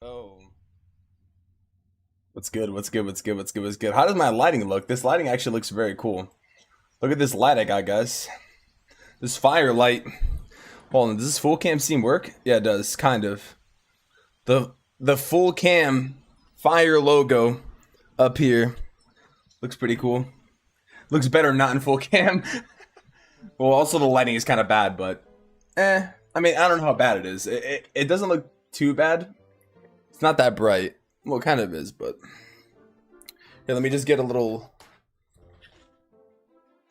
Oh. What's good? What's good? What's good? What's good? What's good? How does my lighting look? This lighting actually looks very cool. Look at this light I got, guys. This fire light. Hold on, does this full cam scene work? Yeah, it does, kind of. The full cam fire logo up here looks pretty cool. Looks better not in full cam. Well, also the lighting is kind of bad, but I mean, I don't know how bad it is. It doesn't look too bad. It's not that bright. Well, it kind of is, but here, let me just get a little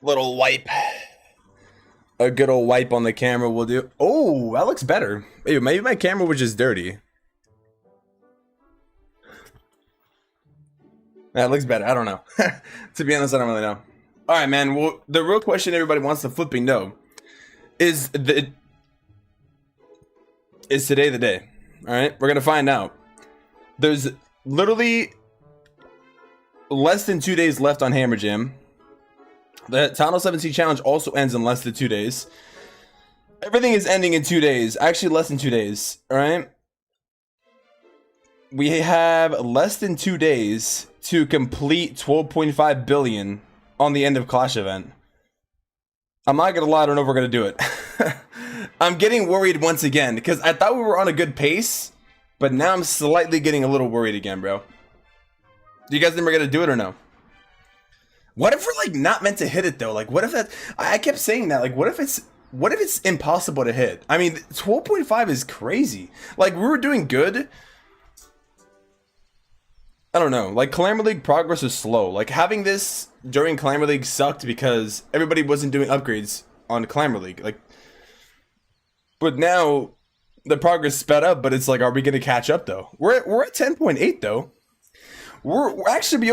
wipe. A good old wipe on the camera will do. Oh, that looks better. Maybe my camera was just dirty. That looks better. I don't know. To be honest, I don't really know. All right, man. Well, the real question everybody wants to flipping know is today the day? All right, we're gonna find out. There's literally less than 2 days left on Hammer Jam. The Townhall 17 challenge also ends in less than 2 days. Everything is ending in 2 days. Actually, less than 2 days. All right. We have less than 2 days to complete 12.5 billion on the end of Clash event. I'm not gonna lie, I don't know if we're gonna do it. I'm getting worried once again because I thought we were on a good pace, but now I'm slightly getting a little worried again, bro. Do you guys think we're gonna do it or no? What if we're like not meant to hit it though? Like, what if that? I kept saying that. Like, what if it's impossible to hit? I mean, 12.5 is crazy. Like, we were doing good. I don't know. Like, Clamor League progress is slow. Like, having this during Clamor League sucked because everybody wasn't doing upgrades on Clamor League. Like, but now the progress sped up. But it's like, are we gonna catch up though? We're at 10.8 though. We're actually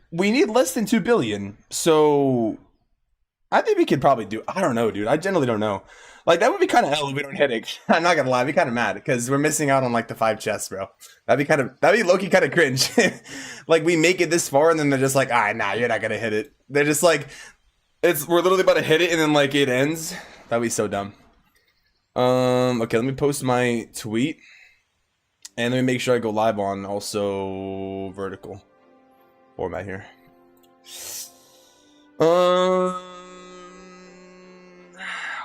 we need less than 2 billion. So I think we could probably do. I don't know, dude. I generally don't know. Like, that would be kind of hell if we don't hit it. I'm not gonna lie, I'd be kind of mad because we're missing out on like the 5 chests, bro. That'd be low-key kind of cringe. Like, we make it this far and then they're just like, nah, you're not gonna hit it. They're just like, we're literally about to hit it and then like it ends. That'd be so dumb. Okay, let me post my tweet and let me make sure I go live on also vertical format here.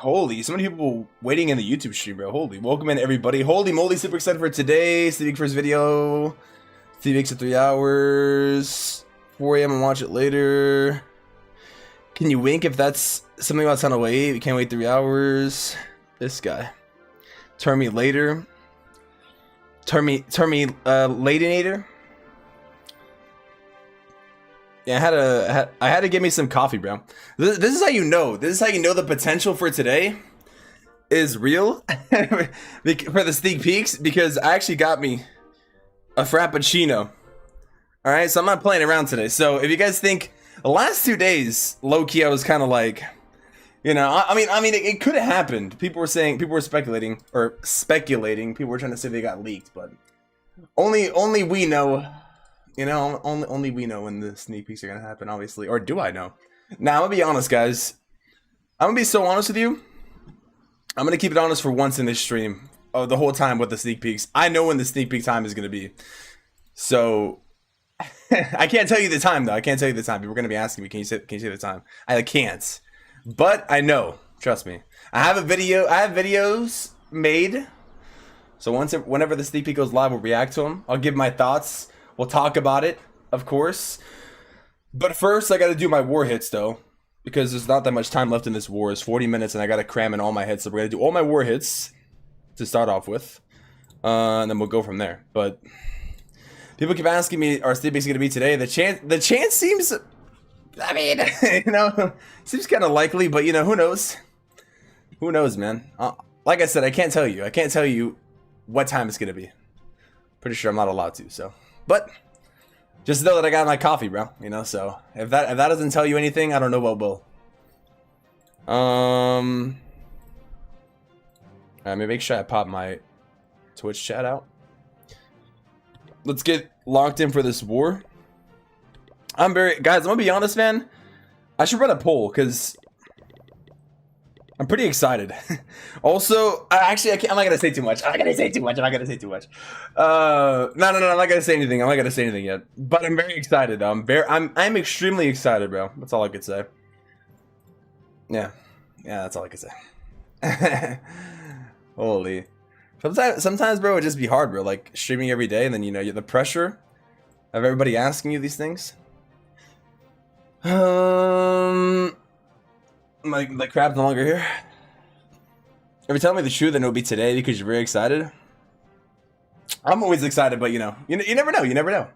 Holy, so many people waiting in the YouTube stream, bro. Holy, welcome in everybody. Holy moly, super excited for today. Stevie first video. Stevie makes it 3 hours. 4 a.m. and watch it later. Can you wink if that's something about Tunnel 8? We can't wait 3 hours. This guy. Turn me later. Turn me latinator. Yeah, I had to get me some coffee, bro. This is how you know. This is how you know the potential for today is real for the sneak peeks, because I actually got me a frappuccino. All right, so I'm not playing around today. So if you guys think the last 2 days, low key, I was kind of like, you know, I mean, it could have happened. People were speculating. People were trying to say they got leaked, but only we know. You know, only we know when the sneak peeks are gonna happen, obviously. Or do I know? Now, I'm gonna be honest, guys. I'm gonna be so honest with you. I'm gonna keep it honest for once in this stream. The whole time with the sneak peeks. I know when the sneak peek time is gonna be. So, I can't tell you the time, though. I can't tell you the time. People are gonna be asking me, can you say the time? I can't. But I know. Trust me. I have videos made. So whenever the sneak peek goes live, we'll react to them. I'll give my thoughts. We'll talk about it, of course. But first, I gotta do my war hits, though. Because there's not that much time left in this war. It's 40 minutes, and I gotta cram in all my hits. So we're gonna do all my war hits to start off with. And then we'll go from there. But people keep asking me, are sneak peeks gonna be today? The chance seems... I mean, you know, seems kind of likely. But, you know, who knows? Who knows, man? Like I said, I can't tell you. I can't tell you what time it's gonna be. Pretty sure I'm not allowed to, so... But just know that I got my coffee, bro. You know, so if that doesn't tell you anything, I don't know what will. Alright, let me make sure I pop my Twitch chat out. Let's get locked in for this war. Guys, I'm gonna be honest, man. I should run a poll, because I'm pretty excited. Also, actually, I'm not gonna say too much. I'm not gonna say too much. No, I'm not gonna say anything. I'm not gonna say anything yet. But I'm very excited. I'm extremely excited, bro. That's all I could say. Yeah, that's all I could say. Holy. Sometimes, bro, it just be hard, bro. Like streaming every day, and then you know the pressure of everybody asking you these things. My crab's no longer here. If you tell me the truth, then it'll be today because you're very excited. I'm always excited, but you never know. You never know.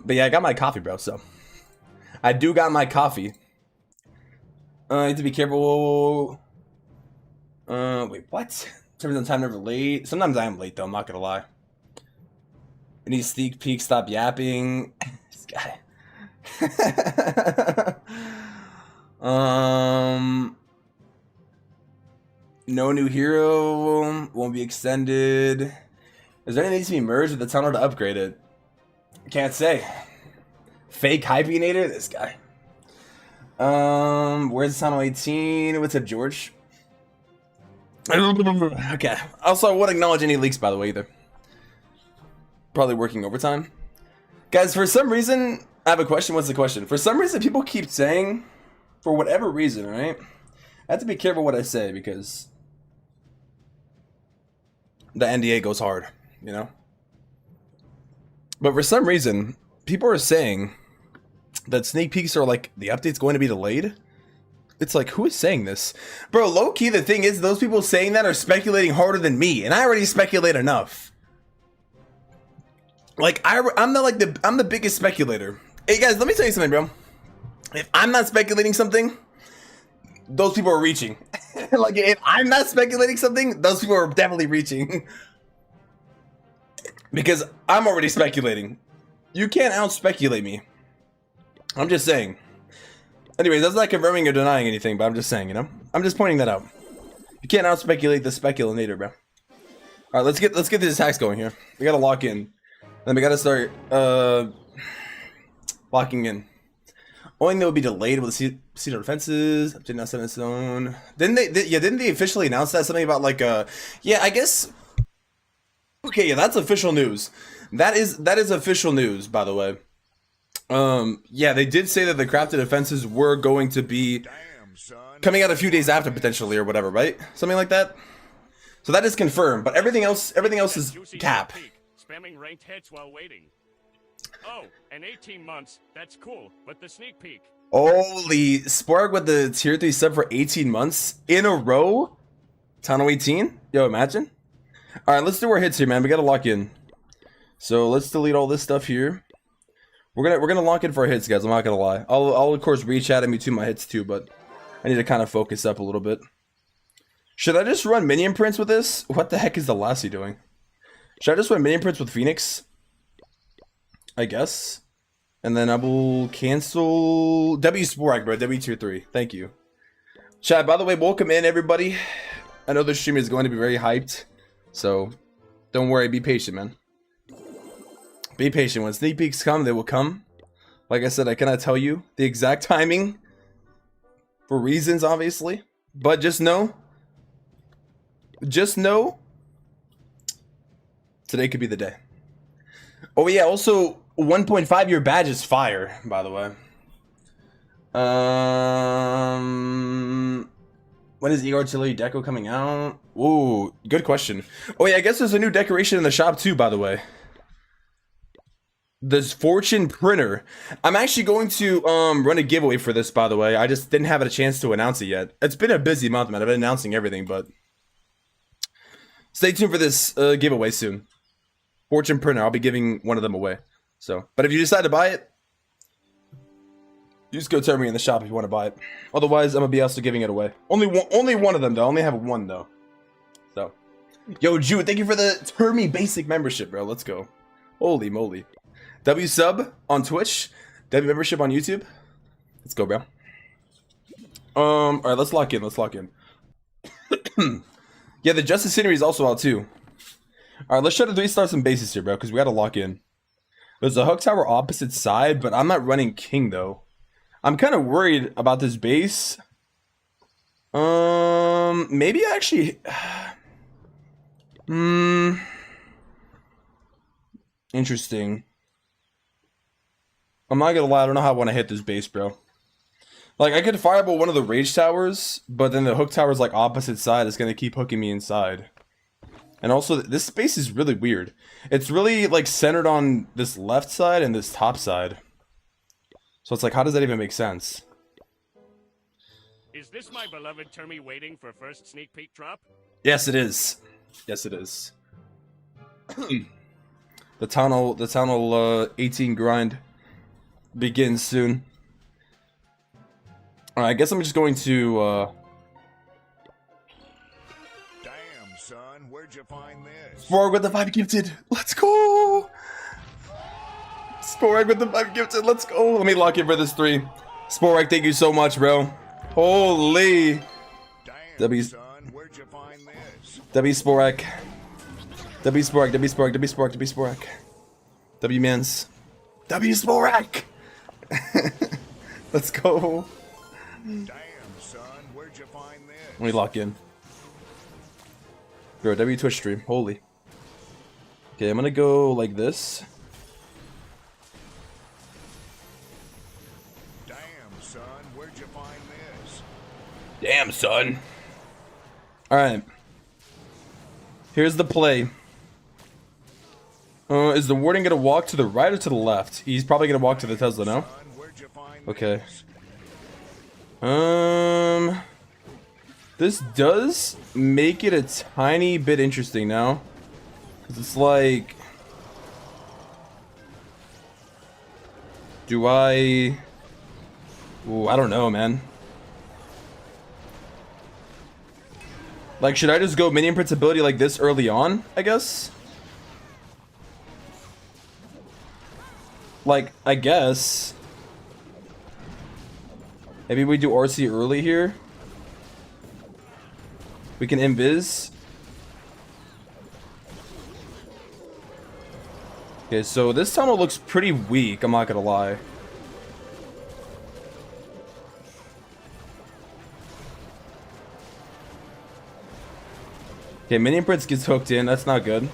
But yeah, I got my coffee, bro. So I do got my coffee. I need to be careful. Wait, what? Turns on time, never late. Sometimes I am late though. I'm not gonna lie. We need sneak peek. Stop yapping. This guy. No new hero, won't be extended. Is there anything that needs to be merged with the tunnel to upgrade it? Can't say. Fake hyphenator, this guy. Where's the tunnel 18? What's up, George? Okay. Also, I won't acknowledge any leaks, by the way, either. Probably working overtime. Guys, for some reason, I have a question. What's the question? For some reason, people keep saying, for whatever reason, right? I have to be careful what I say because the NDA goes hard, you know? But for some reason, people are saying that sneak peeks are like, the update's going to be delayed. It's like, who is saying this? Bro, low-key, the thing is, those people saying that are speculating harder than me, and I already speculate enough. Like, I'm the biggest speculator. Hey guys, let me tell you something, bro. If I'm not speculating something, those people are reaching. Like, if I'm not speculating something, those people are definitely reaching. Because I'm already speculating. You can't out-speculate me. I'm just saying. Anyways, that's not confirming or denying anything, but I'm just saying, you know? I'm just pointing that out. You can't out-speculate the speculator, bro. Alright, let's get these attacks going here. We gotta lock in. Then we gotta start, locking in. Only they will be delayed with the cedar defenses. Update not set in stone. Didn't they officially announce that? Something about like yeah, I guess. Okay, yeah, that's official news. That is official news, by the way. Yeah, they did say that the crafted defenses were going to be coming out a few days after potentially or whatever, right? Something like that. So that is confirmed, but everything else is cap. Spamming ranked hits while waiting. Oh, and 18 months, that's cool, but the sneak peek. Holy, Spark with the tier 3 sub for 18 months in a row? Tunnel 18? Yo, imagine. Alright, let's do our hits here, man. We gotta lock in. So let's delete all this stuff here. We're gonna lock in for our hits, guys. I'm not gonna lie. I'll of course reach out at me to my hits too, but I need to kind of focus up a little bit. Should I just run minion prints with this? What the heck is the Lassie doing? Should I just run minion prints with Phoenix? I guess. And then I will cancel W Sporag, bro. W tier 3. Thank you. Chat, by the way, welcome in everybody. I know this stream is going to be very hyped. So don't worry, be patient, man. Be patient. When sneak peeks come, they will come. Like I said, I cannot tell you the exact timing. For reasons, obviously. But just know. Just know. Today could be the day. Oh yeah, also 1.5 year badge is fire, by the way. When is the artillery deco coming out? Ooh, good question. Oh yeah, I guess there's a new decoration in the shop too, by the way. This fortune printer. I'm actually going to run a giveaway for this, by the way. I just didn't have a chance to announce it yet. It's been a busy month, man. I've been announcing everything, but stay tuned for this giveaway soon. Fortune printer. I'll be giving one of them away. So, but if you decide to buy it, you just go tell me in the shop if you want to buy it. Otherwise, I'm gonna be also giving it away. Only one of them though. I only have one though. So, yo, Jude, thank you for the Termy basic membership, bro. Let's go. Holy moly. W sub on Twitch. W membership on YouTube. Let's go, bro. All right, let's lock in. Let's lock in. Yeah, the Justice Scenery is also out too. All right, let's try to restart some bases here, bro, because we got to lock in. There's a hook tower opposite side, but I'm not running king, though. I'm kind of worried about this base. Maybe actually. Interesting. I'm not gonna lie, I don't know how I want to hit this base, bro. Like, I could fireball one of the rage towers, but then the hook tower's like opposite side is gonna keep hooking me inside. And also, this space is really weird. It's really like centered on this left side and this top side. So it's like, how does that even make sense? Is this my beloved Termy waiting for first sneak peek drop? Yes, it is. Yes, it is. The Townhall 18 grind begins soon. Alright, I guess I'm just going to, Damn, son, where'd you find this? Sporag with the 5 gifted! Let's go! Sporag with the 5 gifted, let's go! Let me lock in for this 3. Sporag, thank you so much, bro. Holy! Damn, W, son, where'd you find this? W Sporag. W Sporag, W Sporag, W Sporag, W Sporag. W mans. W Sporag! Let's go. Damn, son, where'd you find this? Let me lock in. Bro, W Twitch stream. Holy. Okay, I'm gonna go like this. Damn, son, where'd you find this? Damn, son. Alright. Here's the play. Is the warden gonna walk to the right or to the left? He's probably gonna walk to the Tesla, no? Son, where'd you find Okay. this? This does make it a tiny bit interesting now. Cause it's like, do I? Ooh, I don't know, man. Like, should I just go minion prince ability like this early on, I guess? Like, I guess. Maybe we do RC early here. We can invis. Okay, so this tunnel looks pretty weak, I'm not gonna lie. Okay, Minion Prince gets hooked in, that's not good.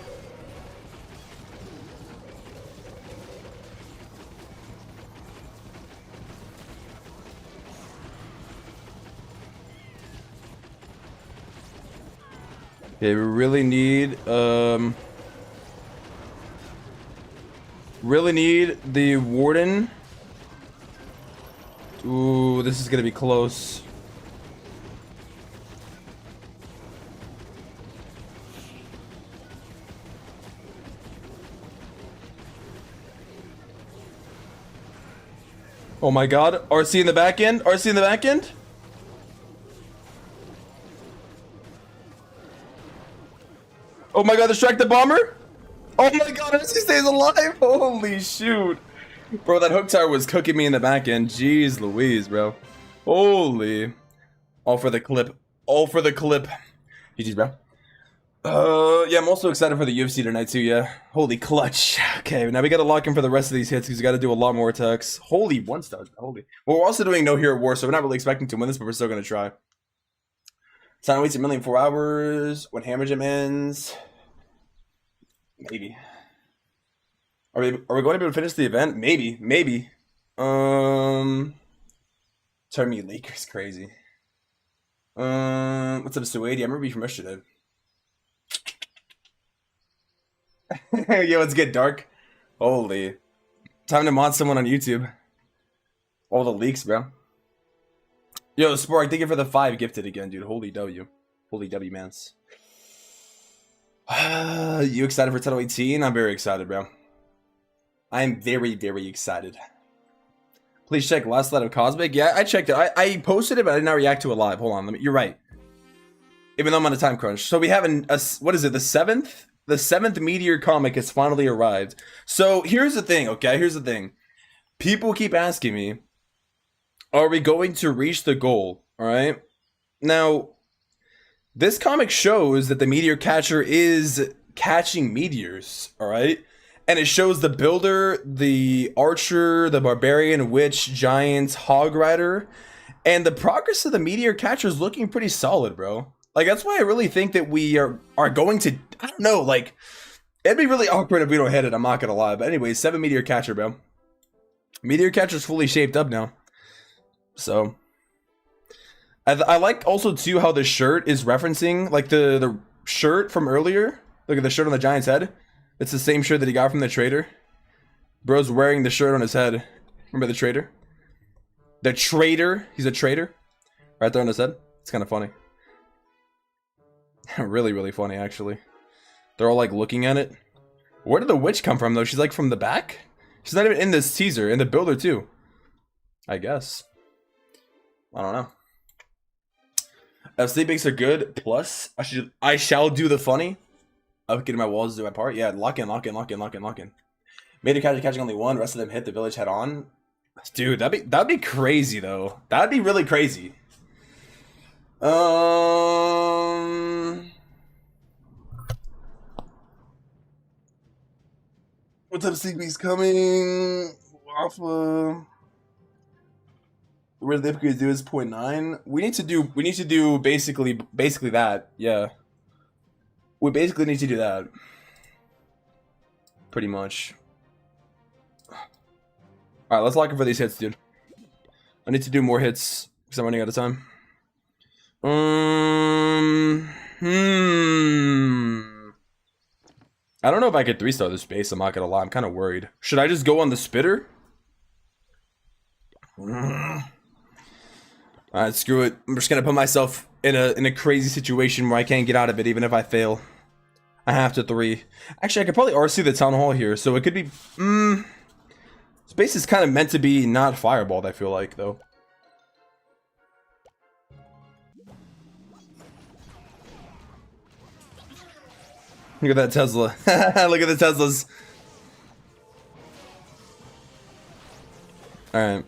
Okay, we really need the warden. Ooh, this is gonna be close. Oh my god, RC in the back end? RC in the back end? Oh my god, distract the bomber? Oh my god, RC stays alive! Holy shoot. Bro, that hook tower was cooking me in the back end. Jeez Louise, bro. Holy. All for the clip. All for the clip. GG's, bro. Yeah, I'm also excited for the UFC tonight too, yeah. Holy clutch. Okay, now we gotta lock in for the rest of these hits because we gotta do a lot more attacks. Holy, 1 star. Holy. Well, we're also doing no hero war, so we're not really expecting to win this, but we're still gonna try. Time waits 1,000,004 hours. When Hammer Gym ends. Maybe. Are we going to be able to finish the event? Maybe. Maybe. Turn me Lakers crazy. What's up, Suede? I remember you from yesterday. Yo, let's get dark. Holy. Time to mod someone on YouTube. All the leaks, bro. Yo, Spork, thank you for the 5 gifted again, dude. Holy W. Holy W, mans. You excited for Title 18? I'm very excited, bro. I'm very, very excited. Please check last light of Cosmic. Yeah, I checked it. I posted it, but I did not react to it live. Hold on. You're right. Even though I'm on a time crunch. So we have what is it? The 7th? The 7th Meteor comic has finally arrived. So here's the thing, okay? Here's the thing. People keep asking me, are we going to reach the goal? All right. Now, this comic shows that the meteor catcher is catching meteors. All right. And it shows the builder, the archer, the barbarian, witch, giant, hog rider. And the progress of the Meteor Catcher is looking pretty solid, bro. Like, that's why I really think that we are going to, I don't know, like, it'd be really awkward if we don't hit it, I'm not gonna lie. But anyways, 7 Meteor Catcher, bro. Meteor Catcher's fully shaped up now. So, I like also, too, how the shirt is referencing, like, the shirt from earlier. Look at the shirt on the Giant's head. It's the same shirt that he got from the trader. Bro's wearing the shirt on his head. Remember the trader? The trader. He's a trader. Right there on his head. It's kind of funny. Really, really funny, actually. They're all, like, looking at it. Where did the witch come from, though? She's, like, from the back? She's not even in this teaser. In the builder, too. I guess. I don't know. Sleep bakes are good. Plus, I shall do the funny. Of getting my walls to do my part. Yeah, lock in. Made a catching only one. Rest of them hit the village head on. Dude, that'd be crazy though. That'd be really crazy. What type of sneak peek's coming? Alpha. Where the upgrades do is 0.9. We need to do basically that. Yeah. We basically need to do that. Pretty much. Alright, let's lock in for these hits, dude. I need to do more hits because I'm running out of time. I don't know if I could 3-star this base, I'm not gonna lie. I'm kind of worried. Should I just go on the spitter? Alright, screw it. I'm just gonna put myself in a crazy situation where I can't get out of it even if I fail. I have to 3. Actually, I could probably RC the Townhall here, so it could be... Space is kind of meant to be not fireballed, I feel like, though. Look at that Tesla. Look at the Teslas. Alright.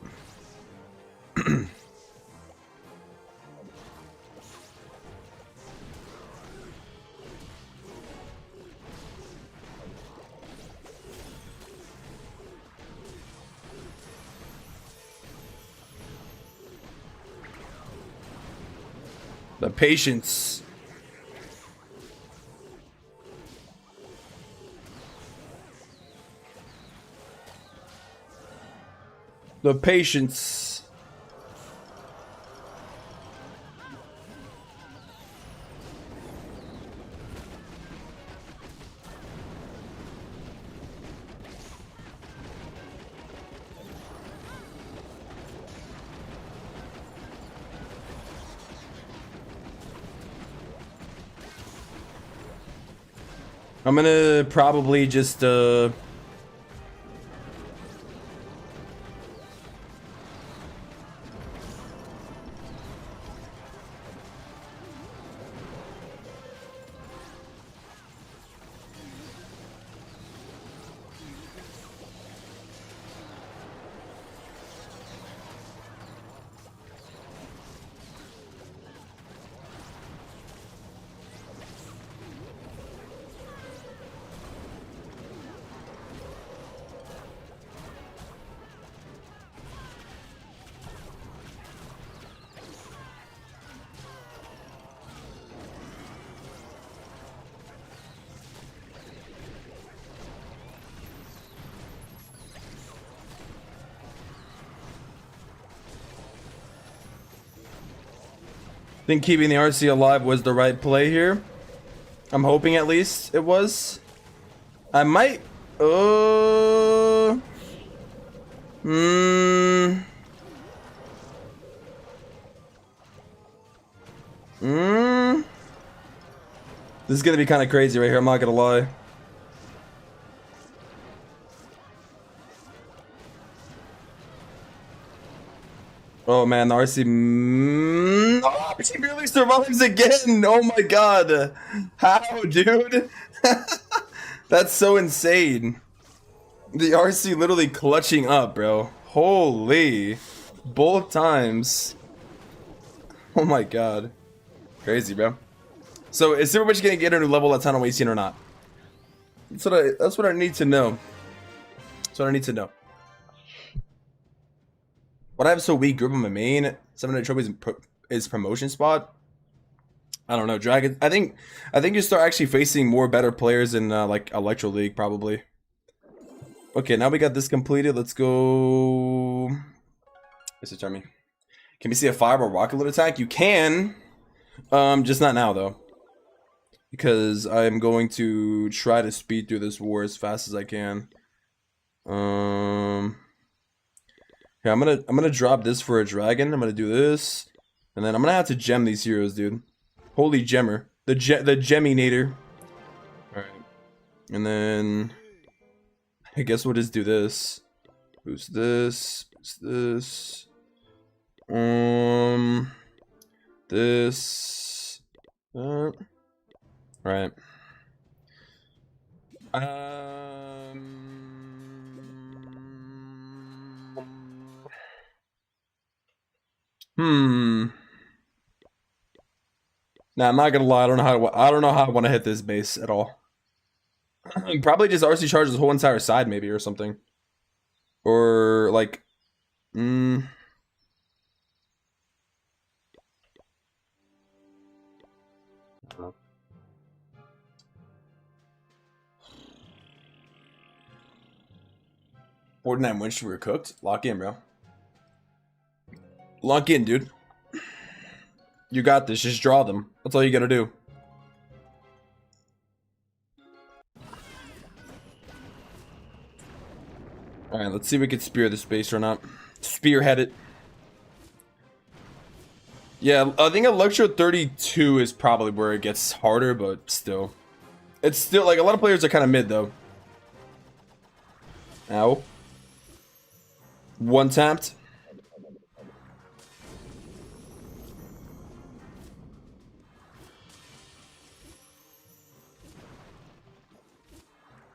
The patience. The patience. I'm gonna probably just think keeping the RC alive was the right play here. I'm hoping at least it was. I might... This is gonna be kind of crazy right here, I'm not gonna lie. Oh man, the RC... Oh, she barely survives again! Oh my god! How, dude? That's so insane. The RC literally clutching up, bro. Holy. Both times. Oh my god. Crazy, bro. So, is Superwitch gonna get her new level at Townhall Wasteland or not? That's what I need to know. That's what I need to know. What I have so weak group on my main? 700 trophies is promotion spot. I don't know, Dragon. I think you start actually facing more better players in like Electro League probably. Okay, now we got this completed. Let's go. What's it, me? Can we see a fireball rocket load attack? You can, just not now though, because I'm going to try to speed through this war as fast as I can. Yeah, I'm gonna drop this for a dragon. I'm gonna do this, and then I'm gonna have to gem these heroes, dude. Holy gemmer, the Geminator. All right, and then I guess we'll just do this. Boost this. Boost this. This. All right. Nah, I'm not gonna lie. I don't know how I want to hit this base at all. Probably just RC charge the whole entire side, maybe, or something. Or like, 49 wins, we were cooked. Lock in, bro. Lock in, dude. You got this. Just draw them. That's all you gotta do. Alright, let's see if we can spear this base or not. Spearhead it. Yeah, I think Electro 32 is probably where it gets harder, but still. It's still, like, a lot of players are kind of mid, though. Ow. One tapped.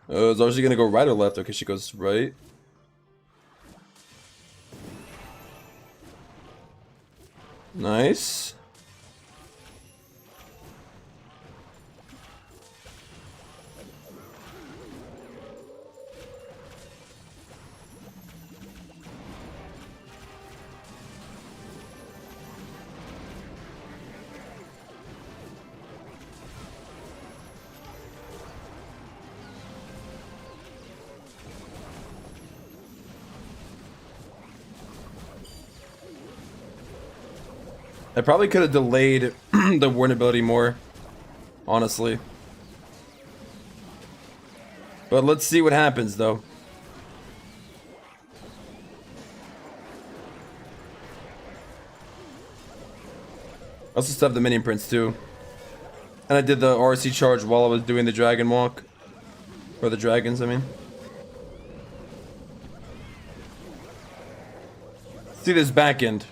Is Archie gonna go right or left? Okay, she goes right. Nice. I probably could have delayed the warn ability more, honestly. But let's see what happens, though. I also still have the minion prints, too. And I did the RC charge while I was doing the dragon walk. Or the dragons, I mean. See this back end.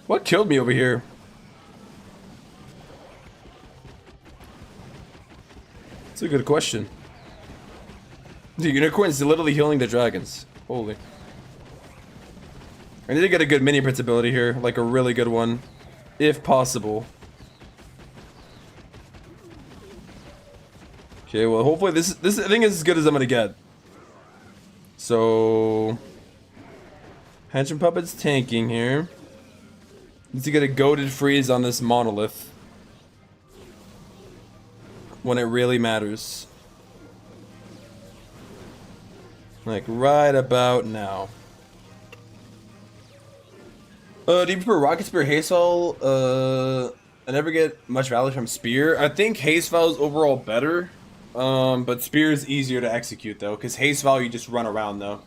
What killed me over here? That's a good question. The unicorn's literally healing the dragons. Holy. I need to get a good mini prince ability here. Like a really good one. If possible. Okay, well hopefully this I think is as good as I'm gonna get. So Henchman Puppet's tanking here. Need to get a goated freeze on this monolith. When it really matters. Like right about now. Do you prefer Rocket Spear, Hazel? I never get much value from Spear. I think Haze Foul is overall better. But Spear is easier to execute though, because Haze Foul you just run around though.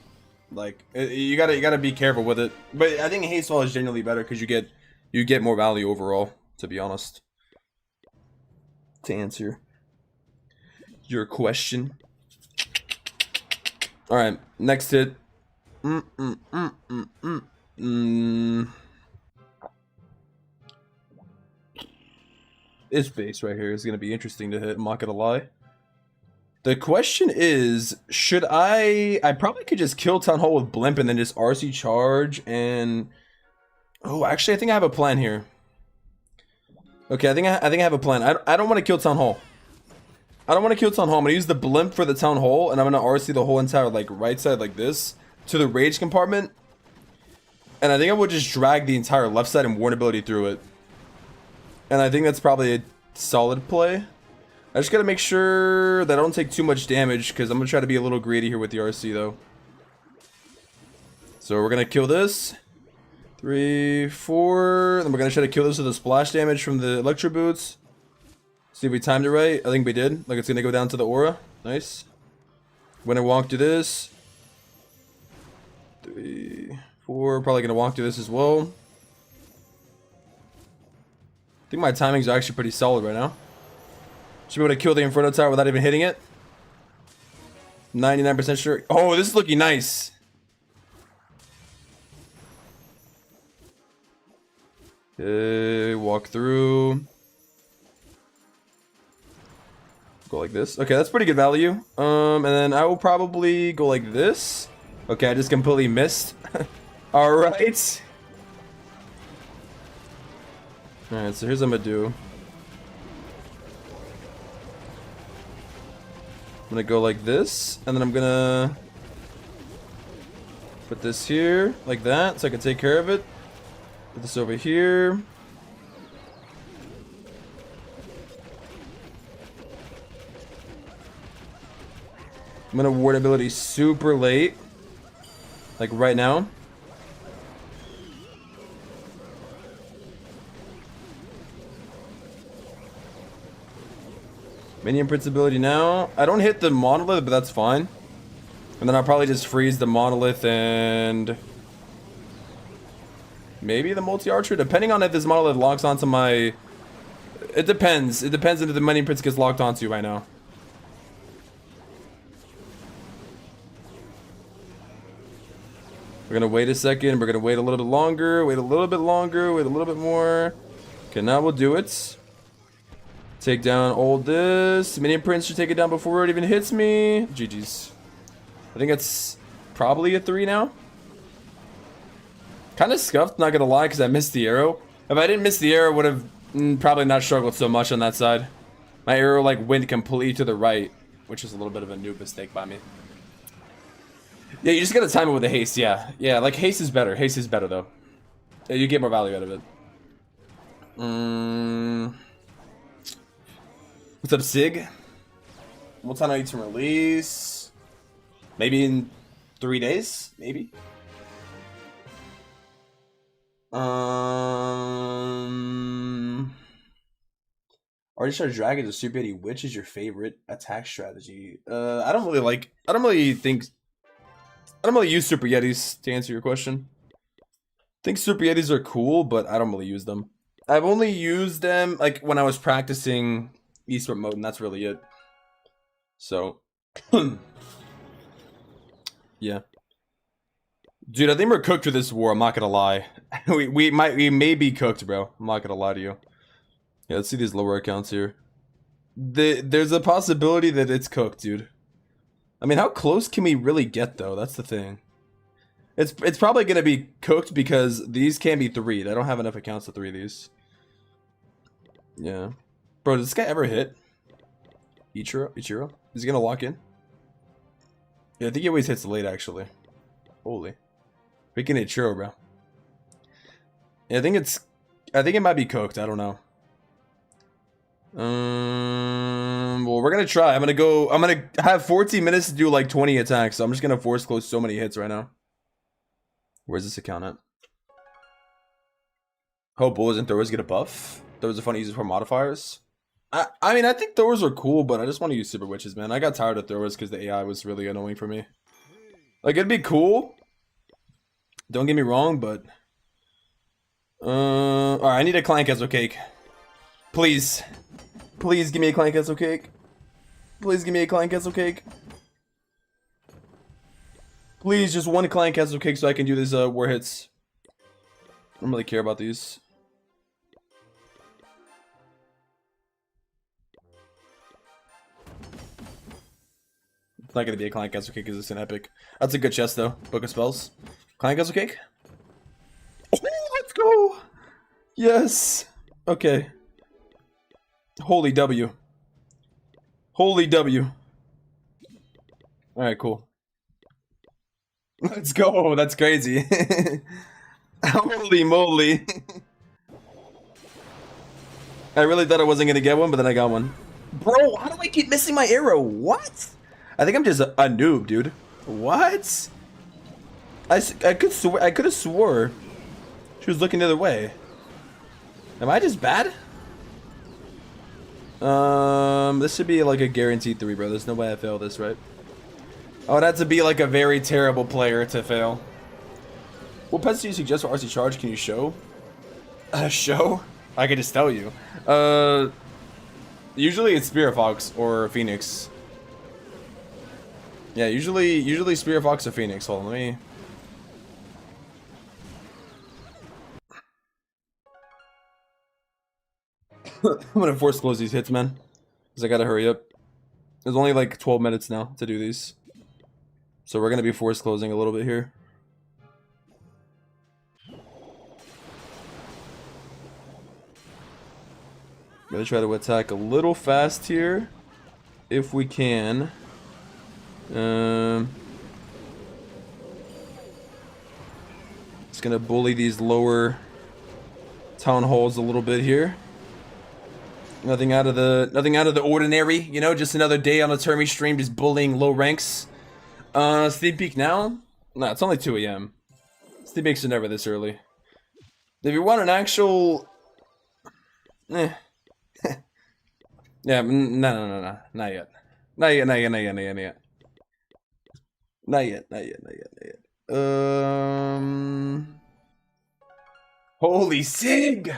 Like you gotta be careful with it. But I think Haze Foul is generally better because you get more value overall, to be honest. To answer your question. Alright, next hit. This base right here is going to be interesting to hit, I'm not going to lie. The question is, should I probably could just kill Townhall with Blimp and then just RC charge and... Oh, actually, I think I have a plan here. Okay, I think I have a plan. I don't want to kill Townhall. I don't want to kill Townhall. I'm going to use the Blimp for the Townhall, and I'm going to RC the whole entire, like, right side like this to the Rage compartment. And I think I would just drag the entire left side and warn ability through it. And I think that's probably a solid play. I just gotta make sure that I don't take too much damage, because I'm gonna try to be a little greedy here with the RC though. So we're gonna kill this. 3, 4. Then we're gonna try to kill this with the splash damage from the Electro Boots. See if we timed it right. I think we did. Like, it's gonna go down to the aura. Nice. We're gonna walk through this. 3, 4. Probably gonna walk through this as well. I think my timings are actually pretty solid right now. Should be able to kill the Inferno Tower without even hitting it. 99% sure. Oh, this is looking nice. Okay, walk through. Go like this. Okay, that's pretty good value. And then I will probably go like this. Okay, I just completely missed. Alright. Alright, so here's what I'm gonna do. I'm gonna go like this, and then I'm gonna put this here, like that, so I can take care of it. Put this over here. I'm gonna ward ability super late, like right now. Minion Prince ability now. I don't hit the monolith, but that's fine. And then I'll probably just freeze the monolith and maybe the multi-archer, depending on if this monolith locks onto my... It depends. It depends if the Minion Prince gets locked onto right now. We're gonna wait a second. We're gonna wait a little bit longer. Wait a little bit longer. Wait a little bit more. Okay, now we'll do it. Take down all this. Minion Prince should take it down before it even hits me. GG's. I think it's probably a 3 now. Kind of scuffed, not gonna lie, because I missed the arrow. If I didn't miss the arrow, would have probably not struggled so much on that side. My arrow like went completely to the right, which is a little bit of a noob mistake by me. Yeah, you just gotta time it with the haste. Yeah, yeah, like haste is better. Haste is better though. Yeah, you get more value out of it. What's up, Sig? What time I need to release? Maybe in 3 days? Maybe? Artisan Dragon is Super Yeti. Which is your favorite attack strategy? I don't really use Super Yetis, to answer your question. I think Super Yetis are cool, but I don't really use them. I've only used them like when I was practicing Esport mode, and that's really it. So, yeah. Dude, I think we're cooked for this war, I'm not gonna lie. we may be cooked, bro. I'm not gonna lie to you. Yeah, let's see these lower accounts here. There's a possibility that it's cooked, dude. I mean, how close can we really get, though? That's the thing. It's probably gonna be cooked because these can't be 3'd. I don't have enough accounts to 3 these. Yeah. Bro, does this guy ever hit? Ichiro? Is he gonna lock in? Yeah, I think he always hits late, actually. Holy. Freaking Ichiro, bro. Yeah, I think it might be cooked. I don't know. Well, we're gonna try. I'm gonna have 14 minutes to do like 20 attacks, so I'm just gonna force close so many hits right now. Where's this account at? Hope bulls and throwers get a buff. Those are fun to use for modifiers. I mean, I think throwers are cool, but I just want to use super witches, man. I got tired of throwers because the AI was really annoying for me. Like, it'd be cool. Don't get me wrong, but alright, I need a clank Ezo cake. Please. Please give me a clank Ezo cake. Please give me a clank Ezo cake. Please, just one clank Ezo cake so I can do these war hits. I don't really care about these. It's not gonna be a Clank Castle Cake because it's an epic. That's a good chest though. Book of Spells. Clank Castle Cake? Oh, let's go! Yes! Okay. Holy W. Holy W. Alright, cool. Let's go! That's crazy. Holy moly. I really thought I wasn't gonna get one, but then I got one. Bro, how do I keep missing my arrow? What? I think I'm just a noob, dude. What? I could have swore she was looking the other way. Am I just bad? This should be like a guaranteed 3, bro. There's no way I fail this, right? I would have to be like a very terrible player to fail. What pets do you suggest for RC Charge? Can you show? Show? I could just tell you. Usually it's Spirit Fox or Phoenix. Yeah, usually Spirit Fox or Phoenix. Hold on, let me. I'm gonna force close these hits, man, because I gotta hurry up. There's only like 12 minutes now to do these, so we're gonna be force closing a little bit here. I'm gonna try to attack a little fast here, if we can. Just gonna bully these lower town halls a little bit here. Nothing out of the ordinary, you know. Just another day on a Termi stream, just bullying low ranks. Steam peak now? Nah, it's only 2 AM. Steam peaks are never this early. If you want an actual, yeah, no, not yet. Not yet. Holy Sig!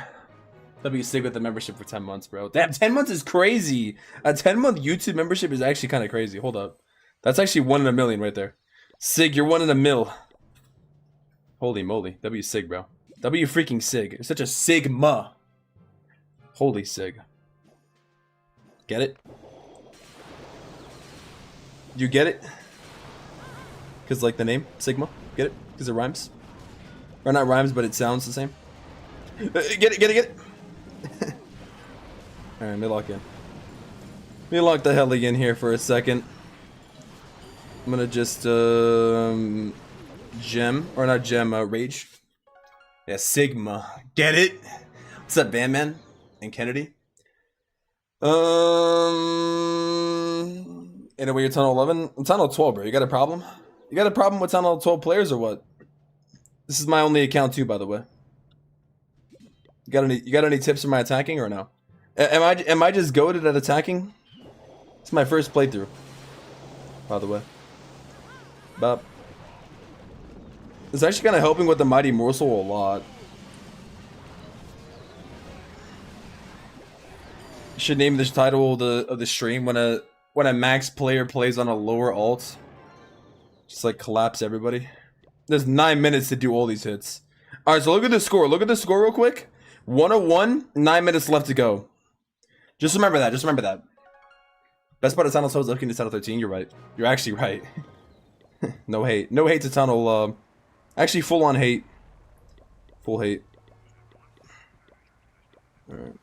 W Sig with the membership for 10 months, bro. Damn, 10 months is crazy. A 10-month YouTube membership is actually kind of crazy. Hold up. That's actually 1 in a million right there. Sig, you're 1 in a mil. Holy moly. W Sig, bro. W freaking Sig. You're such a Sigma. Holy Sig. Get it? You get it? Because, like, the name? Sigma? Get it? Because it rhymes? Or not rhymes, but it sounds the same? Get it? Alright, let me lock in. Let me lock the hell in here for a second. I'm gonna just, gem. Or not gem, rage. Yeah, Sigma. Get it? What's up, Bandman? And Kennedy? Anyway, you're Tunnel 11? I'm Tunnel 12, bro. You got a problem? You got a problem with Tunnel 12 players or what? This is my only account too, by the way. You got any tips for my attacking or no? Am I just goated at attacking? It's my first playthrough, by the way. But it's actually kind of helping with the Mighty Morsel a lot. Should name this title of the stream when a max player plays on a lower alt. Just like collapse everybody. There's 9 minutes to do all these hits. All right, so look at the score. Look at the score real quick. 101, 9 minutes left to go. Just remember that. Just remember that. Best part of Tunnel 12 is looking to Tunnel 13. You're right. You're actually right. No hate. No hate to Tunnel. Actually, full on hate. Full hate. All right.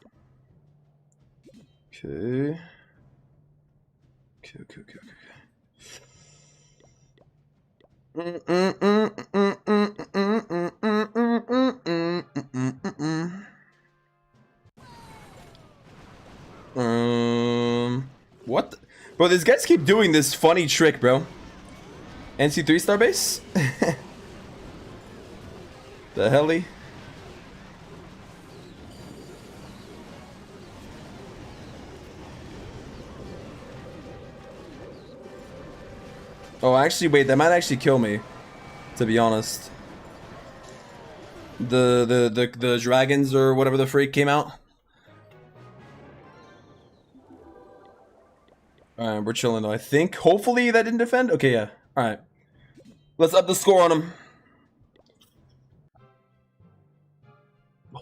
Okay. Okay. What? Bro, these guys keep doing this funny trick, bro. NC 3-star base? The helly? Oh, actually, wait, that might actually kill me, to be honest. The dragons or whatever the freak came out. Alright, we're chilling though, I think. Hopefully that didn't defend? Okay, yeah. Alright. Let's up the score on him.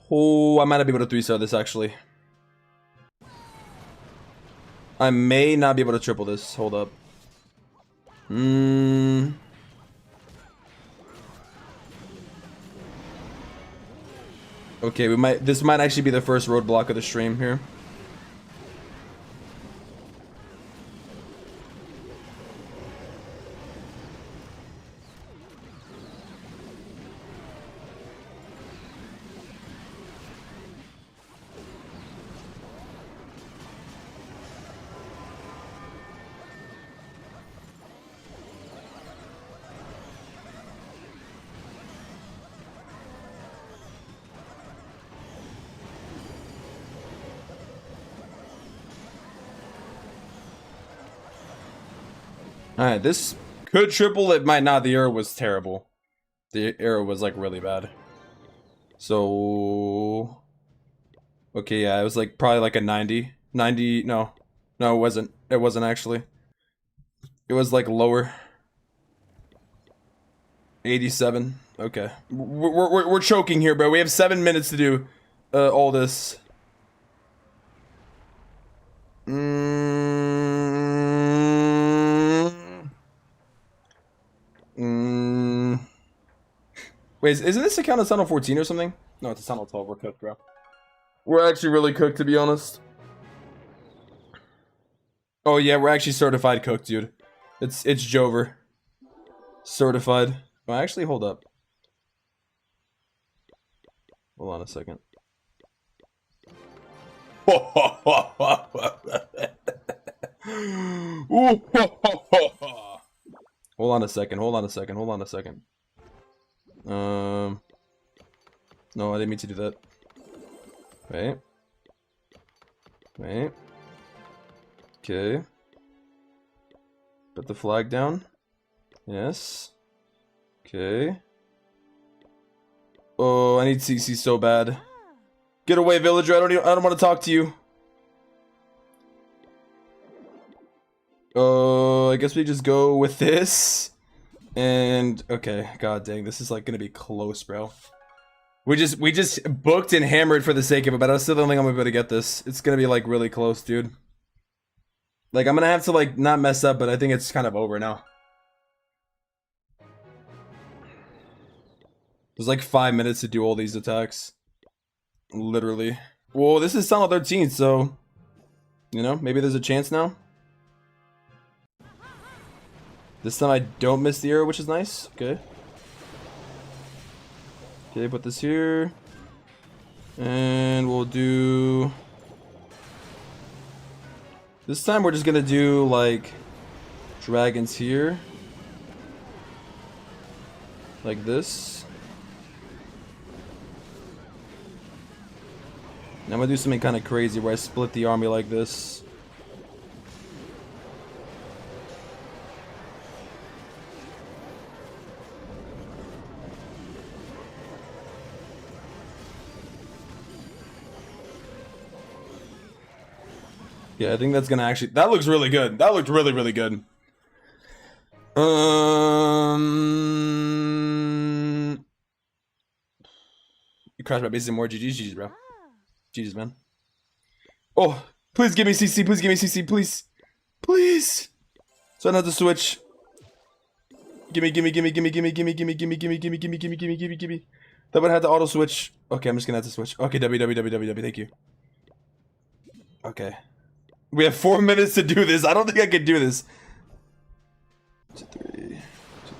Oh, I might not be able to 3-star this, actually. I may not be able to triple this. Hold up. Okay, this might actually be the first roadblock of the stream here. Alright, this could triple, it might not. The error was terrible. The error was like really bad. So okay, yeah, it was like probably like a 90. 90, no. No, it wasn't. It wasn't actually. It was like lower. 87. Okay. We're choking here, bro. We have 7 minutes to do all this. Wait, isn't this account a Tunnel 14 or something? No, it's a Tunnel 12. We're cooked, bro. We're actually really cooked, to be honest. Oh yeah, we're actually certified cooked, dude. It's Jover. Certified. Oh, actually, hold up. Hold on a second. Hold on a second. Hold on a second. Hold on a second. No, I didn't mean to do that. Wait. Wait. Okay. Put the flag down. Yes. Okay. Oh, I need CC so bad. Get away, villager. I don't want to talk to you. Oh, I guess we just go with this. And okay, god dang, this is like gonna be close, bro. We just booked and hammered for the sake of it, but I still don't think I'm gonna be able to get this. It's gonna be like really close, dude. Like I'm gonna have to like not mess up, but I think it's kind of over now. There's like 5 minutes to do all these attacks. Literally. Well, this is Tunnel 13, so you know, maybe there's a chance now. This time I don't miss the arrow, which is nice. Okay. Okay, put this here. And we'll do... This time we're just gonna do, like, dragons here. Like this. And I'm gonna do something kind of crazy where I split the army like this. Yeah, I think that's gonna actually... That looks really good. That looked really, really good. You crashed my base more. GG's, bro. GG's, man. Oh, please give me CC. Please give me CC. Please. Please. So I don't have to switch. Gimme, gimme, gimme, gimme, gimme, gimme, gimme, gimme, gimme, gimme, gimme, gimme, gimme, gimme, gimme. That one had to auto switch. Okay, I'm just gonna have to switch. Okay, W. Thank you. Okay. We have 4 minutes to do this. I don't think I can do this. 2, 3. 2,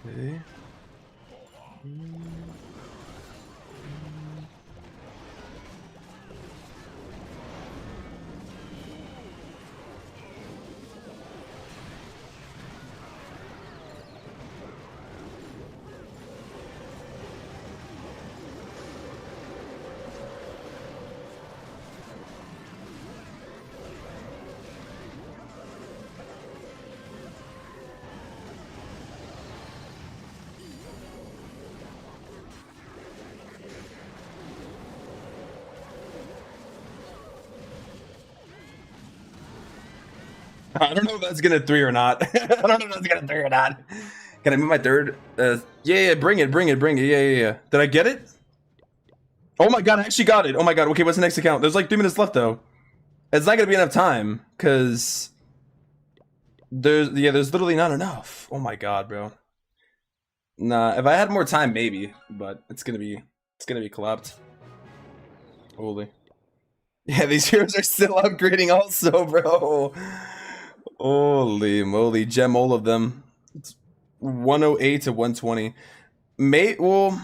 3. Okay. I don't know if that's gonna 3 or not. I don't know if that's gonna 3 or not. Can I move my third? Yeah, bring it. Yeah. Did I get it? Oh my god, I actually got it. Oh my god, okay, what's the next account? There's like 3 minutes left though. It's not gonna be enough time, cause there's literally not enough. Oh my god, bro. Nah, if I had more time, maybe, but it's gonna be collapsed. Holy. Yeah, these heroes are still upgrading also, bro. Holy moly, gem all of them. It's 108 to 120. Well,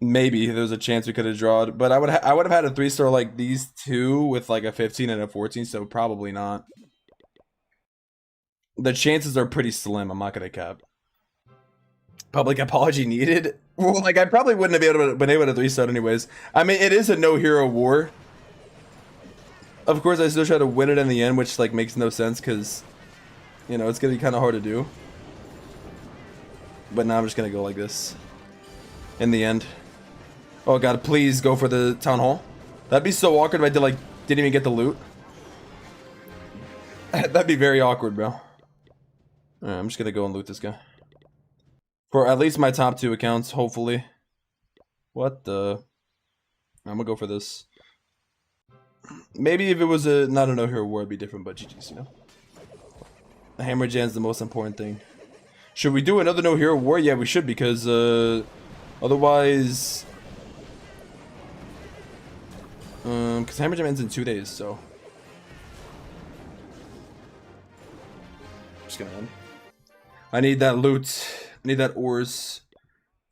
maybe there's a chance we could have drawn, but I would have had a 3-star like these two with like a 15 and a 14, so probably not. The chances are pretty slim. I'm not gonna cap. Public apology needed. Well, like I probably wouldn't have been able to 3-star anyways. I mean, it is a no hero war. Of course, I still try to win it in the end, which like makes no sense because, you know, it's gonna be kind of hard to do. But now I'm just gonna go like this. In the end. Oh god, please go for the town hall. That'd be so awkward if I didn't even get the loot. That'd be very awkward, bro. Alright, I'm just gonna go and loot this guy. For at least my top 2 accounts, hopefully. What the? I'm gonna go for this. Maybe if it was not a no hero war, it'd be different, but GG's, you know. The hammer jam's the most important thing. Should we do another no hero war? Yeah, we should, because otherwise, because hammer jam ends in 2 days, so just gonna end. I need that loot. I need that ores.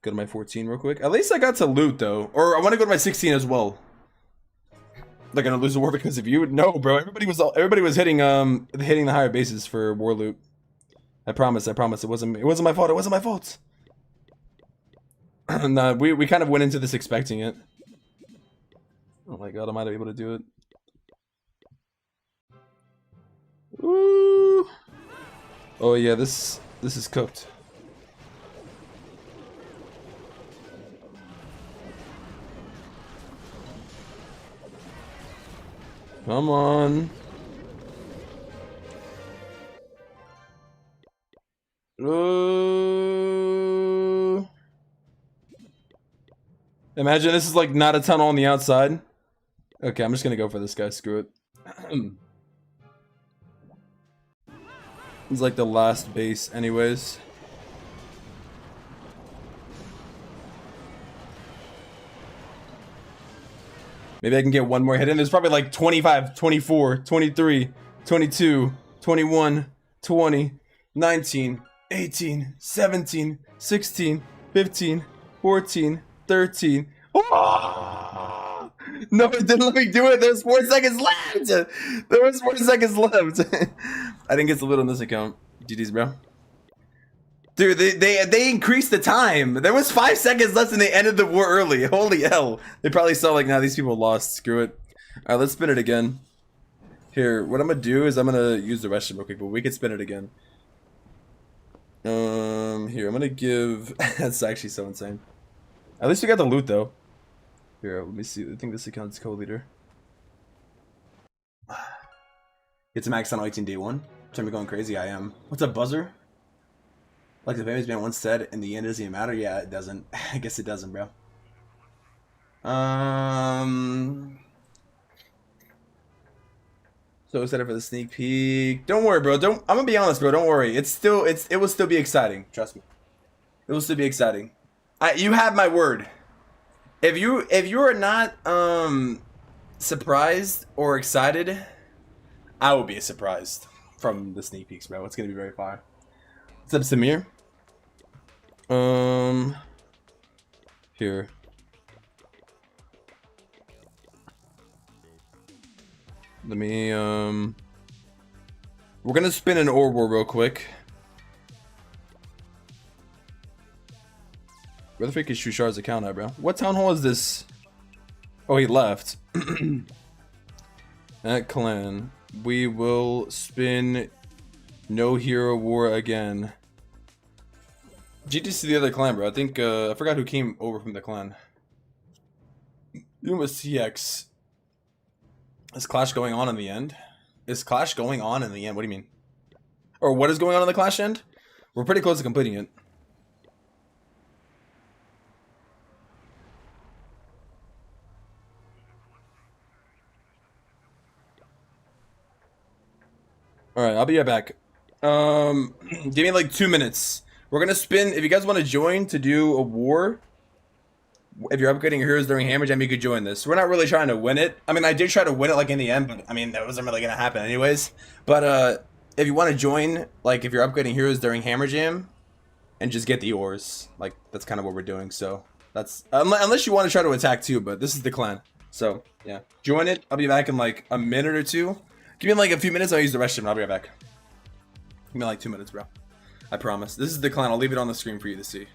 Go to my 14 real quick. At least I got to loot though, or I want to go to my 16 as well. They're gonna lose the war because of you? No, bro. Everybody was hitting the higher bases for war loot. I promise. It wasn't me. It wasn't my fault. It wasn't my fault. Nah, we kind of went into this expecting it. Oh my god, I might be able to do it. Woo! Oh yeah, this is cooked. Come on. Imagine this is like not a tunnel on the outside. Okay, I'm just gonna go for this guy. Screw it. It's like the last base anyways. Maybe I can get one more hit in. There's probably like 25, 24, 23, 22, 21, 20, 19, 18, 17, 16, 15, 14, 13. Oh! No, it didn't let me do it. There's 4 seconds left. There was 4 seconds left. I didn't get the loot on this account. GG's, bro. Dude, they increased the time. There was 5 seconds left and they ended the war early. Holy hell. They probably saw like, nah, these people lost. Screw it. Alright, let's spin it again. Here, what I'm gonna do is I'm gonna use the restroom real quick, but we can spin it again. Here, I'm gonna give... That's actually so insane. At least we got the loot, though. Here, let me see. I think this account's co-leader. It's max on 18 day 1. Tell me going crazy, I am. What's up, Buzzer? Like the famous man once said, in the end, doesn't even matter. Yeah, it doesn't. I guess it doesn't, bro. So excited for the sneak peek. Don't worry, bro. I'm gonna be honest, bro. Don't worry. It will still be exciting. Trust me. It will still be exciting. You have my word. If you are not surprised or excited, I will be surprised from the sneak peeks, bro. It's gonna be very fire. What's up, Samir? Here. Let me, we're gonna spin an ore war real quick. Where the freak is Shushar's account at, bro? What town hall is this? Oh, he left. At clan. We will spin no hero war again. GT's to the other clan, bro. I think, I forgot who came over from the clan. Uma CX. Is Clash going on in the end? Is Clash going on in the end? What do you mean? Or what is going on in the Clash end? We're pretty close to completing it. Alright, I'll be right back. Give me like 2 minutes. We're gonna spin, if you guys want to join to do a war, if you're upgrading your heroes during Hammer Jam, you could join this. We're not really trying to win it. I mean, I did try to win it like in the end, but I mean, that wasn't really gonna happen anyways. But if you want to join, like if you're upgrading heroes during Hammer Jam, and just get the ores, like that's kind of what we're doing. So that's unless you want to try to attack too, but this is the clan. So yeah, join it. I'll be back in like a minute or two. Give me like a few minutes. I'll use the restroom. I'll be right back. Give me like 2 minutes, bro. I promise. This is the clan. I'll leave it on the screen for you to see.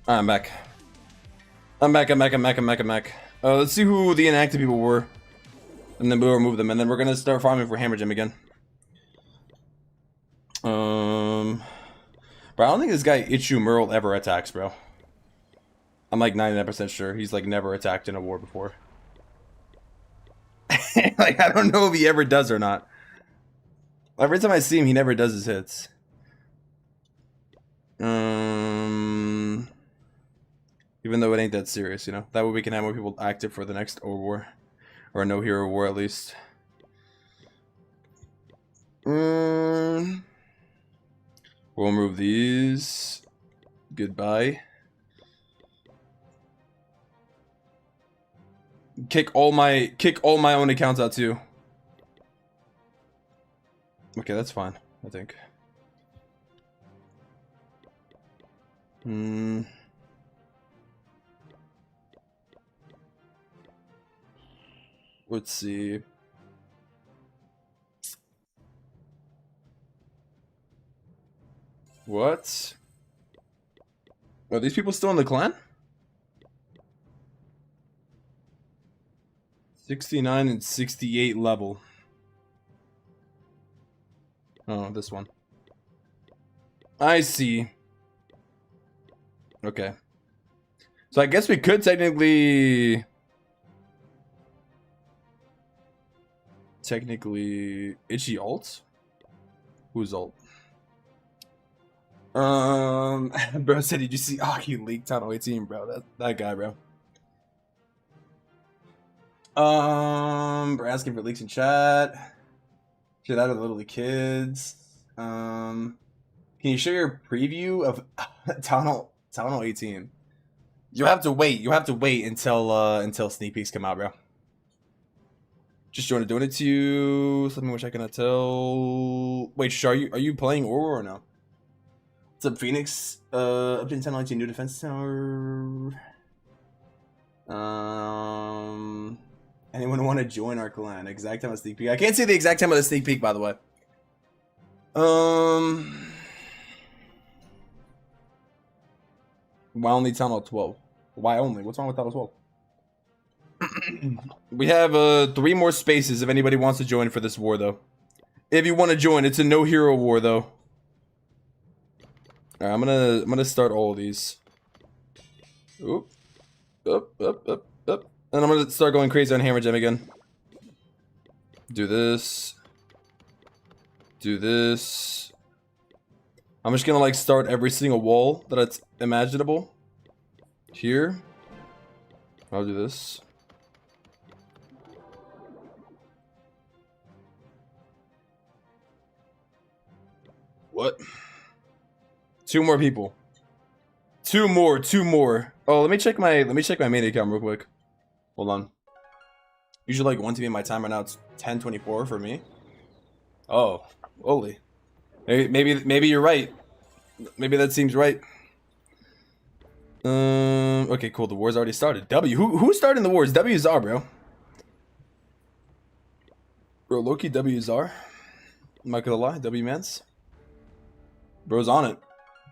Alright, I'm back. I'm back. Let's see who the inactive people were. And then we'll remove them. And then we're gonna start farming for Hammer Gem again. But I don't think this guy Ichu Merle ever attacks, bro. I'm like 99% sure he's like never attacked in a war before. Like, I don't know if he ever does or not. Every time I see him, he never does his hits. Even though it ain't that serious, you know. That way we can have more people active for the next war. Or no hero war, at least. We'll remove these. Goodbye. Kick all my own accounts out too. Okay, that's fine, I think. Let's see. What? Are these people still in the clan? 69 and 68 level. Oh, this one. I see. Okay. So I guess we could technically Itchy alt? Who's alt? Bro said, did you see he leaked Townhall 18, bro? That guy, bro. We're asking for leaks in chat. Shit out of the little kids. Can you show your preview of Townhall 18? You have to wait. You have to wait until sneak peeks come out, bro. Just joined doing it to you. Something which I cannot tell. Wait, Shar, are you playing Aurora or no? What's up, Phoenix? Update 1019 new defense tower. Anyone want to join our clan? Exact time of sneak peek. I can't see the exact time of the sneak peek, by the way. Why only Townhall 12? Why only? What's wrong with Townhall 12? We have 3 more spaces if anybody wants to join for this war, though. If you want to join, it's a no hero war, though. Alright, I'm gonna start all of these. Oop. Up. And I'm gonna start going crazy on Hammer Gem again. Do this. Do this. I'm just gonna like start every single wall that's imaginable. Here. I'll do this. What? 2 more people. 2 more. Oh, let me check my main account real quick. Hold on. Usually like 1 to be in my time right now. It's 10:24 for me. Oh, holy. Maybe you're right. Maybe that seems right. Okay, cool. The war's already started. W. Who's starting the wars? W Czar, bro. Bro, Loki W Czar. I'm not gonna lie. W Mans. Bro's on it.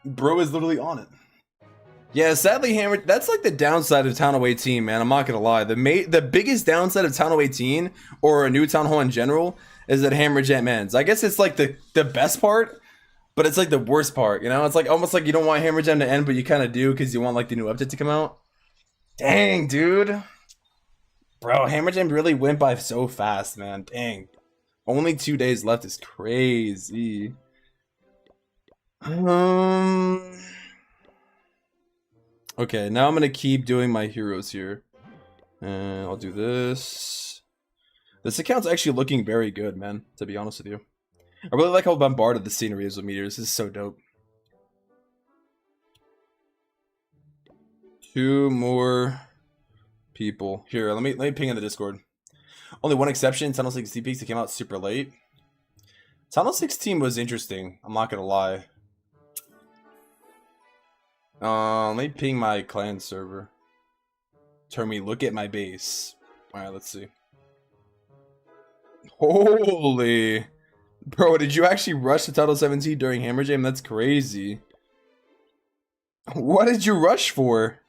Bro is literally on it. Yeah, sadly, Hammer. That's like the downside of Townhall 18, man. I'm not gonna lie. The biggest downside of Townhall 18 or a new Townhall in general is that Hammer Gem ends. I guess it's like the best part, but it's like the worst part. You know, it's like almost like you don't want Hammer Gem to end, but you kind of do because you want like the new update to come out. Dang, dude. Bro, Hammer Gem really went by so fast, man. Dang. Only 2 days left is crazy. Okay, now I'm gonna keep doing my heroes here. And I'll do this. This account's actually looking very good, man, to be honest with you. I really like how bombarded the scenery is with meteors. This is so dope. 2 more people. Here, let me ping in the Discord. Only 1 exception, Townhall 16 peaks that came out super late. Townhall 16 was interesting, I'm not gonna lie. Let me ping my clan server. Turn me, look at my base. Alright, let's see. Holy. Bro, did you actually rush to Townhall 17 during Hammer Jam? That's crazy. What did you rush for?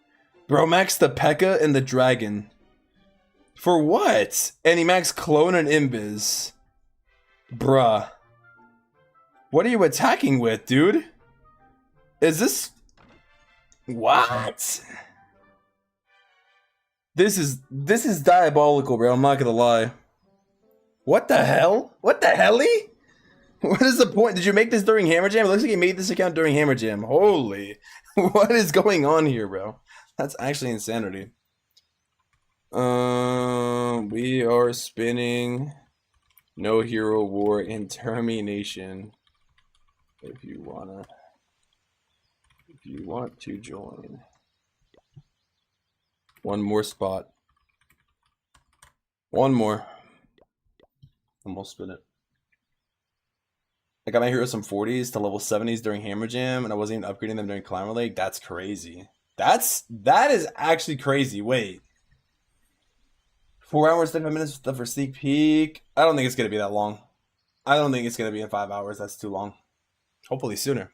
Bro, max the P.E.K.K.A. and the Dragon. For what? And he max Clone and Imbiz. Bruh. What are you attacking with, dude? Is this... What? This is diabolical, bro. I'm not gonna lie. What the hell? What the helly? What is the point? Did you make this during Hammer Jam? It looks like you made this account during Hammer Jam. Holy. What is going on here, bro? That's actually insanity. We are spinning No Hero War in Termination. If you want to join. One more spot. One more. And we'll spin it. I got my heroes from 40s to level 70s during Hammer Jam, and I wasn't even upgrading them during Climber Lake. That's crazy. That is actually crazy. Wait. 4 hours, 35 minutes for sneak peek. I don't think it's gonna be that long. I don't think it's gonna be in 5 hours. That's too long. Hopefully sooner.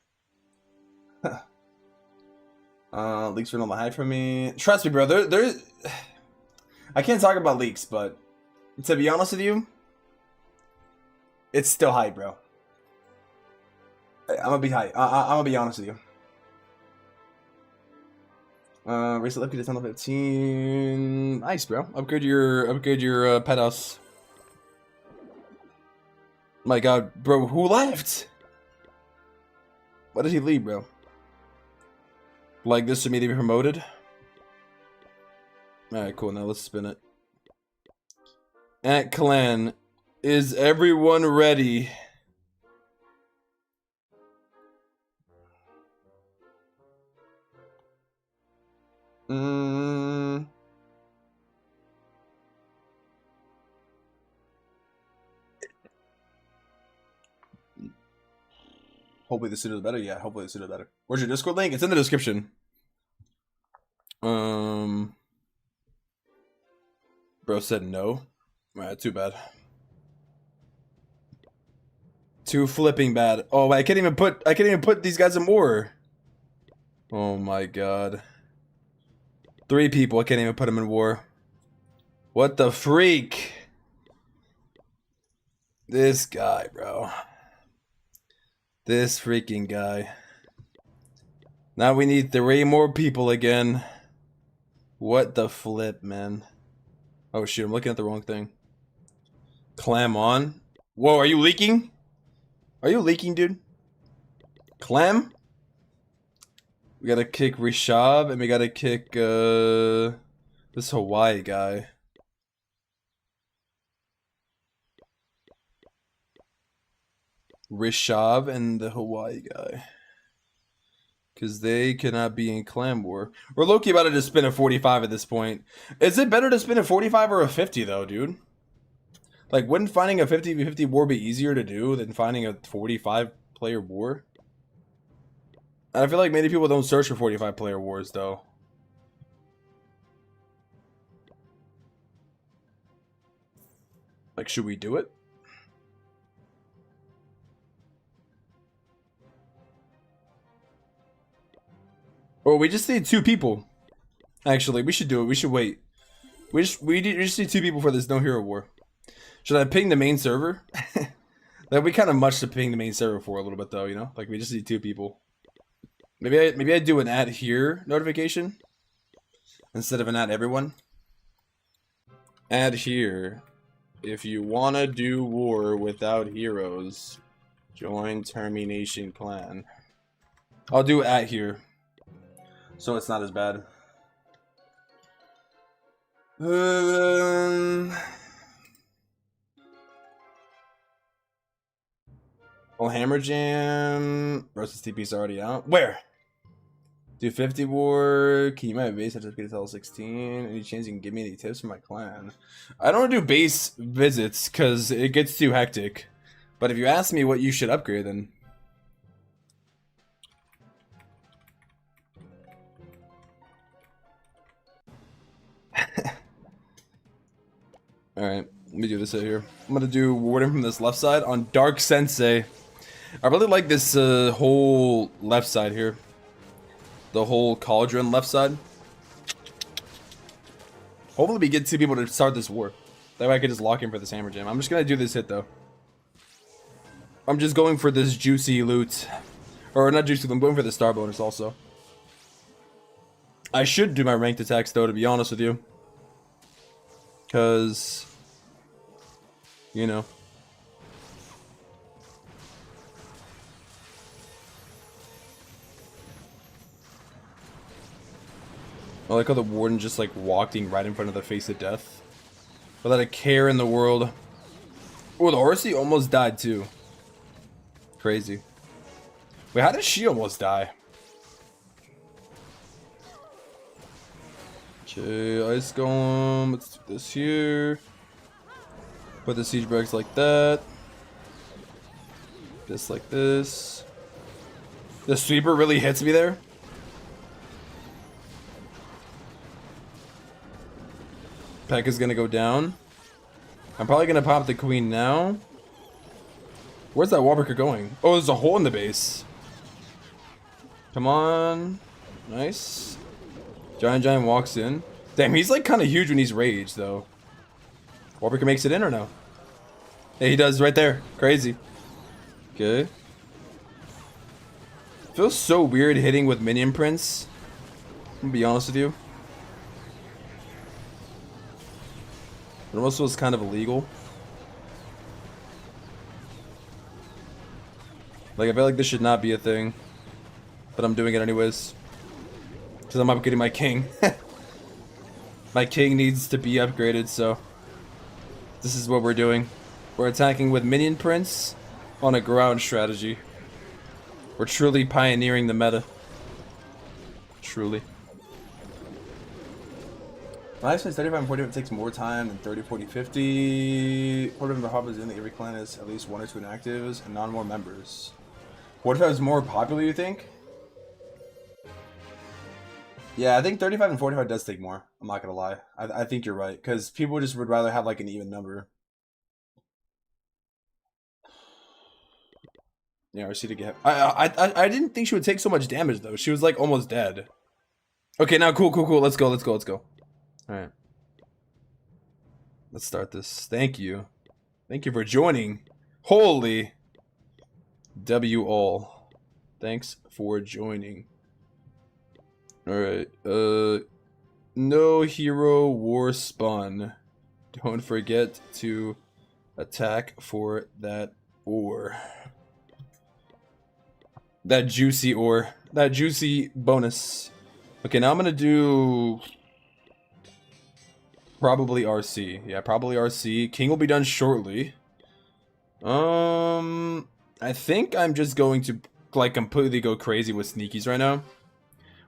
Leaks are not hide from me. Trust me, bro. There's. I can't talk about leaks, but to be honest with you, it's still hype, bro. I'm gonna be hype. I'm gonna be honest with you. Race it up to 15. Nice, bro. Upgrade your pet house. My God, bro, who left? Why did he leave, bro? Like this for me to be promoted? Alright, cool. Now let's spin it. At Clan, is everyone ready? Hopefully the sooner the better. Yeah, hopefully the sooner the better. Where's your Discord link? It's in the description. Bro said no. Alright, too bad. Too flipping bad. Oh, I can't even put these guys in more. Oh my God. 3 people. I can't even put them in war. What the freak? This guy, bro. This freaking guy. Now we need 3 more people again. What the flip, man? Oh shoot, I'm looking at the wrong thing. Clam on. Whoa, are you leaking? Are you leaking, dude? Clam? We gotta kick Rishab, and we gotta kick, this Hawaii guy. Rishab and the Hawaii guy. Because they cannot be in Clan War. We're low-key about to just spin a 45 at this point. Is it better to spin a 45 or a 50, though, dude? Like, wouldn't finding a 50v50 war be easier to do than finding a 45-player war? And I feel like many people don't search for 45-player wars, though. Like, should we do it? Or we just need 2 people. Actually, we should do it. We should wait. We just need 2 people for this no hero war. Should I ping the main server? That'd be kind of much to ping the main server for a little bit, though. You know, like we just need 2 people. Maybe I do an add here notification instead of an add everyone. Add here. If you wanna do war without heroes, join Termination Clan. I'll do at here, so it's not as bad. Well, Hammer Jam versus TP's already out. Where? Do 50 war. Can you my base certificate till 16? Any chance you can give me any tips for my clan? I don't do base visits because it gets too hectic. But if you ask me what you should upgrade, then alright, let me do this out here. I'm gonna do Warden from this left side on Dark Sensei. I really like this whole left side here. the whole cauldron left side. Hopefully we get 2 people to start this war. That way I can just lock in for this hammer jam. I'm just gonna do this hit though. I'm just going for this juicy loot. Or not juicy, I'm going for the star bonus also. I should do my ranked attacks though, to be honest with you. Cause, you know. I like how the warden just like walking right in front of the face of death. Without a care in the world. Oh, the horsey almost died too. Crazy. Wait, how did she almost die? Okay, ice golem. Let's do this here. Put the siege barracks like that. Just like this. The sweeper really hits me there. Peck is gonna go down. I'm probably gonna pop the queen now. Where's that wallbreaker going? Oh, there's a hole in the base. Come on. Nice. Giant walks in. Damn, he's like kind of huge when he's raged, though. Wallbreaker makes it in or no? Yeah, he does right there. Crazy. Good. Feels so weird hitting with minion prints. I'm gonna be honest with you. It almost feels kind of illegal. Like, I feel like this should not be a thing. But I'm doing it anyways. Because I'm upgrading my king. My king needs to be upgraded, so... This is what we're doing. We're attacking with minion prints on a ground strategy. We're truly pioneering the meta. Truly. Life since 35 and 40 takes more time than 30, 40, 50. Part of the hub is in that every clan has at least 1 or 2 inactives and non-more members. What if I was more popular, you think? Yeah, I think 35 and 45 does take more. I'm not gonna lie. I think you're right, because people just would rather have like an even number. Yeah, RC to get. I didn't think she would take so much damage though. She was like almost dead. Okay, now cool. Let's go. Alright. Let's start this. Thank you. Thank you for joining. Holy W all. Thanks for joining. Alright. No hero war spawn. Don't forget to attack for that ore. That juicy ore. That juicy bonus. Okay, now I'm gonna do... Probably RC. Yeah, probably RC. King will be done shortly. I think I'm just going to like completely go crazy with sneakies right now.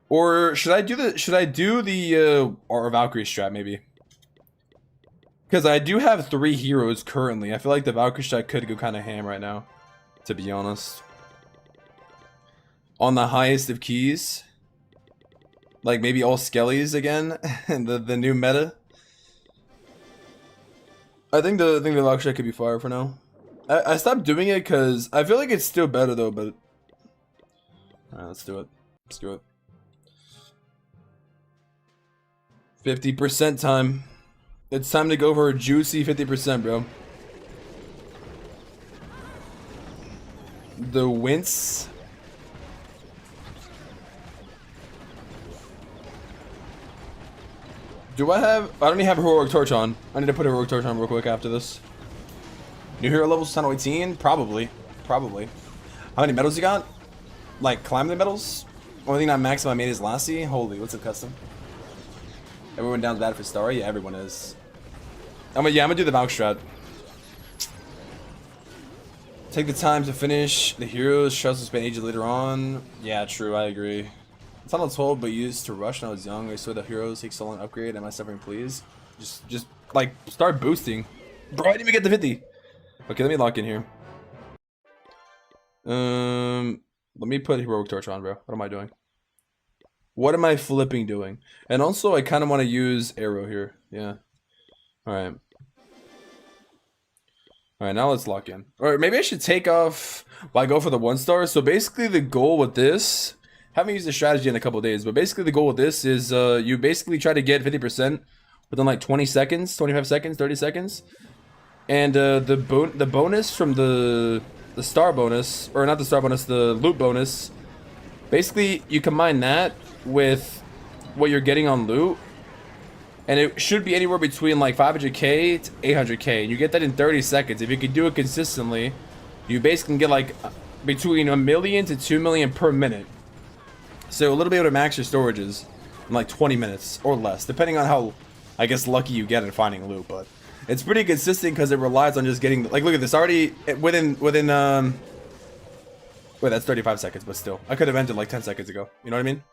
Or should I do the or Valkyrie strat maybe? Because I do have 3 heroes currently. I feel like the Valkyrie strat could go kind of ham right now, to be honest. On the highest of keys. Like maybe all skellies again, the new meta. I think the Valkyrie could be fire for now. I stopped doing it because I feel like it's still better though, but... Alright, let's do it. Let's do it. 50% time. It's time to go for a juicy 50%, bro. The wince. Do I have... I don't even have Heroic Torch on. I need to put a Heroic Torch on real quick after this. New hero levels 1018? Probably. Probably. How many medals you got? Like, climb the medals? Only thing not maxed I made is Lassie? Holy, what's a custom? Everyone down's bad for Star? Yeah, everyone is. I'm gonna do the Valk strat. Take the time to finish the heroes. Trust will spend ages later on. Yeah, true, I agree. It's not 12, but used to rush when I was young. I saw the heroes take so long to upgrade. Am I suffering, please? Just like start boosting. Bro, I didn't even get the 50. Okay, let me lock in here. Let me put Heroic Torch on, bro. What am I doing? What am I flipping doing? And also, I kind of want to use arrow here. Yeah. All right. All right, now let's lock in. All right, maybe I should take off while I go for the 1 star. So basically, the goal with this Haven't used the strategy in a couple days, but basically the goal with this is you basically try to get 50% within like 20 seconds, 25 seconds, 30 seconds. And the bonus from the star bonus, or not the star bonus, the loot bonus, basically you combine that with what you're getting on loot, and it should be anywhere between like 500k to 800k, and you get that in 30 seconds. If you can do it consistently, you basically can get like between 1 million to 2 million per minute. So a little bit able to max your storages in like 20 minutes or less, depending on how, I guess, lucky you get at finding loot. But it's pretty consistent because it relies on just getting, like, look at this, already within wait, that's 35 seconds, but still, I could have ended like 10 seconds ago, you know what I mean?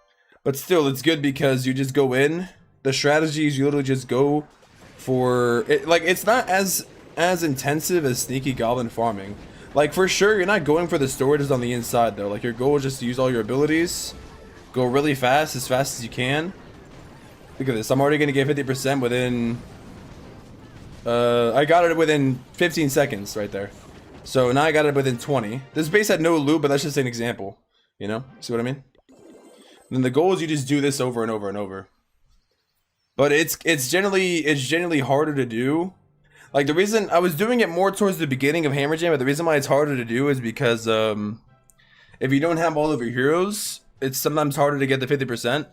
But still, it's good because you just go in, the strategies, you literally just go for it. Like, it's not as intensive as sneaky goblin farming. Like, for sure, you're not going for the storages on the inside though. Like, your goal is just to use all your abilities, go really fast as you can. Look at this, I'm already gonna get 50% within I got it within 15 seconds right there. So now I got it within 20. This base had no loot, but that's just an example. You know? See what I mean? And then the goal is you just do this over and over and over. But it's generally harder to do. Like, the reason I was doing it more towards the beginning of Hammer Jam, but the reason why it's harder to do is because if you don't have all of your heroes, it's sometimes harder to get the 50%.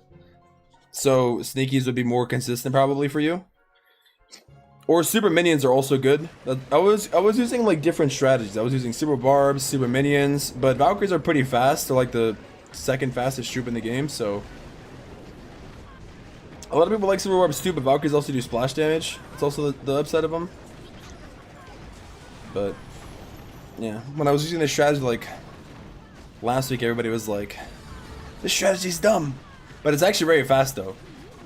So sneakies would be more consistent probably for you. Or super minions are also good. I was using like different strategies. I was using super barbs, super minions, but Valkyries are pretty fast. They're like the second fastest troop in the game, so a lot of people like super barbs too, but Valkyries also do splash damage. It's also the upside of them. But yeah, when I was using this strategy like last week, everybody was like, "This strategy's dumb," but it's actually very fast though.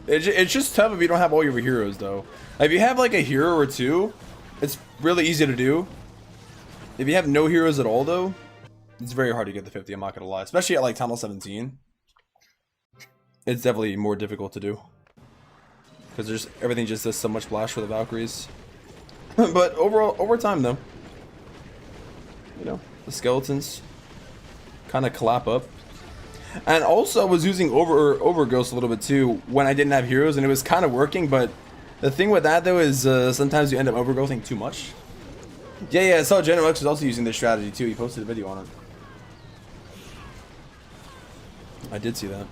It's just tough if you don't have all your heroes though. If you have like a hero or two, it's really easy to do. If you have no heroes at all though, it's very hard to get the 50, I'm not gonna lie. Especially at like Townhall 17. It's definitely more difficult to do. Because everything just does so much splash for the Valkyries. But overall, over time though, you know, the skeletons kind of clap up. And also I was using Overgrowth a little bit too when I didn't have heroes, and it was kind of working, but the thing with that though is sometimes you end up overgrowthing too much. Yeah, I saw General X was also using this strategy too. He posted a video on it. I did see that.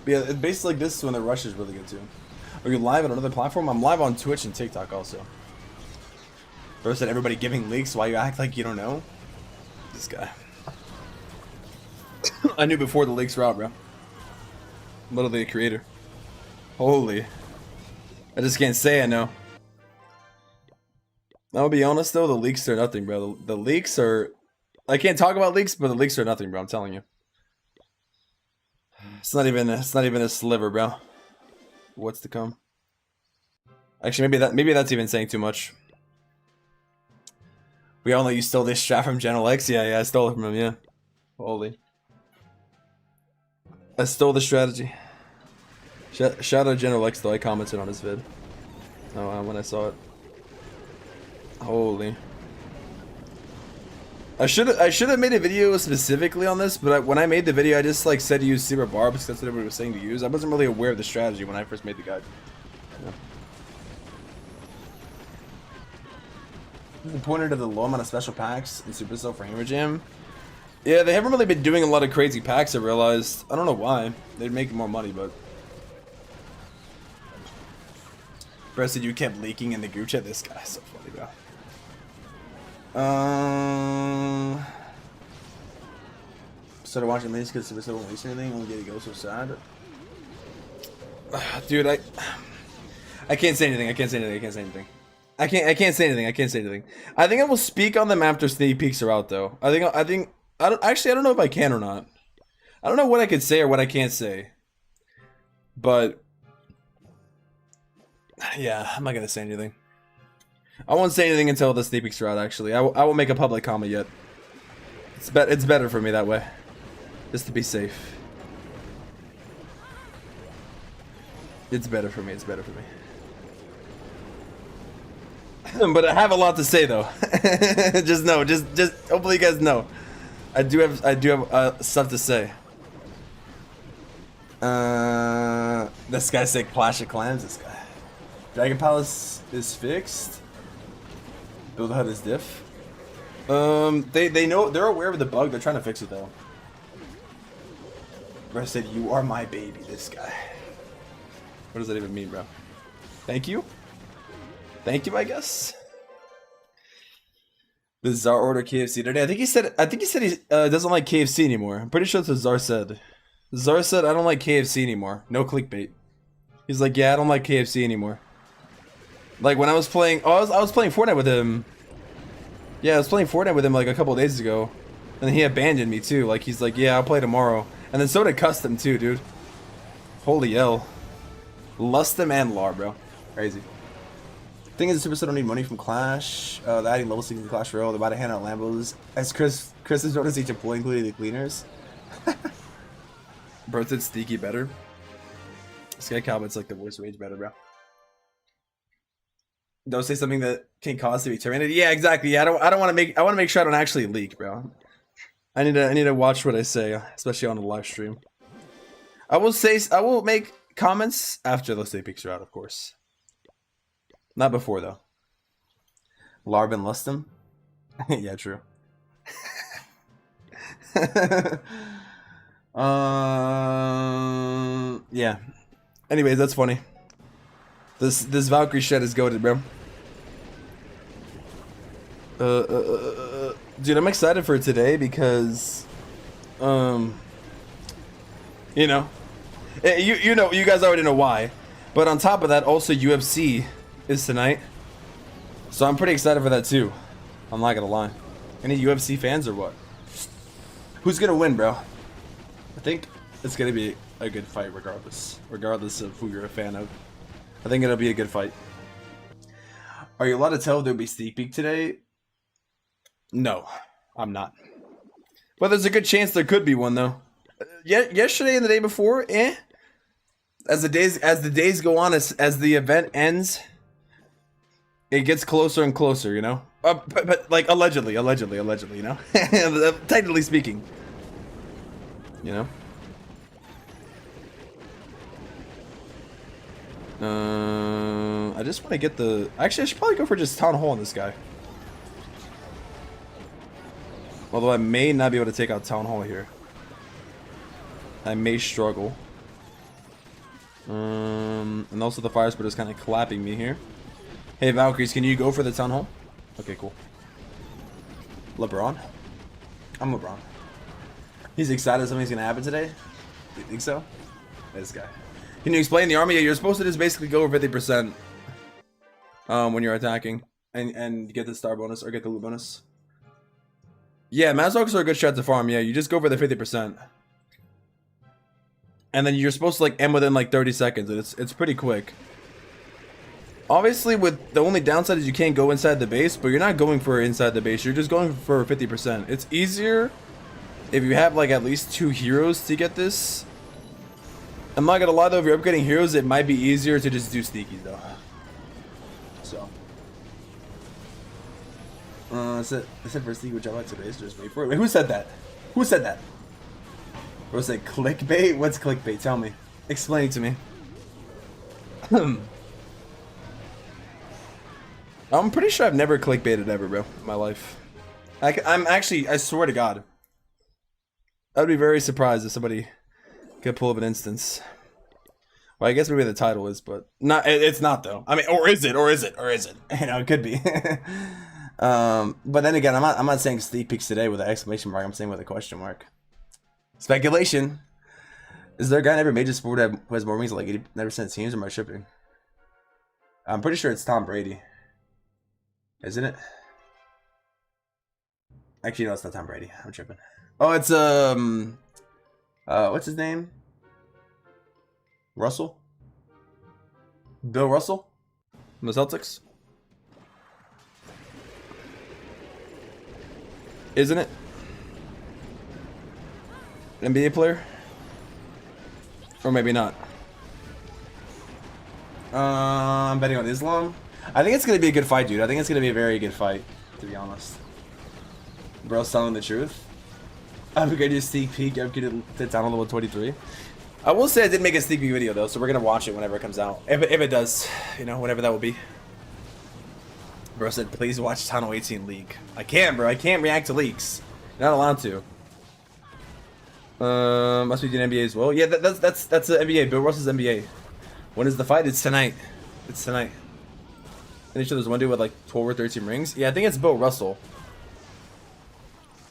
But yeah, basically like this is when the rush is really good too. Are you live on another platform? I'm live on Twitch and TikTok also. First said everybody giving leaks while you act like you don't know. This guy. I knew before the leaks were out, bro. I'm literally a creator. Holy. I just can't say I know. I'll be honest though, the leaks are nothing, bro. The leaks are... I can't talk about leaks, but the leaks are nothing, bro. I'm telling you. It's not even a sliver, bro. What's to come? Actually, maybe that's even saying too much. We all know you stole this strat from General X. Yeah, I stole it from him. Yeah. Holy. I stole the strategy. Shout out General X though. I commented on his vid. Oh, when I saw it. Holy. I should have made a video specifically on this, but when I made the video, I just like said to use super barbs because that's what everybody was saying to use. I wasn't really aware of the strategy when I first made the guide. Yeah. The pointer to the low amount of special packs in Supercell for Hammer Jam. Yeah, they haven't really been doing a lot of crazy packs, I realized. I don't know why. They'd make more money, but... Bro said you kept leaking in the group chat. This guy's so funny, bro. Started watching Maze because Supercell won't release anything. Only get to go so sad. Dude, I can't say anything. I can't say anything. I can't say anything. I can't say anything. I can't say anything. I think I will speak on them after sneak peeks are out, though. I don't know if I can or not. I don't know what I could say or what I can't say. But yeah, I'm not gonna say anything. I won't say anything until the sneak peeks are out. Actually, I won't make a public comment yet. It's better for me that way, just to be safe. It's better for me. It's better for me. But I have a lot to say though. just hopefully you guys know. I do have stuff to say. This guy's sick. Clash of Clans. This guy. Dragon Palace is fixed. Build HUD is diff. They know, they're aware of the bug. They're trying to fix it though. Bro said, "You are my baby." This guy. What does that even mean, bro? Thank you. Thank you, I guess. The Czar order KFC today. I think he said he doesn't like KFC anymore. I'm pretty sure that's what Czar said. Czar said, "I don't like KFC anymore." No clickbait. He's like, "Yeah, I don't like KFC anymore." Like when I was playing, I was playing Fortnite with him. Yeah, I was playing Fortnite with him like a couple of days ago, and he abandoned me too. Like he's like, "Yeah, I'll play tomorrow," and then so did Custom too, dude. Holy hell. Lustum and Lar, bro. Crazy. Thing is, the Superstar don't need money from Clash. They're adding level 6 in Clash Royale. They're about to hand out Lambos. As Chris has noticed each employee, including the cleaners. Bro said Sneaky better. Sky Cowboy's like the worst rage better, bro. Don't say something that can cause to be terminated. Yeah, exactly. Yeah, I want to make sure I don't actually leak, bro. I need to watch what I say, especially on the live stream. I will make comments after those sneak peeks are out, of course. Not before though. Larbin Lustum? Yeah, true. Yeah. Anyways, that's funny. This Valkyrie shed is goated, bro. Dude, I'm excited for today because, you know, you guys already know why. But on top of that, also UFC is tonight, so I'm pretty excited for that too. I'm not gonna lie. Any UFC fans or what? Who's gonna win, bro? I think it's gonna be a good fight regardless of who you're a fan of. I think it'll be a good fight. Are you allowed to tell if there'll be sneak peek today? No, I'm not. But there's a good chance there could be one though. Yesterday and the day before, As the days go on, as the event ends, it gets closer and closer, you know? But like allegedly, you know? Technically speaking. You know? I just want to get the... Actually, I should probably go for just Townhall on this guy. Although I may not be able to take out Townhall here. I may struggle. And also the fire spitter is kind of clapping me here. Hey Valkyries, can you go for the Townhall? Okay, cool. LeBron? I'm LeBron. He's excited something's gonna happen today? You think so? This guy. Can you explain the army? Yeah, you're supposed to just basically go over 50% when you're attacking and get the star bonus or get the loot bonus. Yeah, Mazarks are a good shot to farm. Yeah, you just go for the 50%. And then you're supposed to like end within like 30 seconds. It's pretty quick. Obviously, with the only downside is you can't go inside the base, but you're not going for inside the base. You're just going for 50%. It's easier if you have like at least 2 heroes to get this. I'm not gonna lie though, if you're upgrading heroes, it might be easier to just do sneakies though. So. I said for sneaky, which I like today, so just wait for it. Wait, who said that? Who said that? Or was it clickbait? What's clickbait? Tell me. Explain it to me. I'm pretty sure I've never clickbaited ever, bro, in my life. I'm actually, I swear to God. I'd be very surprised if somebody could pull up an instance. Well, I guess maybe the title is, but not. It's not though. I mean, or is it? Or is it? Or is it? You know, it could be. But then again, I'm not saying sneak peeks today with an exclamation mark. I'm saying with a question mark. Speculation. Is there a guy in every major sport who has more wins like 80% teams, or am I tripping? I'm pretty sure it's Tom Brady. Isn't it? Actually, no, it's not Tom Brady. I'm tripping. Oh, it's what's his name? Russell? Bill Russell? From the Celtics? Isn't it? NBA player? Or maybe not. I'm betting on Islam. I think it's gonna be a good fight, dude. I think it's gonna be a very good fight, to be honest. Bro's telling the truth. I'm gonna do sneak peek. I'm gonna sit down on level 23. I will say I did make a sneak peek video though, so we're gonna watch it whenever it comes out. If it does, you know, whenever that will be. Bro said, please watch Townhall 18 leak. I can't, bro. I can't react to leaks. You're not allowed to. Must be doing NBA as well. Yeah, that's the NBA. Bill Russell's NBA. When is the fight? It's tonight. It's tonight. Pretty sure there's one dude with like 12 or 13 rings. Yeah, I think it's Bill Russell.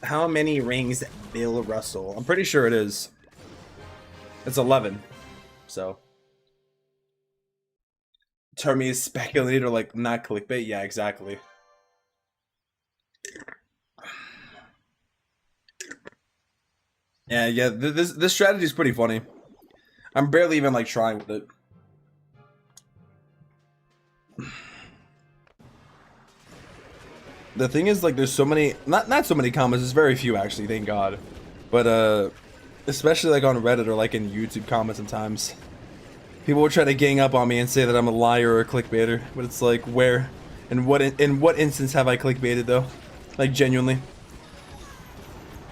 How many rings Bill Russell? I'm pretty sure it is. It's 11. So. Term me as speculator, like not clickbait. Yeah, exactly. Yeah. This strategy is pretty funny. I'm barely even like trying with it. The thing is, like, there's so many, not so many comments, there's very few actually, thank God. But, especially like on Reddit or like in YouTube comments sometimes, people will try to gang up on me and say that I'm a liar or a clickbaiter. But it's like, where? In what instance have I clickbaited though? Like, genuinely.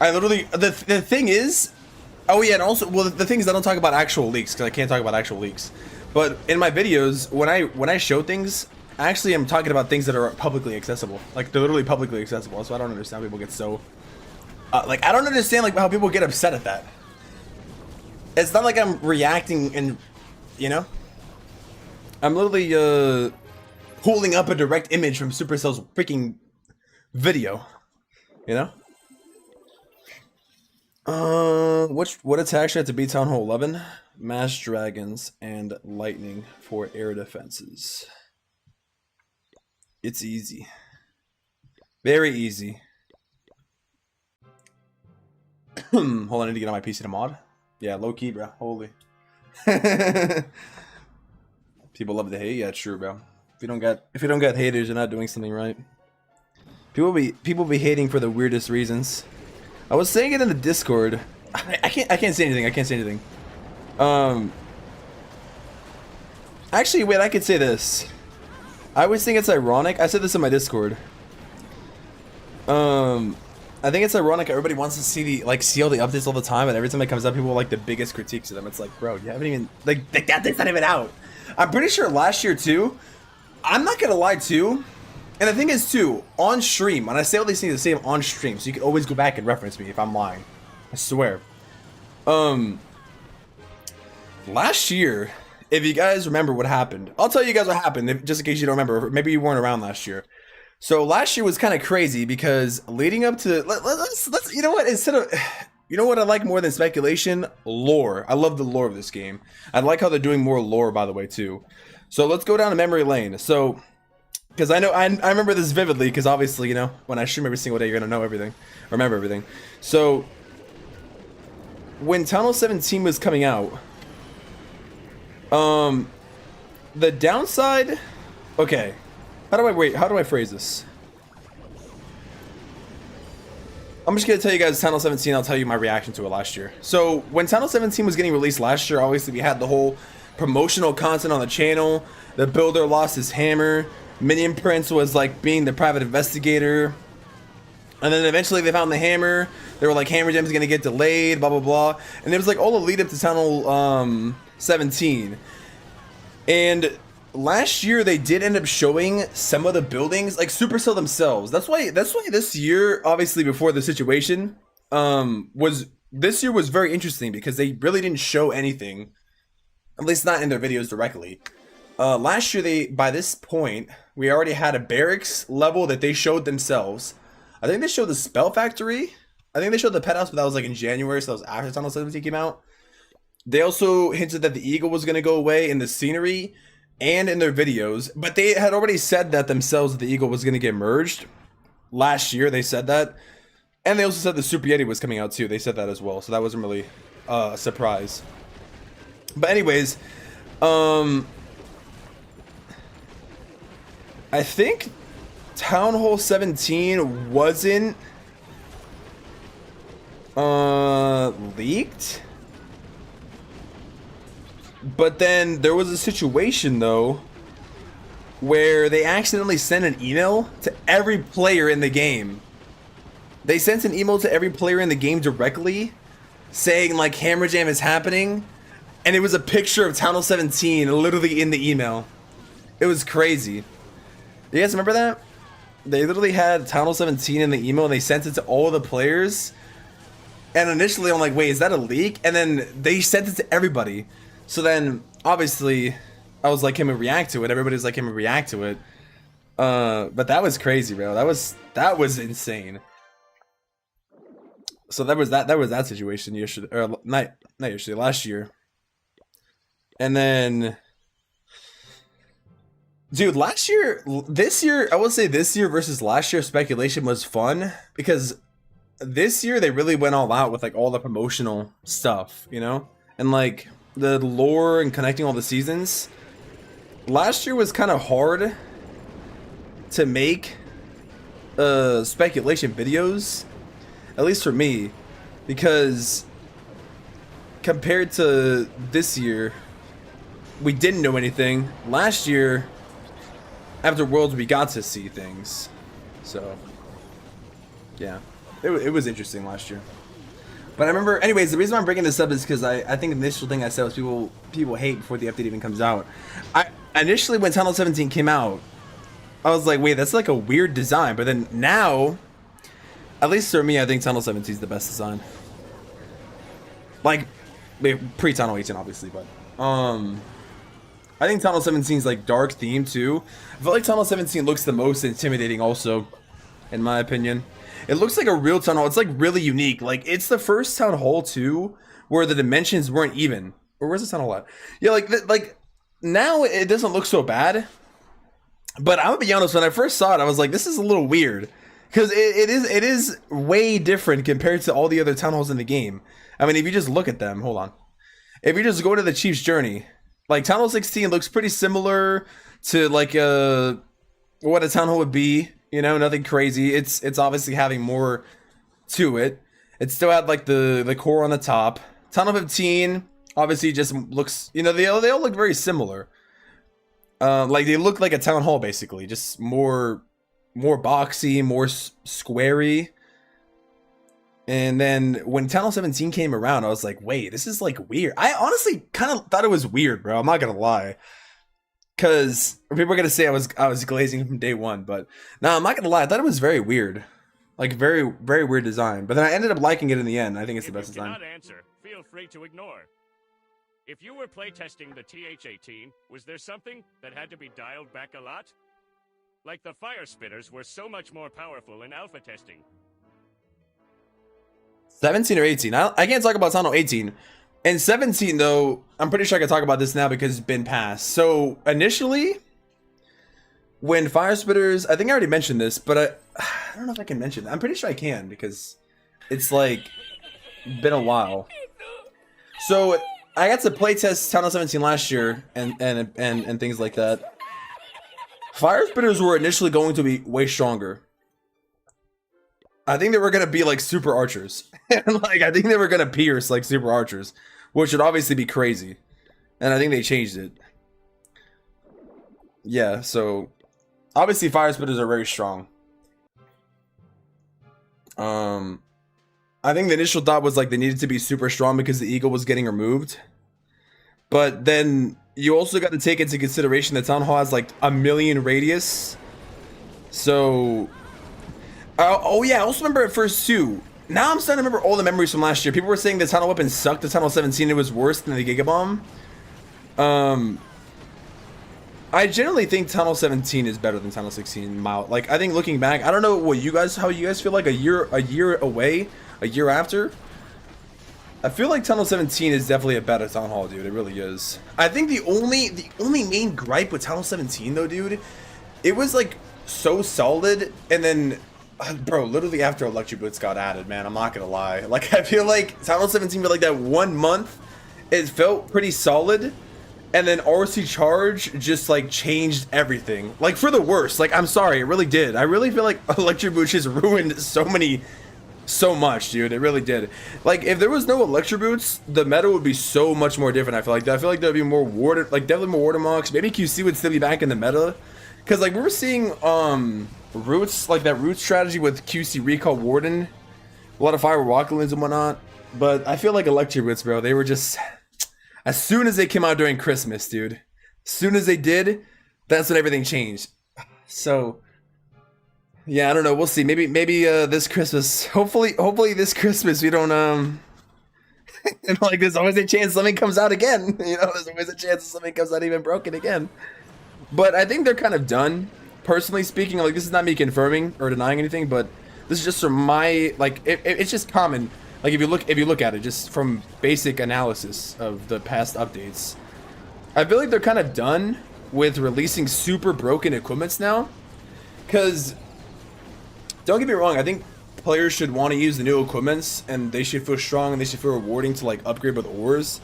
I literally, the thing is, oh yeah, and also, well, the thing is I don't talk about actual leaks, because I can't talk about actual leaks. But in my videos, when I show things, actually, I'm talking about things that are publicly accessible. Like, they're literally publicly accessible. So I don't understand how people get so... like, I don't understand, like, how people get upset at that. It's not like I'm reacting and, you know? I'm literally, pulling up a direct image from Supercell's freaking video. You know? What attacks have to beat Townhall 11? Mass Dragons and Lightning for air defenses. It's easy. Very easy. Hold on, I need to get on my PC to mod. Yeah, low key, bro. Holy. People love the hate. Yeah, true, bro. If you don't get haters, you're not doing something right. People be hating for the weirdest reasons. I was saying it in the Discord. I can't say anything. I can't say anything. Actually, wait. I could say this. I always think it's ironic. I said this in my Discord. I think it's ironic. Everybody wants to see all the updates all the time, and every time it comes up, people are like the biggest critiques of them. It's like, bro, you haven't even like that update's not even out. I'm pretty sure last year too. I'm not gonna lie too. And the thing is too, on stream, when I say all these things, I say them on stream, so you can always go back and reference me if I'm lying. I swear. Last year, if you guys remember what happened, I'll tell you guys what happened, just in case you don't remember. Maybe you weren't around last year. So last year was kind of crazy because leading up to, let's you know what? Instead of, you know what I like more than speculation? Lore. I love the lore of this game. I like how they're doing more lore, by the way, too. So let's go down to memory lane. So, because I know I remember this vividly, because obviously, you know, when I stream every single day, you're gonna know everything, remember everything. So when Townhall 17 was coming out, the downside, okay, how do I phrase this? I'm just gonna tell you guys Townhall 17, I'll tell you my reaction to it last year. So when Townhall 17 was getting released last year, obviously we had the whole promotional content on the channel. The builder lost his hammer. Minion Prince was like being the private investigator. And then eventually they found the hammer. They were like, Hammer Gem's gonna get delayed, blah blah blah. And it was like all the lead up to Townhall 17. And last year they did end up showing some of the buildings, like Supercell themselves. That's why this year, obviously before the situation, this year was very interesting because they really didn't show anything, at least not in their videos directly. Last year by this point, we already had a barracks level that they showed themselves. I think they showed the Spell Factory. I think they showed the Pet House, but that was like in January, so that was after Townhall 17 came out. They also hinted that the Eagle was going to go away in the scenery and in their videos, but they had already said that themselves that the Eagle was going to get merged. Last year they said that. And they also said the Super Yeti was coming out too. They said that as well, so that wasn't really a surprise. But anyways, I think Townhall 17 wasn't leaked. But then there was a situation though where they accidentally sent an email to every player in the game. They sent an email to every player in the game directly saying like Hammer Jam is happening. and it was a picture of Townhall 17 literally in the email. It was crazy. You guys remember that? They literally had Townhall 17 in the email and they sent it to all the players. And initially I'm like, wait, is that a leak? And then they sent it to everybody. So then obviously I was like, can we react to it? Everybody's like, can we react to it? But that was crazy, bro. That was insane. So that was that situation yesterday, or not yesterday, last year. And then, dude, this year, I will say this year versus last year, speculation was fun because this year they really went all out with like all the promotional stuff, you know, and like the lore and connecting all the seasons. Last year was kind of hard to make speculation videos, at least for me, because compared to this year, we didn't know anything. Last year, after Worlds, we got to see things. So, yeah, it was interesting last year. But I remember, anyways, the reason why I'm bringing this up is because I think the initial thing I said was people hate before the update even comes out. Initially, when Townhall 17 came out, I was like, wait, that's like a weird design. But then now, at least for me, I think Townhall 17 is the best design. Like, pre-Townhall 18, obviously, but I think Townhall 17 is like dark theme too. I feel like Townhall 17 looks the most intimidating also, in my opinion. It looks like a real Town Hall. It's like really unique. Like it's the first Town Hall too, where the dimensions weren't even. Or where's the Town Hall at? Yeah, like now it doesn't look so bad. But I'm gonna be honest, when I first saw it, I was like, this is a little weird. Because it is way different compared to all the other Town Halls in the game. I mean, if you just look at them, hold on. If you just go to the Chief's Journey, like Town Hall 16 looks pretty similar to like what a Town Hall would be. You know, nothing crazy. It's obviously having more to it. It still had like the core on the top. Town Hall 15 obviously just looks, you know, they all look very similar. Like they look like a town hall basically, just more boxy, more squarey. And then when Town Hall 17 came around, I was like, wait, this is like weird. I honestly kind of thought it was weird, bro. I'm not gonna lie. Cause people are gonna say I was glazing from day one, but no, I'm not gonna lie. I thought it was very weird, like very weird design. But then I ended up liking it in the end. I think it's the best design. If you cannot answer, feel free to ignore. If you were playtesting the TH18, was there something that had to be dialed back a lot? Like the fire spitters were so much more powerful in alpha testing. 17 or 18? I can't talk about Town Hall 18. And 17 though, I'm pretty sure I can talk about this now because it's been passed. So initially, when fire spitters, I think I already mentioned this, but I don't know if I can mention it. I'm pretty sure I can because it's like been a while. So I got to playtest Town Hall 17 last year and things like that. Fire spitters were initially going to be way stronger. I think they were gonna be like super archers. And like I think they were gonna pierce like super archers, which would obviously be crazy. And I think they changed it. Yeah, so obviously fire spitters are very strong. I think the initial thought was like they needed to be super strong because the eagle was getting removed. But then you also got to take into consideration that Town Hall has like 1 million radius. So oh yeah, I also remember at first too. Now I'm starting to remember all the memories from last year. People were saying the Town Hall weapon sucked. The Town Hall 17 it was worse than the Giga Bomb. I generally think Town Hall 17 is better than Town Hall 16. Like I think looking back, I don't know what how you guys feel like a year away, a year after. I feel like Town Hall 17 is definitely a better Town Hall, dude. It really is. I think the only main gripe with Town Hall 17 though, dude, it was like so solid, and then bro, literally after Electric Boots got added, man, I'm not gonna lie. Like I feel like Town Hall 17 for like that 1 month, it felt pretty solid. And then RC Charge just like changed everything, like for the worse. Like I'm sorry, it really did. I really feel like Electric Boots just ruined so much, dude. It really did. Like if there was no Electric Boots, the meta would be so much more different. I feel like there'd be more Warden, like definitely more Warden Mox. Maybe QC would still be back in the meta, because like we were seeing Roots, like that Root strategy with QC Recall Warden, a lot of Fire Walklands and whatnot. But I feel like Electric Boots, bro, they were just, As soon as they came out during Christmas, dude. As soon as they did, that's when everything changed. So, yeah, I don't know. We'll see. Maybe this Christmas. Hopefully this Christmas we don't and like there's always a chance something comes out again. You know, there's always a chance something comes out even broken again. But I think they're kind of done. Personally speaking, like this is not me confirming or denying anything, but this is just from my like it's just common. Like if you look at it just from basic analysis of the past updates, I feel like they're kind of done with releasing super broken equipments now. Cause don't get me wrong, I think players should want to use the new equipments and they should feel strong and they should feel rewarding to like upgrade with ores.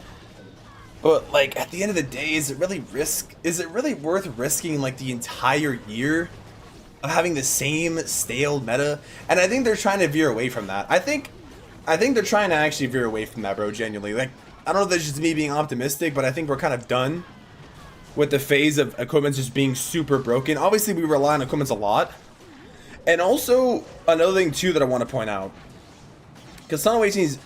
But like at the end of the day, is it really worth risking like the entire year of having the same stale meta? And I think they're trying to veer away from that. I think they're trying to actually veer away from that, bro, genuinely. Like I don't know if that's just me being optimistic, but I think we're kind of done with the phase of equipment just being super broken. Obviously we rely on equipments a lot. And also another thing too that I want to point out, because Townhall 18 is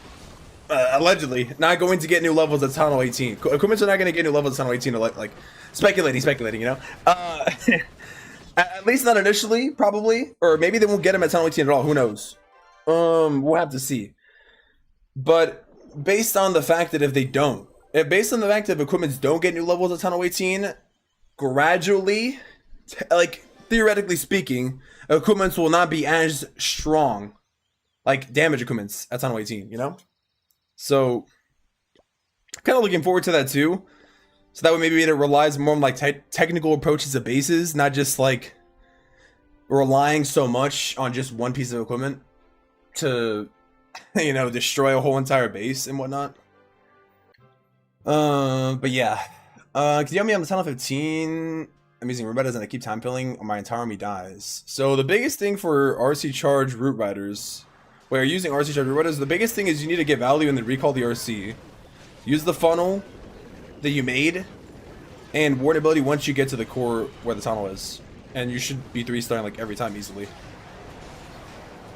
allegedly not going to get new levels at Townhall 18. Equipments are not going to get new levels at Townhall 18. Like speculating, you know. At least not initially, probably, or maybe they won't get them at Townhall 18 at all. Who knows? We'll have to see. But based on the fact that if equipments don't get new levels at Townhall 18, gradually, like theoretically speaking, equipments will not be as strong, like damage equipments at Townhall 18, you know? So, kind of looking forward to that too. So that way maybe it relies more on like technical approaches to bases, not just like relying so much on just one piece of equipment to, you know, destroy a whole entire base and whatnot. But yeah. Can you help me on the Townhall 15? I'm using root riders and I keep time filling or my entire army dies. So the biggest thing for RC charge root riders, where you're using RC charge root riders, the biggest thing is you need to get value and then recall the RC. Use the funnel that you made and ward ability once you get to the core where the tunnel is. And you should be 3-starring like every time easily.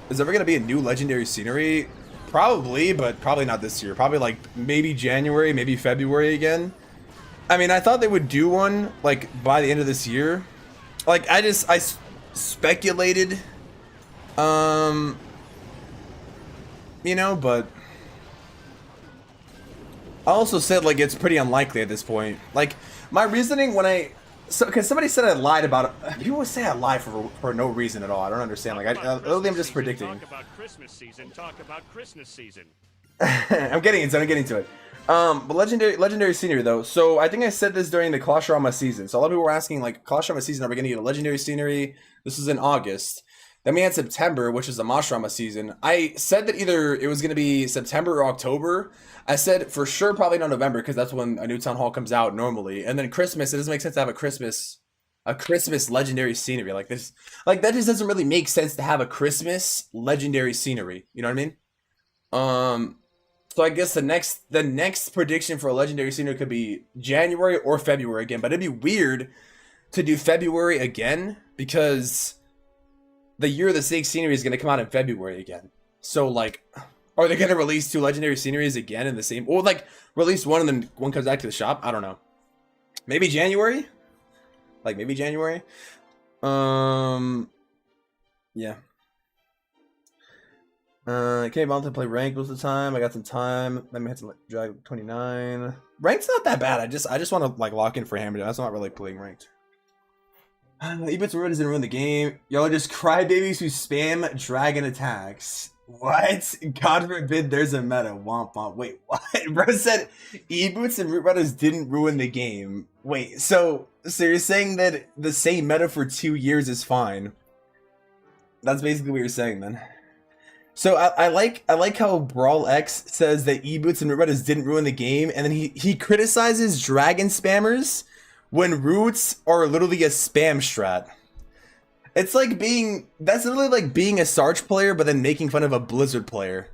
Is there ever going to be a new legendary scenery? Probably, but probably not this year. Probably like maybe January, maybe February again. I mean, I thought they would do one like by the end of this year. Like I speculated, you know, but I also said like it's pretty unlikely at this point. Like my reasoning when because somebody said I lied about it. People would say I lie for no reason at all. I don't understand. Like I'm just predicting. Talk about Christmas season. Talk about Christmas season. I'm getting into it. But legendary scenery though. So I think I said this during the Mash-A-Rama season. So a lot of people were asking like Mash-A-Rama season, are we gonna get a legendary scenery? This was in August. Then we had September, which is the Mash-A-Rama season. I said that either it was gonna be September or October. I said for sure probably not November because that's when a new Townhall comes out normally. And then Christmas, it doesn't make sense to have a Christmas legendary scenery like this. Like that just doesn't really make sense to have a Christmas legendary scenery. You know what I mean? So I guess the next prediction for a legendary scenery could be January or February again, but it'd be weird to do February again because the Year of the Snake scenery is going to come out in February again. So like, are they going to release 2 legendary sceneries again in the same, or like release one and then one comes back to the shop? I don't know. Maybe January? Like maybe January? Yeah. I came out to play ranked most of the time. I got some time. Then we had to like, drag 29. Ranked's not that bad. I just want to like lock in for Hammer. That's not really playing ranked. Ebits Ruin doesn't ruin the game. Y'all are just crybabies who spam dragon attacks. What? God forbid there's a meta. Womp womp. Wait, what? Bro said E-Boots and Root Riders didn't ruin the game. Wait, so you're saying that the same meta for 2 years is fine? That's basically what you're saying then. So I like how Brawl X says that E-Boots and Root Riders didn't ruin the game, and then he criticizes dragon spammers when roots are literally a spam strat. It's like that's literally like being a Sarge player but then making fun of a Blizzard player.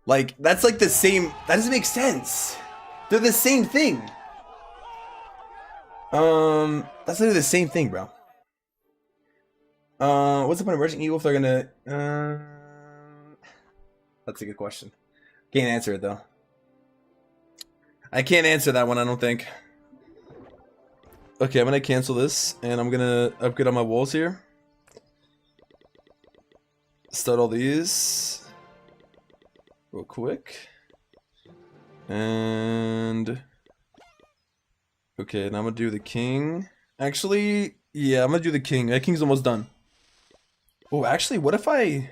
Like that's like the same, that doesn't make sense. They're the same thing. That's literally the same thing, bro. What's the point of merging Eagle if they're gonna That's a good question. Can't answer it though. I can't answer that one, I don't think. Okay, I'm gonna cancel this, and I'm gonna upgrade on my walls here. Start all these real quick. And okay, now I'm gonna do the king. Actually, yeah, I'm gonna do the king. That king's almost done. Oh, actually, what if I'm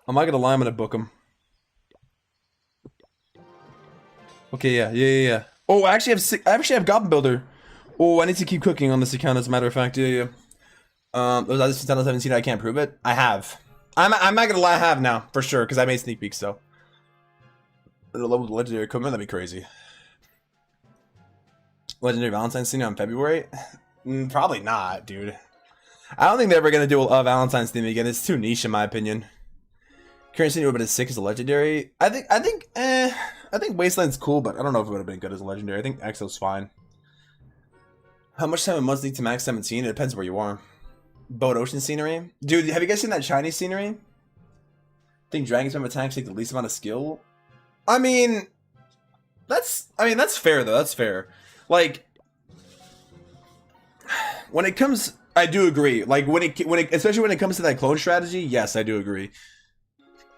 not gonna lie, I'm gonna book him. Okay, yeah. Oh, I actually have Goblin Builder. Oh, I need to keep cooking on this account, as a matter of fact. Yeah. Those others since 2017, I can't prove it. I have. I'm not gonna lie, I have now, for sure, because I made sneak peeks, so. The level of legendary equipment, that'd be crazy. Legendary Valentine's theme on February? Probably not, dude. I don't think they're ever gonna do a Valentine's theme again. It's too niche in my opinion. Current City Orbit is 6 as a legendary. I think Wasteland's cool, but I don't know if it would have been good as a legendary. I think Exo's fine. How much time a month need to max 17? It depends where you are. Boat Ocean scenery? Dude, have you guys seen that Chinese scenery? I think Dragon's Mem attacks take the least amount of skill. I mean, that's fair though. That's fair. Like, when it comes, I do agree. Like especially when it comes to that clone strategy, yes, I do agree.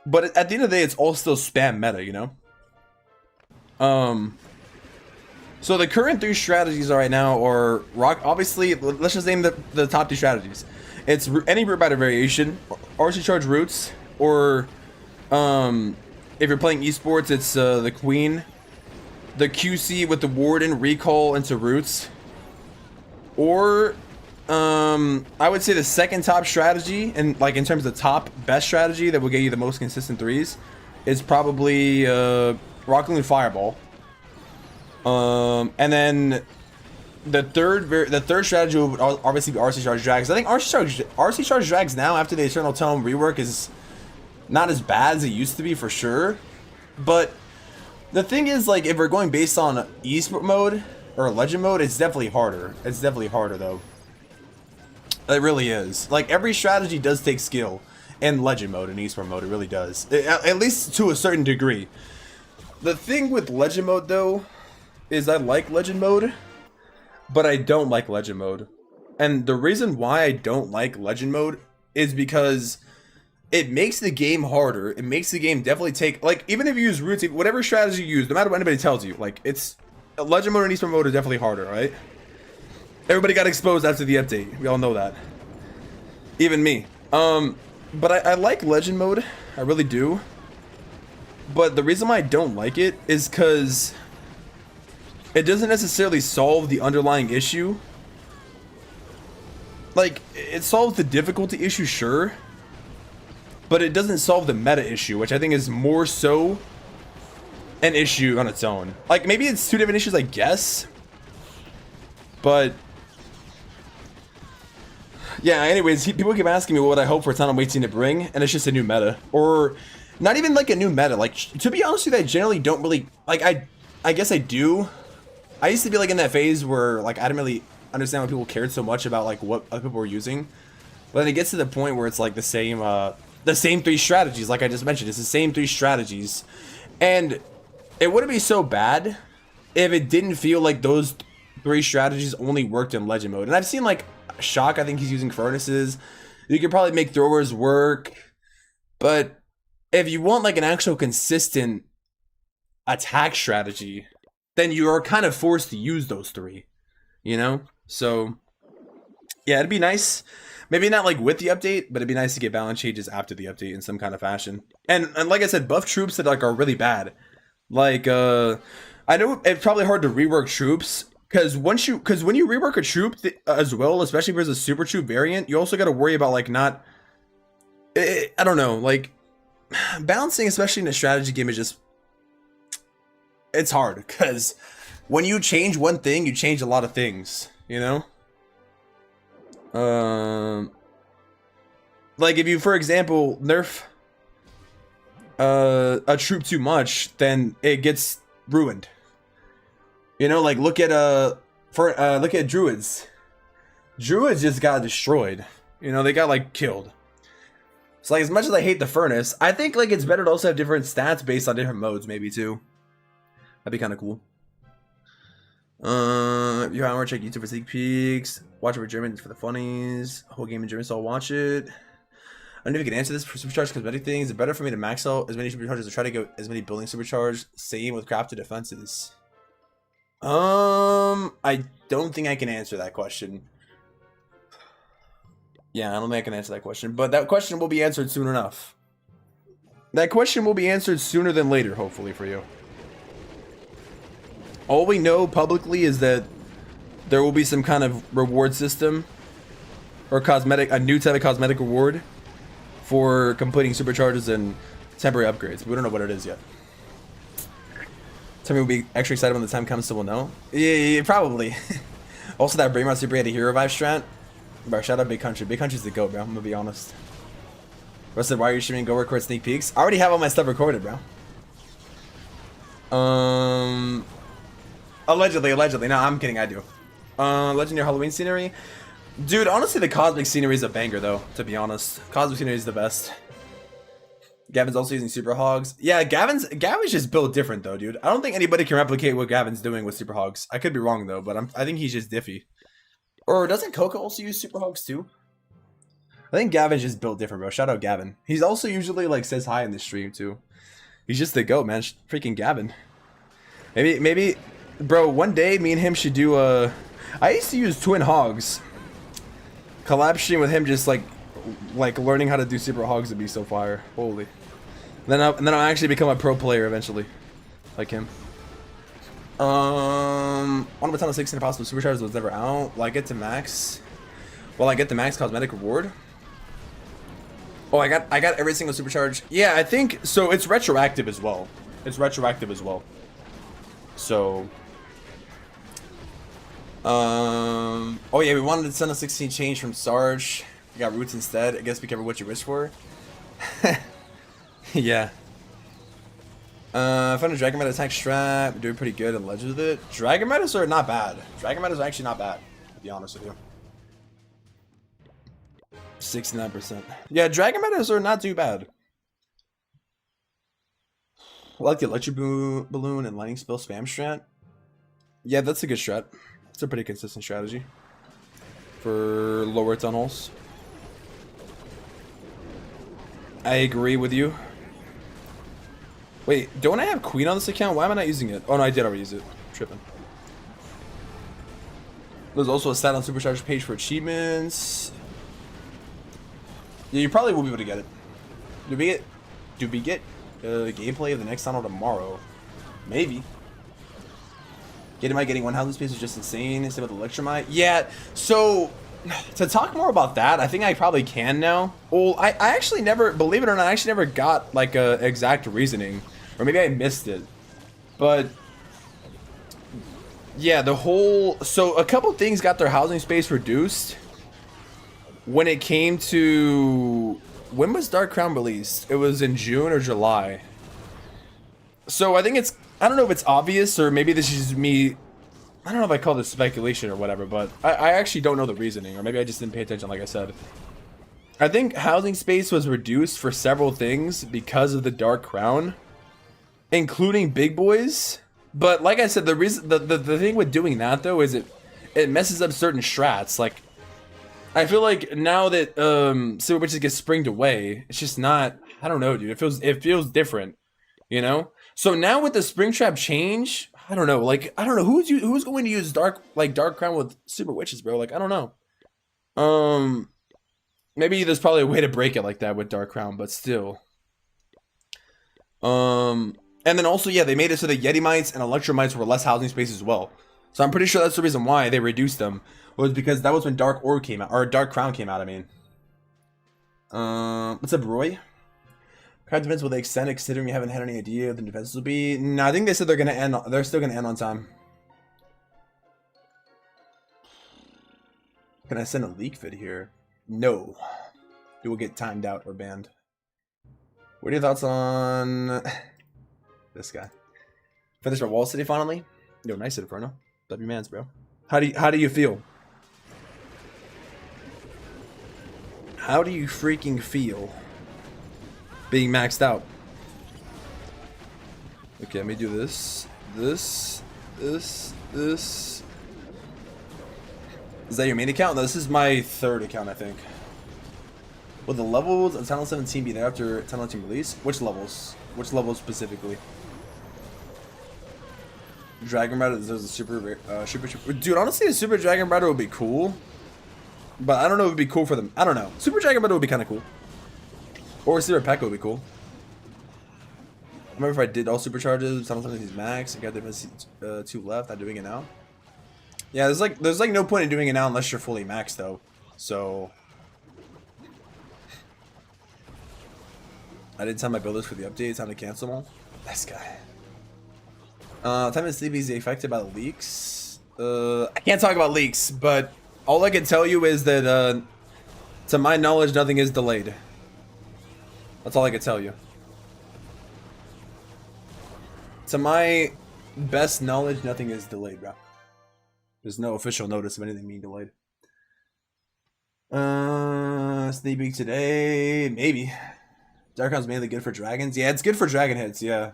But at the end of the day, it's all still spam meta, you know. So the current 3 strategies right now are rock. Obviously, let's just name the top 2 strategies. It's any root battle variation, RC charge roots, or if you're playing esports, it's the Queen, the QC with the Warden recall into roots, or I would say the second top strategy, and like in terms of the top best strategy that will get you the most consistent 3s, is probably Rocket Loon Fireball. And then the third strategy would obviously be RC Charge Drags. I think RC Charge Drags now, after the Eternal Tome rework, is not as bad as it used to be for sure. But the thing is, like, if we're going based on esport mode or legend mode, it's definitely harder. It's definitely harder though. It really is. Like, every strategy does take skill in legend mode and esport mode. It really does, at least to a certain degree. The thing with legend mode though is I like legend mode, but I don't like legend mode. And the reason why I don't like legend mode is because it makes the game harder. It makes the game definitely take, like, even if you use roots, whatever strategy you use, no matter what anybody tells you, like, it's legend mode and esport mode are definitely harder, right? Everybody got exposed after the update. We all know that. Even me. But I like legend mode. I really do. But the reason why I don't like it is because it doesn't necessarily solve the underlying issue. Like, it solves the difficulty issue, sure, but it doesn't solve the meta issue, which I think is more so an issue on its own. Like, maybe it's 2 different issues, I guess, but yeah, anyways, people keep asking me what I hope for Townhall 18 to bring, and it's just a new meta. Or not even like a new meta. Like, to be honest with you, I generally don't really, like, I guess I do. I used to be like in that phase where like I didn't really understand why people cared so much about like what other people were using. But then it gets to the point where it's like the same 3 strategies, like I just mentioned. It's the same 3 strategies. And it wouldn't be so bad if it didn't feel like those 3 strategies only worked in legend mode. And I've seen like Shock, I think he's using furnaces. You could probably make throwers work. But if you want like an actual consistent attack strategy, then you are kind of forced to use those 3, you know? So yeah, it'd be nice. Maybe not like with the update, but it'd be nice to get balance changes after the update in some kind of fashion. And like I said, buff troops that like are really bad. Like I know it's probably hard to rework troops, because when you rework a troop as well, especially if there's a super troop variant, you also got to worry about like I don't know, like balancing, especially in a strategy game, is just, it's hard, because when you change one thing, you change a lot of things, you know? Like if you, for example, nerf a troop too much, then it gets ruined. You know, like look at look at druids. Druids just got destroyed. You know, they got like killed. So like, as much as I hate the furnace, I think like it's better to also have different stats based on different modes, maybe too. That'd be kind of cool. You want to check YouTube for sneak peeks. Watch it for German for the funnies. Whole game in German, so I'll watch it. I don't know if you can answer this for supercharged cosmetic things. Is it better for me to max out as many supercharges or try to get as many building supercharged? Same with crafted defenses. I don't think I can answer that question. Yeah, I don't think I can answer that question. But that question will be answered soon enough. That question will be answered sooner than later, hopefully, for you. All we know publicly is that there will be some kind of reward system or a new type of cosmetic reward for completing supercharges and temporary upgrades. We don't know what it is yet. Tell me we'll be extra excited when the time comes, so we'll know. Yeah, probably. Also, that Brainrot Super had a hero revive strat. Bro, shout out Big Country. Big Country's the GOAT, bro. I'm gonna be honest. Russ said, why are you streaming? Go record sneak peeks. I already have all my stuff recorded, bro. Allegedly. No, I'm kidding. I do. Legendary Halloween scenery. Dude, honestly, the Cosmic scenery is a banger, though, to be honest. Cosmic scenery is the best. Gavin's also using Super Hogs. Yeah, Gavin's just built different, though, dude. I don't think anybody can replicate what Gavin's doing with Super Hogs. I could be wrong, though, but I think he's just diffy. Or doesn't Coco also use Super Hogs, too? I think Gavin's just built different, bro. Shout out Gavin. He's also usually, like, says hi in the stream, too. He's just the GOAT, man. Freaking Gavin. Maybe, bro, one day me and him should do a... I used to use Twin Hogs. Collab stream with him just, like learning how to do Super Hogs would be so fire. Holy. And then I'll actually become a pro player eventually. Like him. One of a ton of 16 possible supercharges was never out. Will I get to max? Well, I get the max cosmetic reward. Oh, I got every single supercharge. Yeah, I think so. It's retroactive as well. So, oh yeah, we wanted to send a 16 change from Sarge. We got roots instead. I guess be careful what you wish for. Yeah. I found a Dragon Meta attack strat. Doing pretty good and ledge with it. Dragon Metas are not bad. Dragon Metas are actually not bad, to be honest with you. 69%. Yeah, Dragon Metas are not too bad. I like the electric balloon and lightning spell spam strat. Yeah, that's a good strat. It's a pretty consistent strategy for lower tunnels. I agree with you. Wait, don't I have Queen on this account? Why am I not using it? Oh no, I did already use it. Tripping. There's also a stat on supercharged page for achievements. Yeah, you probably will be able to get it. Do we get gameplay of the next tunnel tomorrow? Maybe. Getting one housing space is just insane. Instead with Electromite. Yeah, so to talk more about that, I think I probably can now. Well, I actually never, believe it or not, I actually never got like a exact reasoning. Or maybe I missed it. But yeah, so a couple things got their housing space reduced when it came to, when was Dark Crown released? It was in June or July. So I think I don't know if it's obvious or maybe this is me. I don't know if I call this speculation or whatever, but I actually don't know the reasoning, or maybe I just didn't pay attention like I said. I think housing space was reduced for several things because of the Dark Crown, including big boys. But like I said, the thing with doing that though is it messes up certain strats. Like I feel like now that Super Witches get springed away, it's just not, I don't know, dude. It feels different, you know? So now with the spring trap change, I don't know, like I don't know who's going to use Dark Crown with Super Witches, bro. Like I don't know. Maybe there's probably a way to break it like that with Dark Crown, but still. And then also, yeah, they made it so the Yeti Mites and Electromites were less housing space as well. So I'm pretty sure that's the reason why they reduced them, was because that was when Dark Orb came out, or Dark Crown came out, I mean. What's up, Roy? Crowd defense, will they extend, considering you haven't had any idea what the defenses will be? No, I think they said they're still gonna end on time. Can I send a leak vid here? No. It will get timed out or banned. What are your thoughts on this guy? Finished our Wall City finally? Yo, nice Inferno. W mans, bro. How do you feel? How do you freaking feel being maxed out? Okay, let me do this. This. Is that your main account? No, this is my third account, I think. Will the levels of Townhall 17 be there after Townhall 18 release? Which levels? Which levels specifically? Dragon Rider, there's a super dude, honestly, a Super Dragon Rider would be cool. But I don't know if it would be cool for them. I don't know. Super Dragon Rider would be kind of cool. Or Super P.E.K.K.A would be cool. I remember if I did all supercharges, Townhall 17's max, I got the 2 left, not doing it now. Yeah, there's like no point in doing it now unless you're fully maxed though. So I didn't time my builders for the update, time to cancel them all. This guy. Time to sleep is affected by the leaks. I can't talk about leaks, but all I can tell you is that to my knowledge nothing is delayed. That's all I can tell you. To my best knowledge, nothing is delayed, bro. There's no official notice of anything being delayed. Sneak peek today, maybe. Darkon's mainly good for dragons. Yeah, it's good for dragon hits, yeah.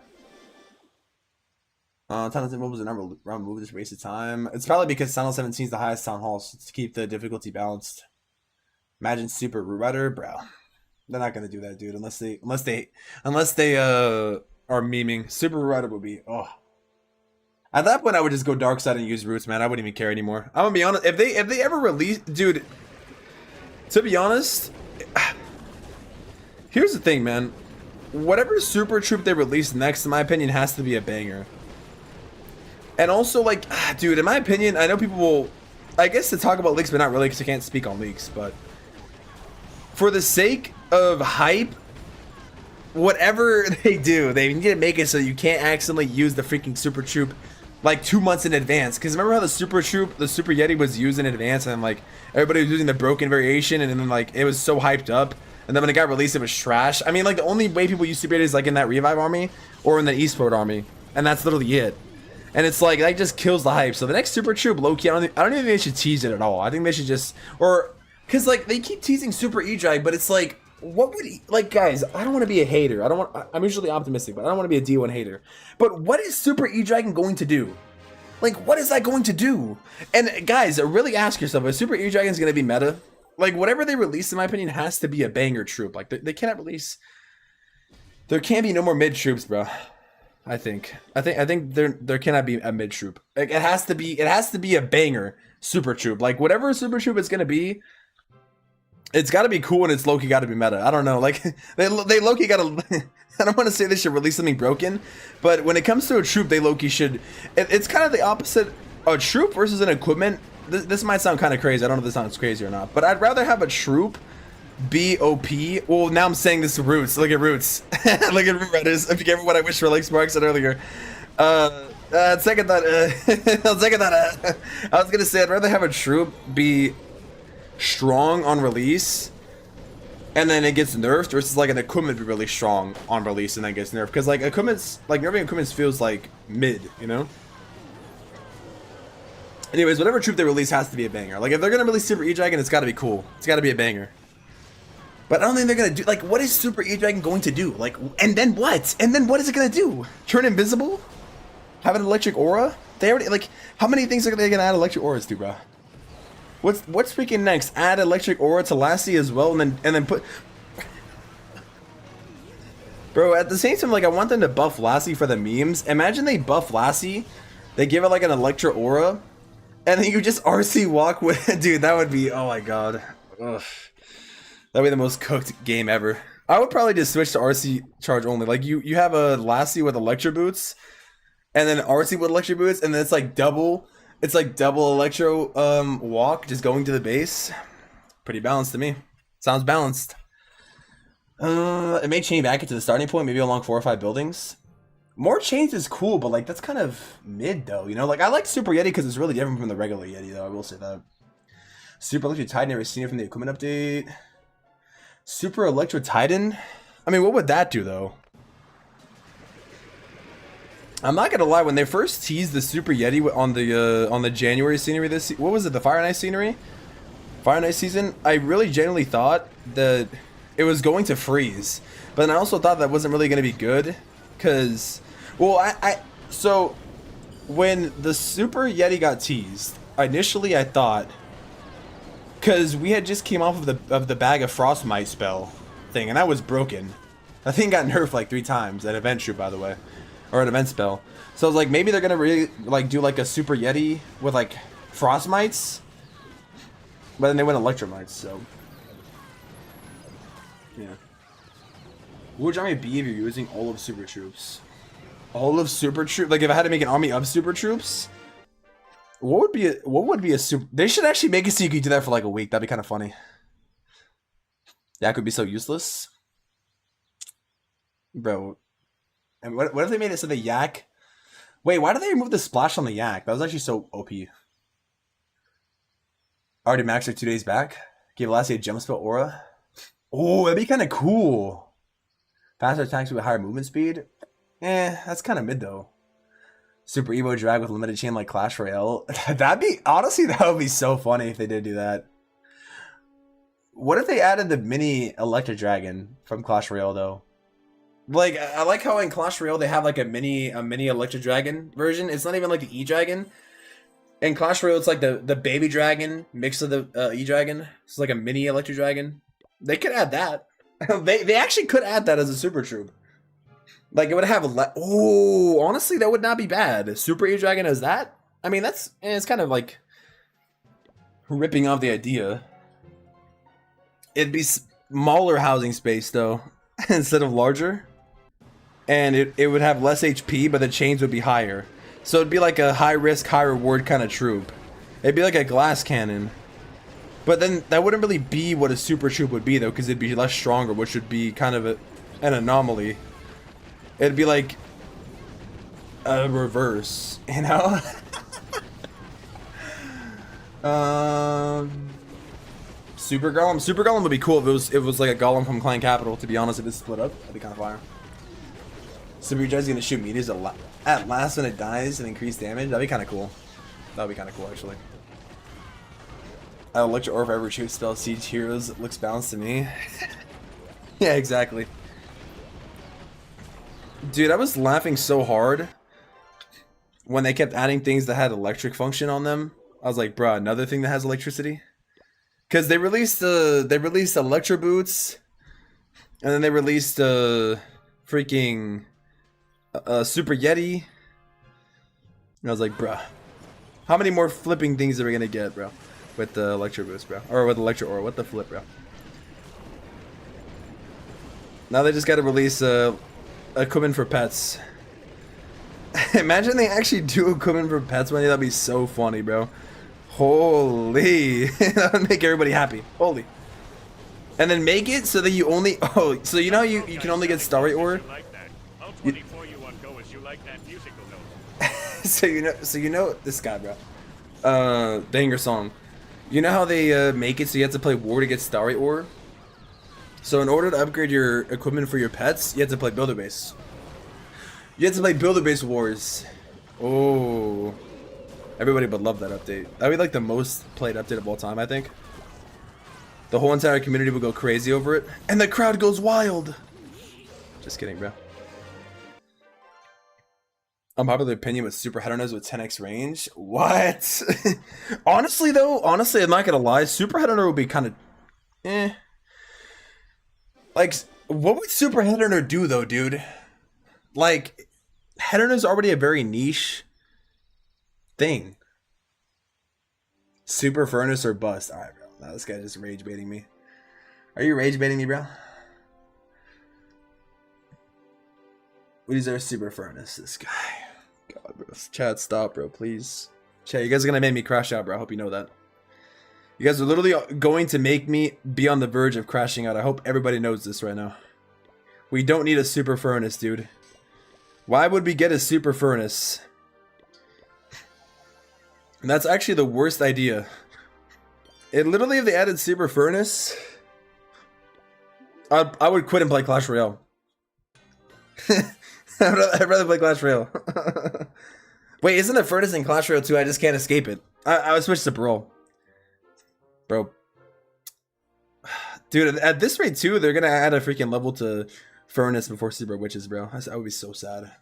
Townhall moves a number round move, just waste of time. It's probably because Townhall 17 is the highest Townhall, so to keep the difficulty balanced. Imagine Super Rider, bro. They're not gonna do that, dude, unless they are memeing. Super Rider would be At that point I would just go dark side and use roots, man. I wouldn't even care anymore. I'm gonna be honest, if they ever release, dude, to be honest, here's the thing, man. Whatever super troop they release next, in my opinion, has to be a banger. And also, like, dude, in my opinion, I know people will, I guess, to talk about leaks, but not really, because I can't speak on leaks, but for the sake of hype, whatever they do, they need to make it so you can't accidentally use the freaking super troop like 2 months in advance. Because remember how the super troop, the super yeti, was used in advance, and like everybody was using the broken variation, and then like it was so hyped up, and then when it got released it was trash. I mean, like, the only way people use super yeti is like in that revive army or in the esport army, and that's literally it. And it's like that just kills the hype. So the next super troop, low-key, I don't even think they should tease it at all. I think they should just, or because like they keep teasing super e-drag, but it's like, what would he, like, guys, I don't want to be a hater. I'm usually optimistic, but I don't want to be a D1 hater. But what is Super E-Dragon going to do? Like, what is that going to do? And guys, really ask yourself, if Super E-Dragon is going to be meta, like, whatever they release, in my opinion, has to be a banger troop. Like, they cannot release, there can't be no more mid troops, bro. I think there cannot be a mid troop. Like, it has to be a banger super troop. Like, whatever super troop it's going to be, it's got to be cool, and it's low-key got to be meta. I don't know, like, they low-key got to, I don't want to say they should release something broken, but when it comes to a troop, they low-key should, it's kind of the opposite. A troop versus an equipment, this might sound kind of crazy, I don't know if this sounds crazy or not, but I'd rather have a troop be OP. Well, now I'm saying this to Roots, look at Roots. Look at Root Riders, if you get what I wish for, like Spark said earlier. Second thought, I'll second that, I was going to say, I'd rather have a troop be strong on release and then it gets nerfed versus like an equipment be really strong on release and then gets nerfed, because like equipment's, like, nerfing equipment feels like mid, you know. Anyways, whatever troop they release has to be a banger. Like, if they're gonna release Super E-Dragon, it's gotta be cool, it's gotta be a banger. But I don't think they're gonna do, like, what is Super E-Dragon going to do? Like, and then what is it gonna do? Turn invisible? Have an electric aura? They already, like, how many things are they gonna add electric auras to, bro? What's freaking next? Add electric aura to Lassie as well, and then put, bro. At the same time, like, I want them to buff Lassie for the memes. Imagine they buff Lassie, they give it like an electric aura, and then you just RC walk with it. Dude, that would be, oh my god, ugh. That'd be the most cooked game ever. I would probably just switch to RC charge only. Like, you have a Lassie with electro boots, and then RC with electro boots, and then it's like double. It's like double electro walk, just going to the base. Pretty balanced to me. Sounds balanced. It may change back into the starting point, maybe along 4 or 5 buildings. More change is cool, but like that's kind of mid though, you know? Like, I like Super Yeti because it's really different from the regular Yeti though, I will say that. Super Electro Titan, never seen it from the equipment update. Super Electro Titan? I mean, what would that do though? I'm not gonna lie, when they first teased the Super Yeti on the January scenery what was it, the Fire and Ice scenery? Fire and Ice season, I really genuinely thought that it was going to freeze. But then I also thought that wasn't really gonna be good, cause, well, so when the Super Yeti got teased, initially I thought, because we had just came off of the bag of Frostmite spell thing, and that was broken. That thing got nerfed like 3 times at event shoot, by the way, or an event spell. So I was like, maybe they're gonna really like do like a Super Yeti with like Frostmites, but then they went Electromites. So yeah. What would your army be if you're using all of Super Troops? All of Super Troops? Like if I had to make an army of Super Troops, what would be a super? They should actually make it so you could do that for like a week. That'd be kind of funny. That could be so useless, bro. And what if they made it so the yak? Wait, why did they remove the splash on the yak? That was actually so OP. Already maxed like 2 days back. Gave Lassie a jump spell aura. Oh, that'd be kind of cool. Faster attacks with higher movement speed. That's kind of mid though. Super Evo drag with limited chain like Clash Royale. That'd be, honestly, that would be so funny if they did do that. What if they added the mini Electric Dragon from Clash Royale though? Like, I like how in Clash Royale they have like a mini Electric Dragon version. It's not even like the E-Dragon. In Clash Royale, it's like the baby dragon mixed with the E-Dragon. It's like a mini Electric Dragon. They could add that. they actually could add that as a super troop. Like it would have a oh, honestly, that would not be bad. Super E-Dragon as that? I mean, it's kind of like ripping off the idea. It'd be smaller housing space though, instead of larger. And it would have less HP, but the chains would be higher. So it'd be like a high risk, high reward kind of troop. It'd be like a glass cannon. But then that wouldn't really be what a super troop would be though, because it'd be less stronger, which would be kind of an anomaly. It'd be like a reverse, you know? Super Golem. Super Golem would be cool if it was like a Golem from Clan Capital, to be honest, if it's split up. That'd be kind of fire. Super Judge's gonna shoot meteors at last when it dies and increase damage. That'd be kind of cool. That'd be kind of cool, actually. I'll Electro Orb for every shoot spell. Siege Heroes looks balanced to me. Yeah, exactly. Dude, I was laughing so hard when they kept adding things that had electric function on them. I was like, bruh, another thing that has electricity? Because they released Electro Boots, and then they released freaking Super Yeti. And I was like, bruh, how many more flipping things are we gonna get, bro? With the Electro Boost, bro. Or with Electro Aura. What the flip, bro? Now they just gotta release equipment for pets. Imagine they actually do equipment for pets one day. That'd be so funny, bro. Holy. That would make everybody happy. Holy. And then make it so that you only... Oh, so you know you can only get Starry Ore? So you know this guy, bro. Banger song. You know how they make it so you have to play War to get Starry Ore? So in order to upgrade your equipment for your pets, you have to play Builder Base. You have to play Builder Base Wars. Oh. Everybody would love that update. That would be like the most played update of all time, I think. The whole entire community would go crazy over it. And the crowd goes wild. Just kidding, bro. Unpopular opinion with Super Heteronos with 10x range? What? Honestly, I'm not gonna lie. Super Heterono would be kind of... Like, what would Super Heterono do, though, dude? Like, Heterono's already a very niche thing. Super Furnace or Bust. Alright, bro. Now this guy just rage baiting me. Are you rage baiting me, bro? We deserve Super Furnace, this guy. God, bro. Chat, stop, bro, please. Chat, you guys are gonna make me crash out, bro. I hope you know that. You guys are literally going to make me be on the verge of crashing out. I hope everybody knows this right now. We don't need a Super Furnace, dude. Why would we get a Super Furnace? And that's actually the worst idea. It literally, if they added Super Furnace, I would quit and play Clash Royale. I'd rather play Clash Royale. Wait, isn't a Furnace in Clash Royale 2? I just can't escape it. I would switch to Brawl. Bro. Dude, at this rate too, they're gonna add a freaking level to Furnace before Super Witches, bro. That would be so sad.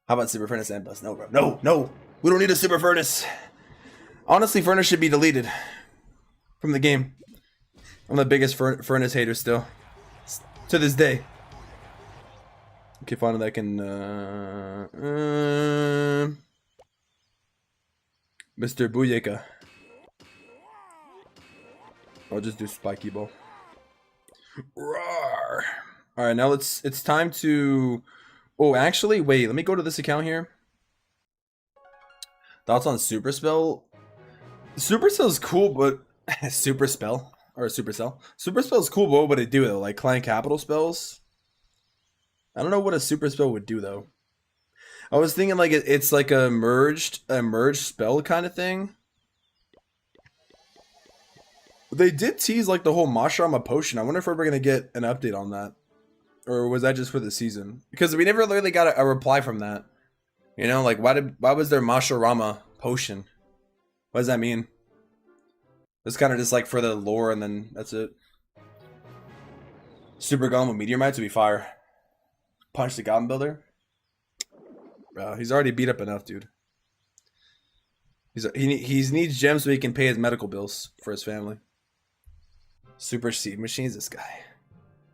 How about Super Furnace and Bus? No, bro. No, no. We don't need a Super Furnace. Honestly, Furnace should be deleted from the game. I'm the biggest Furnace hater still. To this day. Okay, fine. That can... Mr. Booyaka. I'll just do Spiky Ball. Roar. Alright, now it's time to... Oh, actually, wait. Let me go to this account here. Thoughts on Super Spell? Super Spell is cool, but... Super Spell? Or Supercell. Super Spell is cool, but what would it do, though? Like, Client Capital spells? I don't know what a Super Spell would do, though. I was thinking, like, it's like a merged spell kind of thing. They did tease, like, the whole Mash-A-Rama potion. I wonder if we're ever going to get an update on that. Or was that just for the season? Because we never really got a reply from that. You know, like, why was there Mash-A-Rama potion? What does that mean? It's kind of just, like, for the lore, and then that's it. Super Golem with Meteor Mites would be fire. Punch the Goblin Builder? Bro, he's already beat up enough, dude. He needs gems so he can pay his medical bills for his family. Super Seed Machines, this guy.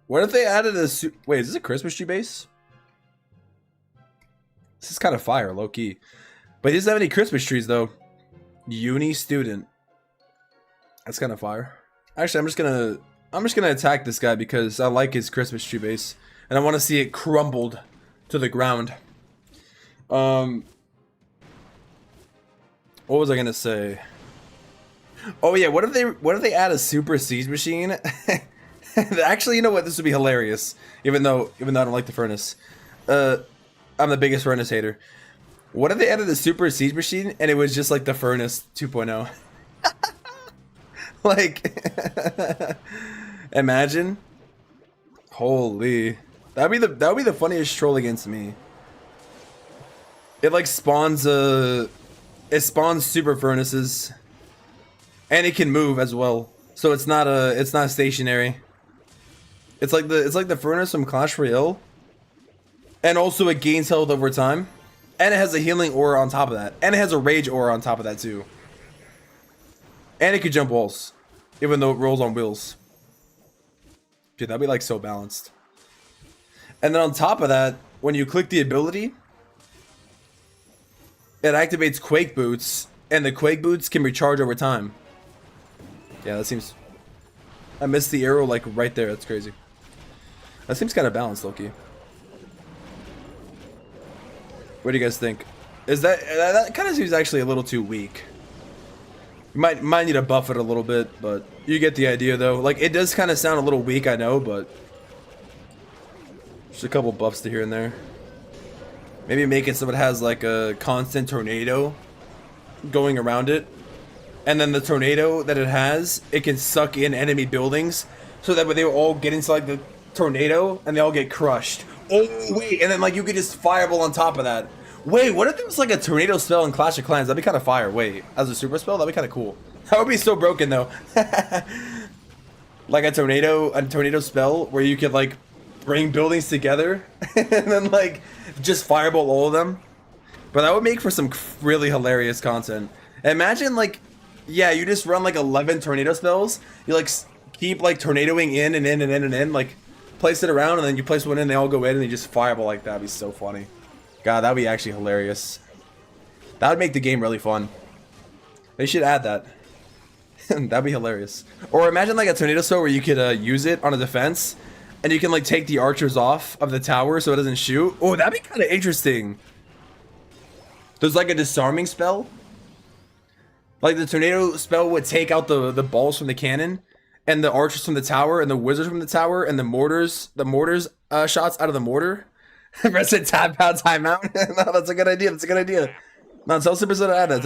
What if they added a... Wait, is this a Christmas tree base? This is kind of fire, low-key. But he doesn't have any Christmas trees, though. Uni student. That's kind of fire. Actually, I'm just gonna attack this guy because I like his Christmas tree base. And I want to see it crumbled to the ground. What was I gonna say? Oh yeah, what if they add a Super Siege Machine? Actually, you know what? This would be hilarious. Even though I don't like the Furnace. I'm the biggest Furnace hater. What if they added a Super Siege Machine and it was just like the Furnace 2.0? Like, imagine. Holy, that would be the funniest troll against me. It like spawns super furnaces, and it can move as well. So it's not stationary. It's like the furnace from Clash Royale, and also it gains health over time, and it has a healing aura on top of that, and it has a rage aura on top of that too. And it could jump walls, even though it rolls on wheels. Dude, that'd be like so balanced. And then on top of that, when you click the ability, it activates Quake Boots, and the Quake Boots can recharge over time. Yeah, that seems... I missed the arrow like right there. That's crazy. That seems kind of balanced, Loki. What do you guys think? Is that kind of seems actually a little too weak? You might need to buff it a little bit, but you get the idea though. Like, it does kind of sound a little weak, I know, but just a couple buffs to here and there. Maybe make it so it has like a constant tornado going around it, and then the tornado that it has, it can suck in enemy buildings, so that when they all get into like the tornado and they all get crushed. Oh wait, and then like you could just fireball on top of that. Wait, what if there was like a tornado spell in Clash of Clans? That'd be kind of fire. Wait, as a super spell, that'd be kind of cool. That would be so broken though. Like a tornado spell where you could like bring buildings together and then like just fireball all of them. But that would make for some really hilarious content. Imagine like, yeah, you just run like 11 tornado spells. You like keep like tornadoing in and in and in and in, like place it around, and then you place one in, they all go in, and you just fireball like that. That'd be so funny. God, that'd be actually hilarious. That would make the game really fun. They should add that. That'd be hilarious. Or imagine like a tornado spell where you could use it on a defense, and you can like take the archers off of the tower so it doesn't shoot. Oh, that'd be kind of interesting. There's like a disarming spell. Like the tornado spell would take out the balls from the cannon, and the archers from the tower, and the wizards from the tower, and the mortars shots out of the mortar. Press it, tap out, timeout. No, that's a good idea. That's a good idea. No, tell Super Soda to add that.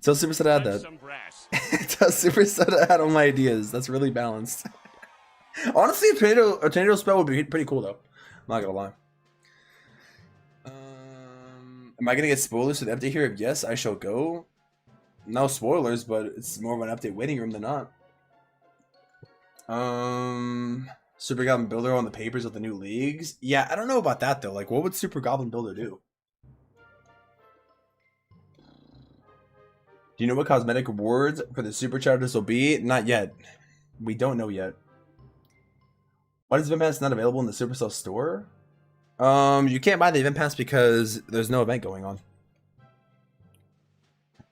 Tell Super Soda to add that. Tell Super Soda to add all my ideas. That's really balanced. Honestly, a tornado spell would be pretty cool though. I'm not gonna lie. Am I gonna get spoilers for the update here? If yes, I shall go. No spoilers, but it's more of an update waiting room than not. Super Goblin Builder on the papers of the new leagues. Yeah, I don't know about that though. Like, what would Super Goblin Builder do? Do you know what cosmetic rewards for the superchargers will be? Not yet. We don't know yet. Why is event pass not available in the Supercell store? You can't buy the event pass because there's no event going on.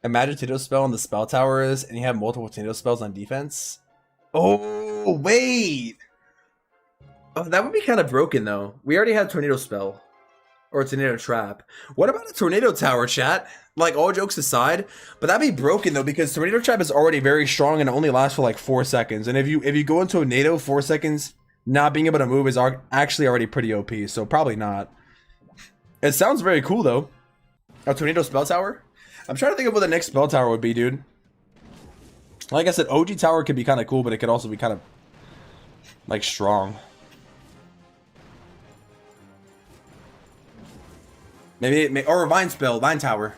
Imagine tornado spell on the spell towers, and you have multiple tornado spells on defense. Oh wait, oh, that would be kind of broken though. We already have tornado spell or tornado trap. What about a tornado tower, chat? Like, all jokes aside, but that'd be broken though, because tornado trap is already very strong and it only lasts for like 4 seconds. And if you go into a tornado, 4 seconds not being able to move is actually already pretty OP. So probably not. It sounds very cool though. A tornado spell tower. I'm trying to think of what the next spell tower would be, dude. Like I said, OG tower could be kind of cool, but it could also be kind of like strong. Maybe or a vine spell, vine tower.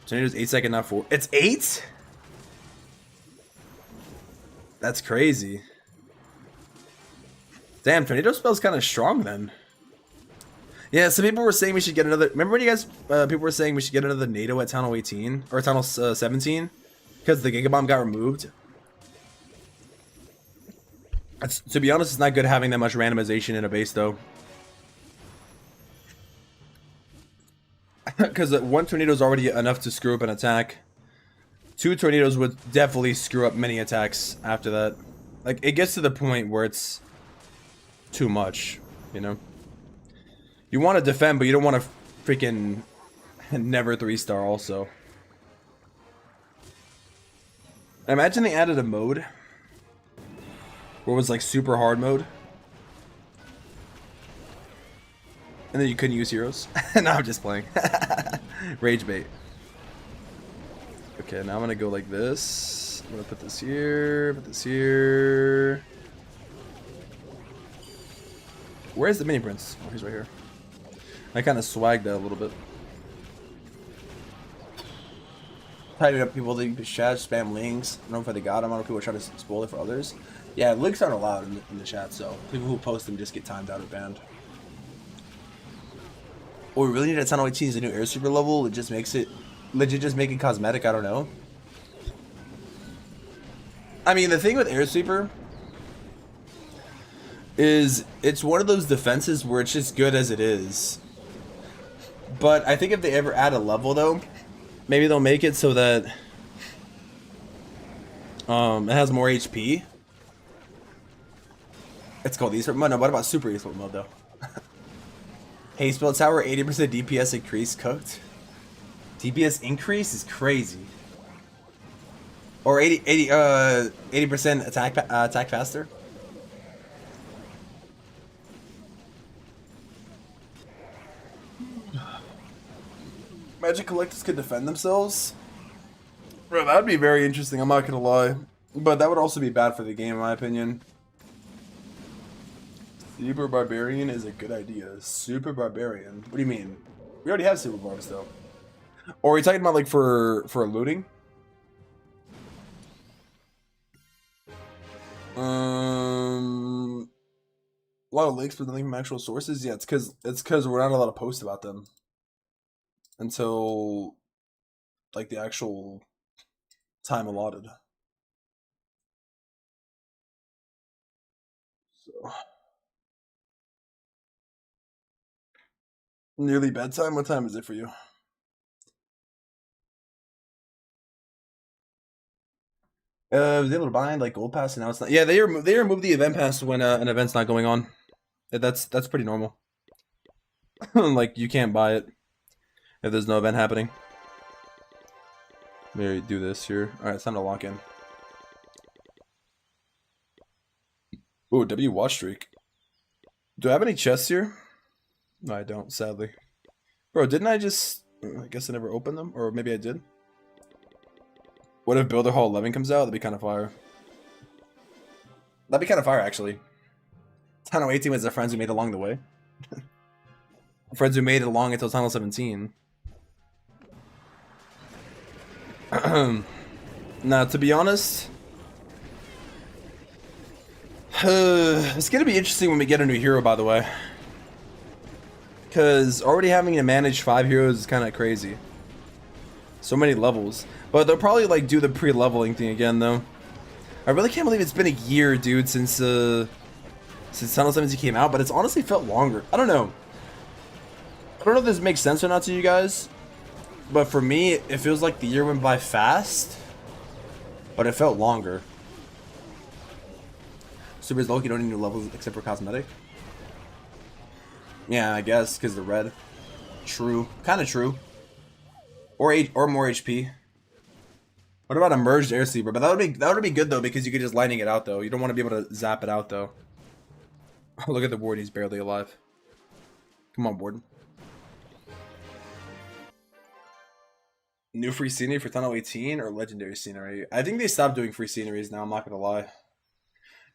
Tornado's 8 second, not 4. It's 8? That's crazy. Damn, tornado spell's kind of strong then. Yeah, some people were saying we should get another. Remember when you guys, people were saying we should get another NATO at Townhall 18 or Townhall 17 because the Gigabomb got removed. To be honest, it's not good having that much randomization in a base though. Because one tornado is already enough to screw up an attack. 2 tornadoes would definitely screw up many attacks after that. Like, it gets to the point where it's too much, you know? You want to defend, but you don't want to freaking never 3-star also. Imagine they added a mode where it was like super hard mode. And then you couldn't use heroes. No, I'm just playing. Rage bait. Okay, now I'm gonna go like this. I'm gonna put this here, put this here. Where's the mini prince? Oh, he's right here. I kind of swagged that a little bit. Tied it up, people think chat spam links. I don't know if they got them. I don't know if people try to spoil it for others. Yeah, links aren't allowed in the chat, so people who post them just get timed out or banned. What we really need at Townhall 18 is a new air super level. It just makes it legit, just making cosmetic. I don't know. I mean, the thing with air sweeper is it's one of those defenses where it's just good as it is. But I think if they ever add a level though, maybe they'll make it so that it has more HP. It's called Eastport mode. No, what about Super Eastport mode though? Haste Spell Tower, 80% DPS increase cooked. DPS increase is crazy. Or 80% attack faster. Magic Collectors could defend themselves. Bro, that would be very interesting, I'm not gonna lie. But that would also be bad for the game, in my opinion. Super Barbarian is a good idea. Super Barbarian? What do you mean? We already have Super Barbs, though. Or are you talking about, like, for looting? A lot of links, but nothing from actual sources? Yeah, it's because we're not allowed to post about them. Until, like, the actual time allotted. So... Nearly bedtime? What time is it for you? I was able to buy like gold pass and now it's not. Yeah, they remove the event pass when an event's not going on. That's pretty normal. Like you can't buy it if there's no event happening. Maybe do this here. All right, it's time to lock in. Ooh, W watch streak. Do I have any chests here? No, I don't, sadly. Bro, didn't I just... I guess I never opened them? Or maybe I did? What if Builder Hall 11 comes out? That'd be kind of fire. That'd be kind of fire, actually. Townhall 18 was the friends we made along the way. Friends who made it along until Townhall 17. Now, to be honest... it's gonna be interesting when we get a new hero, by the way. Because already having to manage 5 heroes is kind of crazy. So many levels. But they'll probably like do the pre-leveling thing again though. I really can't believe it's been a year, dude, since Tunnel 17 came out, but it's honestly felt longer. I don't know. I don't know if this makes sense or not to you guys, but for me, it feels like the year went by fast, but it felt longer. Super's low, you don't need new levels except for Cosmetic. Yeah, I guess, because the red. True. Kind of true. Or more HP. What about a merged air sleeper? But that would be good though, because you could just lightning it out though. You don't want to be able to zap it out though. Look at the board, he's barely alive. Come on, board. New free scenery for Tunnel 18 or legendary scenery? I think they stopped doing free sceneries now, I'm not gonna lie.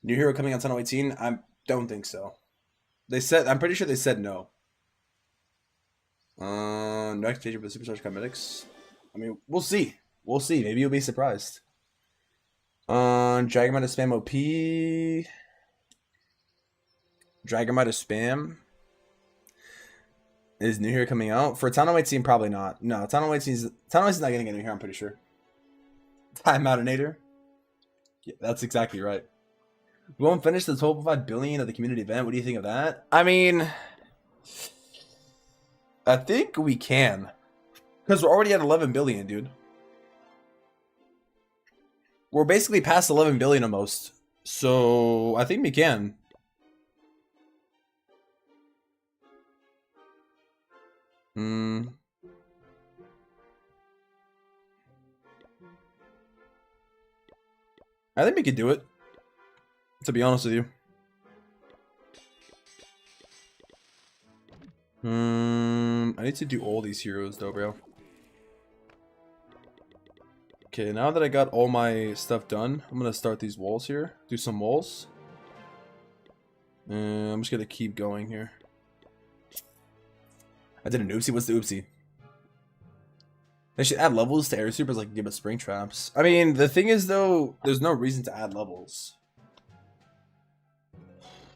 New hero coming on Tunnel 18? I don't think so. I'm pretty sure they said no. Next stage for the Superstars Cosmetics. I mean, we'll see. We'll see. Maybe you'll be surprised. Dragon Might of Spam OP. Dragon Might of Spam. Is new hero coming out? For Townhall 18, probably not. No, Townhall 18's not getting a new hero, I'm pretty sure. Timeoutinator? Yeah, that's exactly right. We won't finish the 12.5 billion of the community event. What do you think of that? I mean, I think we can. Because we're already at 11 billion, dude. We're basically past 11 billion almost. So, I think we can. I think we could do it, to be honest with you. I need to do all these heroes though, bro. Okay, now that I got all my stuff done, I'm gonna start these walls here. Do some walls. I'm just gonna keep going here. I did an oopsie. What's the oopsie? They should add levels to air supers, like give us spring traps. I mean, the thing is though, there's no reason to add levels.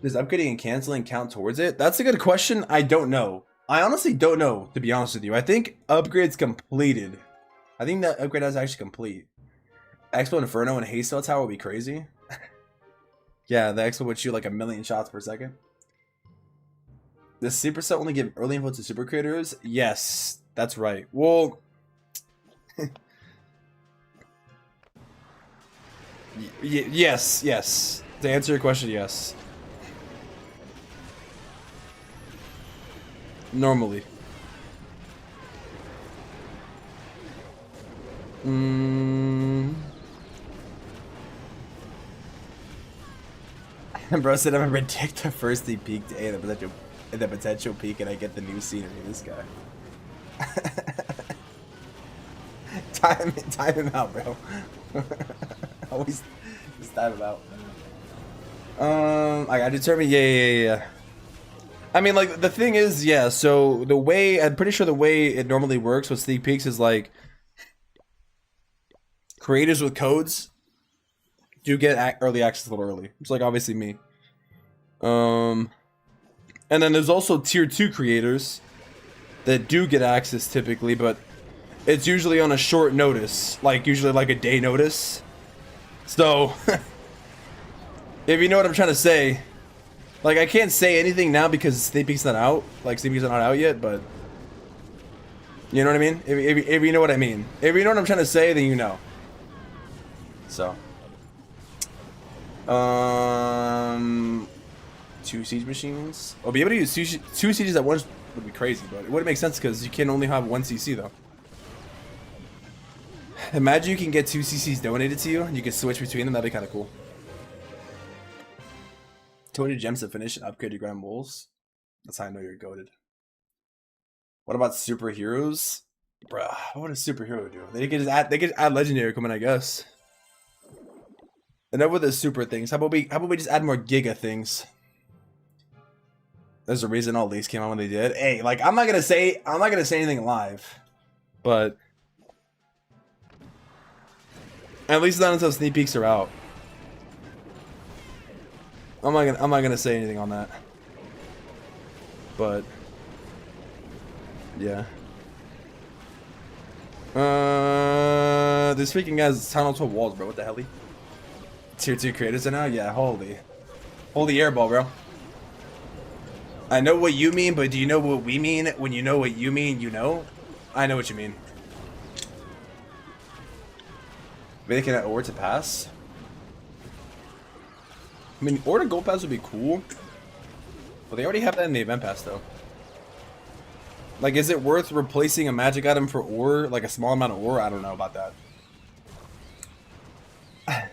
Does upgrading and canceling count towards it? That's a good question. I don't know. I honestly don't know, to be honest with you. I think upgrade's completed. I think that upgrade is actually complete. Expo Inferno and Haste Tower would be crazy. Yeah, the Expo would shoot like 1,000,000 shots per second. Does Supercell only give early info to super creators? Yes, that's right. Well, yes. To answer your question, yes. Normally. Bro said I'm gonna predict the first peak to A, the potential peak, and I get the new scenery. This guy. time him out, bro. Always just time him out. I determined. Yeah. I mean, like, the thing is, yeah, so the way, I'm pretty sure the way it normally works with sneak peeks is like, creators with codes do get early access a little early. It's like, obviously me. And then there's also tier 2 creators that do get access typically, but it's usually on a short notice, like usually like a day notice. So, if you know what I'm trying to say. Like, I can't say anything now because Sneak Peek's not out. Like, Sneak Peek's not out yet, but... You know what I mean? If you know what I mean. If you know what I'm trying to say, then you know. So. 2 siege machines? Oh, be able to use 2 sieges at once would be crazy, but it wouldn't make sense because you can only have 1 CC, though. Imagine you can get 2 CCs donated to you, and you can switch between them. That'd be kind of cool. 200 gems to finish and upgrade your grand moles. That's how I know you're goated. What about superheroes? Bruh, what would a superhero do? They could just add legendary equipment, I guess. Enough with the super things. How about we just add more giga things? There's a reason all these came out when they did. Hey, like I'm not gonna say anything live. But at least not until sneak peeks are out. I'm not gonna say anything on that. But yeah. This freaking guy's Townhall 12 walls, bro. What the hell? Tier 2 creators are now? Yeah, holy airball, bro. I know what you mean, but do you know what we mean? When you know what you mean, you know? I know what you mean. Making an ore to pass? I mean, ore to gold pass would be cool. But they already have that in the event pass, though. Like, is it worth replacing a magic item for ore? Like a small amount of ore? I don't know about that.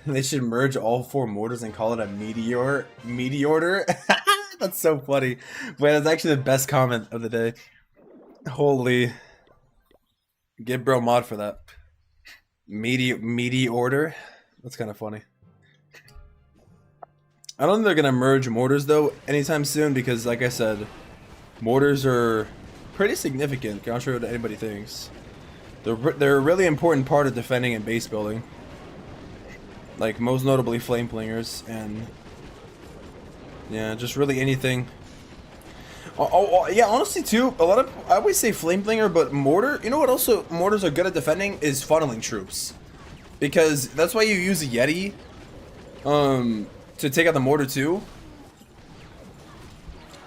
They should merge all 4 mortars and call it a meteor. Meteor? That's so funny. But that's actually the best comment of the day. Holy. Give bro mod for that. Meteor? That's kind of funny. I don't think they're gonna merge mortars though anytime soon because, like I said, mortars are pretty significant, contrary to what anybody thinks. They're a really important part of defending and base building. Like most notably flame flingers and yeah, just really anything. Yeah, honestly too, a lot of I always say flame flinger, but mortar. You know what? Also, mortars are good at defending is funneling troops, because that's why you use a Yeti, to take out the mortar too.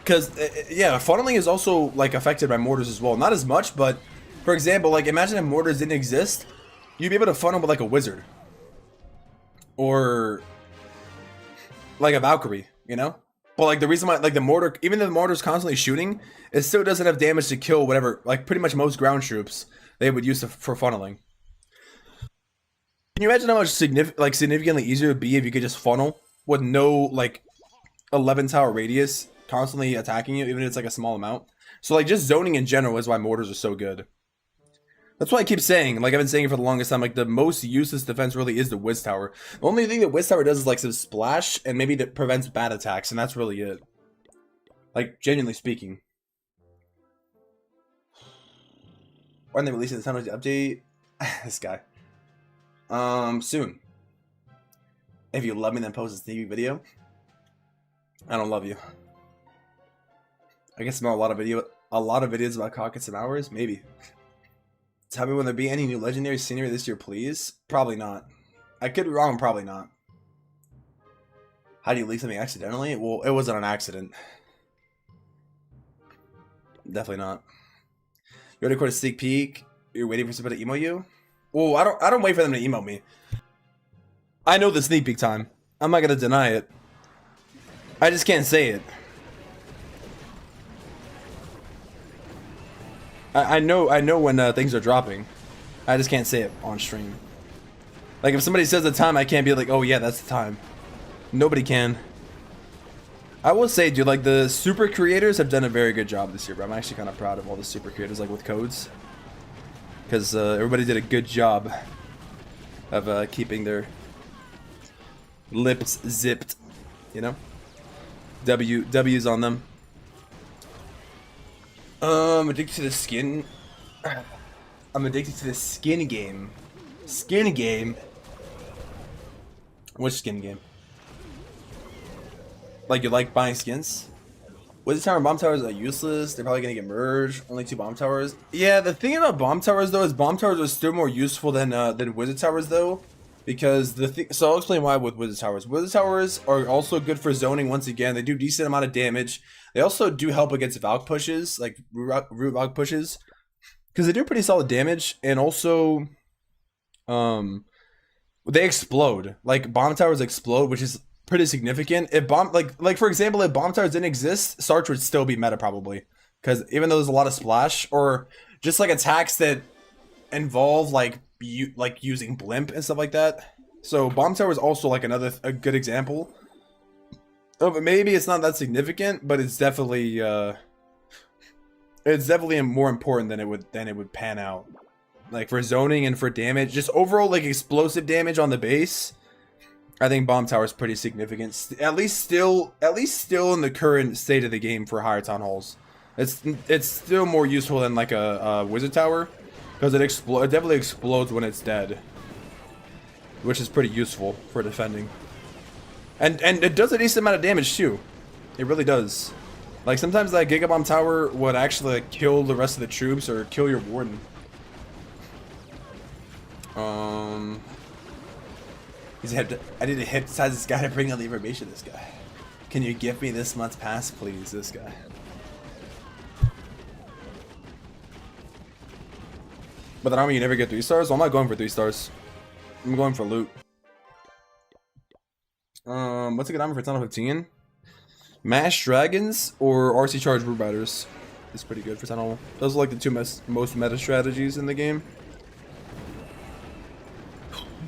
Because yeah, funneling is also like affected by mortars as well. Not as much, but for example, like imagine if mortars didn't exist, you'd be able to funnel with like a wizard. Or like a Valkyrie, you know? But like the reason why, like the mortar, even though the mortar's constantly shooting, it still doesn't have damage to kill whatever, like pretty much most ground troops they would use for funneling. Can you imagine how much significantly easier it would be if you could just funnel with no like 11 tower radius constantly attacking you, even if it's like a small amount? So like just zoning in general is why mortars are so good. That's why I keep saying, like I've been saying for the longest time, like the most useless defense really is the Wiz Tower. The only thing that Wiz Tower does is like some splash and maybe that prevents bad attacks, and that's really it. Like, genuinely speaking. When they releasing the Townhall update? This guy. Soon. If you love me, then post this TV video. I don't love you. I can smell a lot of videos about cockets and hours, maybe. Tell me, will there be any new legendary scenery this year, please? Probably not. I could be wrong, probably not. How do you leak something accidentally? Well, it wasn't an accident. Definitely not. You already recorded a sneak peek? You're waiting for somebody to emo you? Well, I don't wait for them to emo me. I know the sneak peek time. I'm not gonna deny it. I just can't say it. I know when things are dropping. I just can't say it on stream. Like if somebody says the time, I can't be like, oh yeah, that's the time. Nobody can. I will say, dude, like the super creators have done a very good job this year, bro. I'm actually kind of proud of all the super creators, like with codes, because everybody did a good job of keeping their lips zipped, you know. W's on them. Addicted to the skin. I'm addicted to the skin game. Skin game? Which skin game? Like, you like buying skins? Wizard Tower and Bomb Towers are useless. They're probably gonna get merged. Only 2 Bomb Towers. Yeah, the thing about Bomb Towers, though, is Bomb Towers are still more useful than Wizard Towers, though. Because so I'll explain why with Wizard Towers. Wizard Towers are also good for zoning once again. They do decent amount of damage. They also do help against Valk pushes, like root Valk pushes. Because they do pretty solid damage. And also, they explode. Like, Bomb Towers explode, which is pretty significant. If like for example, if Bomb Towers didn't exist, Sarge would still be meta probably. Because even though there's a lot of splash, or just like attacks that involve like using blimp and stuff like that. So Bomb Tower is also like a good example. Oh, but maybe it's not that significant, but it's definitely more important than it would pan out. Like for zoning and for damage, just overall like explosive damage on the base. I think Bomb Tower is pretty significant. At least still in the current state of the game for higher town halls. It's still more useful than like a Wizard Tower. Because it definitely explodes when it's dead. Which is pretty useful for defending. And it does a decent amount of damage too. It really does. Like sometimes that Giga Bomb Tower would actually like, kill the rest of the troops or kill your warden. He's had to, I need to hypnotize this guy to bring on the information. This guy. Can you give me this month's pass, please? This guy. But that armor you never get 3 stars? Well, I'm not going for 3 stars. I'm going for loot. What's a good armor for Tunnel 15? Mash Dragons or RC Charge Root Riders is pretty good for Tunnel. Those are like the 2 most meta strategies in the game.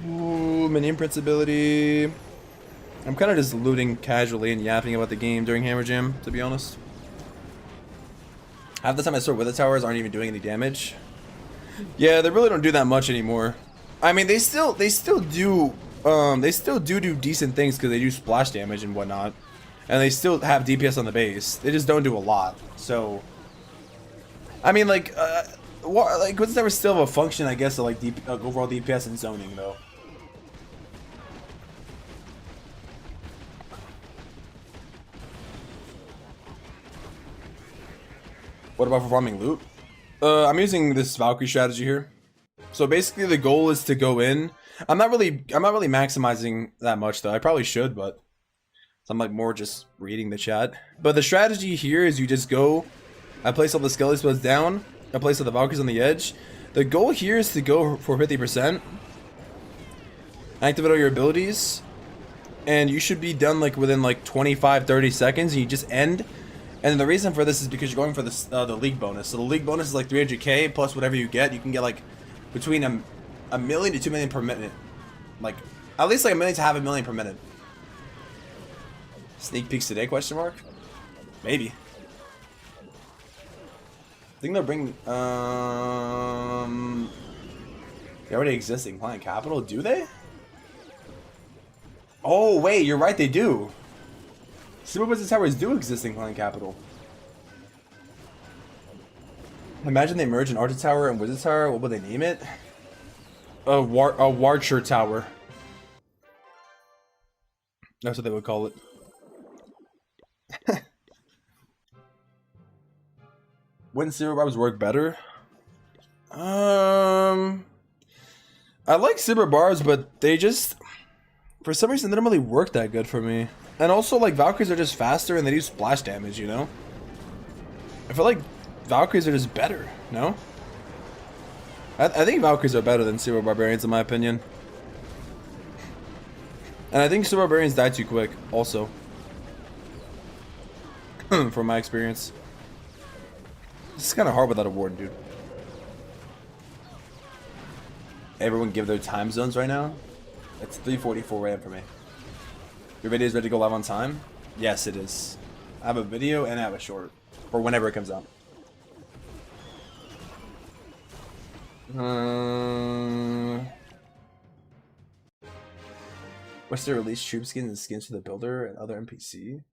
Ooh, mini imprints ability. I'm kind of just looting casually and yapping about the game during Hammer Jam, to be honest. Half the time I start with the towers aren't even doing any damage. Yeah, they really don't do that much anymore. I mean, they still do decent things because they do splash damage and whatnot, and they still have DPS on the base. They just don't do a lot. So, I mean, like what's never still have a function, I guess, of like overall DPS and zoning though. What about for farming loot? I'm using this Valkyrie strategy here. So basically the goal is to go in. I'm not really maximizing that much though. I probably should, but I'm like more just reading the chat. But the strategy here is you just go, I place all the skelly spells down, I place all the Valkyries on the edge. The goal here is to go for 50%. Activate all your abilities. And you should be done like within like 25-30 seconds and you just end. And the reason for this is because you're going for the league bonus. So the league bonus is like 300k plus whatever you get. You can get like between a million to 2 million per minute. Like at least like 1 million to half a million per minute. Sneak peeks today? Question mark? Maybe. I think they'll bring they already existing client capital. Do they? Oh wait, you're right. They do. Super Wizard Towers do exist in Client Capital. Imagine they merge an Archer Tower and Wizard Tower. What would they name it? A Warcher Tower. That's what they would call it. Wouldn't Zero Barbs work better? I like Cyber Barbs, but they just, for some reason, they don't really work that good for me. And also, like, Valkyries are just faster and they do splash damage, you know? I feel like Valkyries are just better, no? I think Valkyries are better than Super Barbarians, in my opinion. And I think Super Barbarians die too quick, also. From my experience. This is kind of hard without a warden, dude. Everyone give their time zones right now? It's 3:44 AM for me. Your video is ready to go live on time? Yes, it is. I have a video and I have a short. Or whenever it comes out. What's the release? Troop skins and skins for the builder and other NPC?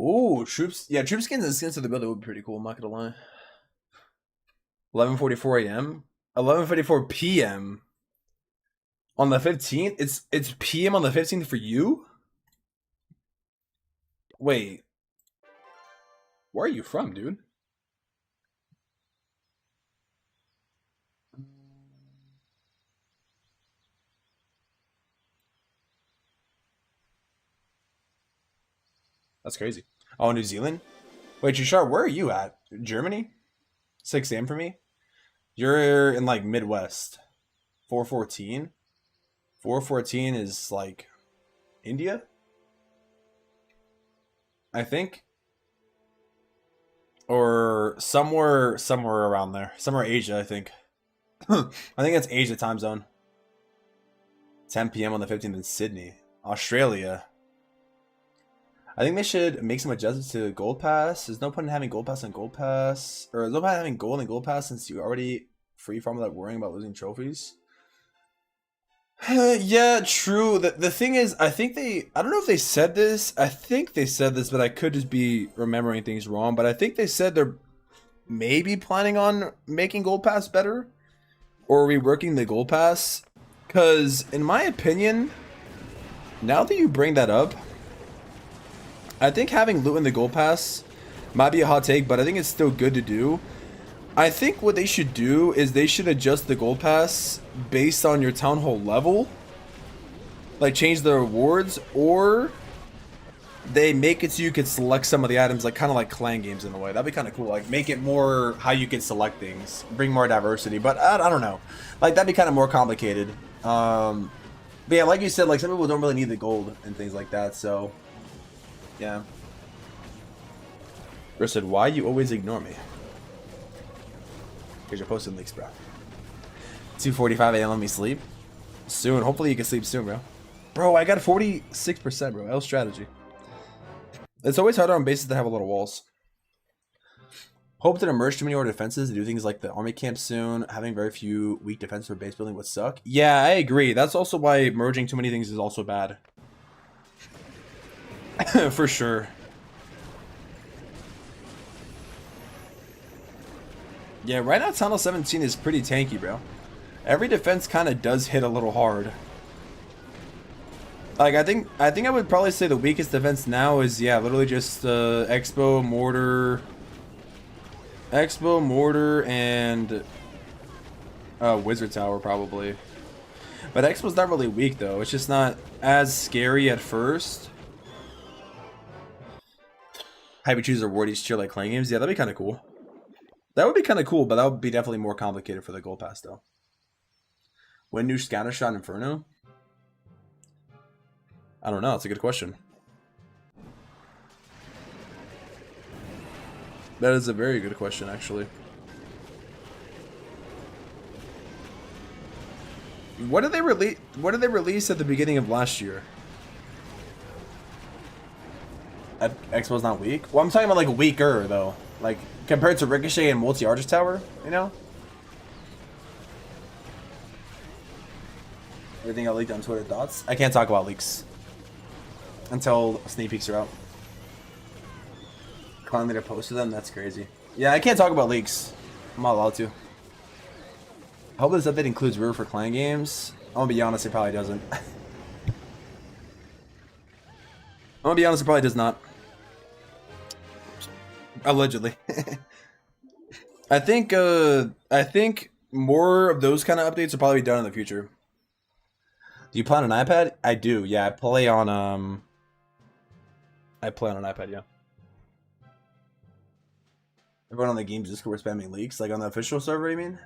Ooh, troops. Yeah, troop skins and skins for the builder would be pretty cool, I'm not gonna lie. 11:44 AM? 11:54 PM. On the 15th? It's PM on the 15th for you? Wait. Where are you from, dude? That's crazy. Oh, New Zealand? Wait, Trishar, where are you at? Germany? 6 AM for me? You're in like Midwest. 4:14? 4:14 is like India, I think, or somewhere around there, somewhere Asia, I think. I think that's Asia time zone. 10 PM on the 15th in Sydney, Australia. I think they should make some adjustments to Gold Pass. There's no point in having Gold Pass on Gold Pass, or there's no point in having Gold and Gold Pass since you already free farm without worrying about losing trophies. Yeah, true. The thing is, I don't know if they said this. I think they said this, but I could just be remembering things wrong. But I think they said they're maybe planning on making Gold Pass better or reworking the Gold Pass. Because, in my opinion, now that you bring that up, I think having loot in the Gold Pass might be a hot take, but I think it's still good to do. I think what they should do is they should adjust the gold pass based on your town hall level. Like change the rewards, or they make it so you could select some of the items, like kind of like clan games in a way. That'd be kind of cool. Like make it more how you can select things, bring more diversity. But I don't know. Like that'd be kind of more complicated. But yeah, like you said, like some people don't really need the gold and things like that. So yeah. Bro said, why you always ignore me? Because you're posting leaks, bro. 2:45 a.m. Let me sleep soon. Hopefully you can sleep soon, bro. Bro, I got 46%, bro. L strategy. It's always harder on bases that have a lot of walls. Hope to merge too many more defenses to do things like the army camp soon. Having very few weak defense for base building would suck. Yeah, I agree. That's also why merging too many things is also bad. For sure. Yeah, right now Tunnel 17 is pretty tanky, bro. Every defense kind of does hit a little hard. Like I think I would probably say the weakest defense now is, yeah, literally just Expo, Mortar, and Wizard Tower probably. But Expo's not really weak though. It's just not as scary at first. How we choose a reward each tier like clan games? Yeah, that'd be kind of cool. That would be kind of cool, but that would be definitely more complicated for the gold pass though. When new Scattershot Inferno? I don't know. That's a good question. That is a very good question, actually. What did they release? What did they release at the beginning of last year? Expo's not weak. Well, I'm talking about like weaker though, like compared to Ricochet and Multi-Artist Tower. You know. Everything got leaked on Twitter. Thoughts? I can't talk about leaks until sneak peeks are out. Clan leader posted them. That's crazy. Yeah, I can't talk about leaks. I'm not allowed to. I hope this update includes River for clan games. I'm gonna be honest, it probably doesn't. I'm gonna be honest, it probably does not. Allegedly. I think more of those kind of updates will probably be done in the future. Do you play on an iPad? I do. Yeah, I play on an iPad. Yeah. Everyone on the game's Discord spamming leaks, like on the official server. You mean?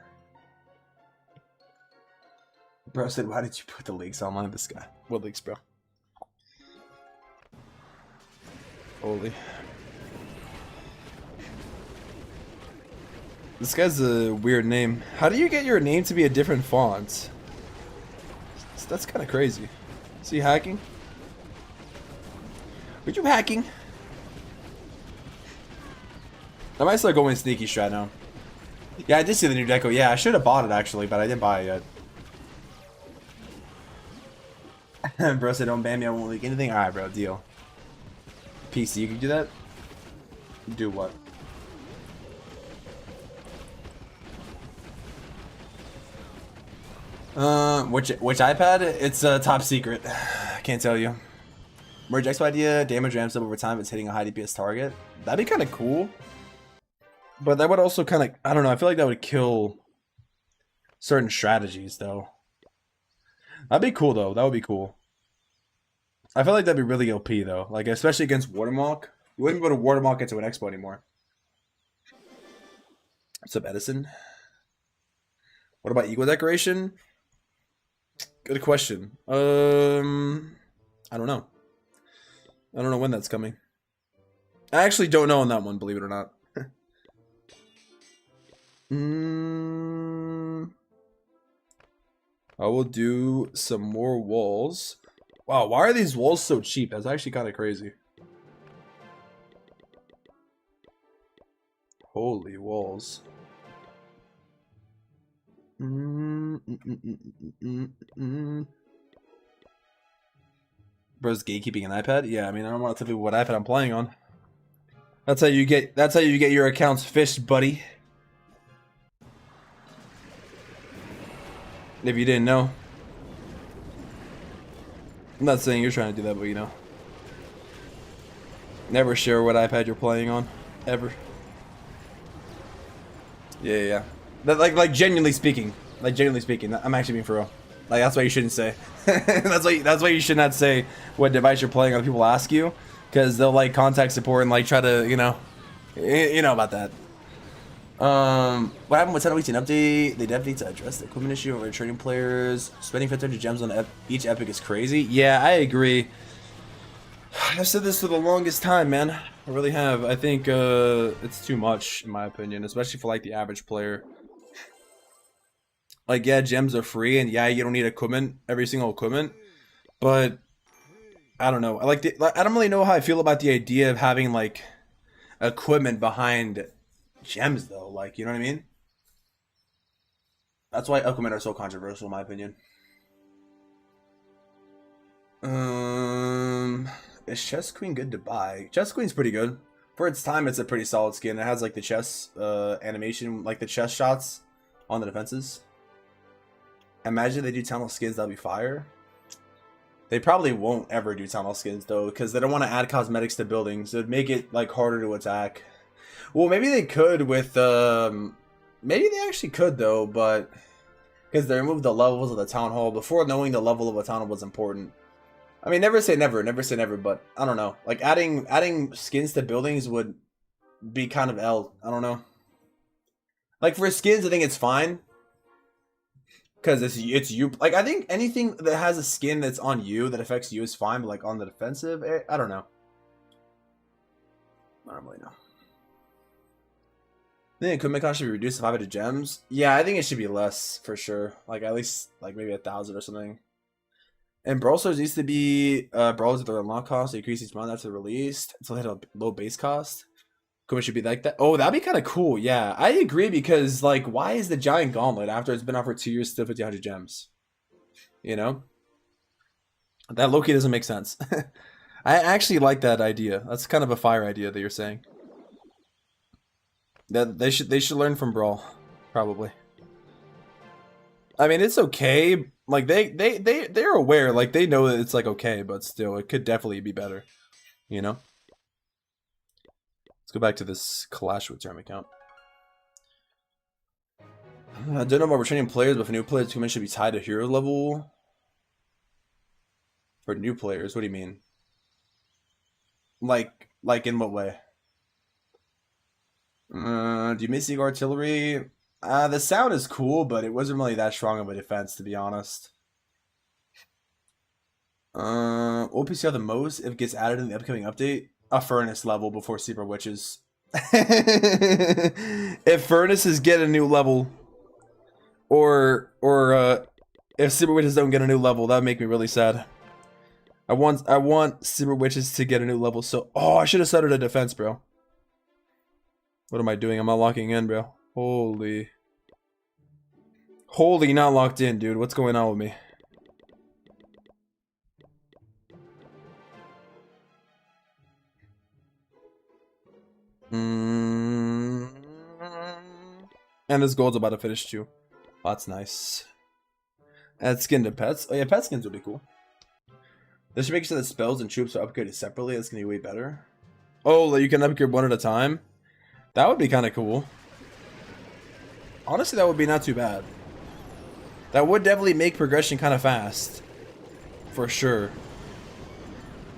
Bro said, "Why did you put the leaks online?" This guy. What leaks, bro? Holy. This guy's a weird name. How do you get your name to be a different font? That's kind of crazy. Is he hacking? Are you hacking? I might start going sneaky strat now. Yeah, I did see the new deco. Yeah, I should have bought it actually, but I didn't buy it yet. Bro said, don't ban me, I won't leak anything. Alright, bro, deal. PC, you can do that? Do what? Which iPad? It's top secret. I can't tell you. Merge Expo idea, damage ramps up over time, it's hitting a high DPS target. That'd be kind of cool. But that would also kind of, I don't know, I feel like that would kill certain strategies though. That'd be cool though, that would be cool. I feel like that'd be really OP though, like especially against Watermark. You wouldn't be able to Watermark into an Expo anymore. What's up, Edison? What about Eagle Decoration? Good question. I don't know. I don't know when that's coming. I actually don't know on that one, believe it or not. I will do some more walls. Wow, why are these walls so cheap? That's actually kind of crazy. Holy walls. Bro's gatekeeping an iPad? Yeah, I mean I don't want to tell people what iPad I'm playing on. That's how you get your accounts fished, buddy. If you didn't know. I'm not saying you're trying to do that, but you know. Never share what iPad you're playing on. Ever. Yeah, yeah. That, like genuinely speaking, I'm actually being for real. Like that's why you shouldn't say. That's why you should not say what device you're playing on. People ask you, because they'll like contact support and like try to you know about that. What happened with 1018 update? They definitely need to address the equipment issue over trading players. Spending 500 gems on each epic is crazy. Yeah, I agree. I've said this for the longest time, man. I really have. I think it's too much, in my opinion, especially for like the average player. Like, yeah, gems are free, and yeah, you don't need equipment, every single equipment. But I don't know. I don't really know how I feel about the idea of having like equipment behind gems, though. Like, you know what I mean? That's why equipment are so controversial, in my opinion. Is Chess Queen good to buy? Chess Queen's pretty good. For its time, it's a pretty solid skin. It has like the chess animation, like the chess shots on the defenses. Imagine they do Townhall skins, that'd be fire. They probably won't ever do Townhall skins though, because they don't want to add cosmetics to buildings. It'd make it like harder to attack. Well, maybe they could with maybe they actually could though, but because they removed the levels of the Townhall before knowing the level of a Townhall was important. I mean, never say never, but I don't know. Like adding skins to buildings would be kind of L. I don't know. Like for skins, I think it's fine. Because it's you. Like, I think anything that has a skin that's on you that affects you is fine, but like on the defensive, I don't know. I don't really know. I think equipment cost should be reduced to 500 gems. Yeah, I think it should be less for sure. Like at least like maybe 1,000 or something. And Brawl Stars used to be brawlers with their unlock cost increase each month after released until they had a low base cost. Equipment should be like that. Oh, that'd be kind of cool. Yeah, I agree because like, why is the giant gauntlet after it's been out for 2 years still 1,500 gems? You know, that Loki doesn't make sense. I actually like that idea. That's kind of a fire idea that you're saying. That they should learn from Brawl, probably. I mean, it's okay. Like they're aware. Like they know that it's like okay, but still, it could definitely be better. You know. Let's go back to this Clash with Term account. I don't know about returning players, but for new players, equipment should be tied to hero level. For new players, what do you mean? Like in what way? Do you miss the artillery? The sound is cool, but it wasn't really that strong of a defense, to be honest. What will piss you off the most if it gets added in the upcoming update? A furnace level before Super Witches. If furnaces get a new level, or if Super Witches don't get a new level, that would make me really sad. I want Super Witches to get a new level. So, oh, I should have started a defense, bro. What am I doing? I'm not locking in, bro. Holy, not locked in, dude. What's going on with me? And this gold's about to finish too. Oh, that's nice. Add skin to pets. Oh yeah, pet skins would be cool. They should make sure that spells and troops are upgraded separately. That's gonna be way better. Oh, you can upgrade one at a time. That would be kind of cool. Honestly, that would be not too bad. That would definitely make progression kind of fast. For sure.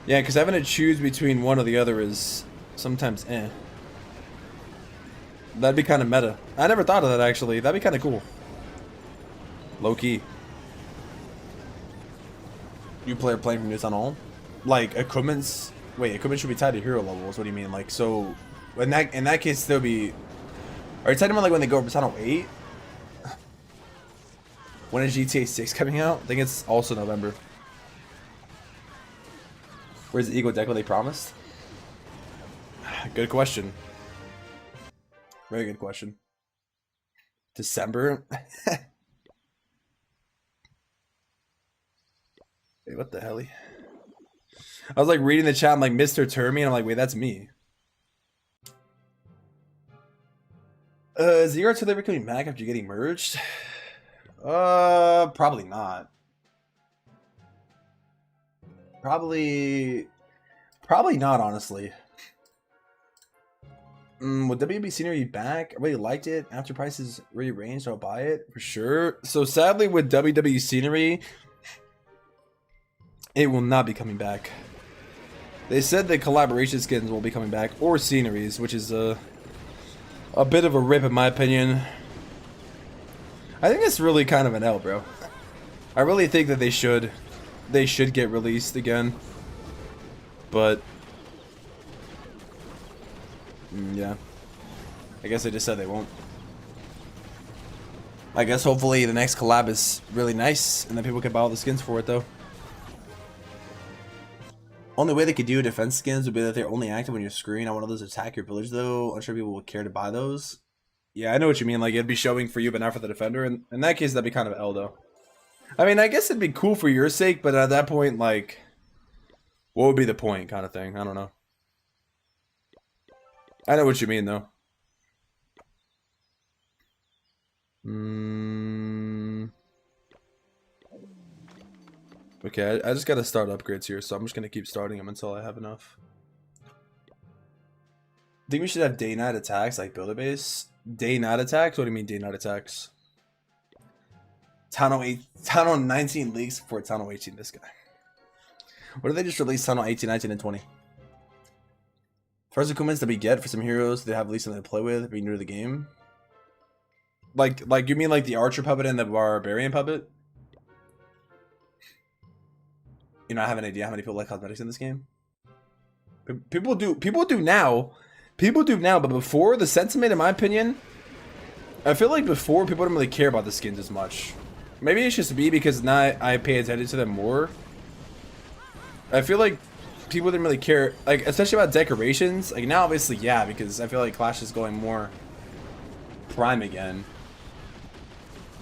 Yeah, because having to choose between one or the other is sometimes eh. That'd be kind of meta. I never thought of that, actually. That'd be kind of cool. Low-key. You playing from new Townhall? Like, equipment's... Wait, equipment should be tied to hero levels. What do you mean? Like, so... In that case, there'll be... Are you talking about, like, when they go over Townhall 8? When is GTA 6 coming out? I think it's also November. Where's the Eagle deck when they promised? Good question. Very good question. December? Wait, what the hell? I was like reading the chat, I'm like, Mr. Termy, and I'm like, wait, that's me. Is the artillery coming back after getting merged? Probably not. Probably not, honestly. Would WB Scenery be back? I really liked it. After prices rearranged, I'll buy it for sure. So sadly, with WWE Scenery, it will not be coming back. They said the collaboration skins will be coming back, or sceneries, which is a bit of a rip in my opinion. I think it's really kind of an L, bro. I really think that they should get released again, but yeah, I guess they just said they won't. I guess hopefully the next collab is really nice and then people can buy all the skins for it though. Only way they could do defense skins would be that they're only active when you're screen. I want those attack your village though. I'm sure people would care to buy those. Yeah, I know what you mean. Like it'd be showing for you but not for the defender. And in that case that'd be kind of L though. I mean, I guess it'd be cool for your sake, but at that point, like, what would be the point kind of thing? I don't know. I know what you mean, though. Okay, I just gotta start upgrades here, so I'm just gonna keep starting them until I have enough. Think we should have day-night attacks, like builder base? Day-night attacks? What do you mean day-night attacks? Townhall 19 leaks before Townhall 18, this guy. What did they just release Townhall 18, 19, and 20? First equipments that we get for some heroes they have at least something to play with, being new to the game. Like you mean like the Archer puppet and the Barbarian puppet? You know, I have an idea how many people like cosmetics in this game. People do now, but before, the sentiment, in my opinion, I feel like before people didn't really care about the skins as much. Maybe it's just me because now I pay attention to them more. I feel like people didn't really care, like especially about decorations. Like now, obviously, yeah, because I feel like Clash is going more prime again.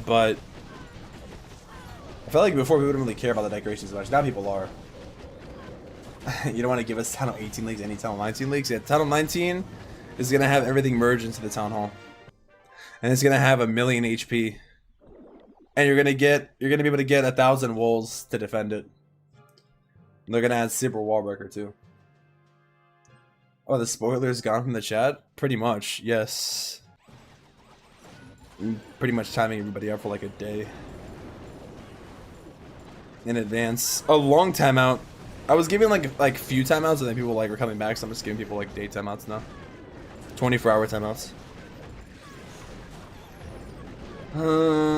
But I felt like before people didn't really care about the decorations as much. Now people are. You don't want to give us Townhall 18 leagues, any Townhall 19 leagues. Yeah, Townhall 19 is gonna have everything merged into the Town Hall, and it's gonna have 1,000,000 HP, and you're gonna be able to get 1,000 walls to defend it. And they're gonna add super wall breaker too. Oh, the spoiler's gone from the chat? Pretty much, yes. I'm pretty much timing everybody up for like a day in advance. A long timeout. I was giving like few timeouts and then people like were coming back, so I'm just giving people like day timeouts now. 24-hour timeouts.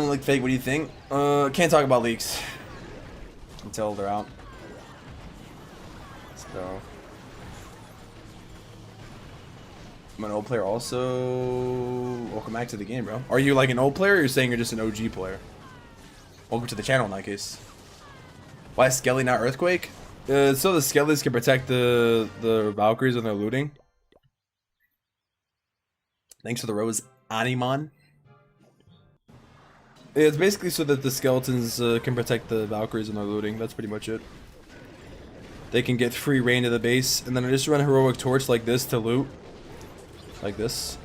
Like fake, what do you think? Can't talk about leaks until they're out. So I'm an old player also. Welcome back to the game, bro. Are you like an old player or you're saying you're just an OG player? Welcome to the channel in that case. Why Skelly not Earthquake? So the Skellies can protect the Valkyries when they're looting. Thanks for the rose, Animon. It's basically so that the skeletons can protect the Valkyries when they're looting. That's pretty much it. They can get free reign to the base, and then I just run a heroic torch like this to loot. Like this.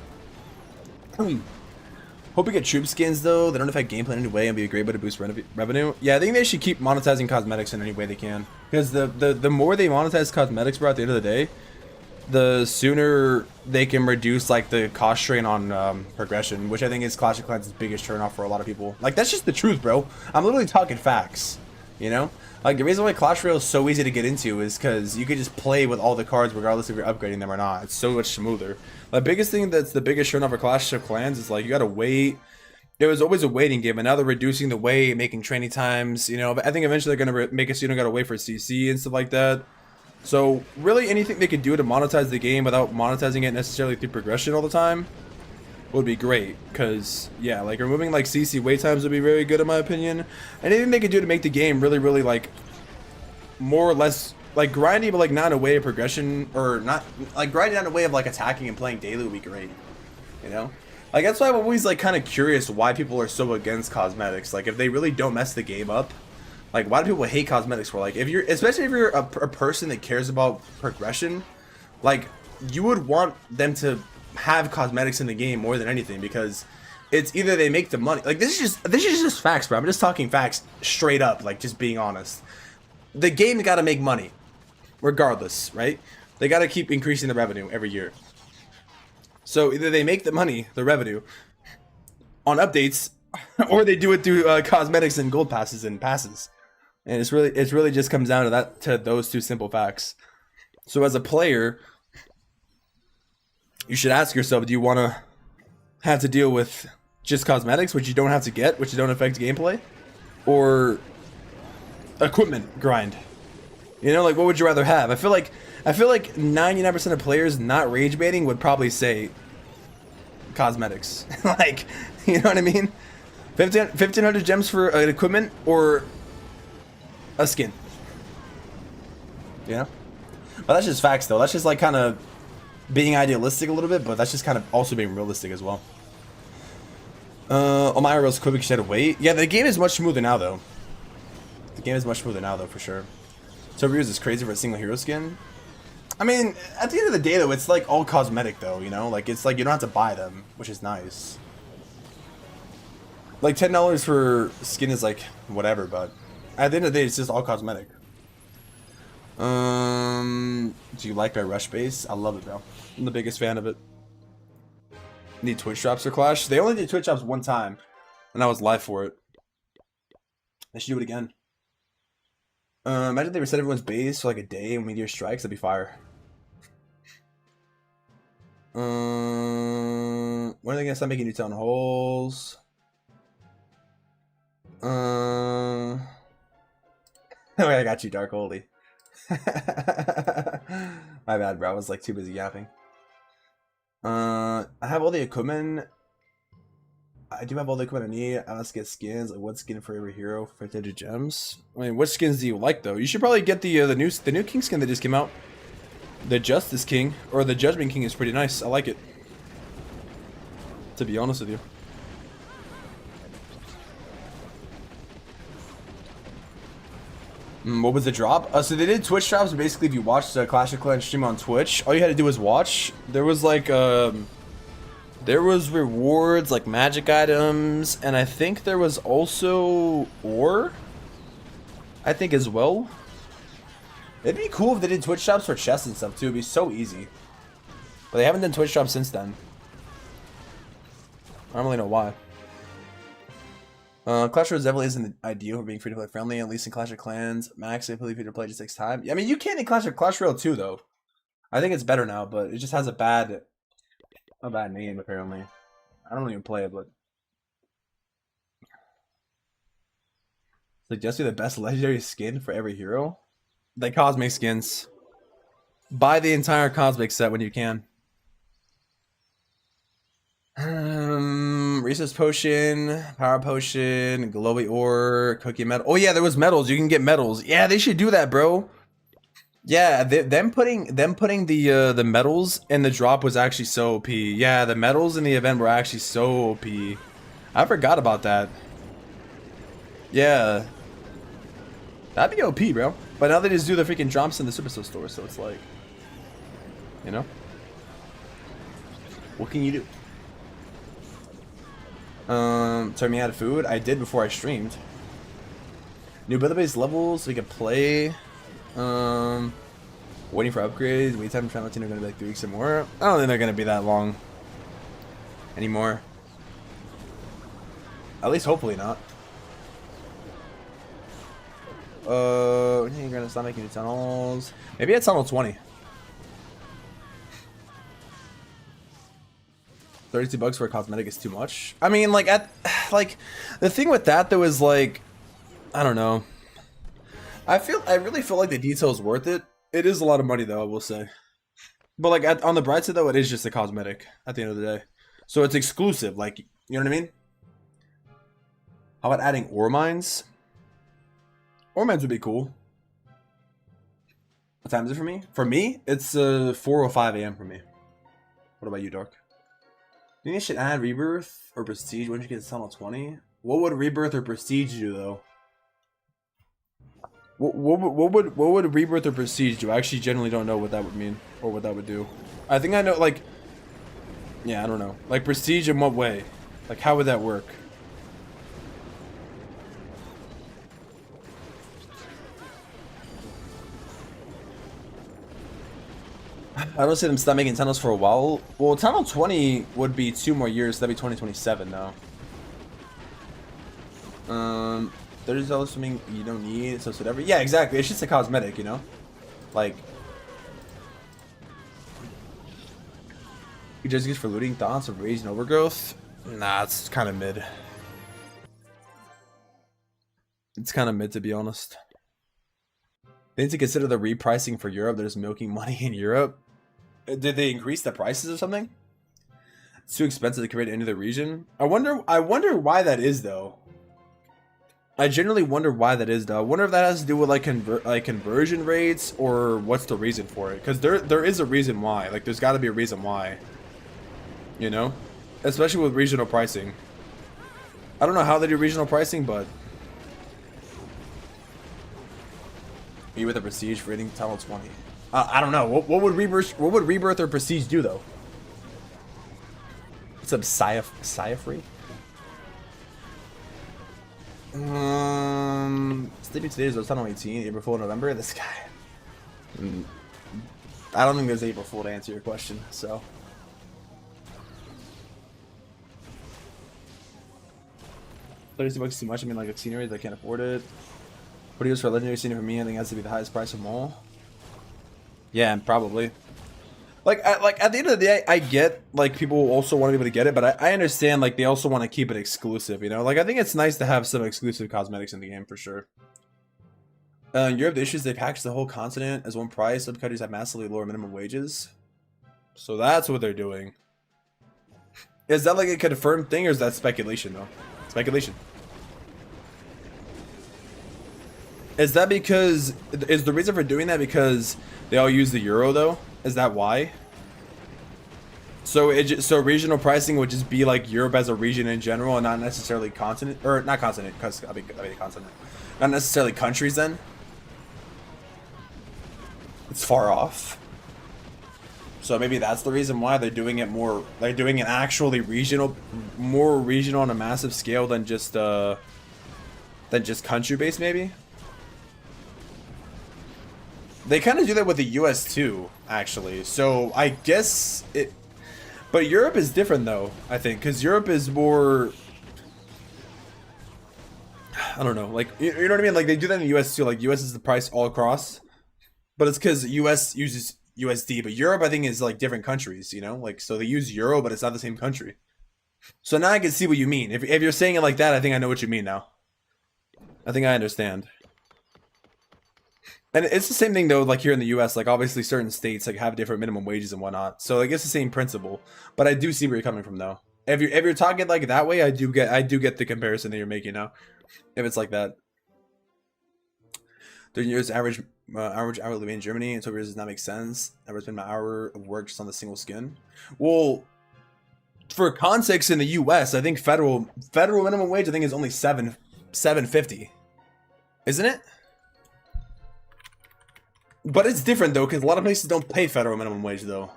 Hope we get troop skins though. They don't affect gameplay in any way and be a great way to boost revenue. Yeah, I think they should keep monetizing cosmetics in any way they can. Because the more they monetize cosmetics, bro, at the end of the day, the sooner they can reduce like the cost strain on progression, which I think is Clash of Clans' biggest turnoff for a lot of people. Like that's just the truth, bro. I'm literally talking facts, you know? Like the reason why Clash Royale is so easy to get into is because you can just play with all the cards regardless if you're upgrading them or not. It's so much smoother. The biggest thing that's the biggest turnoff for Clash of Clans is like you gotta wait. It was always a waiting game, and now they're reducing the wait, making training times, you know. But I think eventually they're gonna make it so you don't gotta wait for CC and stuff like that. So really anything they could do to monetize the game without monetizing it necessarily through progression all the time would be great. Cause yeah, like removing like CC wait times would be very good in my opinion. Anything they could do to make the game really like more or less like grindy, but like not in a way of progression, or not like grinding in a way of like attacking and playing daily would be great. You know? Like that's why I'm always like kind of curious why people are so against cosmetics. Like if they really don't mess the game up, like why do people hate cosmetics for? Like if you're, especially if you're a person that cares about progression, like you would want them to have cosmetics in the game more than anything, because it's either they make the money. Like this is just facts, bro. I'm just talking facts straight up, like just being honest. The game got to make money, regardless, right? They got to keep increasing the revenue every year. So either they make the money, the revenue, on updates, or they do it through cosmetics and gold passes and passes. And it's really just comes down to that, to those two simple facts. So as a player, you should ask yourself, do you want to have to deal with just cosmetics, which you don't have to get, which don't affect gameplay, or equipment grind? You know, like, what would you rather have? I feel like 99% of players not rage baiting would probably say cosmetics. Like, you know what I mean? 1,500 gems for an equipment or a skin. You know? But that's just facts, though. That's just like kind of being idealistic a little bit, but that's just kind of also being realistic as well. Oh, my IRL's quick because she had to wait. Yeah, the game is much smoother now, though. The game is much smoother now, though, for sure. So Bruiser is crazy for a single hero skin. I mean, at the end of the day, though, it's like all cosmetic, though, you know? Like, it's like you don't have to buy them, which is nice. Like, $10 for skin is like, whatever, but at the end of the day, it's just all cosmetic. Do you like our rush base? I love it, bro. I'm the biggest fan of it. Need Twitch drops for Clash? They only did Twitch drops one time, and I was live for it. They should do it again. Imagine they reset everyone's base for like a day when Meteor strikes. That'd be fire. When are they gonna start making new Townhalls? Oh, I got you, Dark Holy. My bad, bro. I was like too busy yapping. I have all the equipment. I do have all the equipment I need. I must get skins. Like, what skin for every hero for 500 gems? I mean, what skins do you like though? You should probably get the new King skin that just came out. The Justice King or the Judgment King is pretty nice. I like it. To be honest with you. What was the drop? So they did Twitch drops. Basically, if you watched the Clash of Clans stream on Twitch, all you had to do was watch. There was like there was rewards like magic items, and I think there was also ore. I think as well. It'd be cool if they did Twitch drops for chests and stuff too. It'd be so easy. But they haven't done Twitch drops since then. I don't really know why. Clash Royale definitely isn't ideal for being free-to-play friendly, at least in Clash of Clans. Max, if free-to-play just takes time. I mean, you can in Clash Royale too, though. I think it's better now, but it just has a bad name, apparently. I don't even play it, but... Suggest you the best legendary skin for every hero? The Cosmic skins. Buy the entire Cosmic set when you can. Resource potion, power potion, glowy ore, cookie metal. Oh yeah, there was medals. You can get medals. Yeah, they should do that, bro. Yeah, them putting the medals in the drop was actually so OP. Yeah, the medals in the event were actually so OP. I forgot about that. Yeah, that'd be OP, bro. But now they just do the freaking drops in the Superstore store, so it's like, you know, what can you do? Turn me out of food. I did before I streamed. New build base levels so we can play. Waiting for upgrades. Wait time for Latino gonna be like 3 weeks or more. I don't think they're gonna be that long anymore. At least hopefully not. You're gonna stop making new tunnels. Maybe at tunnel 20. $32 for a cosmetic is too much. I mean, like the thing with that though is like, I don't know. I really feel like the detail is worth it. It is a lot of money though, I will say. But like on the bright side though, it is just a cosmetic at the end of the day. So it's exclusive, like, you know what I mean? How about adding ore mines? Ore mines would be cool. What time is it for me? For me, it's 4:05 a.m. for me. What about you, Dark? Do you think I should add Rebirth or Prestige once you get to Tunnel 20? What would Rebirth or Prestige do, though? What would Rebirth or Prestige do? I actually generally don't know what that would mean or what that would do. I think I know, like... Yeah, I don't know. Like, Prestige in what way? Like, how would that work? I don't see them stop making tunnels for a while. Well, tunnel 20 would be 2 more years. That'd be 2027 though. There's also something you don't need, so it's whatever. Yeah, exactly. It's just a cosmetic, you know? Like, you just use for looting. Thoughts of raising overgrowth? Nah, it's kind of mid. It's kind of mid, to be honest. They need to consider the repricing for Europe. They're just milking money in Europe. Did they increase the prices or something? It's too expensive to create into the region. I wonder why that is though. I generally wonder why that is though. I wonder if that has to do with like conversion rates or what's the reason for it. Because there is a reason why. Like there's got to be a reason why. You know, especially with regional pricing. I don't know how they do regional pricing, but you with a prestige for rating tunnel 20. I don't know. What would rebirth or prestige do though? What's up, Saya free? Sleeping today is tunnel 18, April Fool, November. This guy. I don't think there's April Fool to answer your question. So. $30 is too much. I mean, like a scenery, I can't afford it. What do you use for a legendary scenery for me? I think it has to be the highest price of them all. Yeah, probably. Like at the end of the day, I get like people also want to be able to get it, but I understand like they also want to keep it exclusive. You know, like I think it's nice to have some exclusive cosmetics in the game for sure. Europe, the issue is they package the whole continent as one price. Some countries have massively lower minimum wages, so that's what they're doing. Is that like a confirmed thing, or is that speculation though? Speculation. Is that because, is the reason for doing that because they all use the euro though? Is that why? So so regional pricing would just be like Europe as a region in general and not necessarily continent, or not continent, because I mean continent. Not necessarily countries then? It's far off. So maybe that's the reason why they're doing it more, they're doing it actually regional, more regional on a massive scale than just country based maybe? They kind of do that with the US too, actually. So I guess it, but Europe is different though, I think, because Europe is more, I don't know, like, you know what I mean? Like they do that in the US too, like US is the price all across, but it's because US uses USD, but Europe I think is like different countries, you know, like, so they use euro, but it's not the same country. So now I can see what you mean. If you're saying it like that, I think I know what you mean now. I think I understand. And it's the same thing though, like here in the US, like obviously certain states like have different minimum wages and whatnot. So like it's the same principle. But I do see where you're coming from though. If you're talking like that way, I do get the comparison that you're making now. If it's like that. 30 years average hourly wage in Germany, and 12 years does not make sense. Never spend my hour of work just on the single skin. Well, for context in the US, I think federal minimum wage I think is only $7.50. Isn't it? But it's different though, because a lot of places don't pay federal minimum wage though.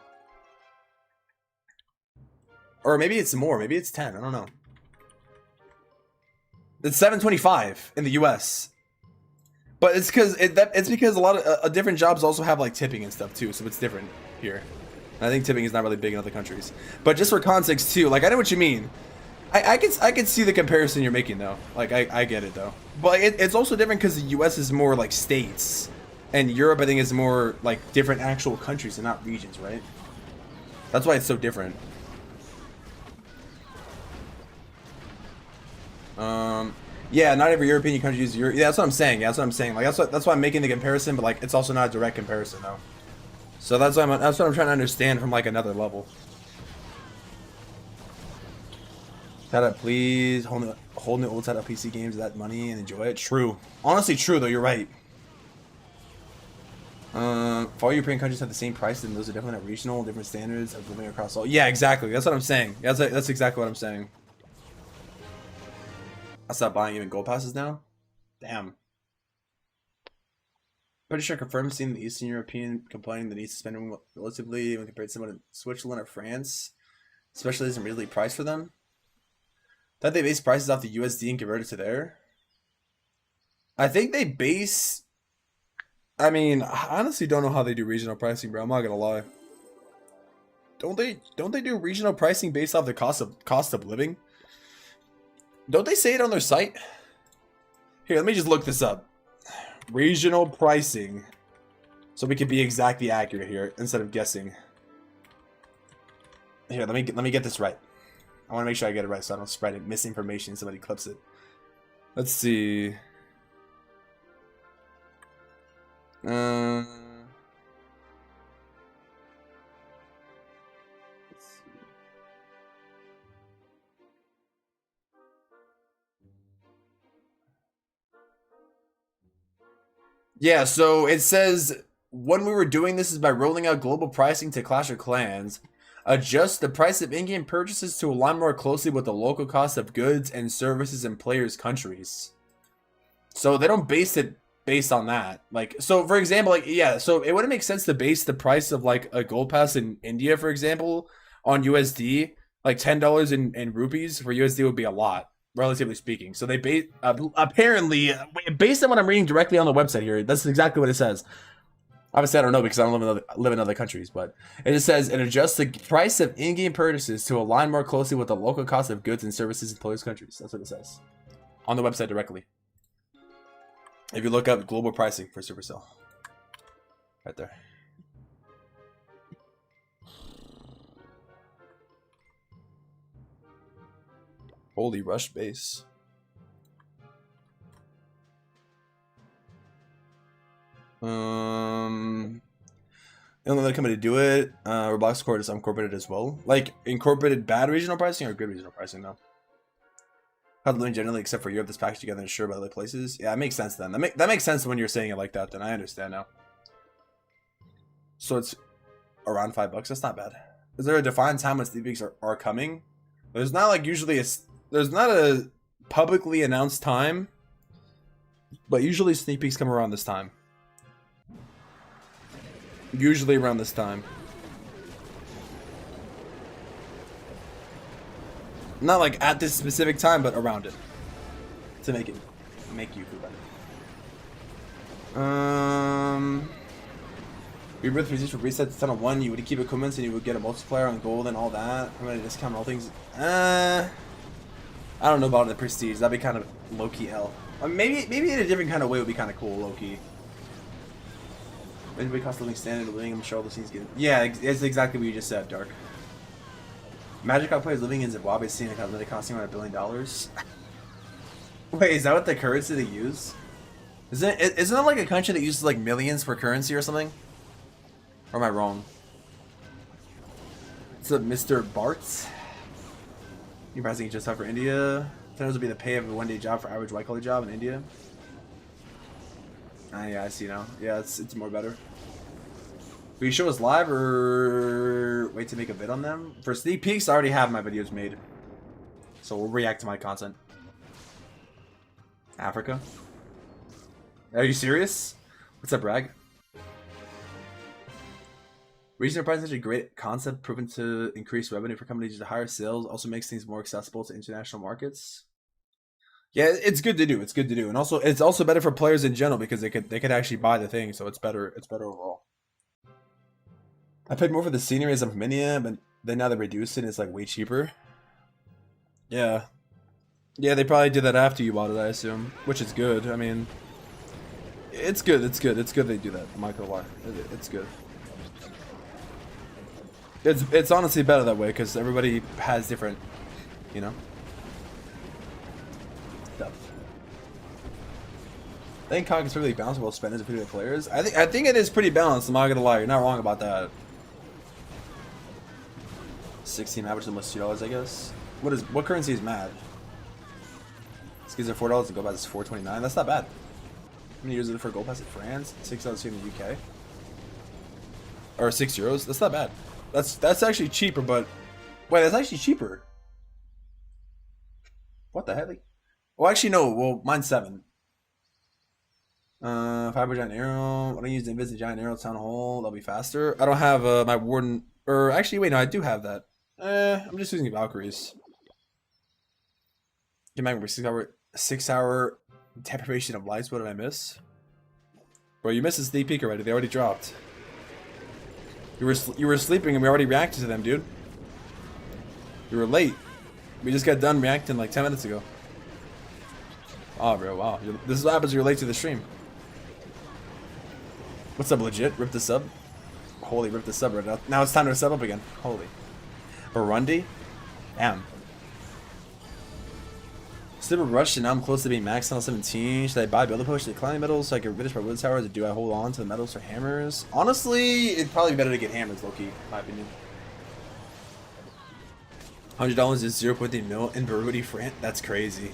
Or maybe it's more, maybe it's 10, I don't know. It's $7.25 in the US. But it's because a lot of different jobs also have like tipping and stuff too, so it's different here. And I think tipping is not really big in other countries. But just for context too, like I know what you mean. I can see the comparison you're making though. Like I get it though. But it's also different because the US is more like states. And Europe, I think, is more like different actual countries and not regions, right? That's why it's so different. Yeah, not every European country uses euro. Yeah, that's what I'm saying. Yeah, that's what I'm saying. Like that's why I'm making the comparison, but like it's also not a direct comparison though. So that's what I'm trying to understand from like another level. Shout out, please. Hold new old setup PC games, that money, and enjoy it. True. Honestly, true though. You're right. If all European countries have the same price, then those are definitely not regional, different standards of living across all. Yeah, exactly. That's what I'm saying. That's exactly what I'm saying. I stopped buying even gold passes now. Damn. Pretty sure confirmed seeing the Eastern European complaining that needs to spend relatively when compared to someone in Switzerland or France, especially isn't really priced for them. Thought they base prices off the USD and convert it to there. I think they base. I mean, I honestly don't know how they do regional pricing, bro. I'm not gonna lie. Don't they do regional pricing based off the cost of living? Don't they say it on their site? Here, let me just look this up. Regional pricing. So we can be exactly accurate here instead of guessing. Here, let me get this right. I want to make sure I get it right so I don't spread it misinformation and somebody clips it. Let's see. Let's see. Yeah, so it says when we were doing this is by rolling out global pricing to Clash of Clans. Adjust the price of in-game purchases to align more closely with the local cost of goods and services in players' countries. So they don't base it based on that. Like, so for example, like, yeah, so it wouldn't make sense to base the price of like a gold pass in India, for example, on USD. Like $10 in rupees for USD would be a lot, relatively speaking. So they base apparently based on what I'm reading directly on the website here, that's exactly what it says. Obviously, I don't know because I don't live in other countries, but it just says it adjusts the price of in-game purchases to align more closely with the local cost of goods and services in players' countries. That's what it says on the website directly. If you look up global pricing for Supercell, right there. Holy rush base. The only other company to do it, Roblox Core is incorporated as well. Like incorporated bad regional pricing or good regional pricing though. How to learn generally, except for Europe, this package together and insured by other places. Yeah, it makes sense then. That makes sense when you're saying it like that. Then I understand now. So it's around $5. That's not bad. Is there a defined time when sneak peeks are coming? There's not like usually there's not a publicly announced time, but usually sneak peeks come around this time. Usually around this time. Not like at this specific time, but around it. To make you feel better. Rebirth resist reset to tunnel 1, you would keep equipment and you would get a multiplier on gold and all that. I'm gonna discount all things. I don't know about the prestige. That'd be kind of low-key L. Maybe in a different kind of way would be kind of cool, low-key. Anybody cost living standard living, I'm sure all the scenes get. Yeah, it's exactly what you just said, Dark. Magic Card players living in Zimbabwe seeing a costing around $1 billion. Wait, is that what the currency they use? Isn't it like a country that uses like millions for currency or something? Or am I wrong? What's up, Mr. Bartz? New pricing just out for India. $10 would be the pay of a one-day job for average white-collar job in India. Yeah, I see now. Yeah, it's more better. Will you show us live or wait to make a vid on them? For sneak peeks, I already have my videos made. So we'll react to my content. Africa? Are you serious? What's up, Bragg? Regional pricing is a great concept proven to increase revenue for companies due to higher sales. Also makes things more accessible to international markets. Yeah, it's good to do. It's good to do, and also it's also better for players in general because they could actually buy the thing, so it's better. It's better overall. I paid more for the scenery as I'm from India, but then now they reduced it. And it's like way cheaper. Yeah, yeah, they probably did that after you bought it, I assume, which is good. I mean, it's good. It's good. It's good they do that. I'm not gonna lie. It's good. It's honestly better that way because everybody has different, you know. Stuff. I think COG is really balanced while spending for players. I think it is pretty balanced. I'm not gonna lie. You're not wrong about that. 16 average almost $2, I guess. What currency is mad? Skis are $4 and gold pass is $4.29. That's not bad. How many years is it for gold pass in France? $6 here in the UK. Or €6. That's not bad. That's actually cheaper, but wait, that's actually cheaper. What the heck? Well, actually no. Well, mine's 7. Fiber giant arrow. I don't use the invisible giant arrow Townhall. That'll be faster. I don't have my warden. Or actually, wait, no, I do have that. I'm just using Valkyries. Get back for 6-hour deprivation of lights. What did I miss? Bro, you missed a sneak peek already. They already dropped. You were sleeping and we already reacted to them, dude. You were late. We just got done reacting like 10 minutes ago. Oh, bro, wow. This is what happens when you're late to the stream. What's up, legit? Rip the sub? Holy, rip the sub right now. Now it's time to sub up again. Holy. Burundi? Damn. Super rushed and now I'm close to being maxed on 17. Should I buy build a potion to climbing medals so I can finish my wood towers, or do I hold on to the medals for hammers? Honestly, it'd probably be better to get hammers, low-key, in my opinion. $100 is 0.3 mil in Burundi, France. That's crazy.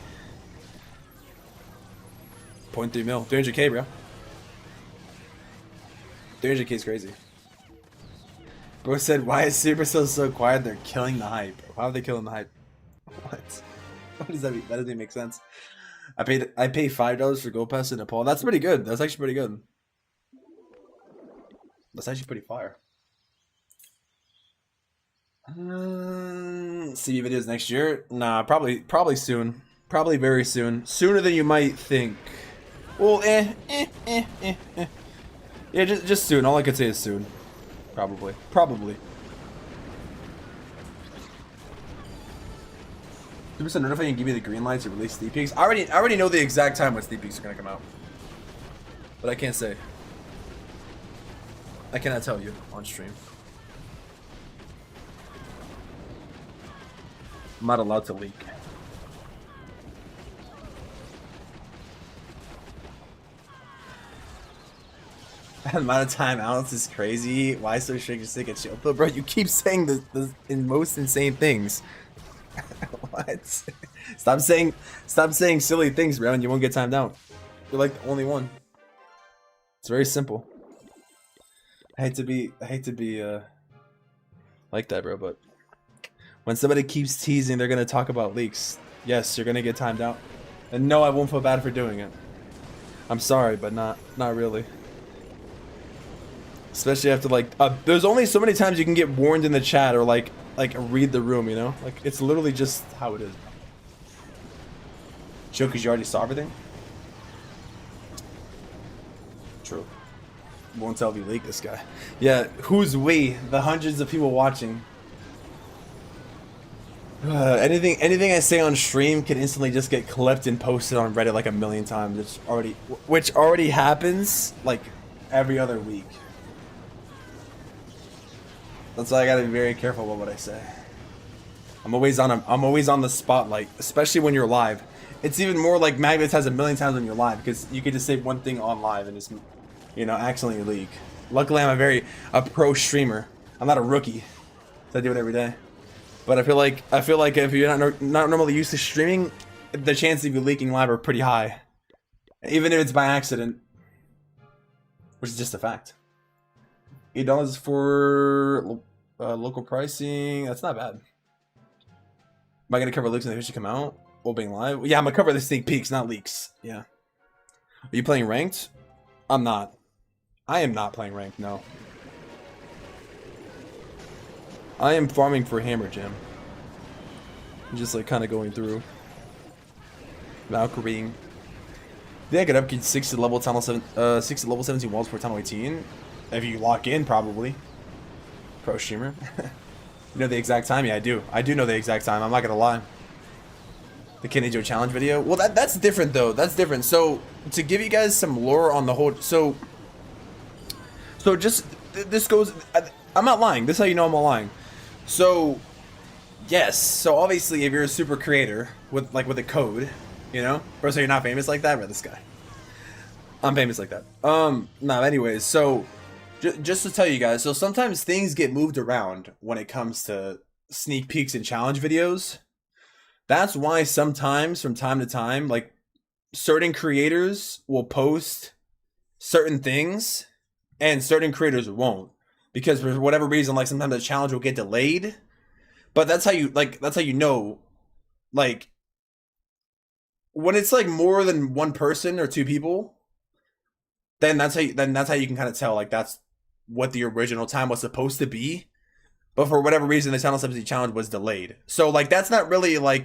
0.3 mil. 300k, bro. 300k is crazy. Bro said, why is Supercell so quiet? They're killing the hype. Why are they killing the hype? What? What does that mean? That doesn't even make sense. I pay $5 for Gold Pass in Nepal. That's pretty good. That's actually pretty good. That's actually pretty fire. CB videos next year? Nah, probably soon. Probably very soon. Sooner than you might think. Well, Yeah, just soon. All I could say is soon. Probably. Super notify and give me the green lights to release Sneak Peeks. I already know the exact time when Sneak Peeks are gonna come out, but I can't say. I cannot tell you on stream. I'm not allowed to leak. The amount of time Alex is crazy. Why so strict to stick at chill? But bro, you keep saying the most insane things. What? Stop saying silly things, bro, and you won't get timed out. You're like the only one. It's very simple. I hate to be like that, bro, but when somebody keeps teasing they're gonna talk about leaks, yes, you're gonna get timed out. And no, I won't feel bad for doing it. I'm sorry, but not really. Especially after like there's only so many times you can get warned in the chat or like read the room, you know? Like it's literally just how it is. Joe, cause you already saw everything? True. Won't tell if you leak this guy. Yeah, who's we? The hundreds of people watching. Anything I say on stream can instantly just get clipped and posted on Reddit like a million times. Which already happens like every other week. That's why I gotta be very careful about what I say. I'm always on the spotlight, especially when you're live. It's even more like magnetized a million times when you're live because you could just say one thing on live and just, you know, accidentally leak. Luckily, I'm a pro streamer. I'm not a rookie, so I do it every day. But I feel like if you're not normally used to streaming, the chances of you leaking live are pretty high, even if it's by accident, which is just a fact. $8 for local pricing. That's not bad. Am I gonna cover leaks when they officially come out? While being live? Yeah, I'm gonna cover the sneak peeks, not leaks. Yeah. Are you playing ranked? I'm not. I am not playing ranked. No. I am farming for Hammer Gem. I'm just like kind of going through. Valkyrie. I think I could upgrade 6 to level 17 walls for Tunnel 18. If you lock in, probably. Pro streamer. You know the exact time? Yeah, I do. I do know the exact time. I'm not gonna lie. The Kenny Joe challenge video. Well, that's different though. That's different. So to give you guys some lore on the whole. So just this goes. I'm not lying. This is how you know I'm not lying. So yes. So obviously, if you're a super creator with a code, you know, or so you're not famous like that. But this guy, I'm famous like that. No. Anyways, so. Just to tell you guys, so sometimes things get moved around when it comes to sneak peeks and challenge videos. That's why sometimes, from time to time, like certain creators will post certain things and certain creators won't. Because for whatever reason, like sometimes the challenge will get delayed. But that's how you know, like when it's like more than one person or two people, then that's how you can kind of tell like that's what the original time was supposed to be, but for whatever reason the Channel 70 challenge was delayed. So like that's not really like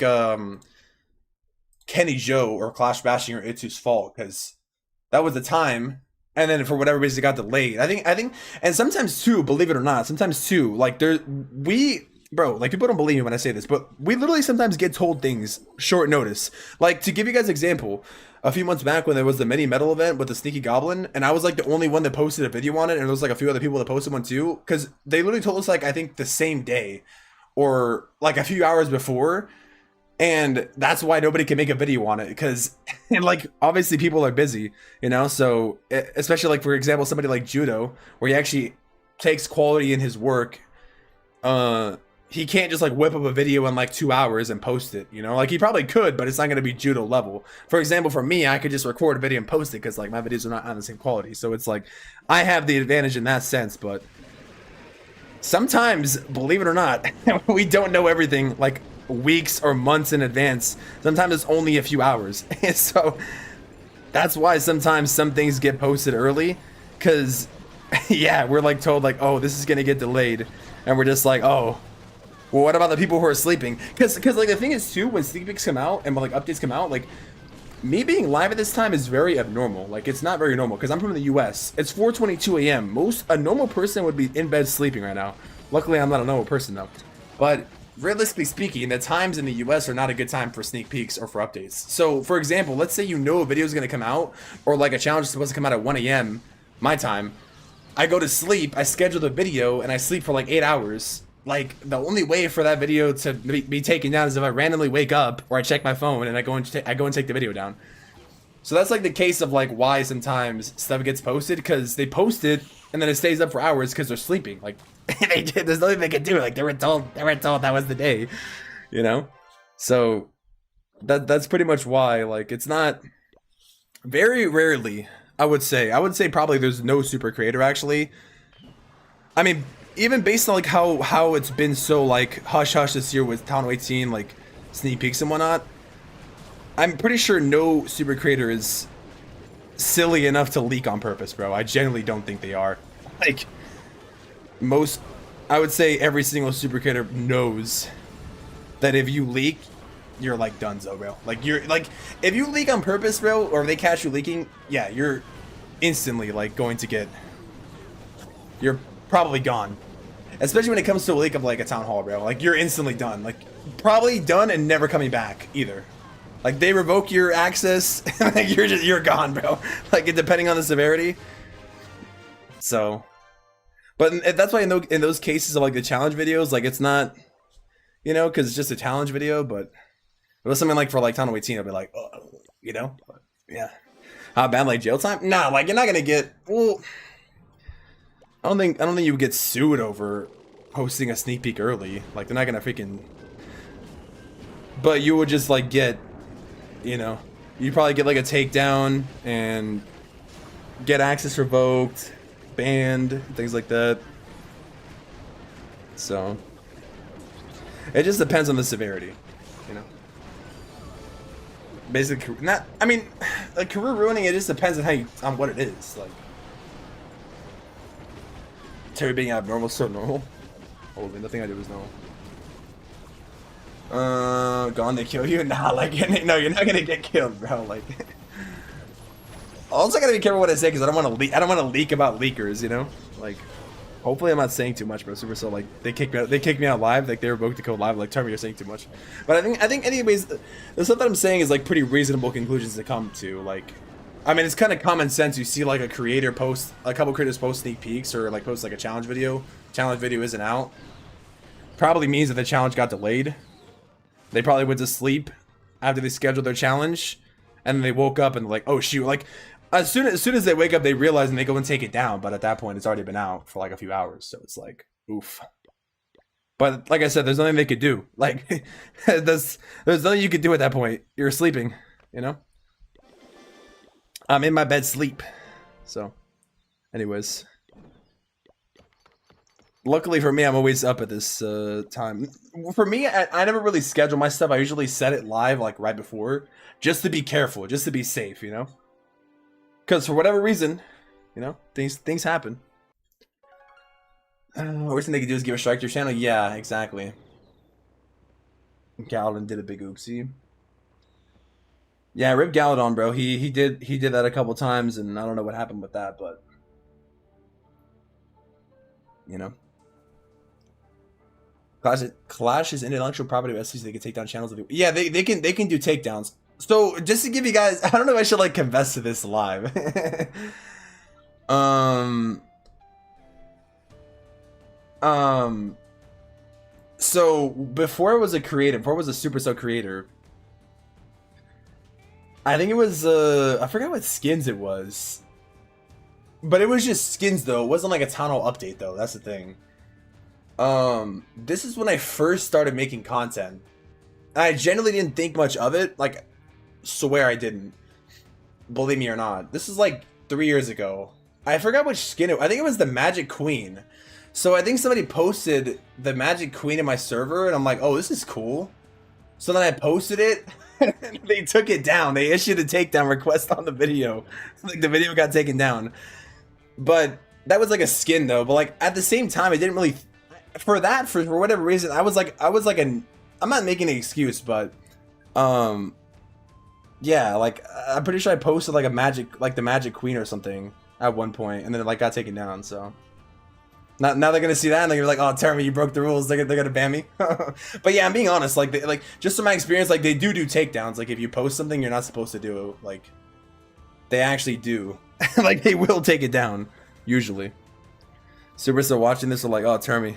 Kenny Joe or Clash Bashing or Itsu's fault, because that was the time and then for whatever reason it got delayed. I think, and sometimes too, believe it or not, sometimes too, like bro, like people don't believe me when I say this, but we literally sometimes get told things short notice. Like to give you guys an example, a few months back when there was the mini metal event with the Sneaky Goblin, and I was like the only one that posted a video on it, and there was like a few other people that posted one too, because they literally told us like I think the same day or like a few hours before. And that's why nobody can make a video on it, because and like obviously people are busy, you know. So especially like for example somebody like Judo, where he actually takes quality in his work, he can't just like whip up a video in like 2 hours and post it, you know. Like he probably could, but it's not going to be Judo level. For example, for me, I could just record a video and post it because like my videos are not on the same quality, so it's like I have the advantage in that sense. But sometimes, believe it or not, we don't know everything like weeks or months in advance. Sometimes it's only a few hours. So that's why sometimes some things get posted early, because yeah, we're like told like, oh, this is gonna get delayed, and we're just like, oh, well, what about the people who are sleeping? Because like the thing is too, when sneak peeks come out and like updates come out, like me being live at this time is very abnormal. Like it's not very normal because I'm from the US. It's 4:22 a.m. A normal person would be in bed sleeping right now. Luckily I'm not a normal person though. But realistically speaking, the times in the US are not a good time for sneak peeks or for updates. So, for example, let's say you know a video is going to come out, or like a challenge is supposed to come out at 1 a.m. my time. I go to sleep, I schedule the video, and I sleep for like 8 hours. Like, the only way for that video to be taken down is if I randomly wake up, or I check my phone, and I go and take the video down. So that's like the case of like why sometimes stuff gets posted, because they post it, and then it stays up for hours because they're sleeping. Like, there's nothing they can do. Like they were told that was the day, you know. So that's pretty much why. Like it's not, very rarely. I would say probably there's no super creator actually. I mean, even based on like how it's been so like hush hush this year with Townhall 18 like sneak peeks and whatnot, I'm pretty sure no super creator is silly enough to leak on purpose, bro. I genuinely don't think they are. Like most, I would say every single super creator knows that if you leak, you're like donezo, bro. Like you're like, if you leak on purpose, bro, or if they catch you leaking, yeah, you're instantly like going to get, you're probably gone. Especially when it comes to a leak of like a town hall, bro. Like you're instantly done. Like probably done and never coming back either. Like they revoke your access, like you're gone, bro. Like depending on the severity. So. But that's why in those cases of like the challenge videos, like it's not, you know, because it's just a challenge video. But if it was something like for like Townhall 18, I'd be like, oh, you know, but, yeah. How bad like jail time? Nah, like you're not gonna get. Well, I don't think you would get sued over posting a sneak peek early. Like they're not gonna freaking. But you would just like get, you know, you probably get like a takedown and get access revoked, banned, things like that. So it just depends on the severity, you know. Basically, not. I mean, like career ruining. It just depends on on what it is. Like Terry being abnormal is so normal. Oh, nothing I did was normal. Gone to kill you? Nah, like no, you're not gonna get killed, bro. Like. Also, gotta be careful what I say because I don't want to leak. I don't want to leak about leakers, you know. Like, hopefully, I'm not saying too much, bro. Supercell, like, they kicked me out. They kicked me out live. Like, they revoked the code live. Like, tell me you're saying too much. But I think, anyways, the stuff that I'm saying is like pretty reasonable conclusions to come to. Like, I mean, it's kind of common sense. You see like a creator post, a couple creators post sneak peeks or like post like a challenge video. Challenge video isn't out. Probably means that the challenge got delayed. They probably went to sleep after they scheduled their challenge, and then they woke up and like, oh shoot, like. As soon as they wake up, they realize and they go and take it down. But at that point, it's already been out for like a few hours. So it's like, oof. But like I said, there's nothing they could do. Like, there's nothing you could do at that point. You're sleeping, you know? I'm in my bed sleep. So, anyways. Luckily for me, I'm always up at this time. For me, I never really schedule my stuff. I usually set it live like right before. Just to be careful. Just to be safe, you know? Because for whatever reason, you know, things happen. Worst thing they could do is give a strike to your channel. Yeah, exactly. Galvin did a big oopsie. Yeah, Rip Galadon, bro. He did that a couple times, and I don't know what happened with that, but you know, Clash is intellectual property of SCs. They can take down channels. Yeah, they can do takedowns. So just to give you guys, I don't know if I should like confess to this live. So before I was a creator, before I was a Supercell creator, I think it was I forgot what skins it was, but it was just skins though. It wasn't like a Townhall update though. That's the thing. This is when I first started making content. I generally didn't think much of it. Like, swear I didn't. Believe me or not. This is like 3 years ago. I forgot which skin I think it was the Magic Queen. So I think somebody posted the Magic Queen in my server, and I'm like, oh, this is cool. So then I posted it, and they took it down. They issued a takedown request on the video. Like, the video got taken down. But that was like a skin though. But like at the same time, I didn't really for whatever reason, I was like I'm not making an excuse, but yeah, like I'm pretty sure I posted like the Magic Queen or something at one point, and then it like got taken down. So now they're gonna see that and they're gonna be like, oh, Terry, you broke the rules. They're gonna ban me. But yeah, I'm being honest. Like just from my experience, like they do takedowns. Like if you post something you're not supposed to do, like they actually do. Like they will take it down usually. Superstar watching this are like, oh, Termy,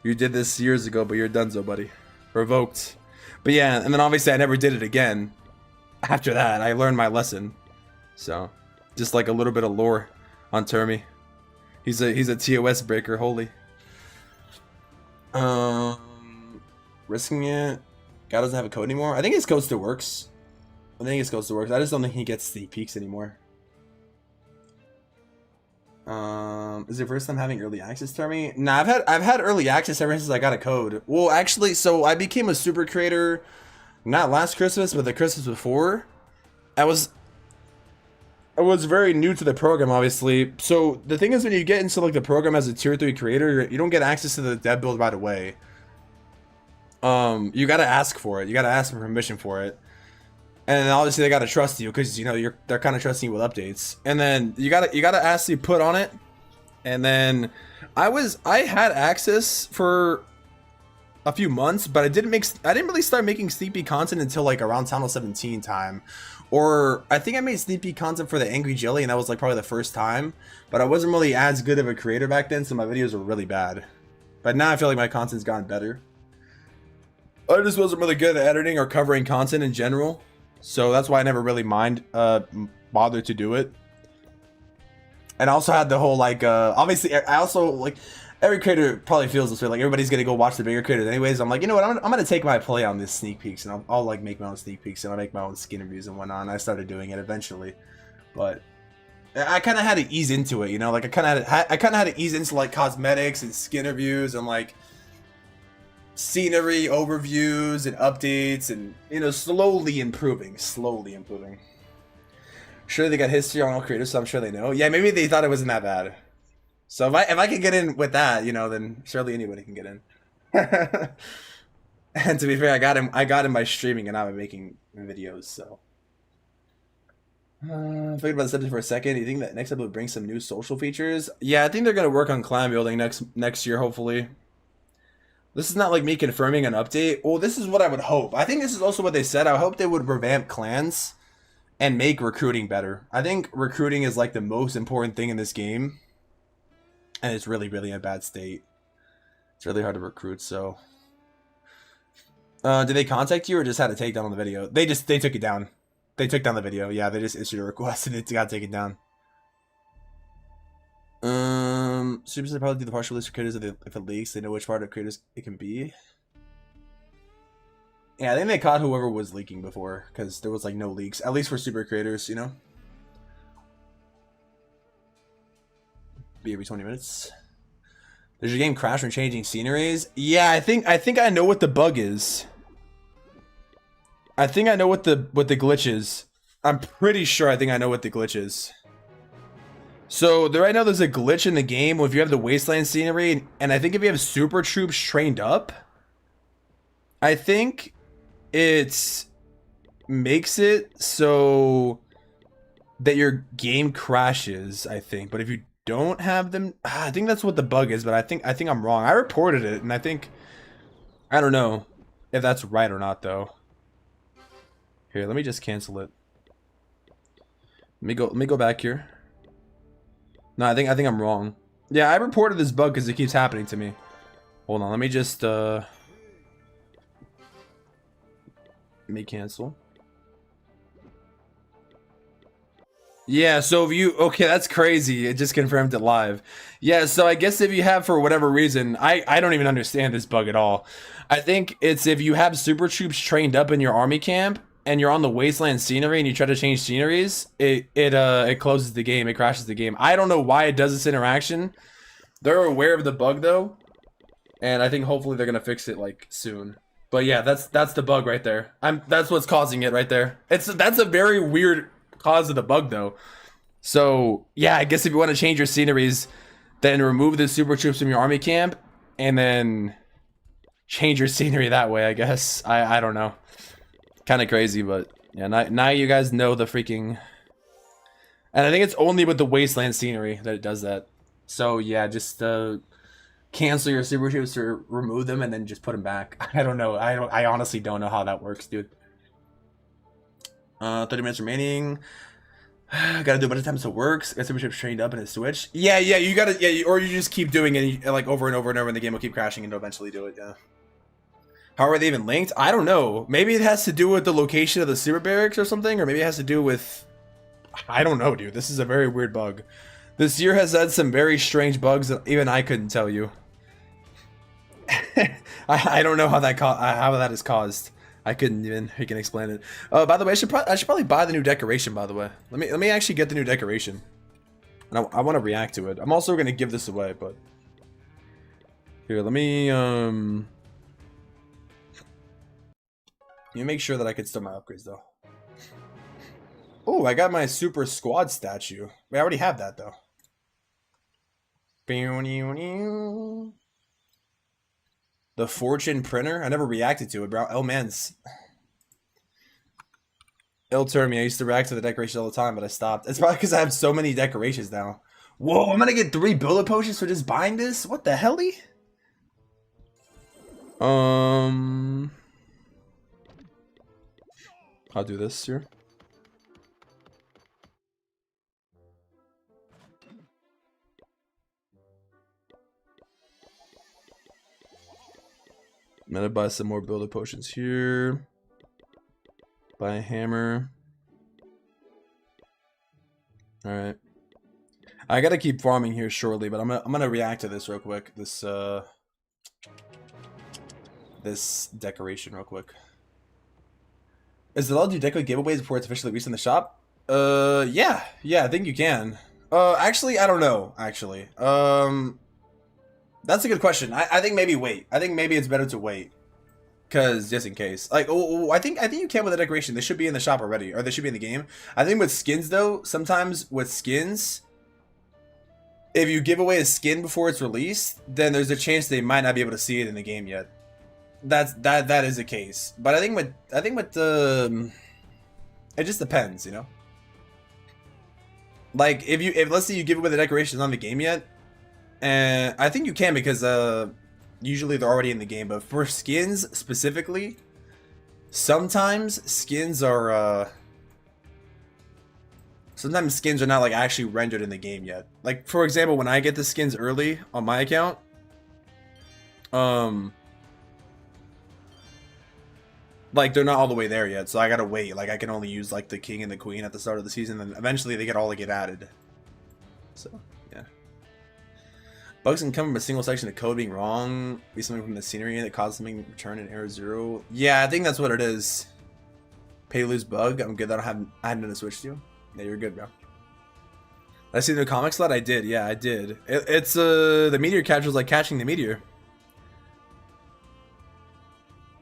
you did this years ago, but you're donezo, buddy. Revoked. But yeah, and then obviously I never did it again. After that, I learned my lesson. So, just like a little bit of lore on Termy. He's a TOS breaker, holy. Risking it. Guy doesn't have a code anymore. I think his code still works. I just don't think he gets the peaks anymore. Is it first time having early access, Termy? Nah, I've had early access ever since I got a code. Well, actually, so I became a super creator not last Christmas, but the Christmas before. I was very new to the program, obviously. So the thing is, when you get into like the program as a tier 3 creator, you don't get access to the dev build right away. You gotta ask for it. You gotta ask for permission for it. And obviously they gotta trust you because you know they're kind of trusting you with updates. And then you gotta ask you put on it. And then I had access for a few months, but I didn't really start making sneak content until like around Townhall 17 time. Or I think I made sneak content for the Angry Jelly, and that was like probably the first time. But I wasn't really as good of a creator back then, so my videos were really bad. But now I feel like my content's gotten better. I just wasn't really good at editing or covering content in general. So that's why I never really bothered to do it. And I also had the whole like obviously I also like every creator probably feels this way, like everybody's gonna go watch the bigger creators anyways. I'm like, you know what, I'm gonna take my play on this sneak peeks, and I'll like make my own sneak peeks, and I'll make my own skin reviews and whatnot. And I started doing it eventually, but I kind of had to ease into it, you know, like I kind of had to ease into like cosmetics and skin reviews and like scenery overviews and updates, and you know, slowly improving. Sure, they got history on all creators, so I'm sure they know. Yeah, maybe they thought it wasn't that bad. So if I can get in with that, you know, then surely anybody can get in. And to be fair, I got him by streaming and not by making videos. So thinking about the subject for a second. Do you think that next episode will bring some new social features? Yeah, I think they're gonna work on clan building next year, hopefully. This is not like me confirming an update. Well, this is what I would hope. I think this is also what they said. I hope they would revamp clans and make recruiting better. I think recruiting is like the most important thing in this game. And it's really, really in a bad state. It's really hard to recruit, so. Did they contact you or just had a takedown on the video? They took it down. They took down the video. Yeah, they just issued a request and it got taken down. Superstar probably do the partial list for creators if it leaks. They know which part of creators it can be. Yeah, I think they caught whoever was leaking before, because there was like no leaks, at least for super creators, you know. Be every 20 minutes. Does your game crash when changing sceneries? Yeah, I think I know what the bug is. I think I know what the glitch is. I'm pretty sure I think I know what the glitch is. So right now there's a glitch in the game if you have the Wasteland scenery, and I think if you have super troops trained up, I think it's makes it so that your game crashes, I think. But if you don't have them, I think that's what the bug is, but I think I'm wrong. I reported it, and I don't know if that's right or not though. Here, let me just cancel it. Let me go back here. No, I think I'm wrong. Yeah, I reported this bug because it keeps happening to me. Hold on, let me just let me cancel. Yeah, so if you okay, that's crazy. It just confirmed it live. Yeah, so I guess if you have, for whatever reason, I don't even understand this bug at all. I think it's if you have super troops trained up in your army camp and you're on the wasteland scenery and you try to change sceneries, it closes the game, it crashes the game. I don't know why it does this interaction. They're aware of the bug though, and I think hopefully they're gonna fix it like soon. But yeah, that's the bug right there. That's what's causing it right there. That's a very weird cause of the bug though. So yeah, I guess if you want to change your sceneries, then remove the super troops from your army camp and then change your scenery that way, I guess. I don't know. Kind of crazy, but yeah, now you guys know the freaking. And I think it's only with the wasteland scenery that it does that. So yeah, just cancel your super troops or remove them and then just put them back. I don't know. I honestly don't know how that works, dude. 30 minutes remaining. Gotta do a bunch of times it works. Got super chips trained up and it's switched. Yeah, you gotta, or you just keep doing it like over and over and over, and the game will keep crashing and eventually do it. Yeah. How are they even linked? I don't know. Maybe it has to do with the location of the super barracks or something, or maybe it has to do with. I don't know, dude. This is a very weird bug. This year has had some very strange bugs that even I couldn't tell you. I don't know how that is caused. I couldn't even explain it. By the way, I should probably buy the new decoration. By the way, let me actually get the new decoration. And I want to react to it. I'm also gonna give this away, but here, let me make sure that I can still my upgrades though. Oh, I got my super squad statue. Wait, I already have that though. The fortune printer? I never reacted to it, bro. Oh, man's. It'll turn me. I used to react to the decorations all the time, but I stopped. It's probably because I have so many decorations now. Whoa, I'm gonna get 3 build-up potions for just buying this? What the helly? I'll do this here. I'm gonna buy some more builder potions here. Buy a hammer. Alright. I gotta keep farming here shortly, but I'm gonna react to this real quick. This decoration real quick. Is it allowed to do deco giveaways before it's officially released in the shop? Yeah, I think you can. Actually, I don't know. Actually, that's a good question. I think maybe wait. I think maybe it's better to wait, cause just in case. Like, I think you can with the decoration. They should be in the shop already, or they should be in the game. I think with skins though, sometimes with skins, if you give away a skin before it's released, then there's a chance they might not be able to see it in the game yet. That is the case. But I think with the, it just depends, you know. Like if let's say you give away the decorations on the game yet. And I think you can because usually they're already in the game, but for skins specifically, sometimes skins are not like actually rendered in the game yet. Like for example, when I get the skins early on my account, like they're not all the way there yet, so I gotta wait. Like I can only use like the king and the queen at the start of the season, and eventually they get added. So. Bugs can come from a single section of code being wrong, be something from the scenery that caused something to return in error 0. Yeah, I think that's what it is. Pay to lose bug. I'm good that I hadn't done a switch to you. Yeah, you're good, bro. I see the comic slot. I did. Yeah, I did. It's the meteor capture is like catching the meteor.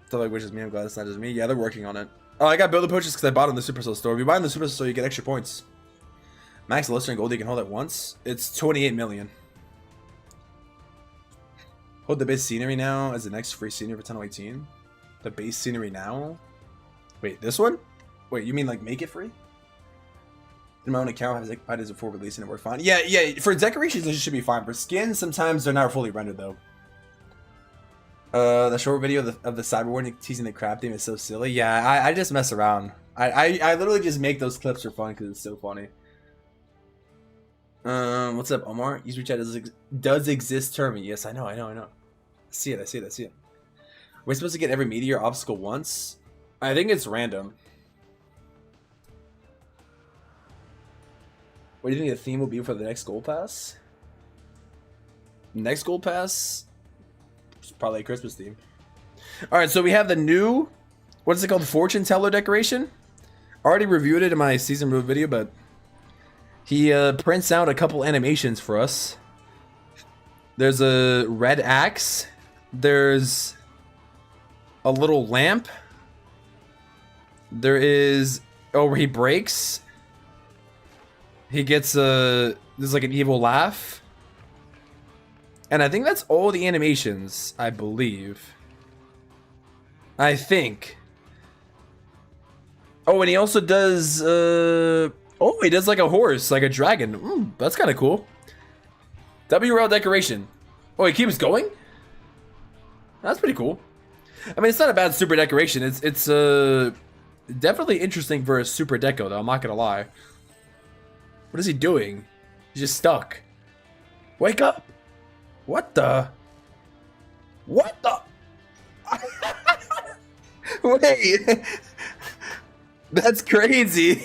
Stuff like which is me. I'm glad it's not just me. Yeah, they're working on it. Oh, I got builder potions because I bought in the Supercell store. If you buy in the Supercell store, you get extra points. Max Lister and gold you can hold at once. It's 28 million. Hold the base scenery now as the next free scenery for 1018. The base scenery now? Wait, this one? Wait, you mean like make it free? In my own account, has I did it before release and it worked fine. Yeah, yeah. For decorations, it should be fine. For skins, sometimes they're not fully rendered though. The short video of the cyberwar teasing the crap theme is so silly. Yeah, I just mess around. I literally just make those clips for fun because it's so funny. What's up, Omar? User chat does exist term. Yes, I know. I see it. We're supposed to get every meteor obstacle once. I think it's random. What do you think the theme will be for the next gold pass? Next gold pass? It's probably a Christmas theme. Alright, so we have the new, what is it called? Fortune teller decoration. Already reviewed it in my season review video, but he prints out a couple animations for us. There's a red axe. There's a little lamp. There is, oh, where he breaks. He gets there's like an evil laugh. And I think that's all the animations, I believe. I think. Oh, and he also does, oh, he does like a horse, like a dragon. That's kind of cool. WRL decoration. Oh, he keeps going? That's pretty cool. I mean, it's not a bad super decoration. It's definitely interesting for a super deco, though. I'm not gonna lie. What is he doing? He's just stuck. Wake up! What the? What the? Wait. That's crazy.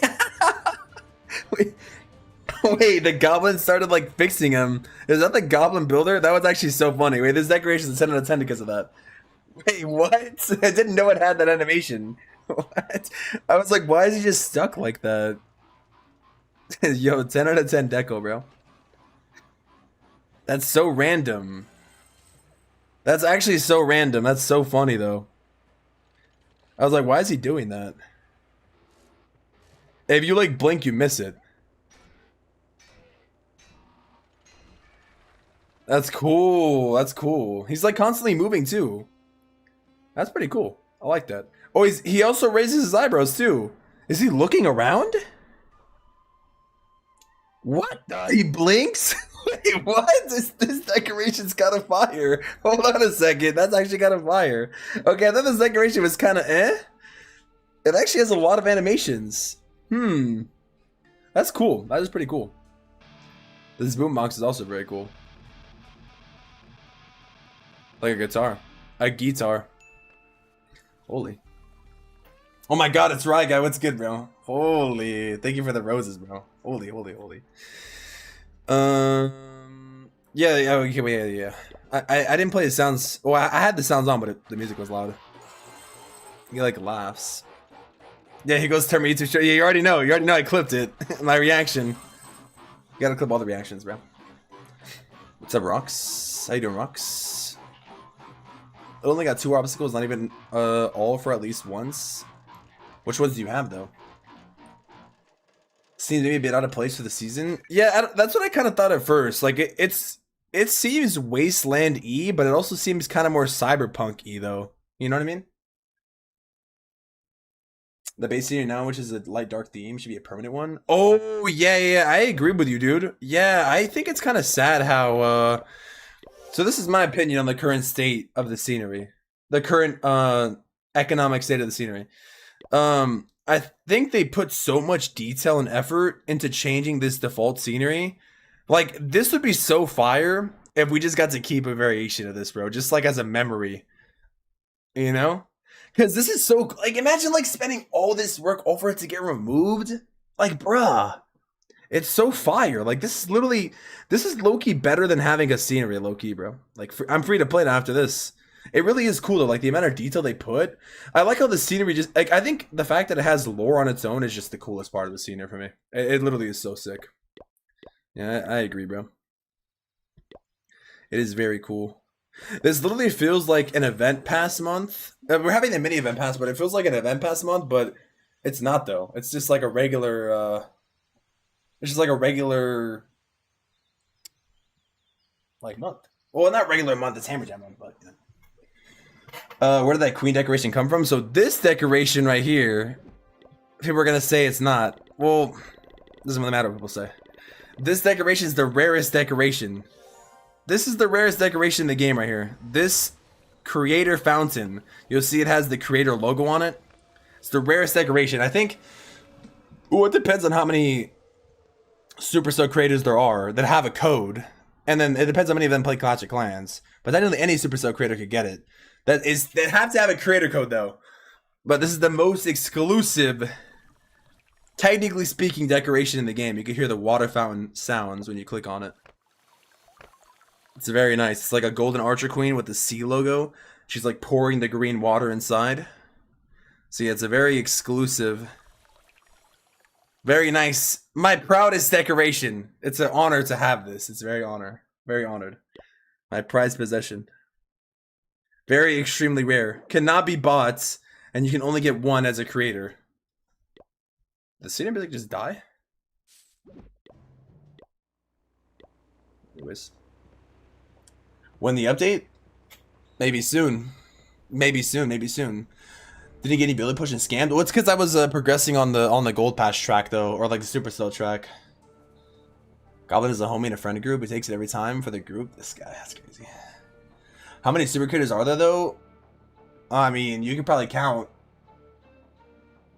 Wait, the goblin started like fixing him. Is that the goblin builder? That was actually so funny. Wait, this decoration is 10 out of 10 because of that. Wait, what? I didn't know it had that animation. What? I was like, why is he just stuck like that? Yo, 10 out of 10 deco, bro. That's so random. That's actually so random. That's so funny, though. I was like, why is he doing that? If you, like, blink, you miss it. That's cool. That's cool. He's, like, constantly moving, too. That's pretty cool. I like that. Oh, he also raises his eyebrows, too. Is he looking around? What the? He blinks? Wait, what? This decoration's kind of fire. Hold on a second. That's actually kind of fire. Okay, I thought this decoration was kind of eh. It actually has a lot of animations. That's cool. That is pretty cool. This boombox is also very cool. Like a guitar. A guitar. Holy. Oh my god, it's Rye Guy. What's good, bro? Holy. Thank you for the roses, bro. Holy. Yeah, okay, wait, yeah. I didn't play the sounds. Well, I had the sounds on, but the music was loud. He like laughs. Yeah, he goes to me to show. Yeah, you already know. I clipped it. My reaction. You gotta clip all the reactions, bro. What's up, Rox? How you doing, Rox? I only got 2 obstacles, not even all for at least once. Which ones do you have, though? Seems maybe a bit out of place for the season. Yeah, that's what I kind of thought at first. Like, it seems Wasteland-y, but it also seems kind of more Cyberpunk-y, though. You know what I mean? The base scenery now, which is a light dark theme, should be a permanent one. Oh, yeah, I agree with you, dude. Yeah, I think it's kind of sad how, so this is my opinion on the current state of the scenery. The current, economic state of the scenery. I think they put so much detail and effort into changing this default scenery. Like, this would be so fire if we just got to keep a variation of this, bro. Just, like, as a memory. You know? Because this is so... Like, imagine, like, spending all this work over it to get removed. Like, bruh. It's so fire. Like, this is literally... This is low-key better than having a scenery, low-key, bro. Like, I'm free to play it after this. It really is cool, though. Like, the amount of detail they put. I like how the scenery just... Like, I think the fact that it has lore on its own is just the coolest part of the scenery for me. It literally is so sick. Yeah, I agree, bro. It is very cool. This literally feels like an event pass month. We're having the mini event pass, but it feels like an event pass month, but it's not, though. It's just like a regular, it's just like a regular, like, month. Well, not regular month, it's Hammer Jam month, but, you know. Where did that queen decoration come from? So this decoration right here, people are gonna say it's not. Well, doesn't really matter what people say. This decoration is the rarest decoration. This is the rarest decoration in the game right here. This creator fountain. You'll see it has the creator logo on it. It's the rarest decoration. I think. Well, it depends on how many Supercell creators there are that have a code, and then it depends on how many of them play Clash of Clans. But technically, any Supercell creator could get it. They have to have a creator code though. But this is the most exclusive, technically speaking, decoration in the game. You can hear the water fountain sounds when you click on it. It's very nice. It's like a golden archer queen with the C logo. She's like pouring the green water inside. So yeah, it's a very exclusive, very nice. My proudest decoration. It's an honor to have this. It's very honored. My prized possession. Very extremely rare. Cannot be bought, and you can only get one as a creator. Did the city music just die? Anyways. When the update? Maybe soon. Maybe soon. Did he get any ability push and scammed? Well, it's because I was progressing on the gold pass track though, or like the Supercell track. Goblin is a homie in a friend group. He takes it every time for the group. This guy, that's crazy. How many super creators are there though? I mean, you can probably count.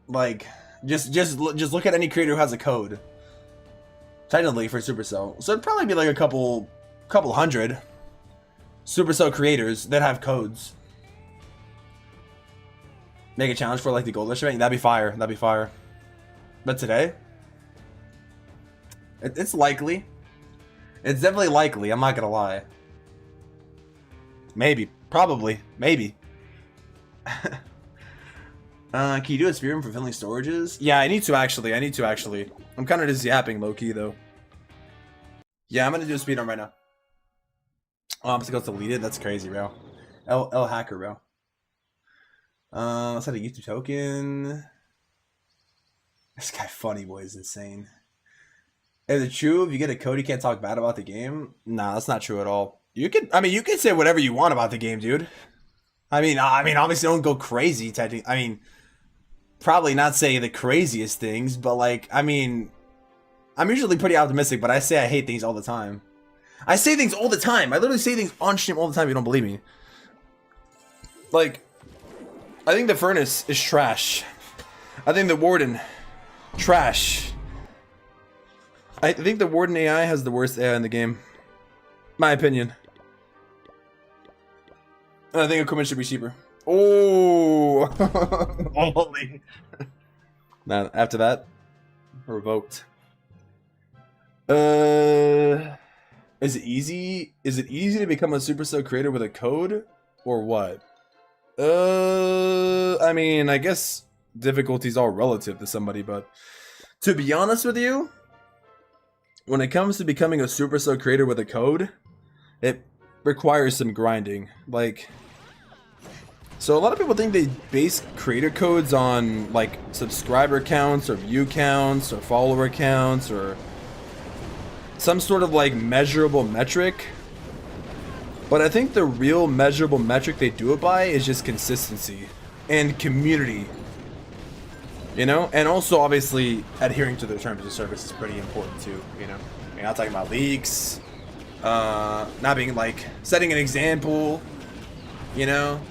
Like, just look at any creator who has a code. Technically for Supercell, so it'd probably be like a couple hundred Supercell creators that have codes. Make a challenge for like the gold rush event. That'd be fire. But today, it's likely. It's definitely likely. I'm not gonna lie. Maybe. Probably. Maybe. Can you do a spearman for filling storages? Yeah, I need to actually. I'm kind of just yapping low key though. Yeah, I'm gonna do a speedrun right now. Oh, I'm supposed to delete it. That's crazy, bro. L hacker, bro. Let's add a YouTube token. This guy funny boy is insane. Is it true if you get a code you can't talk bad about the game? Nah, that's not true at all. You can say whatever you want about the game, dude. I mean, obviously don't go crazy. Technically, I mean, probably not say the craziest things, but like, I mean, I'm usually pretty optimistic, but I say I hate things all the time. I say things all the time. I literally say things on stream all the time. You don't believe me? Like, I think the furnace is trash. I think the warden, trash. I think the warden AI has the worst AI in the game. My opinion. And I think equipment should be cheaper. Oh, holy. Now after that, revoked. Is it easy? Is it easy to become a Supercell creator with a code, or what? I mean, I guess difficulty's all relative to somebody, but to be honest with you, when it comes to becoming a Supercell creator with a code, it requires some grinding. Like, so a lot of people think they base creator codes on like subscriber counts or view counts or follower counts or some sort of like measurable metric. But I think the real measurable metric they do it by is just consistency and community. You know? And also obviously adhering to the terms of service is pretty important too, you know? You're not talking about leaks, not being like setting an example, you know?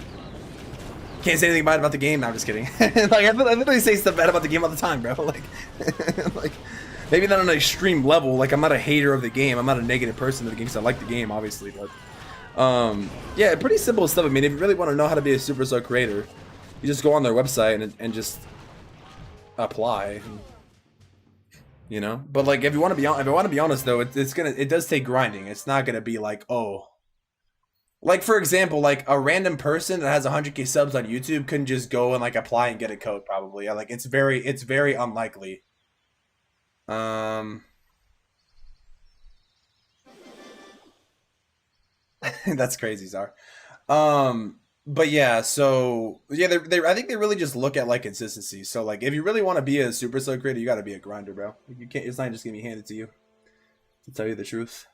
Can't say anything bad about the game. No, I'm just kidding. Like I literally say stuff bad about the game all the time, bro. Like, like maybe not on an extreme level. Like I'm not a hater of the game. I'm not a negative person to the game because I like the game, obviously. But yeah, pretty simple stuff. I mean, if you really want to know how to be a Supercell creator, you just go on their website and just apply. You know. But like, if you want to be honest though, it does take grinding. It's not gonna be like, oh. Like, for example, like, a random person that has 100k subs on YouTube couldn't just go and, like, apply and get a code, probably. Like, it's very unlikely. That's crazy, Zar. But yeah, so, yeah, I think they really just look at, like, consistency. So, like, if you really want to be a Supercell creator, you gotta be a grinder, bro. You can't, it's not just gonna be handed to you. To tell you the truth.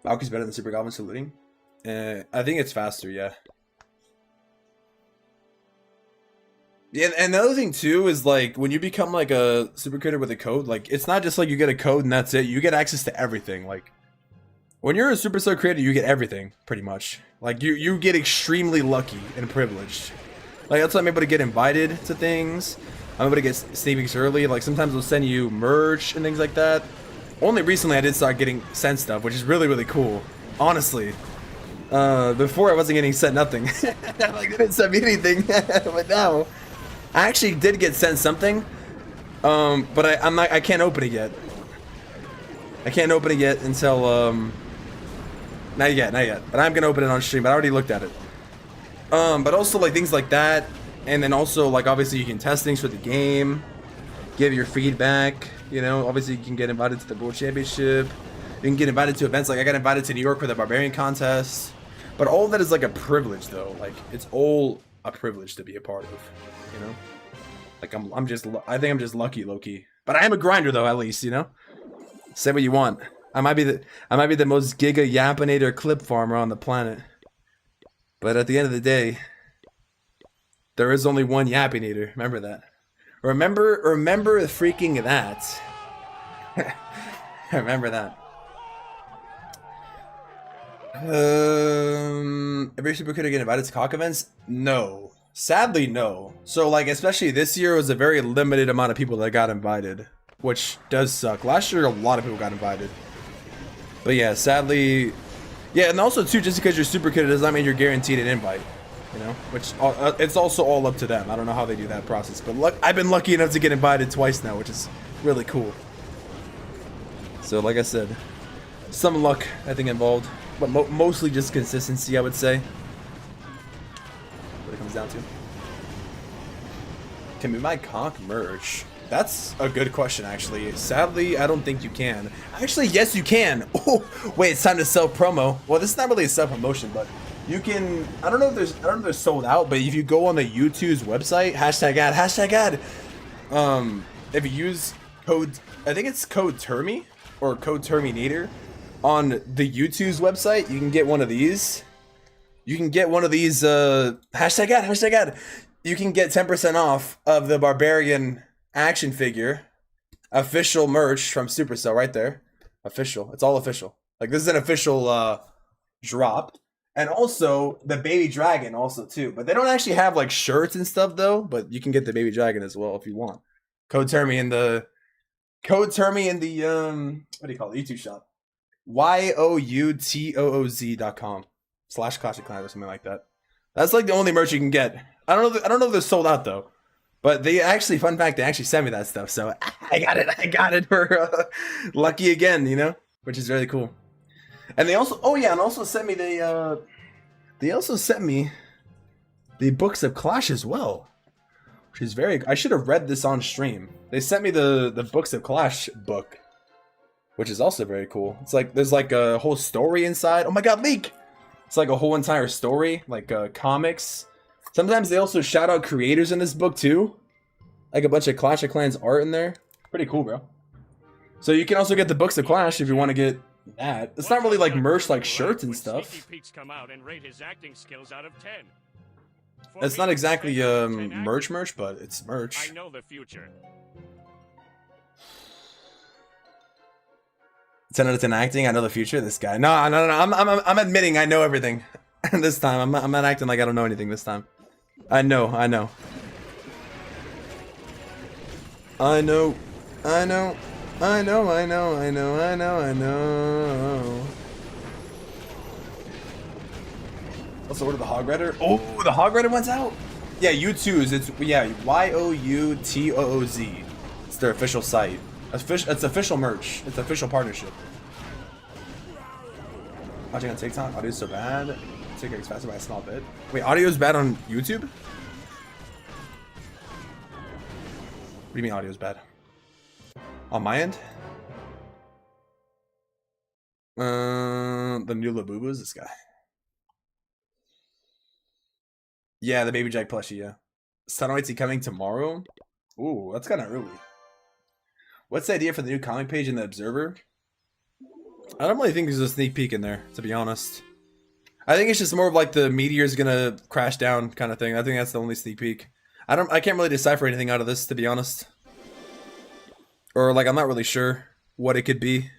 Valkyrie's better than Super Goblin saluting? I think it's faster, yeah. Yeah, and the other thing too is like when you become like a super creator with a code, like it's not just like you get a code and that's it. You get access to everything. Like when you're a superstar creator, you get everything pretty much. Like you get extremely lucky and privileged. Like that's why I'm able to get invited to things. I'm able to get sneak peeks early. Like sometimes they'll send you merch and things like that. Only recently I did start getting sent stuff, which is really cool. Honestly. Before I wasn't getting sent nothing. Like they didn't send me anything. But now I actually did get sent something. But I can't open it yet. I can't open it yet until not yet. But I'm gonna open it on stream, but I already looked at it. But also like things like that. And then also like obviously you can test things for the game, give your feedback, you know, obviously you can get invited to the World Championship. You can get invited to events, like I got invited to New York for the Barbarian contest. But all of that is like a privilege though. Like it's all a privilege to be a part of, you know? Like I think I'm just lucky, low-key. But I am a grinder though, at least, you know? Say what you want. I might be the most giga yappinator clip farmer on the planet. But at the end of the day, there is only one yappinator. Remember that. Remember freaking that. Remember that. Every super creator get invited to cock events? No. Sadly, no. So, like, especially this year, it was a very limited amount of people that got invited, which does suck. Last year, a lot of people got invited. But yeah, sadly, yeah, and also too, just because you're super creator does not mean you're guaranteed an invite, you know. Which it's also all up to them. I don't know how they do that process, but I've been lucky enough to get invited twice now, which is really cool. So, like I said, some luck I think involved, but mostly just consistency, I would say. What it comes down to. Can we buy conch merch? That's a good question, actually. Sadly, I don't think you can. Actually, yes, you can. Oh, wait, it's time to sell promo. Well, this is not really a self promotion, but you can. I don't know if they're sold out, but if you go on the YouTube's website, #ad, if you use code, I think it's code Termi or code Terminator on the YouTube's website, you can get one of these. You can get one of these. #ad. You can get 10% off of the Barbarian action figure official merch from Supercell right there. Official. It's all official. Like this is an official drop. And also the baby dragon also too. But they don't actually have like shirts and stuff though, but you can get the baby dragon as well if you want. Code Termi in the what do you call it? YouTube shop. youtooz.com/clashofclans or something like that. That's like the only merch you can get. I don't know if they're sold out though. But they actually, fun fact, they actually sent me that stuff, so I got it. We're lucky again, you know, which is really cool. And they also, sent me they also sent me the books of Clash as well, which is I should have read this on stream. They sent me the books of Clash book, which is also very cool. It's like there's like a whole story inside. Oh my God, leak! It's like a whole entire story, like comics. Sometimes they also shout out creators in this book too. Like a bunch of Clash of Clans art in there. Pretty cool, bro. So you can also get the books of Clash if you want to get that. It's not really like merch like shirts and stuff. It's not exactly merch, but it's merch. I know the future. 10 out of 10 acting. I know the future. This guy. No. I'm admitting I know everything. This time I'm not acting like I don't know anything this time. I know. Also, what are the Hog Rider? Oh, the Hog Rider one's out. Yeah, youtooz. It's youtooz. It's their official site. It's official merch. It's official partnership. Watching on TikTok, audio's so bad. TikTok is faster by a small bit. Wait, audio's bad on YouTube? What do you mean audio's bad? On my end? The new Labubu's this guy. Yeah, the Baby Jack plushie, yeah. Sunlight's coming tomorrow? Ooh, that's kind of early. What's the idea for the new comic page in the Observer? I don't really think there's a sneak peek in there, to be honest. I think it's just more of like the meteor's gonna crash down kind of thing. I think that's the only sneak peek. I can't really decipher anything out of this, to be honest. Or like I'm not really sure what it could be.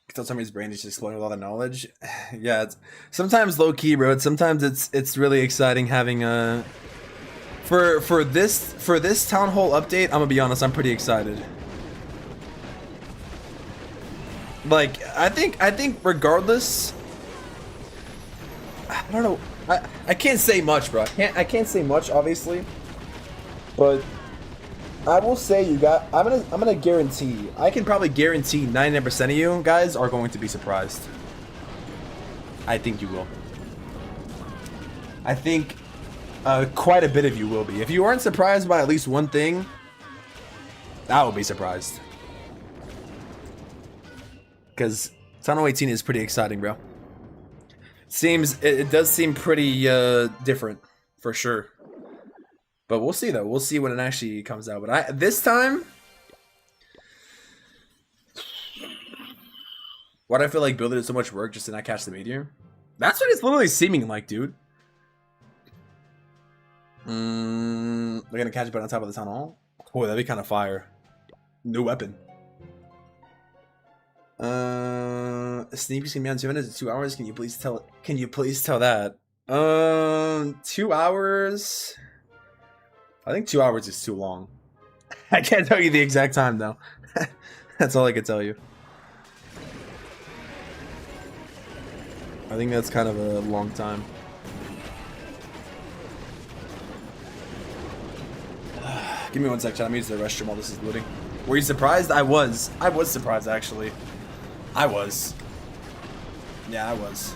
Until somebody's brain is just exploding with all the knowledge. Yeah, it's sometimes low key, bro. Sometimes it's really exciting having a for this town hall update. I'm gonna be honest, I'm pretty excited. Like I think regardless, I don't know. I can't say much, bro. I can't say much, obviously, but I will say I'm gonna guarantee. I can probably guarantee 99% of you guys are going to be surprised. I think you will. I think quite a bit of you will be. If you aren't surprised by at least one thing, I will be surprised. Because Tunnel 18 is pretty exciting, bro. It does seem pretty different, for sure. But we'll see though. We'll see when it actually comes out. But this time, why do I feel like building so much work just to not catch the meteor? That's what it's literally seeming like, dude. We're gonna catch it on top of the tunnel. Oh, that'd be kind of fire. New weapon. Sneak can be on 2 minutes to 2 hours. Can you please tell? Can you please tell that? 2 hours. I think 2 hours is too long. I can't tell you the exact time though. That's all I can tell you. I think that's kind of a long time. Give me one sec, chat. I'm using the restroom while this is loading. Were you surprised? I was. I was surprised, actually. I was. Yeah, I was.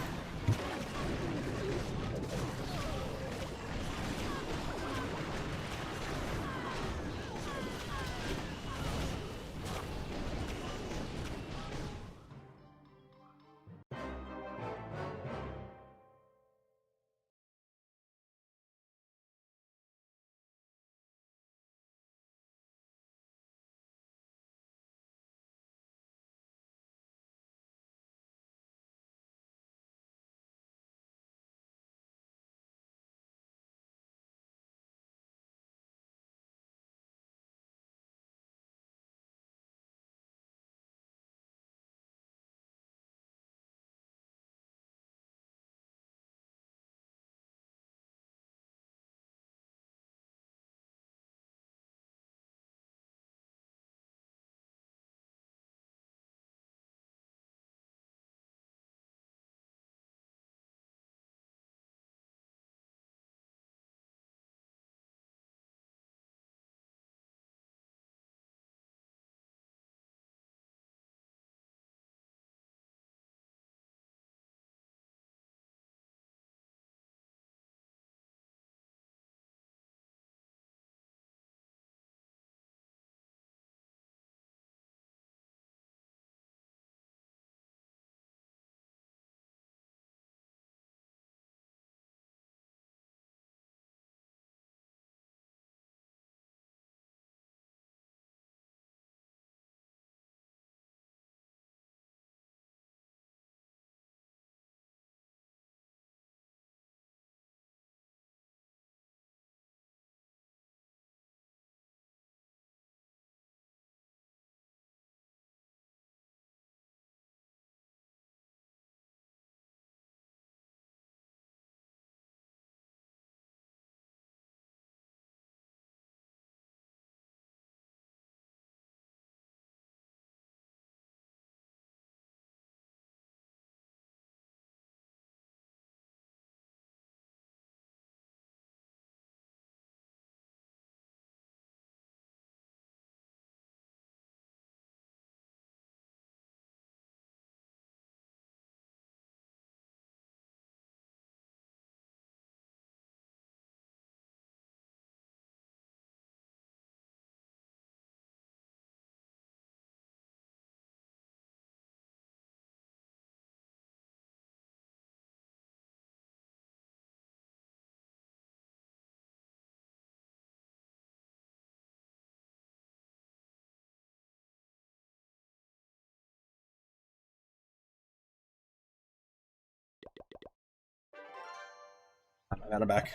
I got it back.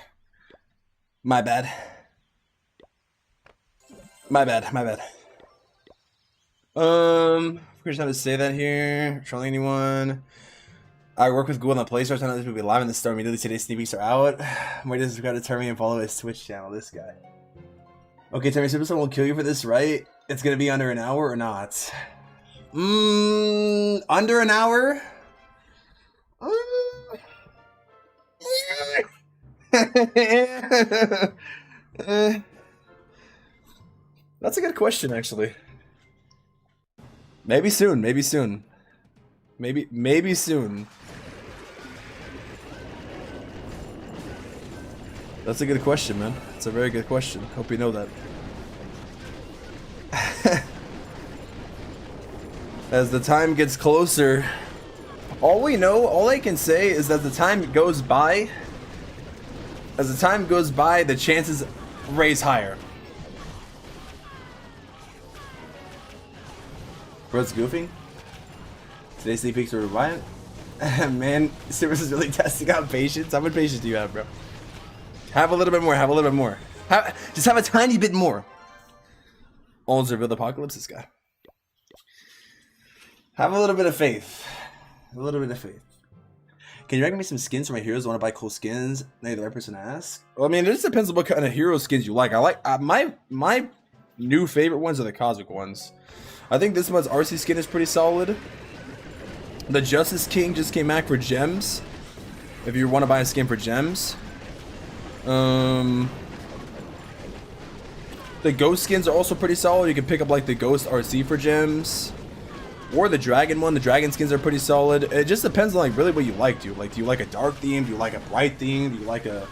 My bad. My bad. My bad. We're trying to say that here. Trolling anyone? I work with Google on the Play Store. Sometimes people be live in the store immediately. Today's sneak peeks are out. Why does subscribe to turn me and follow his Twitch channel? This guy. Okay, tell me, Superstar will kill you for this, right? It's gonna be under an hour or not? Under an hour? That's a good question, actually. Maybe soon. Maybe soon. Maybe soon. That's a good question, man. It's a very good question. Hope you know that. As the time gets closer, all I can say is that the time goes by. As the time goes by, the chances raise higher. Bro's goofing. Today's sneak peeks are reliant. Man, Service is really testing out patience. How much patience do you have, bro? Have a little bit more. Have a little bit more. Just have a tiny bit more. Old Zerville Apocalypse, this guy. Have a little bit of faith. A little bit of faith. Can you recommend me some skins for my heroes? I want to buy cool skins. Now you're the right person to ask. Well, I mean, it just depends on what kind of hero skins you like. I like my new favorite ones are the Cosmic ones. I think this month's RC skin is pretty solid. The Justice King just came back for gems. If you want to buy a skin for gems. The Ghost skins are also pretty solid. You can pick up like the Ghost RC for gems. Or the Dragon one. The Dragon skins are pretty solid. It just depends on like really what you like. Do you like a dark theme? Do you like a bright theme? Do you like a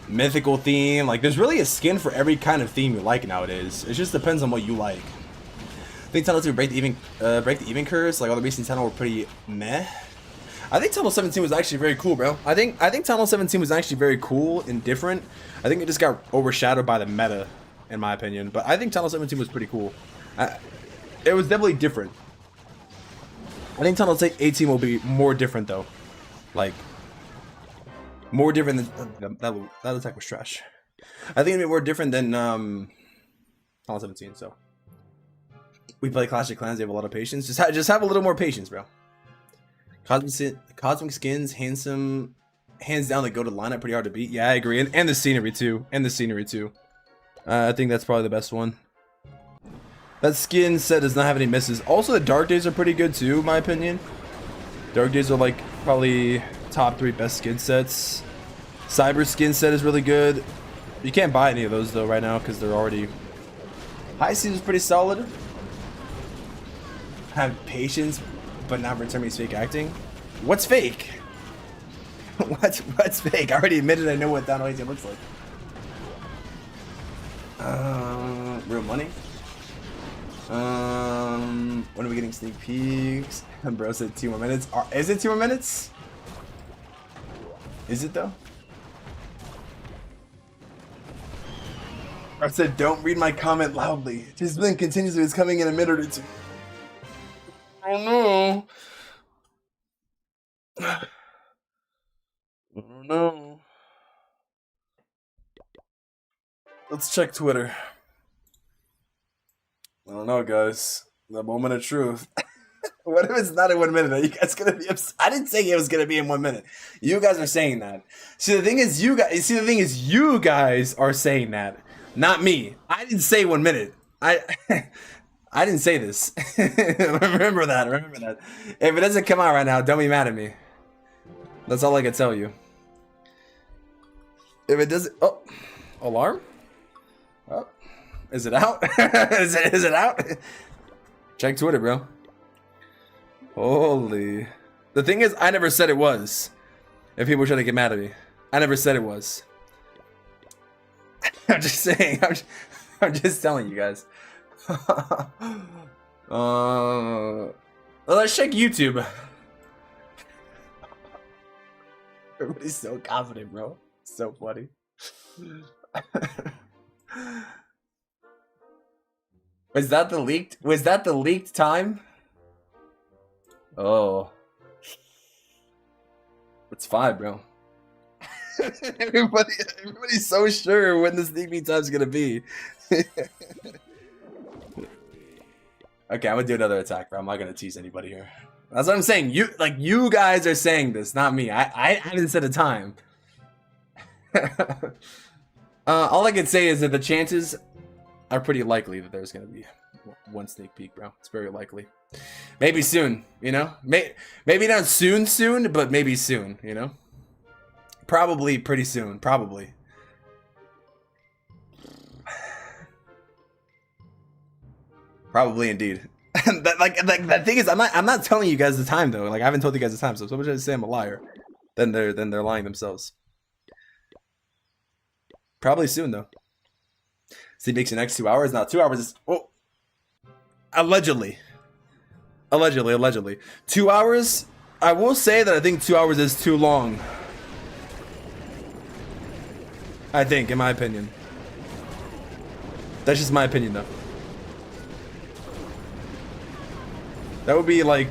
mythical theme? Like there's really a skin for every kind of theme you like nowadays. It just depends on what you like. I think Tunnel 2 break the even curse. Like all the recent Tunnel were pretty meh. I think Tunnel 17 was actually very cool, bro. I think Tunnel 17 was actually very cool and different. I think it just got overshadowed by the meta, in my opinion. But I think Tunnel 17 was pretty cool. It was definitely different. I think Tunnel 18 will be more different though. Like more different than that attack was trash. I think it'll be more different than Tunnel 17. So we play Clash of Clans. They have a lot of patience. Just have a little more patience, bro. Cosmic skins, hands down, they go to lineup pretty hard to beat. Yeah, I agree, and the scenery too. I think that's probably the best one. That skin set does not have any misses. Also, the Dark Days are pretty good too, in my opinion. Dark Days are like probably top 3 best skin sets. Cyber skin set is really good. You can't buy any of those though right now because they're already. High Seas is pretty solid. Have patience, but not return me fake acting. What's fake? What's fake? I already admitted I know what Downhall 18 looks like. Real money. When are we getting sneak peeks? Bro said 2 more minutes. Is it 2 more minutes? Is it though? I said don't read my comment loudly. Just blink continuously. It's coming in a minute or 2. Oh no. Oh no. Let's check Twitter. I don't know, guys. The moment of truth. What if it's not in 1 minute? Are you guys gonna be upset? I didn't say it was gonna be in 1 minute. You guys are saying that. See, the thing is, you guys are saying that, not me. I didn't say 1 minute. I didn't say this. Remember that. If it doesn't come out right now, don't be mad at me. That's all I can tell you. If it doesn't, oh, alarm. Oh, is it out? is it out? Check Twitter, bro. Holy. The thing is, I never said it was. If people try to get mad at me, I never said it was. I'm just saying. I'm just telling you guys. Let's check YouTube. Everybody's so confident, bro. So funny. Was that the leaked time? Oh. It's 5, bro. Everybody's so sure when the sneak peek time's gonna be. Okay, I'm gonna do another attack, bro. I'm not gonna tease anybody here. That's what I'm saying. You guys are saying this, not me. I haven't set a time. All I can say is that the chances are pretty likely that there's gonna be one sneak peek, bro. It's very likely. Maybe soon, you know? Maybe not soon, but maybe soon, you know? Probably pretty soon, probably. Probably indeed. That thing is, I'm not telling you guys the time though. Like I haven't told you guys the time, so if somebody tries to say I'm a liar, then they're lying themselves. Probably soon though. See, makes the next 2 hours. Now 2 hours is allegedly. 2 hours. I will say that I think 2 hours is too long. I think, in my opinion. That's just my opinion though. That would be like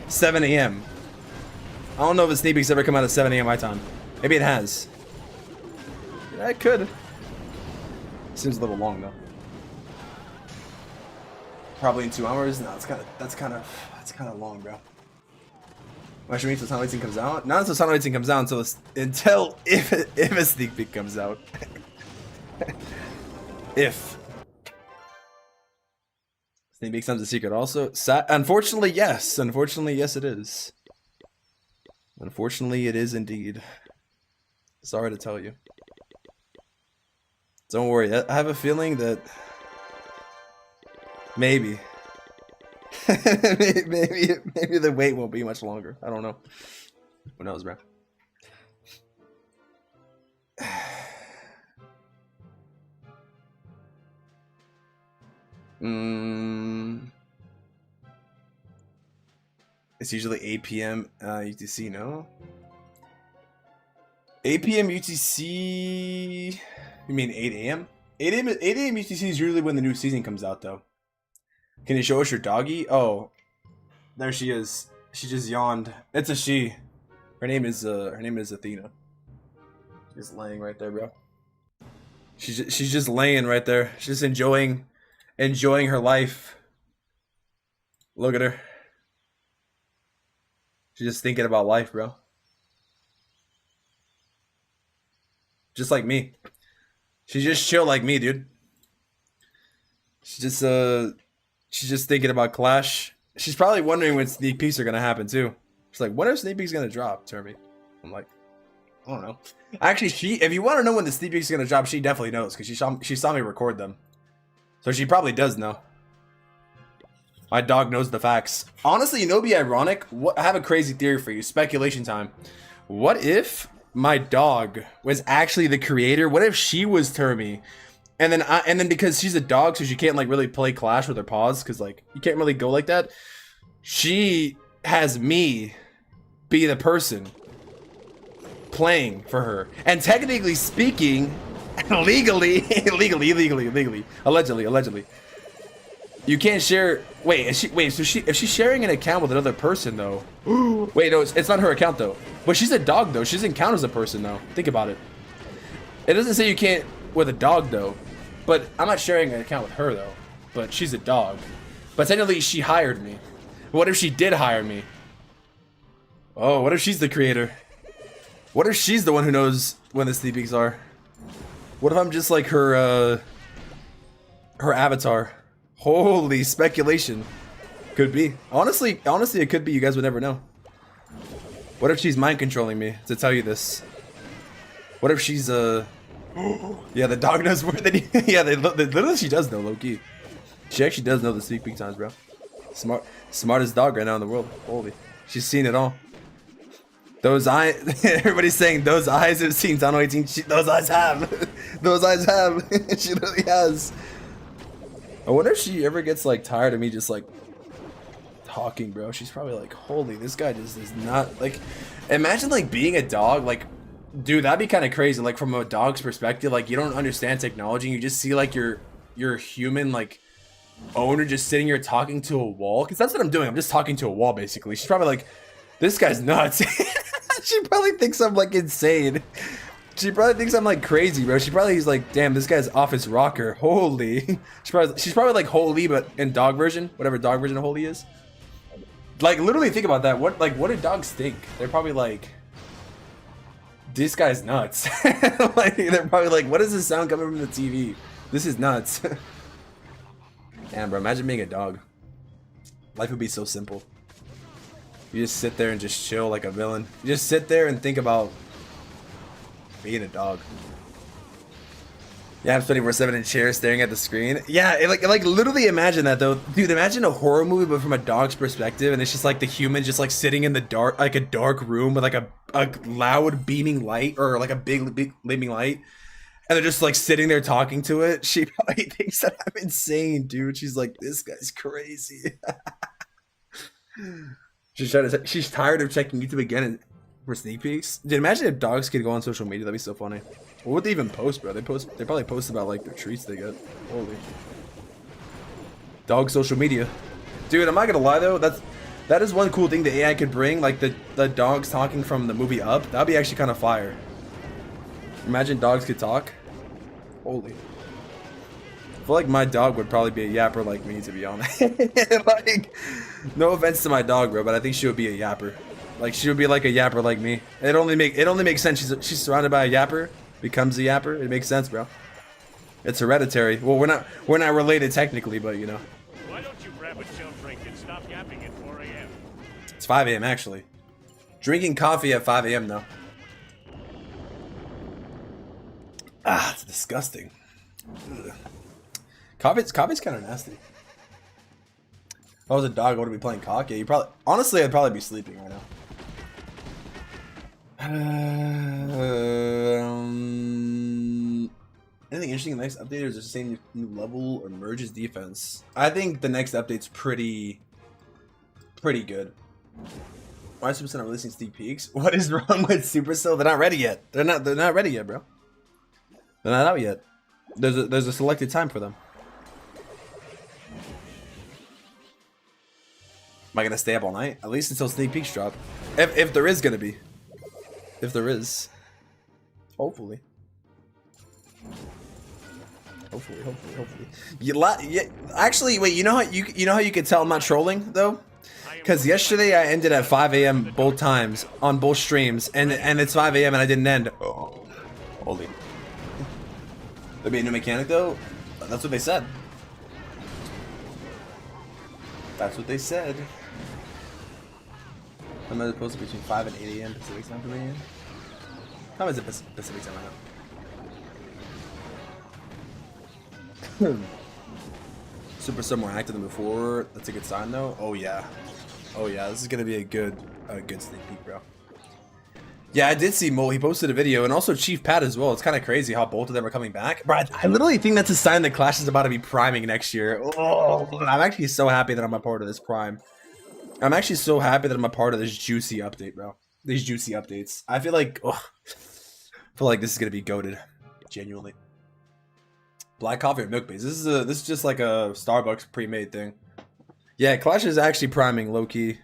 7 a.m. I don't know if a sneak peek's ever come out at 7 a.m. my time. Maybe it has. Yeah, it could. Seems a little long though. Probably in 2 hours. No, that's kind of long, bro. Why should we wait until Townhall 18 comes out? Not until Townhall 18 comes out, until if a sneak peek comes out. If sneak peek sounds a secret, also. Unfortunately, yes. Unfortunately, yes, it is. Unfortunately, it is indeed. Sorry to tell you. Don't worry. I have a feeling that maybe. maybe the wait won't be much longer. I don't know. Who knows, bro? It's usually 8 p.m. UTC, no? 8 p.m. UTC. You mean 8 a.m.? 8 a.m. UTC is usually when the new season comes out, though. Can you show us your doggy? Oh, there she is. She just yawned. It's a she. Her name is Athena. She's laying right there, bro. She's just laying right there. She's just enjoying her life. Look at her. She's just thinking about life, bro. Just like me. She's just chill like me, dude. She's just thinking about Clash. She's probably wondering when sneak peeks are gonna happen too. She's like, when are sneak peeks gonna drop, Termy? I'm like, I don't know. Actually, if you want to know when the sneak peeks are gonna drop, she definitely knows because she saw me record them. So she probably does know. My dog knows the facts. Honestly, you know, it'd be ironic. I have a crazy theory for you. Speculation time. What if my dog was actually the creator? What if she was Termy? And then because she's a dog, so she can't like really play Clash with her paws, because like you can't really go like that. She has me be the person playing for her, and technically speaking, legally, allegedly, you can't share. Wait, if she's sharing an account with another person though? Wait, no, it's not her account though. But she's a dog though. She doesn't count as a person though. Think about it. It doesn't say you can't with a dog though. But I'm not sharing an account with her though. But she's a dog. But technically she hired me. What if she did hire me? Oh, what if she's the creator? What if she's the one who knows when the sneak peeks are? What if I'm just like her avatar? Holy speculation. Could be. Honestly, it could be. You guys would never know. What if she's mind controlling me to tell you this? What if she's yeah, the dog knows more than you. Yeah, literally she does know, low-key. She actually does know the sneak peek times, bro. Smartest dog right now in the world. Holy. She's seen it all. Those eyes, everybody's saying those eyes have seen Townhall 18. Those eyes have. Those eyes have. She literally has. I wonder if she ever gets like tired of me just like talking, bro. She's probably like, holy, this guy just is not like. Imagine like being a dog, like, dude, that'd be kind of crazy. Like from a dog's perspective, like you don't understand technology. You just see like your human like owner just sitting here talking to a wall. Because that's what I'm doing. I'm just talking to a wall basically. She's probably like, this guy's nuts. She probably thinks I'm like insane. She probably thinks I'm like crazy, bro. She probably is like, damn, this guy's off his rocker. Holy. She's probably like holy, but in dog version, whatever dog version of holy is. Like literally think about that. What do dogs think? They're probably like, this guy's nuts. Like they're probably like, what is this sound coming from the TV? This is nuts. Damn, bro. Imagine being a dog. Life would be so simple. You just sit there and just chill like a villain. You just sit there and think about being a dog. Yeah, I'm 24/7 in chair staring at the screen. Yeah, like literally imagine that though, dude. Imagine a horror movie but from a dog's perspective, and it's just like the human just like sitting in the dark, like a dark room with like a loud beaming light or like a big gleaming light, and they're just like sitting there talking to it. She probably thinks that I'm insane, dude. She's like, this guy's crazy. She's tired of checking YouTube again for sneak peeks. Dude, imagine if dogs could go on social media. That'd be so funny. What would they even post, bro? They probably post about like the treats they get. Holy. Dog social media. Dude, I'm not gonna lie though, that is one cool thing the AI could bring, like the dogs talking from the movie Up. That'd be actually kind of fire. Imagine dogs could talk. Holy. I feel like my dog would probably be a yapper like me, to be honest. Like, no offense to my dog, bro, but I think she would be a yapper. Like she would be like a yapper like me. It only makes sense. She's surrounded by a yapper, becomes a yapper. It makes sense, bro. It's hereditary. Well, we're not related technically, but you know. Why don't you grab a chill drink and stop yapping at 4 a.m.? It's 5 a.m. actually. Drinking coffee at 5 a.m. though. Ah, it's disgusting. Ugh. Coffee's kind of nasty. If I was a dog, I would be playing cock. Yeah, honestly, I'd probably be sleeping right now. Anything interesting in the next update, or is it the same new level or merges defense? I think the next update's pretty good. Why is Supercell not releasing sneak peeks? What is wrong with Supercell? They're not ready yet. They're not ready yet, bro. They're not out yet. There's a selected time for them. Am I gonna stay up all night? At least until sneak peeks drop. If there is gonna be. If there is. Hopefully. Hopefully. Actually, wait. You know how you can tell I'm not trolling though? Because yesterday I ended at 5 a.m. both times on both streams, and it's 5 a.m. and I didn't end. Oh, holy. There'll be a new mechanic though. That's what they said. That's what they said. I'm supposed to be between 5 and 8 a.m. Pacific time for me. How is it Pacific time right now? Super more active than before. That's a good sign though. Oh yeah. This is gonna be a good sneak peek, bro. Yeah, I did see Mole. He posted a video, and also Chief Pat as well. It's kind of crazy how both of them are coming back. Bro, I literally think that's a sign that Clash is about to be priming next year. Oh, I'm actually so happy that I'm a part of this prime. I'm actually so happy that I'm a part of this juicy update, bro. These juicy updates. I feel like this is gonna be goated. Genuinely. Black coffee or milk base. This is just like a Starbucks pre-made thing. Yeah, Clash is actually priming low key.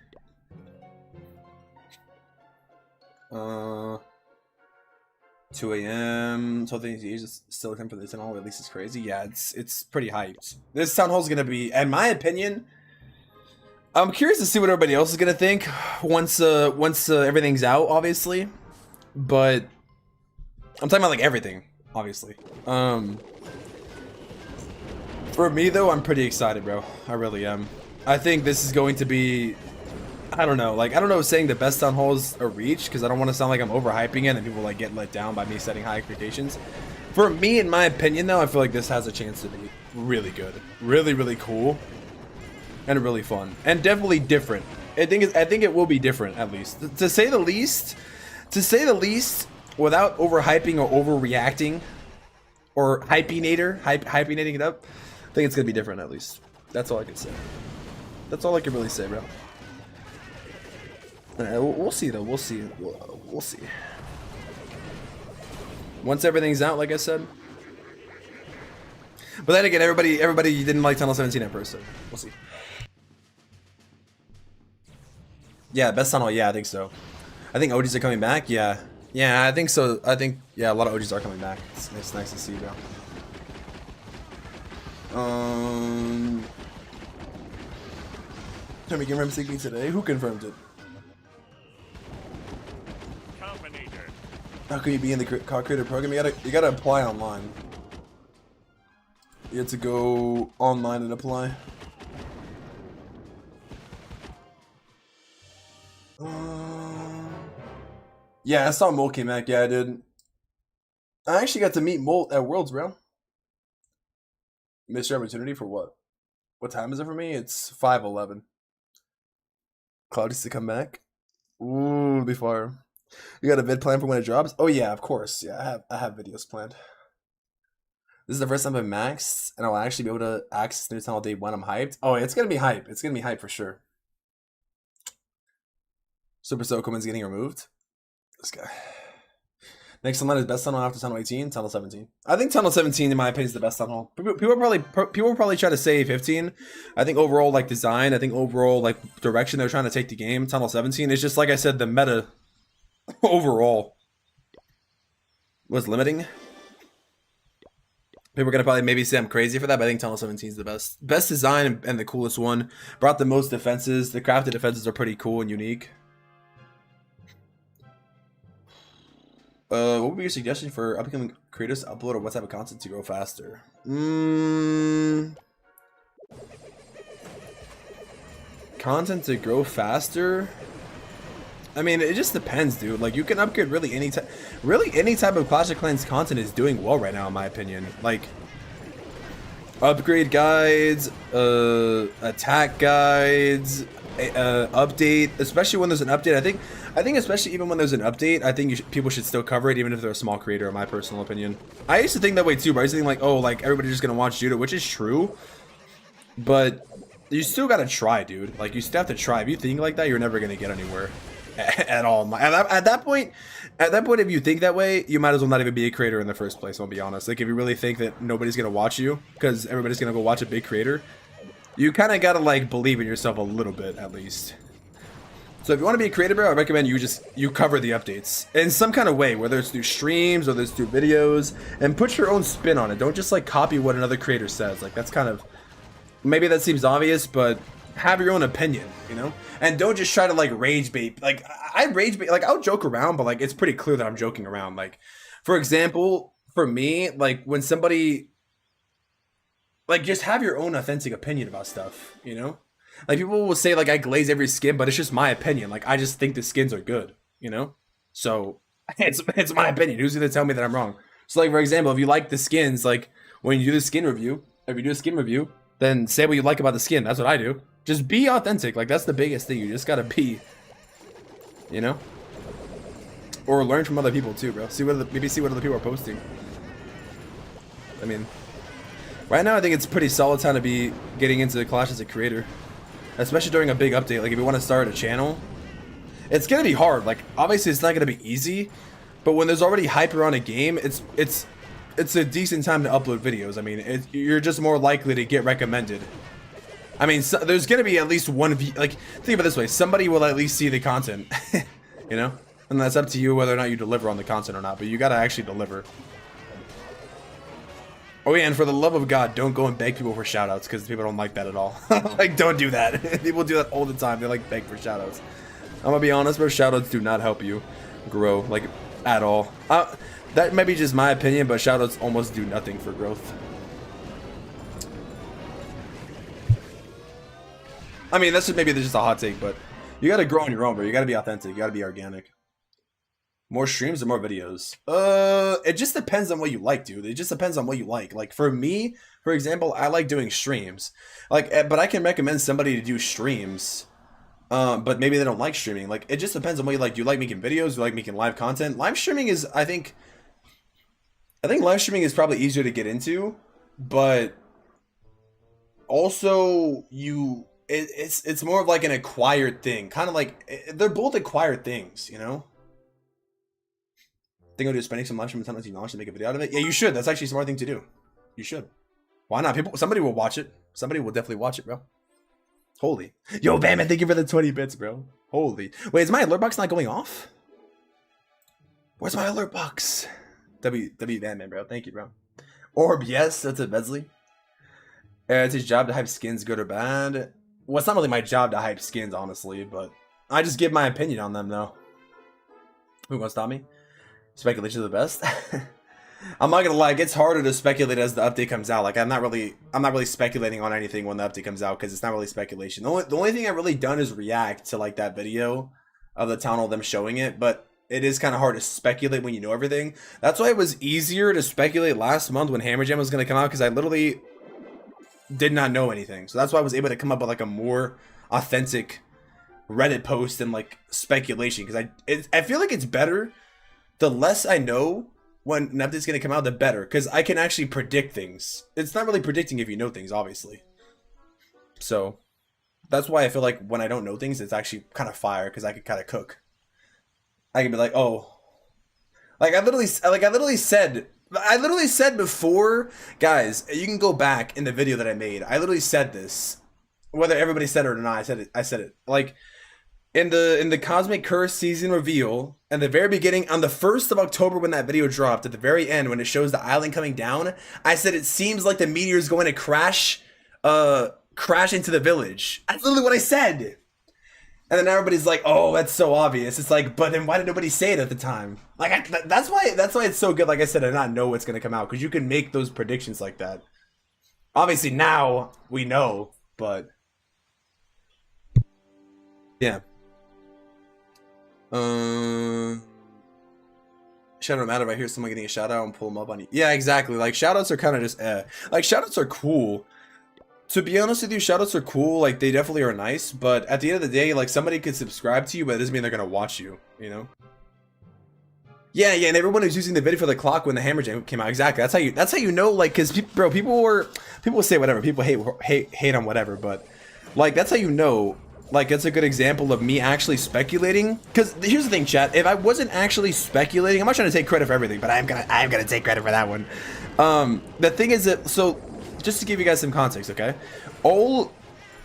2 a.m. So things is still time for the Townhall release is crazy. Yeah, it's pretty hyped. This Townhall is gonna be, in my opinion, I'm curious to see what everybody else is gonna think once everything's out, obviously. But I'm talking about like everything, obviously. For me though, I'm pretty excited, bro. I really am. I think this is going to be, I don't know if saying the best Townhall is a reach, because I don't want to sound like I'm overhyping it and people like get let down by me setting high expectations. For me, in my opinion though, I feel like this has a chance to be really good, really cool, and really fun, and definitely different. I think it will be different, at least to say the least, without overhyping or overreacting or hypinating it up. I think it's gonna be different, at least. That's all I can say. That's all I can really say, bro. We'll see though. We'll see. We'll see. Once everything's out, like I said. But then again, everybody didn't like Tunnel 17 at first, so we'll see. Yeah, best tunnel. Yeah, I think so. I think OGs are coming back. Yeah, yeah, I think so. I think yeah, a lot of OGs are coming back. It's nice to see, bro. Can we confirm Siggy today? Who confirmed it? Combinator. How can you be in the car creator program? You gotta apply online. You have to go online and apply. Yeah, I saw Mole came back. Yeah, I did. I actually got to meet Mole at Worlds, bro. Missed your opportunity for what? What time is it for me? It's 5:11. Cloudy's to come back. Ooh, before. You got a vid plan for when it drops? Oh yeah, of course. Yeah, I have videos planned. This is the first time I've maxed, and I'll actually be able to access New Townhall Day 1. I'm hyped. Oh, it's gonna be hype. It's gonna be hype for sure. Super Sokoman's getting removed. This guy. Next Tunnel is best tunnel after Tunnel 18, Tunnel 17. I think Tunnel 17, in my opinion, is the best tunnel. People will probably try to say 15. I think overall, like design, I think overall, like direction they're trying to take the game, Tunnel 17 is just like I said, the meta overall was limiting. People are gonna probably maybe say I'm crazy for that, but I think Tunnel 17 is the best design and the coolest one. Brought the most defenses. The crafted defenses are pretty cool and unique. What would be your suggestion for upcoming creators to upload or what type of content to grow faster? Content to grow faster? I mean, it just depends, dude. Like, you can upgrade really any type of Clash of Clans content is doing well right now, in my opinion. Like, upgrade guides, attack guides, update, especially when there's an update. I think especially even when there's an update, I think people should still cover it, even if they're a small creator, in my personal opinion. I used to think that way too, but I used to think like, oh, like everybody's just gonna watch Judo, which is true, but you still gotta try, dude. Like, you still have to try. If you think like that, you're never gonna get anywhere at all. At that point, if you think that way, you might as well not even be a creator in the first place. I'll be honest. Like, if you really think that nobody's gonna watch you because everybody's gonna go watch a big creator, you kind of gotta like believe in yourself a little bit at least. So if you want to be a creator, bro, I recommend you cover the updates in some kind of way, whether it's through streams or it's through videos, and put your own spin on it. Don't just like copy what another creator says. Like, that's kind of, maybe that seems obvious, but have your own opinion, you know? And don't just try to like rage bait. Like, I rage bait, like I'll joke around, but like it's pretty clear that I'm joking around. Like, for example, for me, like when somebody, like, just have your own authentic opinion about stuff, you know? Like, people will say, like, I glaze every skin, but it's just my opinion. Like, I just think the skins are good, you know? So, it's my opinion. Who's going to tell me that I'm wrong? So, like, for example, if you like the skins, like, when you do the skin review, if you do a skin review, then say what you like about the skin. That's what I do. Just be authentic. Like, that's the biggest thing. You just got to be, you know? Or learn from other people, too, bro. Maybe see what other people are posting. I mean, right now, I think it's pretty solid time to be getting into the Clash as a creator. Especially during a big update. Like, if you want to start a channel, it's gonna be hard. Like, obviously it's not gonna be easy, but when there's already hype around a game, it's a decent time to upload videos. I mean, you're just more likely to get recommended. I mean, so, there's gonna be at least one like, think about it this way, somebody will at least see the content. You know? And that's up to you whether or not you deliver on the content or not, but you gotta actually deliver. Oh yeah, and for the love of God, don't go and beg people for shoutouts, because people don't like that at all. Like, don't do that. People do that all the time. They like beg for shoutouts. I'm gonna be honest, bro. Shoutouts do not help you grow, like, at all. That might be just my opinion, but shoutouts almost do nothing for growth. I mean, that's just a hot take, but you gotta grow on your own, bro. You gotta be authentic. You gotta be organic. More streams or more videos? It just depends on what you like, dude. It just depends on what you like. Like, for me, for example, I like doing streams. Like, but I can recommend somebody to do streams, but maybe they don't like streaming. Like, it just depends on what you like. Do you like making videos? Do you like making live content? Live streaming is, I think live streaming is probably easier to get into, but also it's more of like an acquired thing. Kind of like, they're both acquired things, you know? Think I'll do spending some lunch from the time that you launch to make a video out of it? Yeah, you should. That's actually a smart thing to do. You should. Why not? Somebody will watch it. Somebody will definitely watch it, bro. Holy. Yo, Batman, thank you for the 20 bits, bro. Holy. Wait, is my alert box not going off? Where's my alert box? W Batman, bro. Thank you, bro. Orb, yes, that's a Besley. It's his job to hype skins, good or bad. Well, it's not really my job to hype skins, honestly, but I just give my opinion on them, though. Who gonna stop me? Speculation is the best. I'm not gonna lie, it gets harder to speculate as the update comes out. Like I'm not really speculating on anything when the update comes out because it's not really speculation. The only thing I've really done is react to like that video of the Townhall, them showing it, but it is kind of hard to speculate when you know everything. That's why it was easier to speculate last month when Hammer Jam was gonna come out, because I literally did not know anything. So that's why I was able to come up with like a more authentic Reddit post and like speculation, because I feel like it's better the less I know when an update's gonna come out, the better, because I can actually predict things. It's not really predicting if you know things, obviously. So that's why I feel like when I don't know things, it's actually kind of fire, because I can kind of cook. I can be like, oh, I literally said before, guys, you can go back in the video that I made. I literally said this, whether everybody said it or not. I said it. Like in the Cosmic Curse season reveal, in the very beginning, on the 1st of October when that video dropped, at the very end when it shows the island coming down, I said it seems like the meteor is going to crash into the village. That's literally what I said. And then everybody's like, "Oh, that's so obvious." It's like, but then why did nobody say it at the time? Like, that's why it's so good. Like I said, to not know what's gonna come out, because you can make those predictions like that. Obviously, now we know, but yeah. Shout out matter if I hear someone getting a shout out and pull them up on you. Yeah, exactly. Like shoutouts are kind of just like shoutouts are cool. To be honest with you, shoutouts are cool, like they definitely are nice, but at the end of the day, like somebody could subscribe to you, but it doesn't mean they're gonna watch you, you know? Yeah, and everyone who's using the video for the clock when the Hammer Jam came out, exactly. That's how you know, like, cause bro, people will say whatever, people hate on whatever, but like that's how you know, like it's a good example of me actually speculating. Cause here's the thing, chat, if I wasn't actually speculating, I'm not trying to take credit for everything, but I'm gonna take credit for that one. The thing is that, so just to give you guys some context, okay? All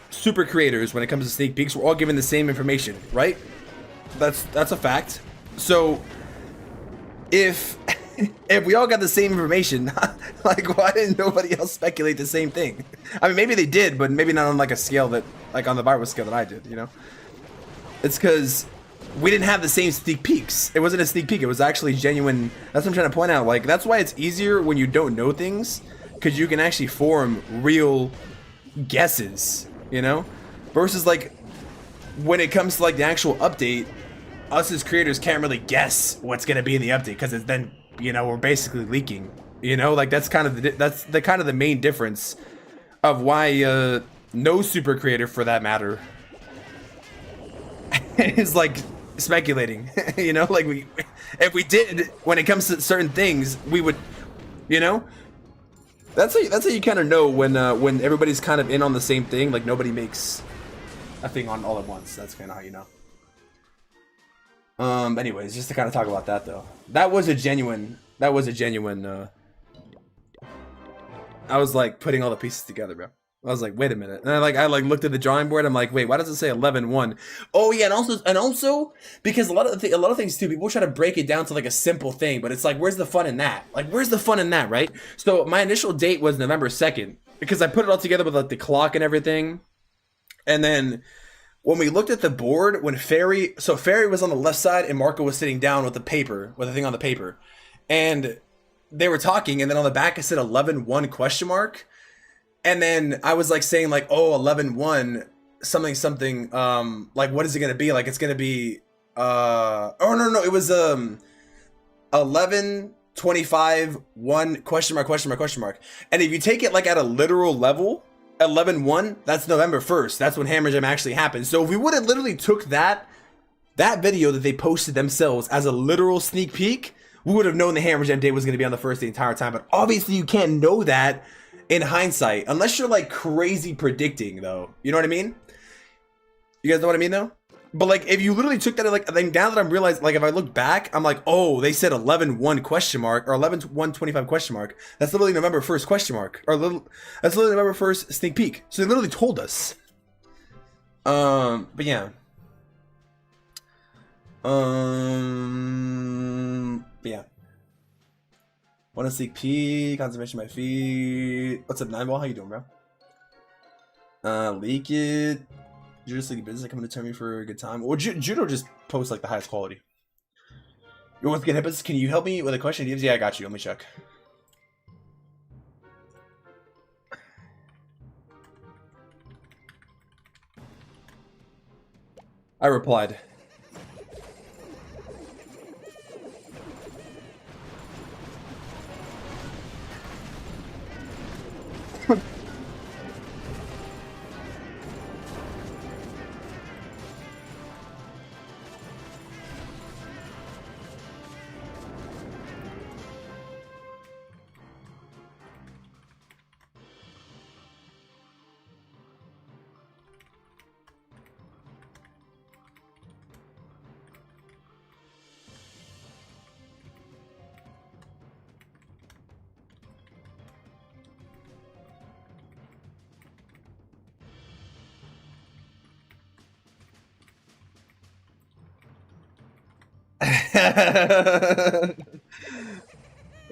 super creators, when it comes to sneak peeks, we're all given the same information, right? That's a fact. So if we all got the same information, like why didn't nobody else speculate the same thing? I mean, maybe they did, but maybe not on like a scale that, like on the viral scale that I did, you know? It's because we didn't have the same sneak peeks. It wasn't a sneak peek, it was actually genuine. That's what I'm trying to point out. Like, that's why it's easier when you don't know things, because you can actually form real guesses, you know? Versus like when it comes to like the actual update, us as creators can't really guess what's gonna be in the update, because then, you know, we're basically leaking, you know? Like that's kind of the main difference of why no super creator, for that matter, is like speculating. You know, like if we did, when it comes to certain things, we would, you know? That's how you kind of know when everybody's kind of in on the same thing. Like nobody makes a thing on all at once. That's kind of how you know. Anyways, just to kind of talk about that though. That was a genuine. I was like putting all the pieces together, bro. I was like, wait a minute. And I looked at the drawing board. I'm like, wait, why does it say 11-1? Oh yeah, and also because a lot of things too, people try to break it down to like a simple thing, but it's like, where's the fun in that? Like, where's the fun in that, right? So my initial date was November 2nd because I put it all together with like the clock and everything. And then when we looked at the board, when Fairy was on the left side and Marco was sitting down with the thing on the paper, and they were talking, and then on the back it said 11-1 question mark. And then I was like saying like, oh, 11-1 something, like what is it gonna be? Like it's gonna be oh no, it was 11-25-1 question mark. And if you take it like at a literal level, 11-1, that's November 1st. That's when Hammer Jam actually happened. So if we would have literally took that video that they posted themselves as a literal sneak peek, we would have known the Hammer Jam date was gonna be on the first the entire time. But obviously you can't know that in hindsight, unless you're like crazy predicting though. You know what I mean? You guys know what I mean though? But like if you literally took that, like then now that I'm realized, like if I look back, I'm like, oh, they said 11-1 question mark or 11-1-25 question mark. That's literally November 1st question mark. That's literally November 1st sneak peek. So they literally told us. But yeah. Yeah. Want to sneak peek? Conservation my feet. What's up, 9ball? How you doing, bro? Leak it. You're just like business coming to turn me for a good time. Or Judo just posts like the highest quality. You want to get hippos? Can you help me with a question? Yeah, I got you. Let me check. I replied.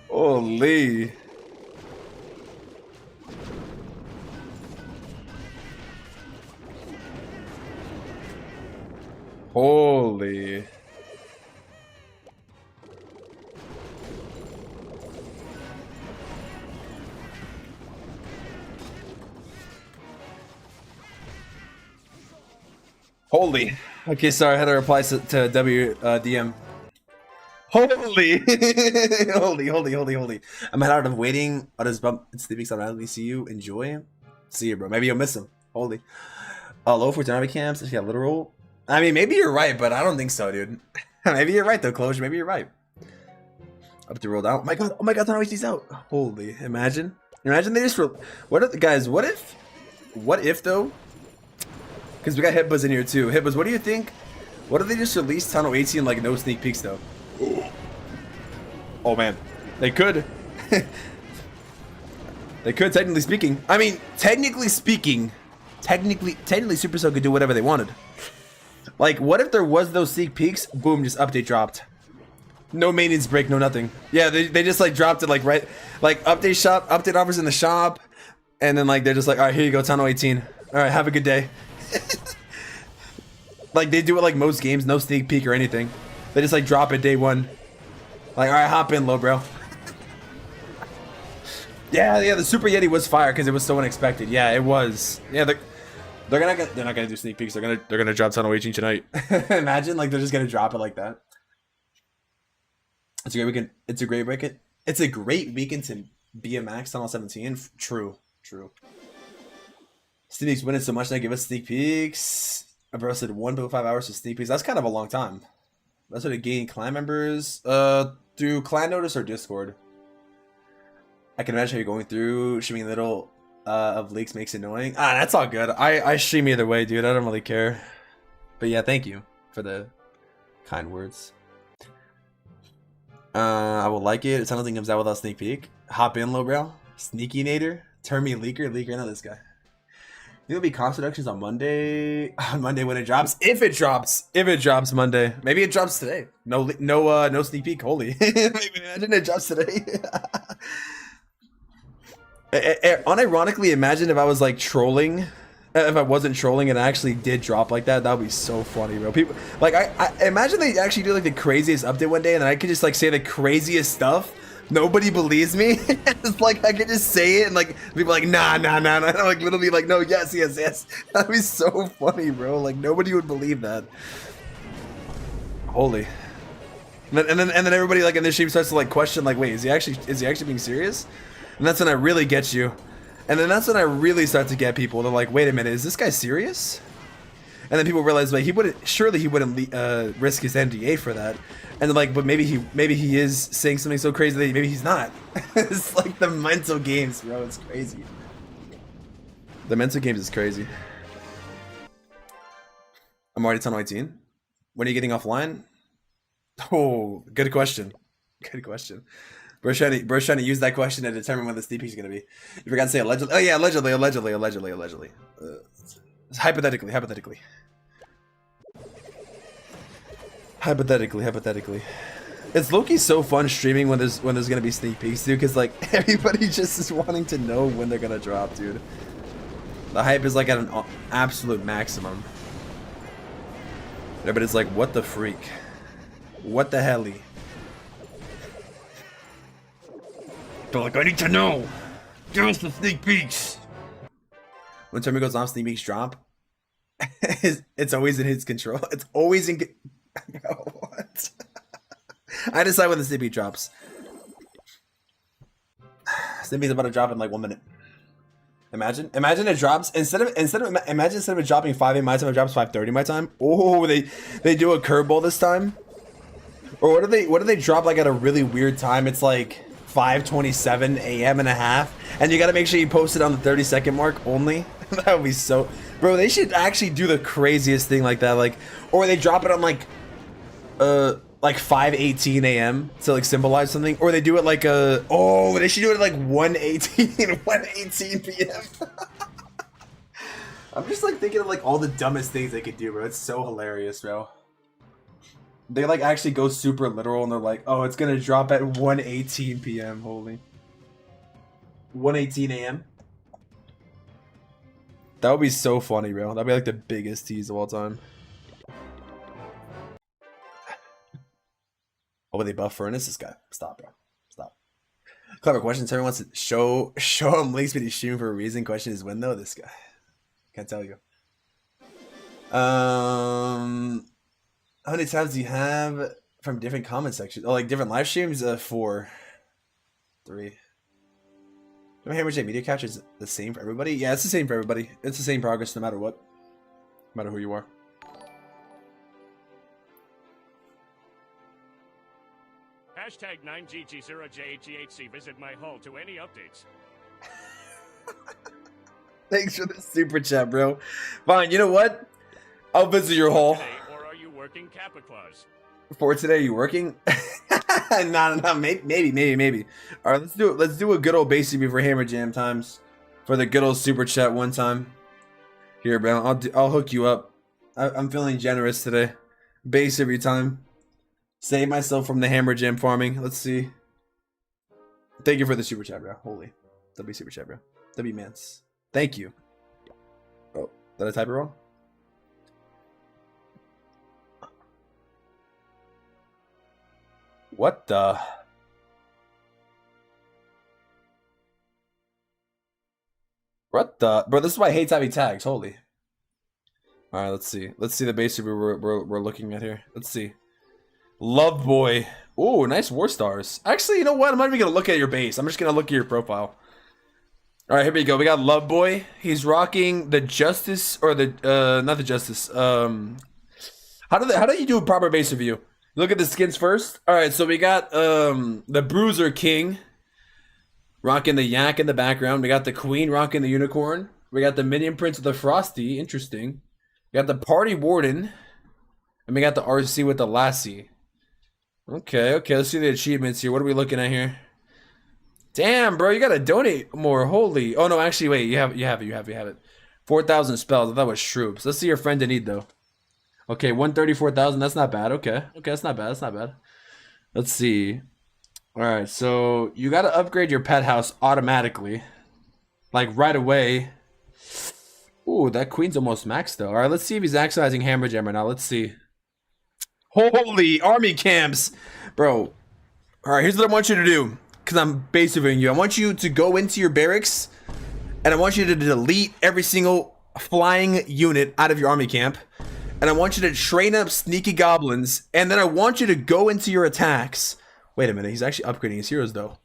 Holy. Holy. Holy. Okay, sorry, I had to reply to DM. Holy. Holy. I'm out of waiting. I'll just bump it's the weeks I'll randomly see you. Enjoy. See you, bro. Maybe you'll miss him. Holy. Low for Dynamic camps. If you got literal. I mean, maybe you're right, but I don't think so, dude. Maybe you're right, though, Closure. Maybe you're right. Up to roll down. Oh my god, Dynamic's out. Holy. Imagine they just what if, guys, what if, though? Because we got Hitbuzz in here, too. Hitbuzz, what do you think? What if they just released Townhall 18 like no sneak peeks, though? Oh, man. They could. They could, technically speaking. I mean, technically speaking, technically Supercell could do whatever they wanted. Like, what if there was those sneak peeks? Boom, just update dropped. No maintenance break, no nothing. Yeah, they just like dropped it like right, like update offers in the shop, and then like they're just like, all right, here you go, Townhall 18. All right, have a good day. Like they do it like most games, no sneak peek or anything. They just like drop it day one. Like, all right, hop in, low bro. Yeah, the Super Yeti was fire because it was so unexpected. Yeah, it was. Yeah, they're not gonna do sneak peeks. They're gonna drop Townhall 18 tonight. Imagine like they're just gonna drop it like that. It's a great weekend. It's a great weekend. It's a great weekend to be a max Townhall 17. True. Sneak peeks winning so much they give us sneak peeks. I bro said 1.5 hours to sneak peeks. That's kind of a long time. That's what it gain clan members. Through clan notice or Discord. I can imagine how you're going through streaming a little of leaks makes it annoying. That's all good. I stream either way, dude. I don't really care. But yeah, thank you for the kind words. I will like it. If something comes out without sneak peek, hop in, lowbrow. Sneaky nader. Turn me leaker. I know this guy. There'll be cost reductions on Monday. On Monday when it drops. If it drops Monday. Maybe it drops today. No sneak peek. Holy. Imagine it drops today. Unironically, imagine if I was like trolling. If I wasn't trolling and I actually did drop like that, that would be so funny, bro. People like I imagine they actually do like the craziest update one day, and then I could just like say the craziest stuff. Nobody believes me. It's like I could just say it, and like people are like nah. Like literally like no, yes. That'd be so funny, bro. Like nobody would believe that. Holy. And then everybody like in their stream starts to like question like, wait, is he actually being serious? And that's when I really get you. And then that's when I really start to get people. They're like, wait a minute, is this guy serious? And then people realize like he wouldn't risk his NDA for that. And they're like, but maybe he is saying something so crazy that maybe he's not. It's like the mental games, bro. It's crazy. The mental games is crazy. I'm already Townhall 18. When are you getting offline? Oh, good question. Bro's trying to use that question to determine when the sneak peek is gonna be. You forgot to say allegedly. Oh yeah, allegedly. Hypothetically. Hypothetically. It's low-key so fun streaming when there's gonna be sneak peeks, dude, because like everybody just is wanting to know when they're gonna drop, dude. The hype is like at an absolute maximum. Everybody's like, what the freak? What the helly? They're like, I need to know. Give us the sneak peeks. When Termi goes off, sneak peeks drop. It's always in his control. It's always in. What? I decide when the sneak peek drops. Sneak peek's about to drop in like 1 minute. Imagine it drops instead of it dropping 5 AM my time, it drops 5:30 my time. Oh, they do a curveball this time. Or what do they drop like at a really weird time? It's like 5:27 AM and a half, and you got to make sure you post it on the 30-second mark only. That would be so, bro. They should actually do the craziest thing like that, like, or they drop it on like 5:18 AM to like symbolize something, or they do it like they should do it at like 1:18 PM. I'm just like thinking of like all the dumbest things they could do, bro. It's so hilarious, bro. They like actually go super literal and they're like, oh, it's gonna drop at 1:18 PM. Holy. 1:18 AM. That would be so funny, bro. That'd be like the biggest tease of all time. Oh, they buff Furnace? This guy. Stop, bro. Stop. Clever question. Everyone wants to show him links but he's streaming for a reason. Question is when though? This guy. Can't tell you. How many times do you have from different comment sections? Oh, like different live streams? 4. 3. Do Hammer J media capture is the same for everybody? Yeah, it's the same for everybody. It's the same progress no matter what. No matter who you are. Hashtag 9GG0JHGHC. Visit my hall to any updates. Thanks for the super chat, bro. Fine, you know what? I'll visit your hall. Today, or are you working Kappa Claus? For today, are you working? No, maybe. All right, let's do it. Let's do a good old base review for Hammer Jam times. For the good old super chat one time. Here, bro. I'll hook you up. I'm feeling generous today. Base every time. Save myself from the Hammer Jam farming. Let's see. Thank you for the super chat, bro. Holy. W super chat, bro. W mans. Thank you. Oh, did I type it wrong? What the? What the? Bro, this is why I hate typing tags. Holy. All right, let's see. Let's see the base review we're looking at here. Let's see. Love Boy. Ooh, nice War Stars. Actually, you know what? I'm not even going to look at your base. I'm just going to look at your profile. All right, here we go. We got Love Boy. He's rocking the Justice, or the, not the Justice. How do you do a proper base review? Look at the skins first. All right, so we got the Bruiser King rocking the yak in the background. We got the Queen rocking the unicorn. We got the Minion Prince with the Frosty. Interesting. We got the Party Warden. And we got the RC with the Lassie. Okay, let's see the achievements here. What are we looking at here? Damn, bro, you gotta donate more. Holy. Oh no, actually, wait, you have it. 4,000 spells. I thought it was shrooms. Let's see your friend in need though. Okay, 134,000. That's not bad. Okay, that's not bad. Let's see. All right, so you gotta upgrade your pet house automatically, like right away. Ooh, that queen's almost maxed though. All right, let's see if he's actualizing Hammer Jam right now. Let's see. Holy army camps, bro. All right, here's what I want you to do, because I'm base reviewing you. I want you to go into your barracks, and I want you to delete every single flying unit out of your army camp, and I want you to train up sneaky goblins, and then I want you to go into your attacks. Wait a minute, he's actually upgrading his heroes though.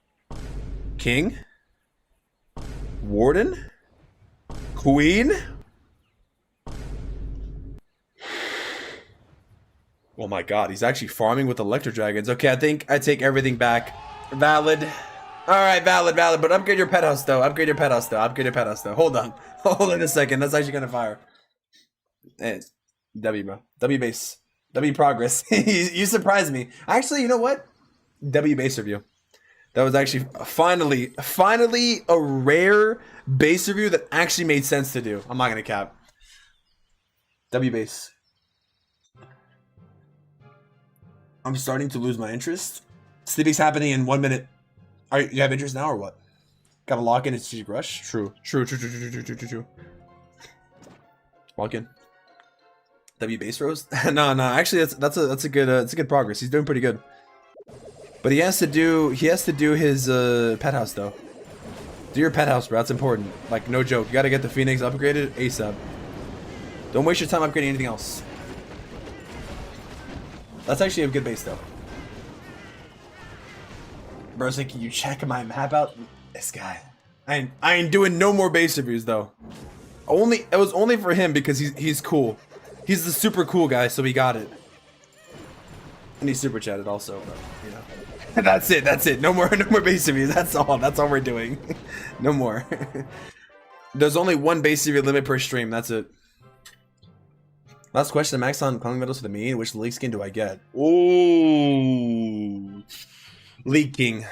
King, Warden, Queen. Oh my god, he's actually farming with Electro Dragons. Okay, I think I take everything back. Valid. Alright, valid. But upgrade your pet house though. Hold on a second. That's actually gonna fire. Hey, W, bro. W base. W progress. You surprised me. Actually, you know what? W base review. That was actually finally a rare base review that actually made sense to do. I'm not gonna cap. W base. I'm starting to lose my interest. Sleeping's happening in 1 minute. You have interest now or what? Gotta lock in a strategic rush? True. Lock in. W base rose? no, actually that's a good progress. He's doing pretty good. But he has to do his pet house though. Do your pet house, bro. That's important. Like, no joke. You gotta get the Phoenix upgraded ASAP. Don't waste your time upgrading anything else. That's actually a good base though. Bro's like, can you check my map out? This guy. I ain't doing no more base reviews though. It was only for him because he's cool. He's the super cool guy, so he got it. And he super chatted also, but you know. That's it. No more base reviews. That's all we're doing. No more. There's only one base review limit per stream. That's it. Last question. Max on climbing medals for the main. Which league skin do I get? Ooh. League King,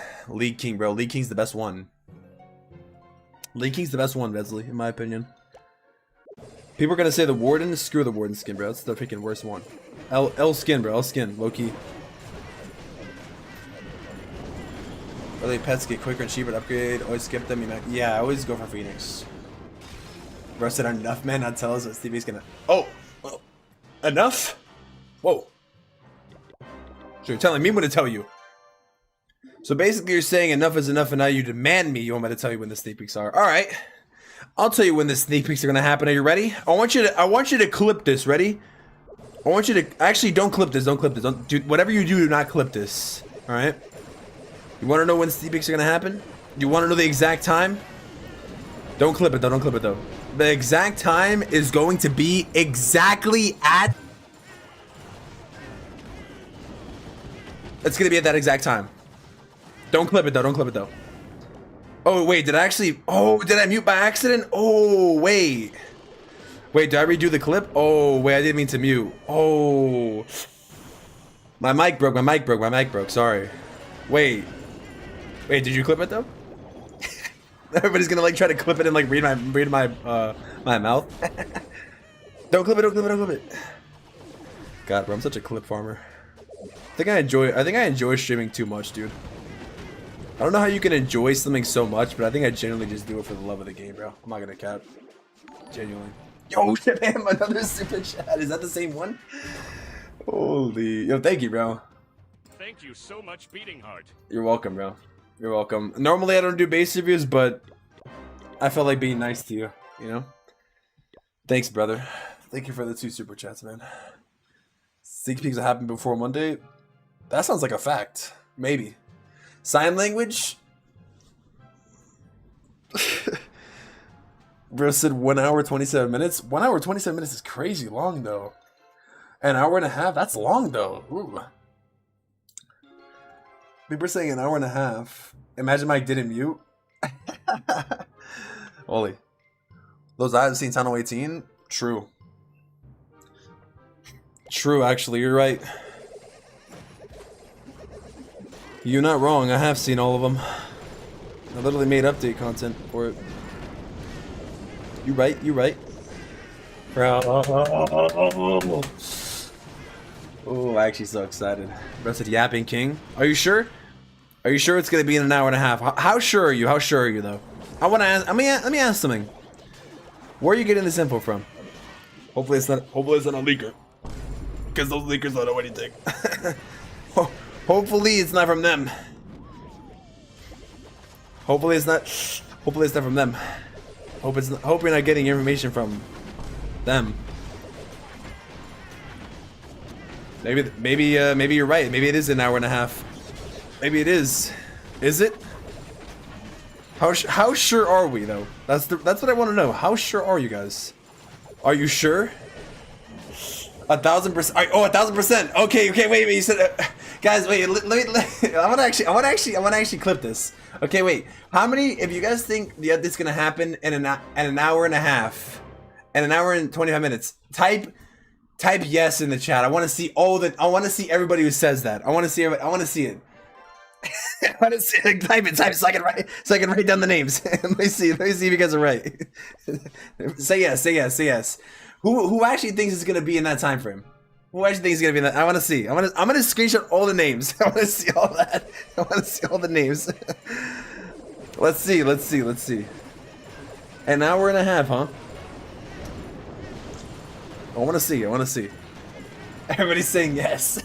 bro. League King's the best one. League King's the best one, Vesley, in my opinion. People are gonna say the Warden. Screw the Warden skin, bro. That's the freaking worst one. L skin, bro. L skin, low key. Early pets get quicker and cheaper to upgrade. Always skip them. Yeah, I always go for Phoenix. Bro said enough, man. Not tell us what Stevie's gonna. Oh, well, enough. Whoa. So you're telling me when to tell you. So basically, you're saying enough is enough, and now you demand me. You want me to tell you when the sneak peeks are. All right, I'll tell you when the sneak peeks are gonna happen. Are you ready? I want you to clip this. Ready? I want you to actually don't clip this. Don't clip this. Don't do whatever you do not clip this. All right. You want to know when sneak peeks are gonna happen? You want to know the exact time? Don't clip it though. Don't clip it though. The exact time is going to be exactly at. It's gonna be at that exact time. Don't clip it though. Don't clip it though. Oh wait, did I actually? Oh, did I mute by accident? Oh wait. Wait, did I redo the clip? Oh wait, I didn't mean to mute. Oh, my mic broke. My mic broke. Sorry. Wait, did you clip it though? Everybody's gonna like try to clip it and like read my my mouth. Don't clip it. Don't clip it. God, bro, I'm such a clip farmer. I think I enjoy streaming too much, dude. I don't know how you can enjoy something so much, but I think I genuinely just do it for the love of the game, bro. I'm not gonna cap. Genuinely. Yo, Shabam, another super chat. Is that the same one? Holy. Yo, thank you, bro. Thank you so much, Beating Heart. You're welcome, bro. You're welcome. Normally I don't do base reviews, but I felt like being nice to you, you know? Thanks, brother. Thank you for the 2 super chats, man. Sneak peeks will happen before Monday. That sounds like a fact. Maybe. Sign language? Bro said 1 hour 27 minutes. 1 hour 27 minutes is crazy long though. An hour and a half? That's long though. Ooh. People are saying an hour and a half. Imagine Mike didn't mute. Holy. Those I haven't seen Townhall 18? True. True, actually, you're right. You're not wrong, I have seen all of them. I literally made update content for it. You right. Bro. Oh, I'm actually so excited. Bro said Yapping King. Are you sure? Are you sure it's gonna be in an hour and a half? How sure are you? How sure are you though? I wanna ask, let me ask something. Where are you getting this info from? Hopefully it's not a leaker. Because those leakers don't know anything. Hopefully it's not from them. Hopefully it's not from them. Hope you're not getting information from them. Maybe you're right. Maybe it is an hour and a half. Maybe it is. Is it? How sure are we though? That's what I want to know. How sure are you guys? Are you sure? 1,000%. Oh, 1,000%. Okay. Wait. You said, guys, wait. Let me. I want to actually clip this. Okay, wait. How many? If you guys think this is gonna happen in an hour and a half, and an hour and 25 minutes, type yes in the chat. I want to see I want to see everybody who says that. I want to see everybody. I want to see it. I want to see it. Type it so I can write down the names. Let me see if you guys are right. Say yes. Who actually thinks it's gonna be in that time frame? Who actually think he's gonna be in that? I want to see. I'm gonna screenshot all the names. I want to see all that. I want to see all the names. Let's see. Let's see. Let's see. An hour and a half, huh? I want to see. I want to see. Everybody's saying yes.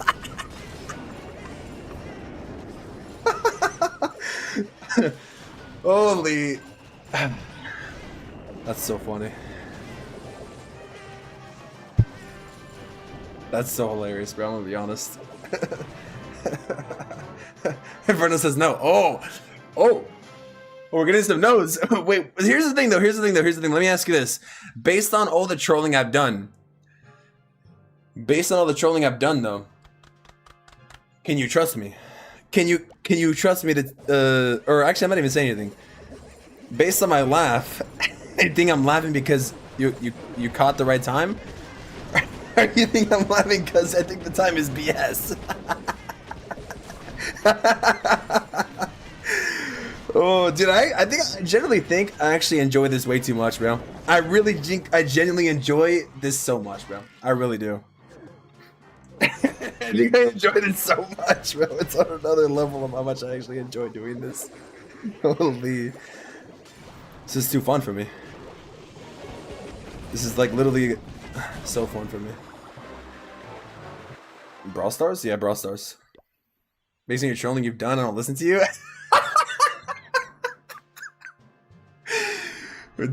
Holy. That's so funny. That's so hilarious, bro. I'm gonna be honest. Inferno says no. Oh, we're getting some no's. Wait, here's the thing though. Here's the thing. Let me ask you this: based on all the trolling I've done, though, can you trust me? Can you trust me to? Or actually, I'm not even saying anything. Based on my laugh, I think I'm laughing because you caught the right time. Or you think I'm laughing because I think the time is BS? Oh, dude, I generally think I actually enjoy this way too much, bro. I genuinely enjoy this so much, bro. I really do. I think I enjoyed it so much, bro. It's on another level of how much I actually enjoy doing this. Holy. This is too fun for me. This is like literally so fun for me. Brawl Stars? Yeah, Brawl Stars. Based on your trolling you've done, I don't listen to you.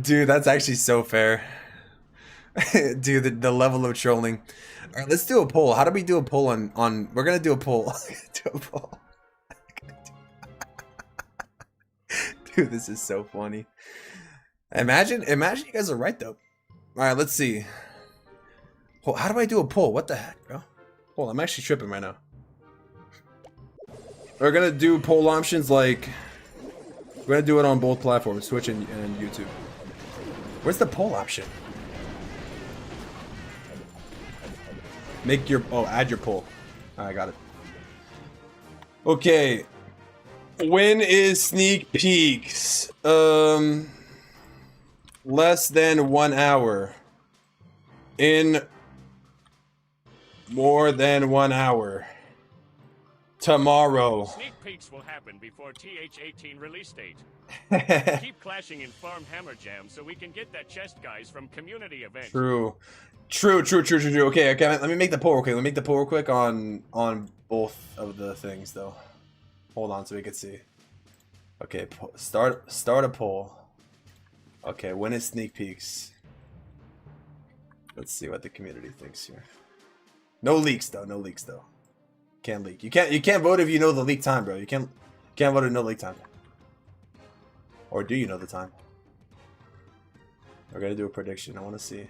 Dude, that's actually so fair. Dude, the level of trolling. Alright, let's do a poll. How do we do a poll on we're gonna do a poll. Dude, this is so funny. Imagine you guys are right though. Alright, let's see. How do I do a poll? What the heck, bro? Hold on, I'm actually tripping right now. We're gonna do poll options like we're gonna do it on both platforms, Twitch and YouTube. Where's the poll option? Make your add your poll. I got it. Okay. When is sneak peeks? Less than 1 hour. In more than 1 hour. Tomorrow. Sneak peeks will happen before TH18 release date. Keep clashing in Farm Hammer Jam so we can get that chest, guys, from community event. True. Okay, let me make the poll. Okay, let me make the poll real quick on both of the things though. Hold on so we can see. Okay, start a poll. Okay, when is sneak peeks? Let's see what the community thinks here. No leaks though. Can't leak. You can't vote if you know the leak time, bro. You can't vote if no leak time. Or do you know the time? We're gonna do a prediction. I want to see.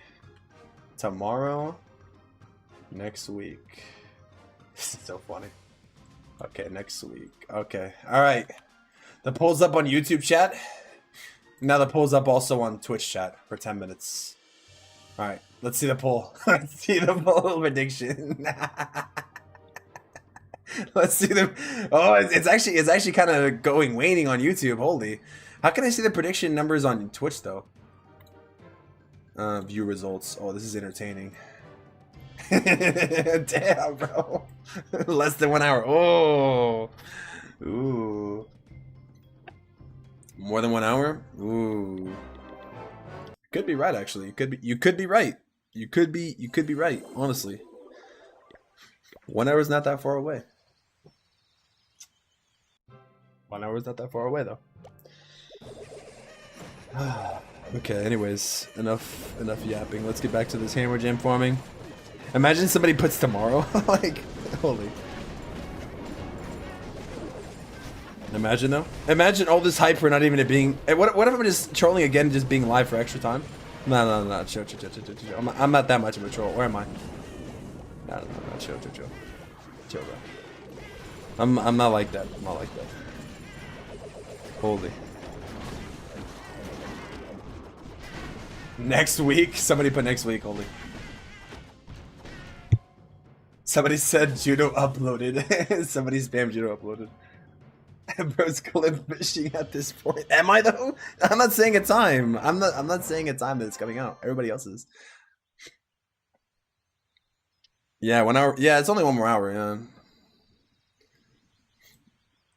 Tomorrow. Next week. This is so funny. Okay, next week. Okay. Alright. The poll's up on YouTube chat. Now the poll's up also on Twitch chat for 10 minutes. Alright, let's see the poll. Let's see the poll prediction. Let's see the. Oh, it's actually kind of waning on YouTube. Holy, how can I see the prediction numbers on Twitch though? View results. Oh, this is entertaining. Damn, bro. Less than 1 hour. Oh, ooh. More than 1 hour. Ooh. Could be right actually. You could be right. You could be right. Honestly, 1 hour is not that far away. 1 hour is not that far away though. Okay, anyways, enough yapping. Let's get back to this hammer jam farming. Imagine somebody puts tomorrow. Like, holy. Imagine though. Imagine all this hype for not even it being. What if I'm just trolling again, just being live for extra time? No. Chill. I'm not that much of a troll. Or am I? No. Chill. Chill, bro. I'm not like that. I'm not like that. Holy. Next week? Somebody put next week, holy. Somebody said Judo uploaded. Somebody spammed Judo uploaded. Bro's clip fishing at this point. Am I though? I'm not saying a time. I'm not saying a time that it's coming out. Everybody else is. Yeah, 1 hour. Yeah, it's only one more hour.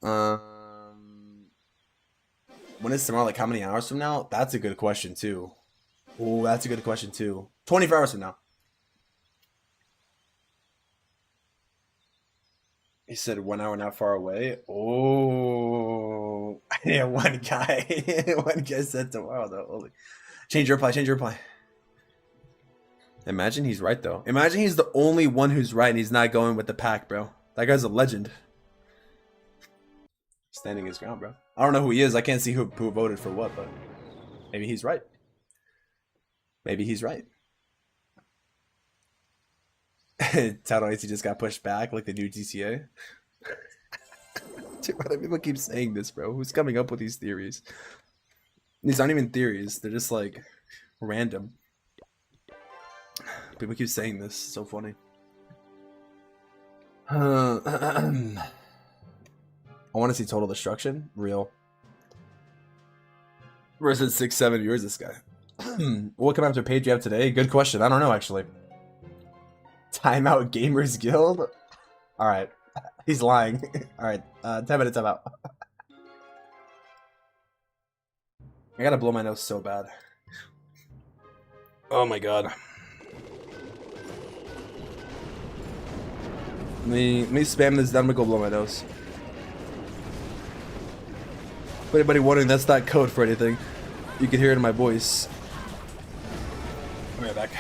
Yeah. When is tomorrow? Like how many hours from now? That's a good question too. Oh, that's a good question too. 24 hours from now. He said 1 hour not far away. Oh, yeah, one guy. One guy said tomorrow though. Holy. Change your reply. Change your reply. Imagine he's right though. Imagine he's the only one who's right and he's not going with the pack, bro. That guy's a legend. Standing his ground, bro. I don't know who he is. I can't see who voted for what, but maybe he's right. Maybe he's right. Townhall AC just got pushed back like the new GTA. Dude, why do people keep saying this, bro? Who's coming up with these theories? These aren't even theories. They're just like random. People keep saying this. It's so funny. I want to see Total Destruction. Real. Versus 6-7 viewers, this guy. What come after page you have today? Good question. I don't know, actually. Timeout Gamers Guild? Alright. He's lying. Alright. 10 minutes, I'm out. I gotta blow my nose so bad. Oh my god. Let me spam this down and go blow my nose. For anybody wondering, that's not code for anything. You can hear it in my voice. I'll be right back.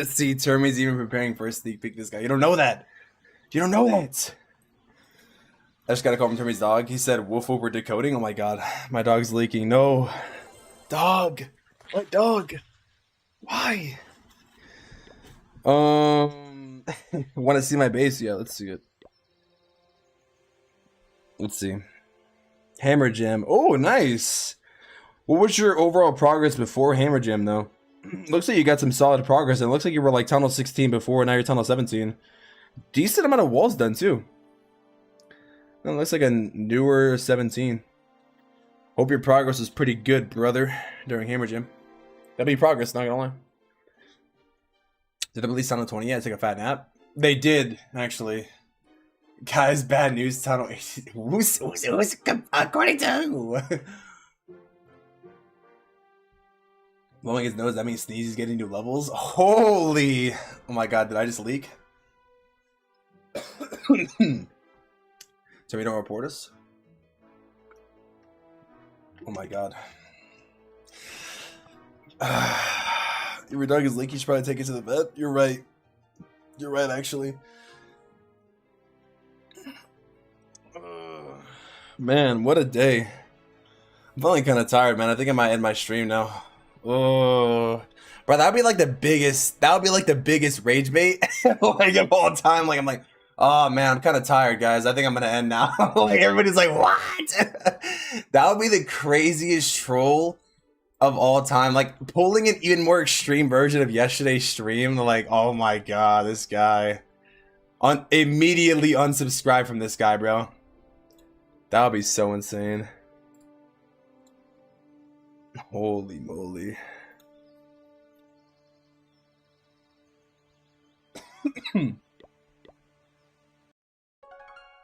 See, Termi's even preparing for a sneak peek. This guy, you don't know that. You don't know that. I just gotta call him Termi's dog. He said woof over decoding. Oh my god, my dog's leaking. No, dog, my dog. Why? Want to see my base? Yeah, let's see it. Let's see. Hammer Jam. Oh, nice. What was your overall progress before Hammer Jam, though? Looks like you got some solid progress. And it looks like you were like Tunnel 16 before, and now you're Tunnel 17. Decent amount of walls done, too. It looks like a newer 17. Hope your progress was pretty good, brother, during Hammer Jam. That'd be progress, not gonna lie. Did they release Tunnel 20 yet? Take a fat nap? They did, actually. Guys, bad news, Tunnel. Who's according to who? Blowing his nose, that means Sneezy's getting new levels. Holy! Oh my god, did I just leak? So we don't report us? Oh my god. Your dog is leaky, you should probably take it to the vet. You're right. You're right, actually. Man, what a day. I'm feeling kind of tired, man. I think I might end my stream now. Oh, bro, that would be like the biggest. That would be like the biggest rage bait like of all time. Like I'm like, oh man, I'm kind of tired, guys. I think I'm gonna end now. Like everybody's like, what? That would be the craziest troll of all time. Like pulling an even more extreme version of yesterday's stream. Like, oh my god, this guy. Immediately unsubscribe from this guy, bro. That would be so insane. Holy moly.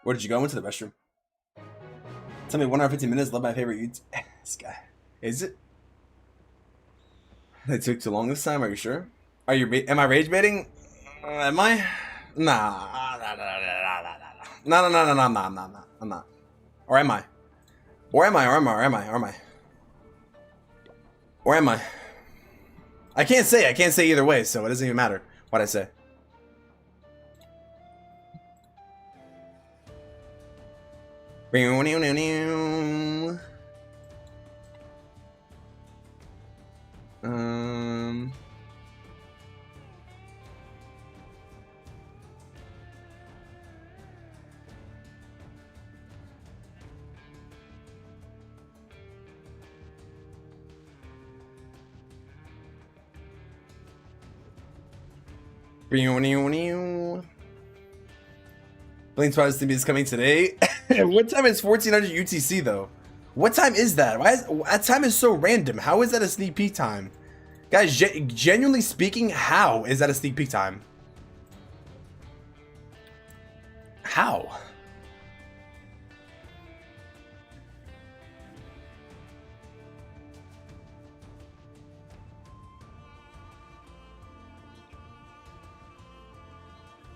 Where did you go? I went to the restroom. Tell me 1 hour 15 minutes. Love my favorite YouTube. This guy. Is it? It took too long this time. Are you sure? Are you? Am I rage baiting? Am I? Nah. No. I'm not. Or am I? Or am I? Or am I? I can't say. I can't say either way, so it doesn't even matter what I say. Blink Twice to me is coming today. What time is 1400 UTC though? What time is that? Why is that time is so random? How is that a sneak peek time? Guys, genuinely speaking, how is that a sneak peek time? How?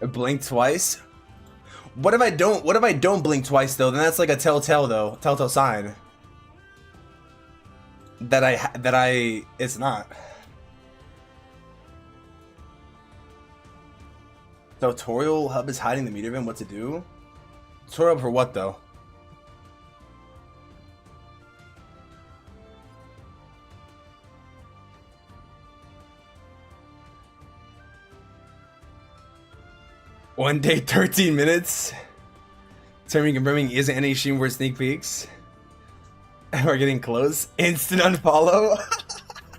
Blink twice? What if I don't blink twice though? Then that's like a telltale sign that it's not. Tutorial hub is hiding the meter event. What to do? Tutorial for what though? One day, 13 minutes. Terming confirming isn't any stream where sneak peeks. We're getting close. Instant unfollow.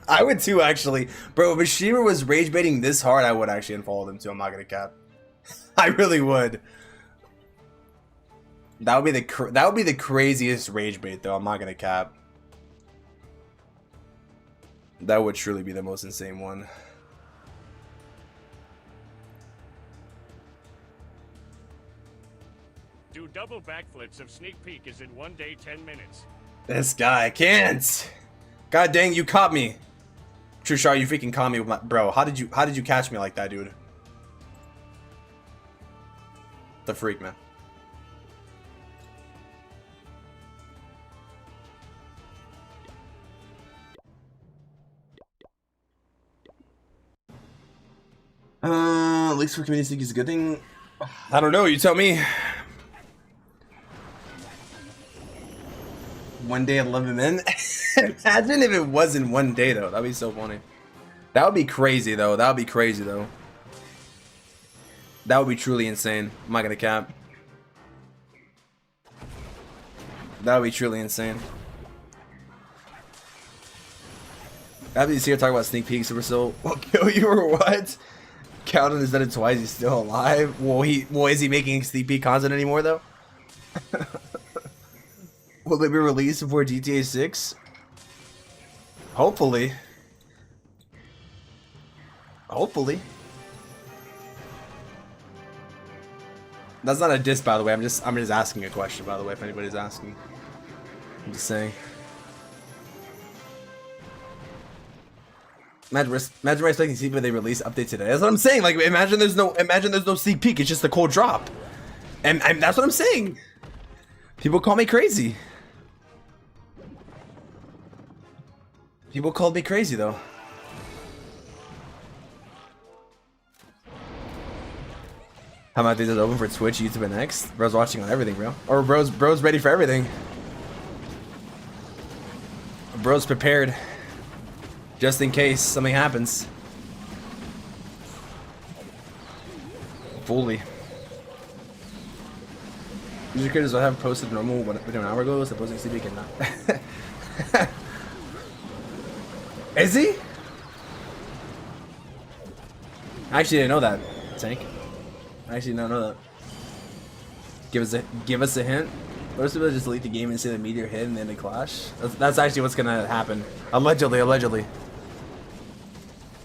I would too, actually. Bro, if a streamer was rage baiting this hard, I would actually unfollow them too. I'm not gonna cap. I really would. That would be the craziest rage bait though. I'm not gonna cap. That would truly be the most insane one. Do double backflips of sneak peek is in 1 day 10 minutes. This guy can't. God dang, you caught me. Trushar, you freaking caught me with my bro. How did you catch me like that, dude? The freak, man. At least for community sneak is a good thing. I don't know, you tell me. 1 day 11 men. Imagine if it wasn't 1 day though. That'd be so funny. That would be crazy though. That would be crazy though. That would be truly insane. I'm not gonna cap. That would be truly insane. Abby's here talking about sneak peeks. Super Soul will kill you or what? Calvin has done it twice. He's still alive. Well, is he making sneak peek content anymore though? Will it be released before GTA 6? Hopefully. Hopefully. That's not a diss, by the way. I'm just asking a question, by the way, if anybody's asking. I'm just saying. Imagine we're expecting sneak peek, but they release update today. That's what I'm saying. Like, imagine there's no sneak peek. It's just a cold drop, and that's what I'm saying. People call me crazy. People called me crazy though. How about these are open for Twitch, YouTube, and X? Bro's watching on everything, bro. Or bro's ready for everything. Bro's prepared, just in case something happens. Fully. User creators will have posted normal within an hour ago, supposing CB cannot. Is he? I actually didn't know that, Tank. I actually don't know that. Give us a hint. Most people just delete the game and say the meteor hit and then they clash. That's actually what's gonna happen. Allegedly.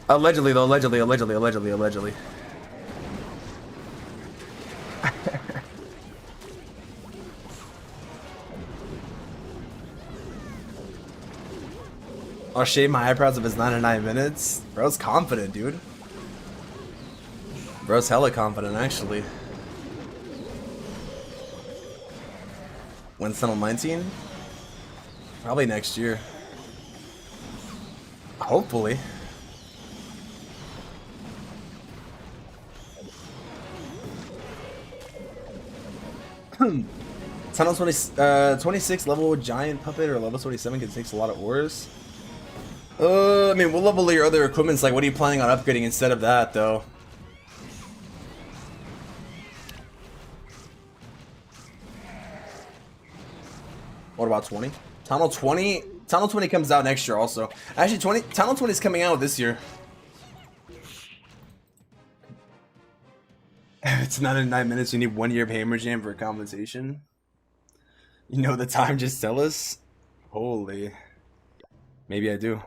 Allegedly though, allegedly. I'll shave my eyebrows if it's 99 minutes. Bro's confident, dude. Bro's hella confident, actually. When's Tunnel 19? Probably next year. Hopefully. Tunnel 26 level giant puppet or level 27 because it takes a lot of ores. I mean, what level are your other equipment's like? What are you planning on upgrading instead of that, though? What about 20? Tunnel 20? Tunnel 20 comes out next year also. Actually, Tunnel 20 is coming out this year. It's not in 9 minutes. You need 1 year of Hammer Jam for compensation. You know the time, just tell us. Holy. Maybe I do.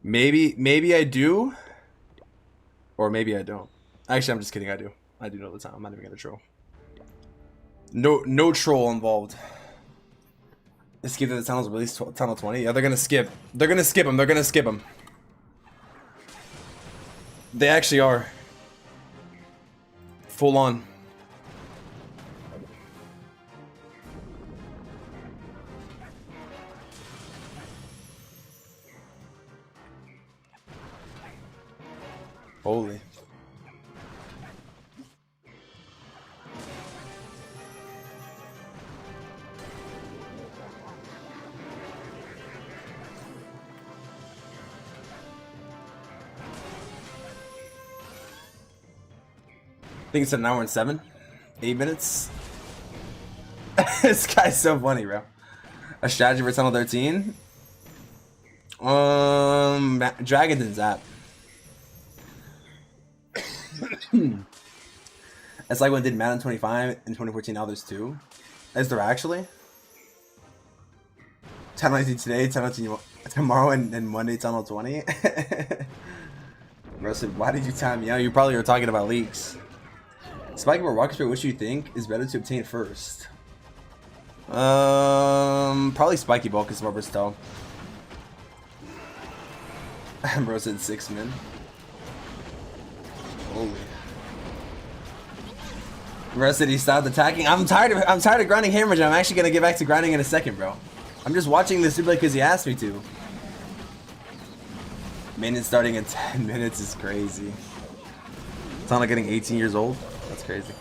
Maybe I do. Or maybe I don't. Actually, I'm just kidding. I do. I do know the time. I'm not even gonna troll. No troll involved. They skip the tunnels release Tunnel 20. Yeah, they're gonna skip. They're gonna skip them. They're gonna skip them. They actually are. Full on. Holy. I think it's an hour and 8 minutes. This guy's so funny, bro. A strategy for Tunnel 13. Dragon's app. It's like when they did Madden 25 in 2014. Now there's 2. Is there actually? Tunnel 18 today, Tunnel 18 tomorrow, and Monday Tunnel 20. Bro said, why did you time me out? You probably were talking about leaks. Spike or Rocket Spirit, which you think is better to obtain first? Probably Spiky Ball because Rubber's tall. Bro said 6 min. Holy. Bro said he stopped attacking. I'm tired of grinding Hammer Jam. I'm actually gonna get back to grinding in a second, bro. I'm just watching this replay because he asked me to. Maintenance starting in 10 minutes is crazy. It's not like getting 18 years old. That's crazy.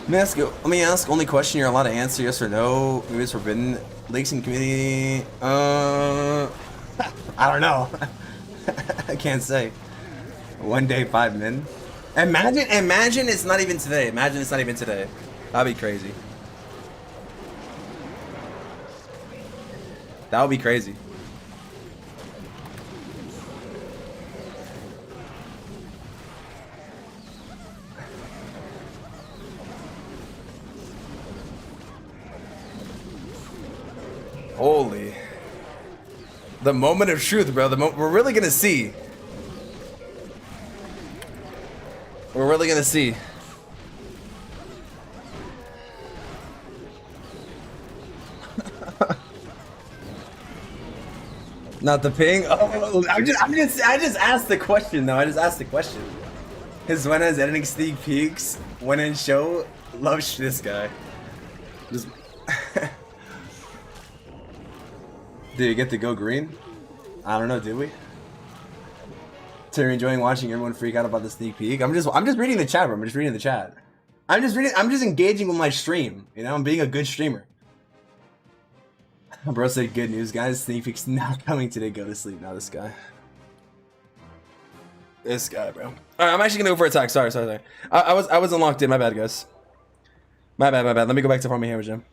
Let me ask only question you're allowed to answer, yes or no. Maybe it's forbidden. Leaks in community. I don't know. I can't say. 1 day 5 min. Imagine it's not even today. Imagine it's not even today. That'd be crazy. That would be crazy. Holy. The moment of truth, bro. We're really gonna see. We're really gonna see. Not the ping. Oh, I just asked the question though. I just asked the question. His when is editing sneak peeks when in show. Love this guy. Just. Did you get to go green? I don't know. Did we? So you're enjoying watching everyone freak out about the sneak peek? I'm just reading the chat, bro. I'm just reading the chat. I'm just engaging with my stream. You know, I'm being a good streamer. Bro said good news, guys. Sneak peek's not coming today. Go to sleep now. This guy. This guy, bro. All right, I'm actually gonna go for attack. Sorry. I wasn't locked in. My bad, guys. My bad. Let me go back to farming hammer gem.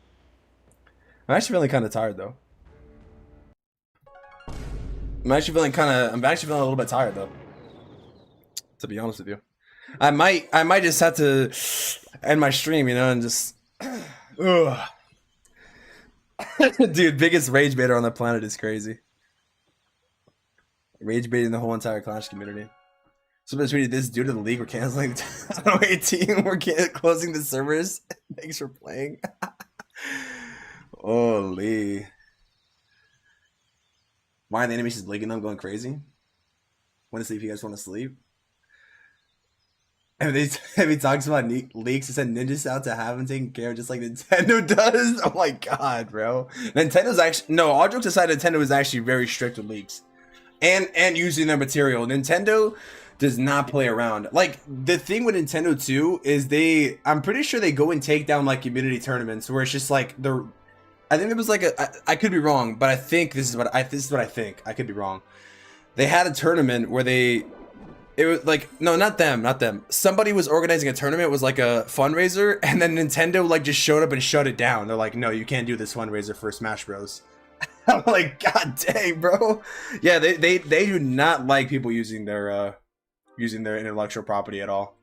I'm actually feeling kind of tired though. I'm actually feeling a little bit tired though. To be honest with you, I might just have to end my stream, you know, and just. Ugh. Dude, biggest rage baiter on the planet is crazy. Rage baiting the whole entire Clash community. Somebody tweeted this due to the league. We're canceling the 18. We're closing the servers. Thanks for playing. Holy. Why are the animations blinking? I'm going crazy. Want to sleep? You guys want to sleep? If he talks about leaks, he said Ninja's out to have him taken care of just like Nintendo does. Oh my god, bro. Nintendo's actually, no, all jokes aside, Nintendo is actually very strict with leaks. And using their material. Nintendo does not play around. Like, the thing with Nintendo too is I'm pretty sure they go and take down like community tournaments where it's just like I think it was like I could be wrong, but I think this is what I think. I could be wrong. They had a tournament where it was like, no, not them. Somebody was organizing a tournament. It was like a fundraiser, and then Nintendo like just showed up and shut it down. They're like, no, you can't do this fundraiser for Smash Bros. I'm like, god dang, bro. Yeah, they do not like people using their intellectual property at all.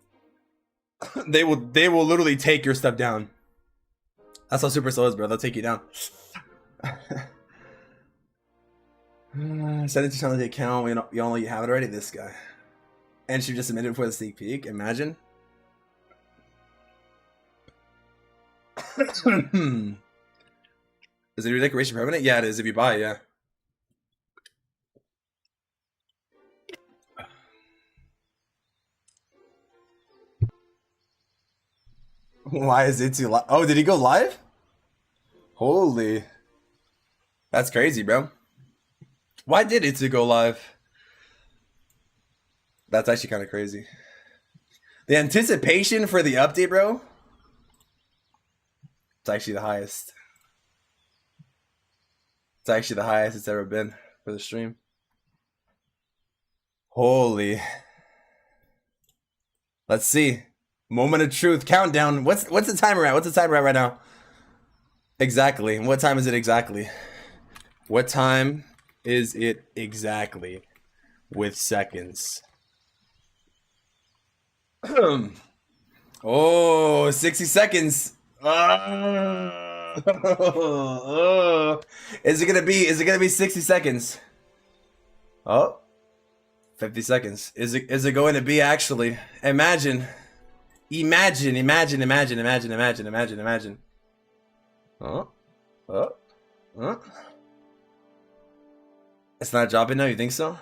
They will literally take your stuff down. That's how Supercell is, bro. They'll take you down. Send it to challenge the account. You all know you have it already. This guy. And she just submitted before the sneak peek. Imagine. Is the new decoration permanent? Yeah, it is. If you buy it, yeah. Why is it too live? Oh, did he go live? Holy. That's crazy, bro. Why did it to go live? That's actually kind of crazy. The anticipation for the update, bro. It's actually the highest. It's actually the highest it's ever been for the stream. Holy. Let's see. Moment of truth. Countdown. What's the timer at? What's the timer at right now? Exactly. What time is it exactly? What time is it exactly? With seconds. Oh, 60 seconds. Is it gonna be 60 seconds? Oh, 50 seconds. Is it going to be actually? Imagine. Oh. It's not dropping now, you think so?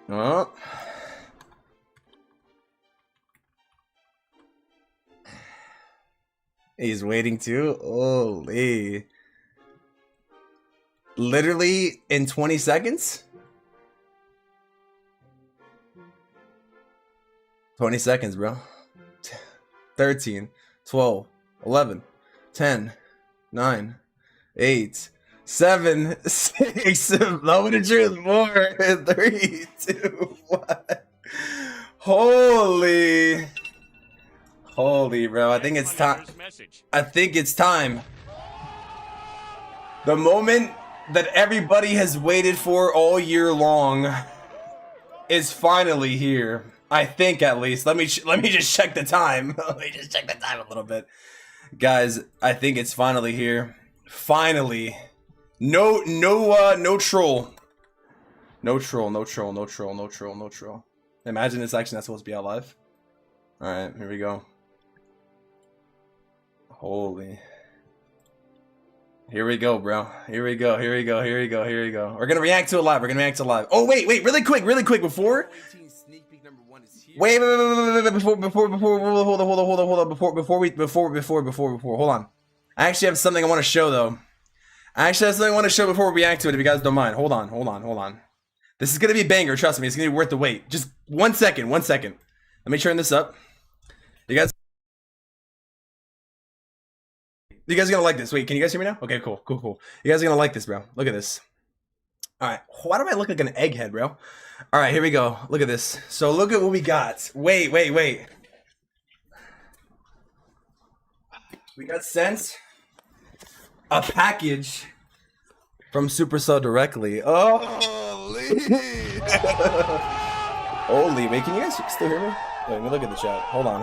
Oh. He's waiting too? Holy. Literally in 20 seconds? 20 seconds, bro. 13, 12, 11, 10, 9, 8, 7, 6, moment of truth, more, 3, 2, 1. Holy, bro. I think it's time. The moment that everybody has waited for all year long is finally here. I think, at least. Let me just check the time. Let me just check the time a little bit. Guys, I think it's finally here. Finally. No troll. No troll. Imagine it's actually not supposed to be out live. Alright, here we go. Holy. Here we go, bro. Here we go. Here we go. Here we go. Here we go. We're gonna react to it live. We're gonna react to it live. Oh wait, really quick before. Wait, before, hold on. Hold on. I actually have something I want to show though. Before we react to it, if you guys don't mind. Hold on. This is gonna be a banger. Trust me, it's gonna be worth the wait. Just 1 second. Let me turn this up. You guys are gonna like this. Wait, can you guys hear me now? Okay, cool. You guys are gonna like this, bro. Look at this. All right, why do I look like an egghead, bro? All right, here we go. Look at this. So look at what we got. Wait. We got sent a package from Supercell directly. Oh, holy! Wait, can you guys still hear me? Wait, let me look at the chat. Hold on.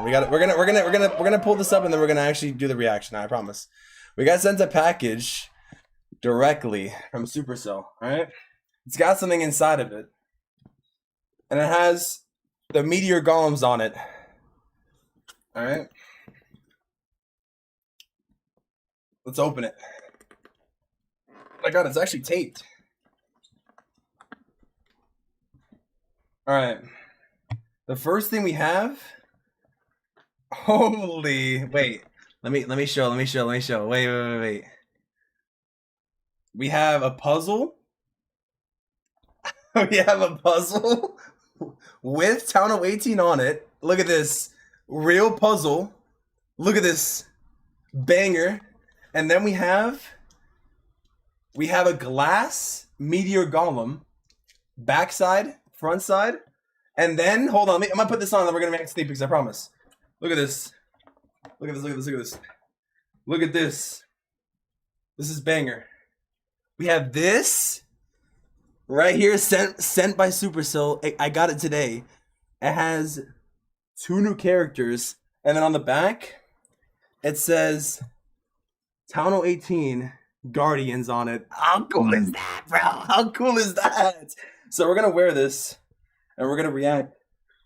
We're gonna pull this up and then we're gonna actually do the reaction. I promise. We got sent a package directly from Supercell. All right. It's got something inside of it, and it has the Meteor golems on it. All right. Let's open it. Oh my God, it's actually taped. All right. The first thing we have. Holy! Wait. Let me show. Wait. We have a puzzle. We have a puzzle with Townhall 18 on it. Look at this. Real puzzle. Look at this. Banger. And then we have a glass Meteor golem. Backside, front side. And then, hold on. I'm going to put this on and then we're going to make sneak peeks, I promise. Look at this. Look at this. Look at this. This is banger. We have this. Right here, sent by Supercell. I got it today. It has 2 new characters, and then on the back, it says Townhall 18 Guardians on it. How cool is that, bro? How cool is that? So we're gonna wear this, and we're gonna react.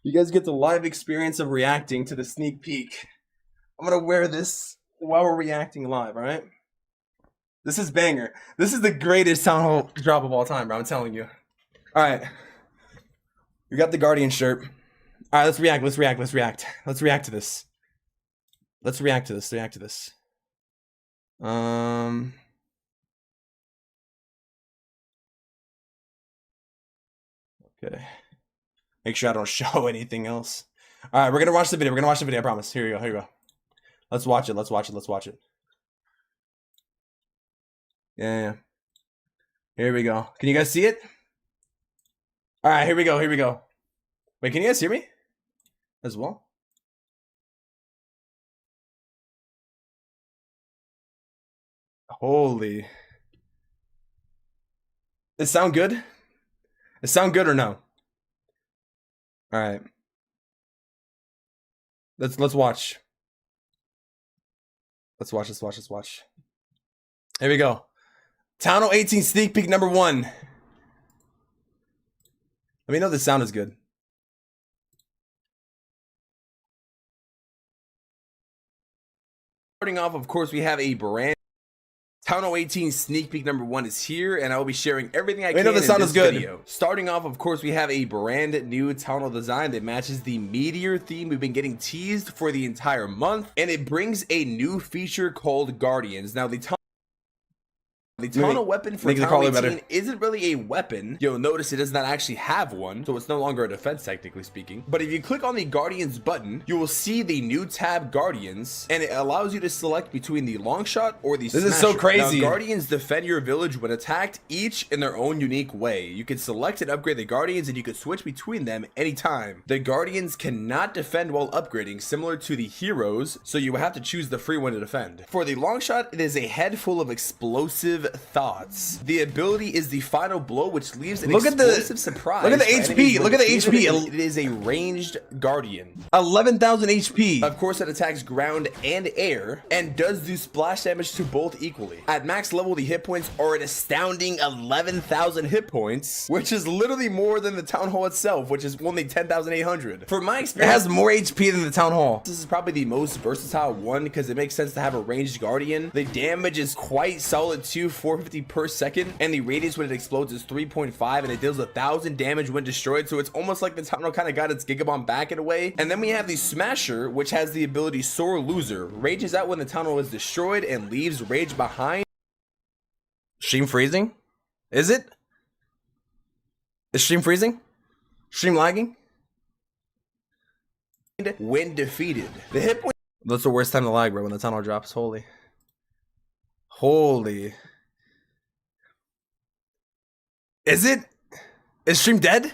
You guys get the live experience of reacting to the sneak peek. I'm gonna wear this while we're reacting live. All right. This is banger. This is the greatest Townhall drop of all time, bro. I'm telling you. All right. We got the Guardian shirt. All right, let's react. Let's react to this. Okay. Make sure I don't show anything else. All right, we're going to watch the video. I promise. Here you go. Let's watch it. Yeah. Here we go. Can you guys see it? All right, here we go. Wait, can you guys hear me as well? Holy. It sound good? It sound good or no? All right. Let's watch. Let's watch. Here we go. Townhall 18 sneak peek number 1. Let me know if the sound is good. Starting off, of course, we have a brand. Townhall 18 sneak peek number 1 is here, and I will be sharing everything I can in this video. Starting off, of course, we have a brand new Townhall design that matches the Meteor theme we've been getting teased for the entire month, and it brings a new feature called Guardians. Now, the Townhall weapon for Townhall 18 isn't really a weapon. You'll notice it does not actually have one, so it's no longer a defense, technically speaking. But if you click on the Guardians button, you will see the new tab Guardians, and it allows you to select between the long shot or the smasher. This is so crazy. Now, Guardians defend your village when attacked, each in their own unique way. You can select and upgrade the Guardians, and you can switch between them anytime. The Guardians cannot defend while upgrading, similar to the heroes, so you have to choose the free one to defend. For the long shot, it is a head full of explosive thoughts. The ability is the final blow, which leaves an Look at the- explosive surprise. look at the for enemies HP, when look at the defeated. HP. It is a ranged guardian. 11,000 HP. Of course, it attacks ground and air, and does do splash damage to both equally. At max level, the hit points are an astounding 11,000 hit points, which is literally more than the Town Hall itself, which is only 10,800. For my It experience, has more HP than the Town Hall. this is probably the most versatile one because it makes sense to have a ranged guardian. The damage is quite solid too, 450 per second, and the radius when it explodes is 3.5, and it deals 1,000 damage when destroyed, so it's almost like the Town Hall kind of got its Gigabomb back in a way. And then we have the Smasher, which has the ability Sore Loser. Rages out when the Town Hall is destroyed and leaves rage behind. Stream freezing? Is it? Is stream freezing? Stream lagging? When defeated. The hit point That's the worst time to lag, bro, when the tunnel drops. Holy. Holy. Is it? Is stream dead?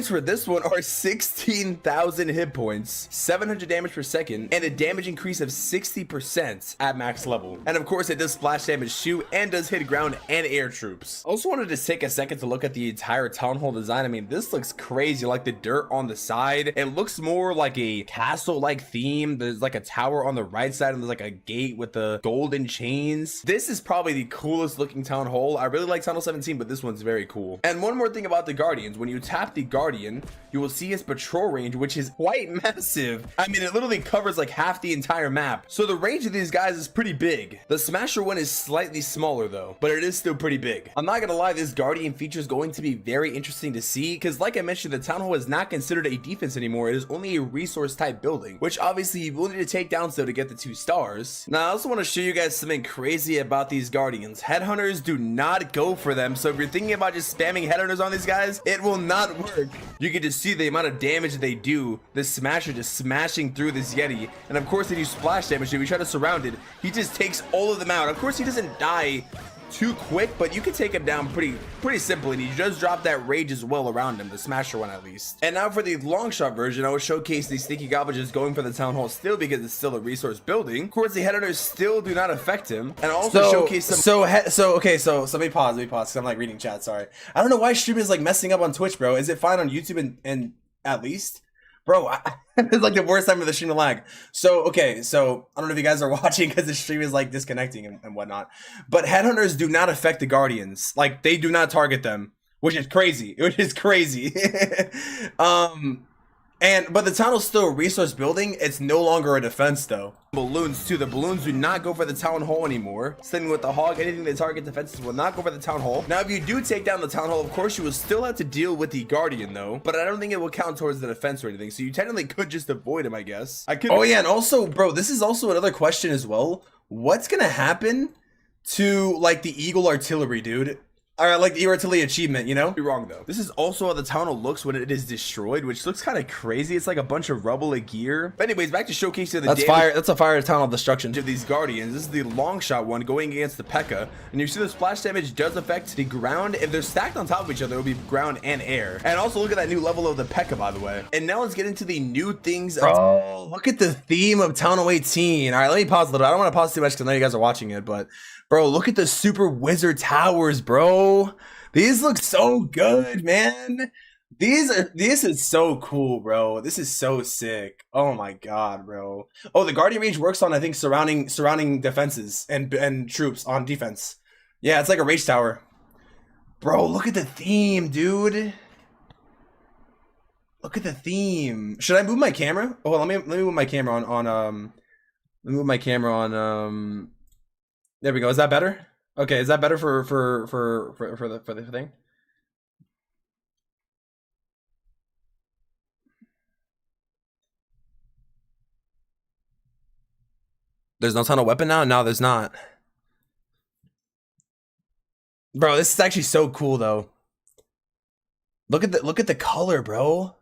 for this one are 16,000 hit points, 700 damage per second, and a damage increase of 60% at max level. And of course, it does splash damage too, and does hit ground and air troops. Also wanted to take a second to look at the entire Town Hall design. I mean, this looks crazy, like the dirt on the side. It looks more like a castle-like theme. There's like a tower on the right side, and there's like a gate with the golden chains. This is probably the coolest looking Town Hall. I really like Town Hall 17, but this one's very cool. And one more thing about the Guardians, when you tap the Guardian, you will see his patrol range, which is quite massive. I mean, it literally covers like half the entire map. So the range of these guys is pretty big. The Smasher one is slightly smaller though, but it is still pretty big. I'm not gonna lie, this Guardian feature is going to be very interesting to see, because like I mentioned, the Town Hall is not considered a defense anymore. It is only a resource type building, which obviously you will need to take down so to get the 2 stars. Now I also want to show you guys something crazy about these Guardians. Headhunters do not go for them, so if you're thinking about just spamming headhunters on these guys, it will not work. You can just see the amount of damage they do. This Smasher just smashing through this Yeti, and of course they do splash damage. If you try to surround it, he just takes all of them out. Of course he doesn't die too quick, but you can take him down pretty simply, and he does drop that rage as well around him, the Smasher one at least. And now for the long shot version, I will showcase these sneaky goblins going for the Town Hall still, because it's still a resource building. Of course, the headhunters still do not affect him, and I'll also showcase some. So let me pause, because I'm like reading chat. Sorry, I don't know why stream is like messing up on Twitch, bro. Is it fine on YouTube and at least? Bro, it's like the worst time of the stream to lag. So, okay, so I don't know if you guys are watching because the stream is like disconnecting and whatnot. But headhunters do not affect the Guardians. Like, they do not target them, which is crazy. Which is crazy. But the Town Hall's still a resource building. It's no longer a defense though. Balloons too. The balloons do not go for the Town Hall anymore. Same with the hog. Anything that target defenses will not go for the Town Hall. Now, if you do take down the Town Hall, of course you will still have to deal with the Guardian though. But I don't think it will count towards the defense or anything. So you technically could just avoid him, I guess. I could. Oh yeah, and also, bro, this is also another question as well. What's gonna happen to like the Eagle Artillery, dude? Or like the artillery achievement, you know? Be wrong though. This is also how the Town Hall looks when it is destroyed, which looks kind of crazy. It's like a bunch of rubble of gear. But anyways, back to showcasing the That's fire. That's a fire Town Hall destruction. of these Guardians. This is the long shot one going against the P.E.K.K.A. And you see the splash damage does affect the ground. If they're stacked on top of each other, it'll be ground and air. And also look at that new level of the P.E.K.K.A. by the way. And now let's get into the new things. Bro, look at the theme of Town Hall 18. All right, let me pause a little bit. I don't want to pause too much because I know you guys are watching it, but bro, look at the Super Wizard Towers, bro. These look so good, man. This is so cool, bro. This is so sick. Oh my god, bro. Oh, the Guardian range works on, I think, surrounding defenses and troops on defense. Yeah, it's like a rage tower. Bro, look at the theme, dude. Look at the theme. Should I move my camera? Oh, let me move my camera on let me move my camera on there we go. Is that better? Okay, is that better for the thing? There's no tunnel weapon now? No, there's not. Bro, this is actually so cool though. Look at the color, bro.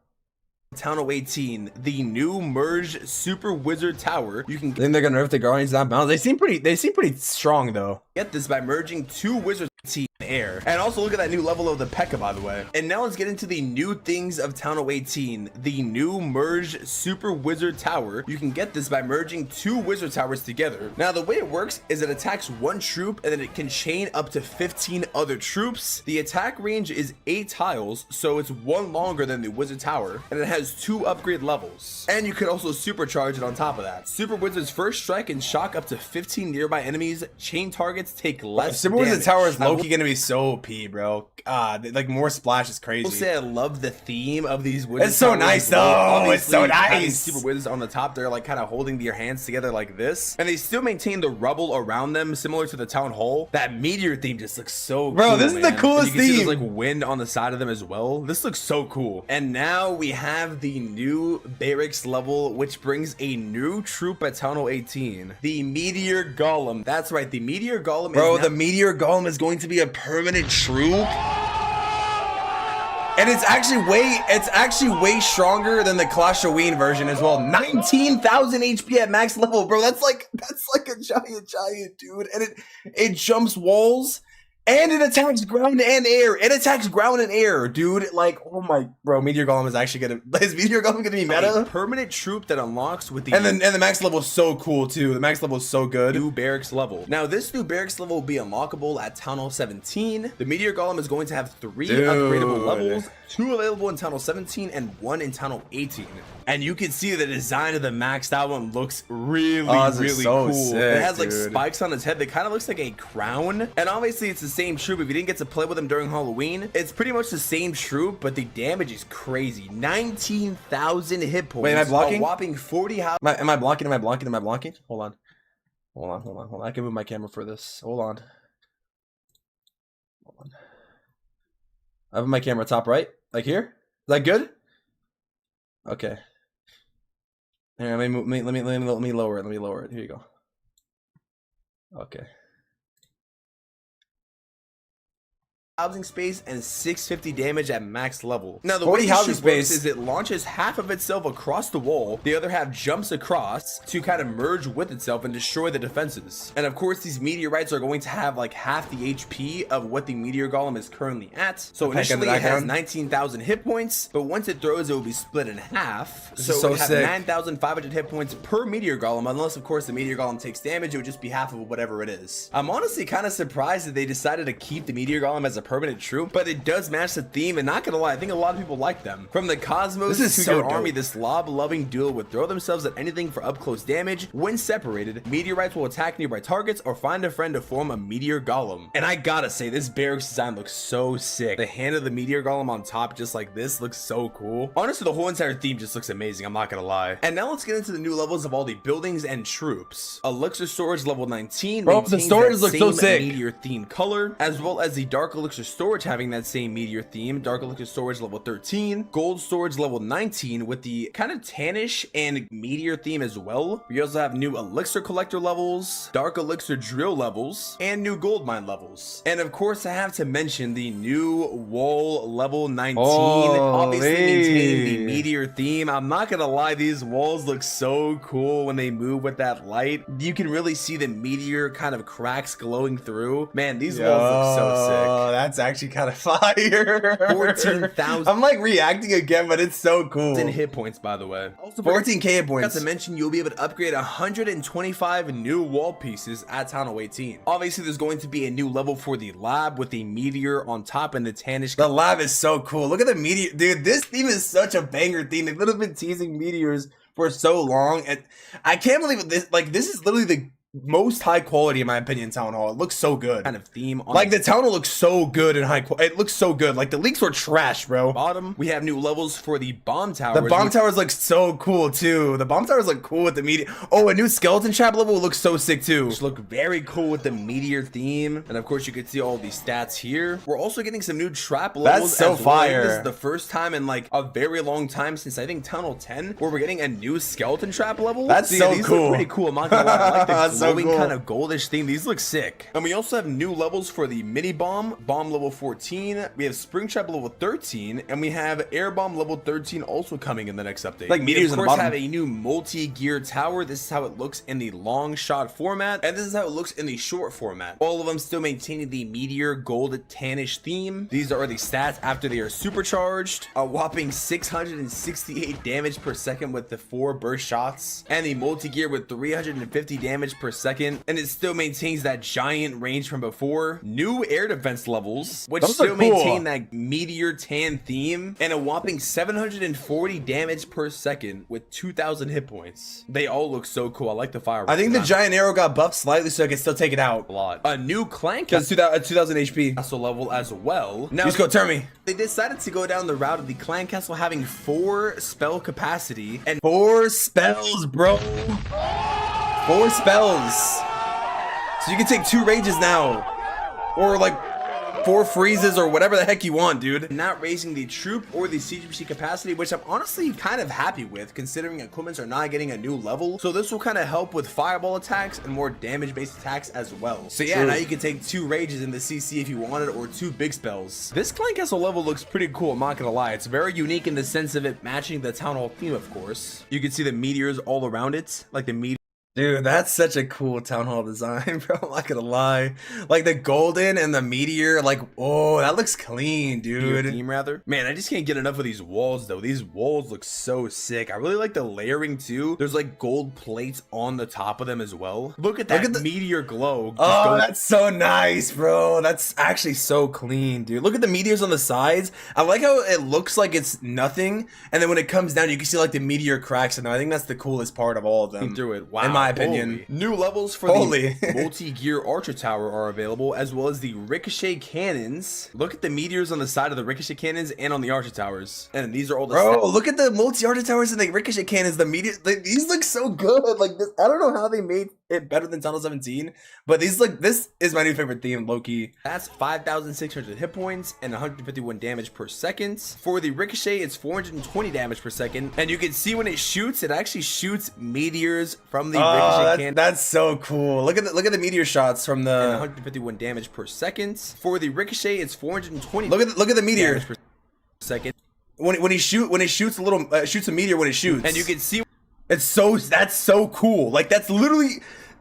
Town Hall 18, the new merged Super Wizard Tower. You can Then they're gonna nerf the Guardians down bounds. They seem pretty strong though. get this by merging 2 wizards air. And also look at that new level of the P.E.K.K.A, by the way. And now let's get into the new things of Townhall 18, the new merged super wizard tower. You can get this by merging 2 wizard towers together. Now the way it works is it attacks 1 troop and then it can chain up to 15 other troops. The attack range is 8 tiles, so it's 1 longer than the wizard tower, and it has 2 upgrade levels. And you can also supercharge it on top of that. Super wizard's first strike can shock up to 15 nearby enemies. Chain targets take less Super damage. Wizard Tower is low-key gonna be so OP, bro. Like more splash is I crazy. will say I love the theme of these wizards. It's so nice, though. It's so having nice. Super wizards on the top, they're like kind of holding their hands together like this, and they still maintain the rubble around them, similar to the town hall. That meteor theme just looks so Bro, cool, this is man. the coolest And you can see theme. there's like wind on the side of them as well. This looks so cool. And now we have the new barracks level, which brings a new troop at Townhall 18, the Meteor Golem. That's right, the Meteor Golem. Bro, is the Meteor Golem is going to be a permanent troop. And it's actually way stronger than the Clashoween version as well. 19,000 HP at max level, bro. That's like a giant dude. And it jumps walls. And it attacks ground and air. It attacks ground and air, dude. Like, oh my, bro, Meteor Golem is actually is Meteor Golem gonna be meta? A permanent troop that unlocks with the And the max level is so cool too. The max level is so good. new barracks level. Now this new barracks level will be unlockable at Townhall 17. The Meteor Golem is going to have 3 upgradable levels, 2 available in Townhall 17 and 1 in Townhall 18. And you can see the design of the maxed out one looks really so cool. sick, it has like dude. spikes on its head that kind of looks like a crown. And obviously it's the same troop. If you didn't get to play with them during Halloween, it's pretty much the same troop, but the damage is crazy. 19,000 hit points. Wait, am I blocking? A whopping 40 Am I blocking? Am I blocking? Am I blocking? Hold on. I can move my camera for this. Hold on. I have my camera top right, like here. Is that good? Okay. Here, let me lower it. Let me lower it. Here you go. Okay. housing space and 650 damage at max level. Now the 40 way housing this works space is it launches half of itself across the wall, the other half jumps across to kind of merge with itself and destroy the defenses. And of course these meteorites are going to have like half the HP of what the meteor golem is currently at. So initially it has 19,000 hit points, but once it throws it will be split in half. This So is it so would have sick. 9,500 hit points per meteor golem, unless of course the meteor golem takes damage. It would just be half of whatever it is. I'm honestly kind of surprised that they decided to keep the meteor golem as a permanent troop, but it does match the theme, and not gonna lie, I think a lot of people like them. From the Cosmos This is to so your dope. army, this lob-loving duo would throw themselves at anything for up-close damage. When separated, meteorites will attack nearby targets or find a friend to form a meteor golem. And I gotta say, this barracks design looks so sick. The hand of the meteor golem on top, just like this, looks so cool. Honestly, the whole entire theme just looks amazing, I'm not gonna lie. And now let's get into the new levels of all the buildings and troops. Elixir storage level 19. Bro, the maintains storage that looks so same sick. meteor themed color, as well as the dark elixir storage having that same meteor theme. Dark elixir storage level 13, gold storage level 19 with the kind of tannish and meteor theme as well. We also have new elixir collector levels, dark elixir drill levels, and new gold mine levels. And of course I have to mention the new wall level 19, obviously maintaining the meteor theme. I'm not gonna lie, these walls look so cool when they move with that light. You can really see the meteor kind of cracks glowing through. Man, these walls look so sick. Oh, that's actually kind of fire. 14,000 I'm like reacting again, but it's so cool. in hit points, by the way. Also, 14k hit Not points. to mention, you'll be able to upgrade 125 new wall pieces at Townhall 18. Obviously, there's going to be a new level for the lab with a meteor on top and the tannish. The lab is so cool. Look at the meteor, dude. This theme is such a banger theme. They've literally been teasing meteors for so long, and I can't believe this. Like, this is literally the most high quality, in my opinion, Town Hall. It looks so good. kind of theme on Like, the Town Hall looks so good and high quality. It looks so good. Like, the leaks were trash, bro. bottom. We have new levels for the bomb towers. The bomb towers look so cool too. The bomb towers look cool with the meteor. Oh, a new skeleton trap level looks so sick too. which look very cool with the meteor theme, and of course you can see all these stats here. We're also getting some new trap levels. That's so as well. I think fire. This is the first time in like a very long time since I think Tunnel 10 where we're getting a new skeleton trap level. That's yeah, so these cool. look pretty cool. I'm not gonna lie. I like the That's so glowing cool. kind of goldish theme. These look sick. And we also have new levels for the mini bomb level 14. We have spring trap level 13, and we have air bomb level 13 also coming in the next update. Like meteors we in of the course bottom. have a new multi-gear tower. This is how it looks in the long shot format, and this is how it looks in the short format. All of them still maintaining the meteor gold tannish theme. These are the stats after they are supercharged. A whopping 668 damage per second with the 4 burst shots, and the multi-gear with 350 damage per second, and it still maintains that giant range from before. New air defense levels, which Those are still cool. maintain that meteor tan theme, and a whopping 740 damage per second with 2,000 hit points. They all look so cool. I like the fireworks. I think the design giant arrow got buffed slightly so I can still take it out. a lot. A new clank Because 2000 HP. castle level as well. Now Just go turn me. they decided to go down the route of the clan castle having 4 spell capacity and 4 spells, bro. 4 spells. So you can take 2 rages now. Or like 4 freezes or whatever the heck you want, dude. not raising the troop or the CGC capacity, which I'm honestly kind of happy with considering equipments are not getting a new level. So this will kind of help with fireball attacks and more damage based attacks as well. So yeah, True. now you can take 2 rages in the CC if you wanted, or 2 big spells. This clan castle level looks pretty cool, I'm not gonna lie. It's very unique in the sense of it matching the town hall theme, of course. You can see the meteors all around it, like the meteor. Dude, that's such a cool town hall design, bro. I'm not gonna lie. Like the golden and the meteor, like, oh, that looks clean, dude. Theme rather. Man, I just can't get enough of these walls though. These walls look so sick. I really like the layering too. There's like gold plates on the top of them as well. Look at that at the meteor glow. Just Oh, going- that's so nice, bro. That's actually so clean, dude. Look at the meteors on the sides. I like how it looks like it's nothing, and then when it comes down, you can see like the meteor cracks in them. I think that's the coolest part of all of them. through it. Wow. In my opinion. Holy. New levels for Holy. the multi-gear archer tower are available, as well as the ricochet cannons. Look at the meteors on the side of the ricochet cannons and on the archer towers. And these are all the Bro, look at the multi-archer towers and the ricochet cannons. The meteors, these look so good. Like this, I don't know how they made it better than Tunnel 17, but these look. This is my new favorite theme, Loki. That's 5,600 hit points and 151 damage per second. For the ricochet, it's 420 damage per second. And you can see when it shoots, it actually shoots meteors from the ricochet cannon. That's so cool. Look at the meteor shots from And the. 151 damage per second. For the ricochet, it's 420 Look at the meteor. damage per second. When he shoots a little shoots a meteor when it shoots. And you can see that's so cool. Like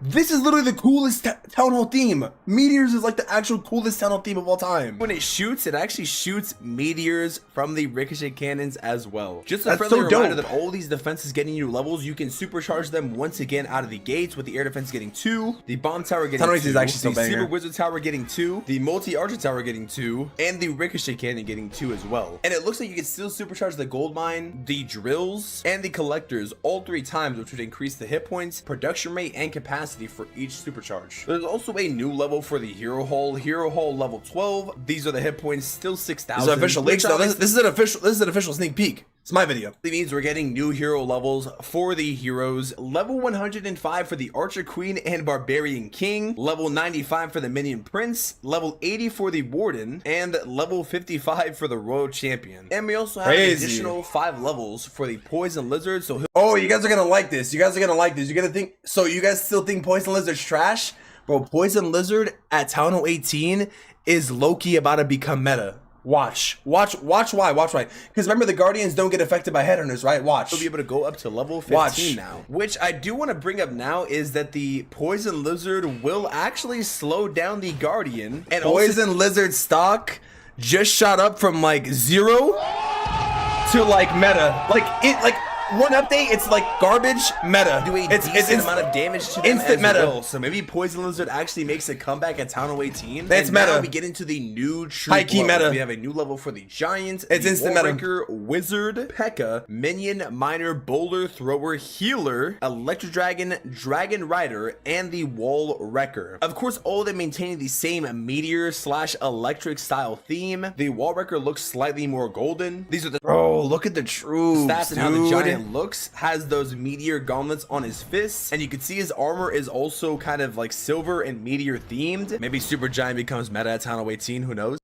this is literally the coolest town hall theme. Meteors is like the actual coolest town hall theme of all time. when it shoots, it actually shoots meteors from the ricochet cannons as well. Just a That's friendly so reminder dope. that all these defenses getting new levels, you can supercharge them once again out of the gates, with the air defense getting 2, the bomb tower getting Town hall 2, is actually so the banger. super wizard tower getting 2, the multi-archer tower getting 2, and the ricochet cannon getting 2 as well. And it looks like you can still supercharge the gold mine, the drills, and the collectors all 3 times, which would increase the hit points, production rate, and capacity for each supercharge. There's also a new level for the hero hall level 12. These are the hit points, still 6,000. This is official which leaks though. obviously This is an official sneak peek. It's my video. means we're getting new hero levels for the heroes. Level 105 for the Archer Queen and Barbarian King, level 95 for the Minion Prince, level 80 for the Warden, and level 55 for the Royal Champion. And we also have an Crazy. additional 5 levels for the Poison Lizard, so he'll Oh, you guys are gonna like this. You guys are gonna like this. You're gonna think. So you guys still think Poison Lizard's trash, bro? Poison Lizard at Town Hall 18 is low-key about to become meta. Watch why. Because remember, the Guardians don't get affected by headhunters, right? Watch. be able to go up to level 15 Watch. now. Which I do want to bring up now is that the Poison Lizard will actually slow down the Guardian, and also Poison Lizard stock just shot up from like 0 to like meta. Like one update, it's like garbage meta. do a It's decent amount of damage to them instant as meta. well. So maybe Poison Lizard actually makes a comeback at Town Hall 18. That's And now meta. we get into the new troop High-key levels. meta. We have a new level for the Giant, It's the instant meta. Warbreaker, Wizard, P.E.K.K.A, Minion, Miner, Boulder Thrower, Healer, Electro Dragon, Dragon Rider, and the Wall Wrecker. Of course, all of them maintaining the same meteor/electric style theme. The Wall Wrecker looks slightly more golden. These are the Bro, look at the troops, stats and dude. how the giant looks. Has those meteor gauntlets on his fists, and you can see his armor is also kind of like silver and meteor themed. Maybe Super Giant becomes meta at Town Hall 18, who knows?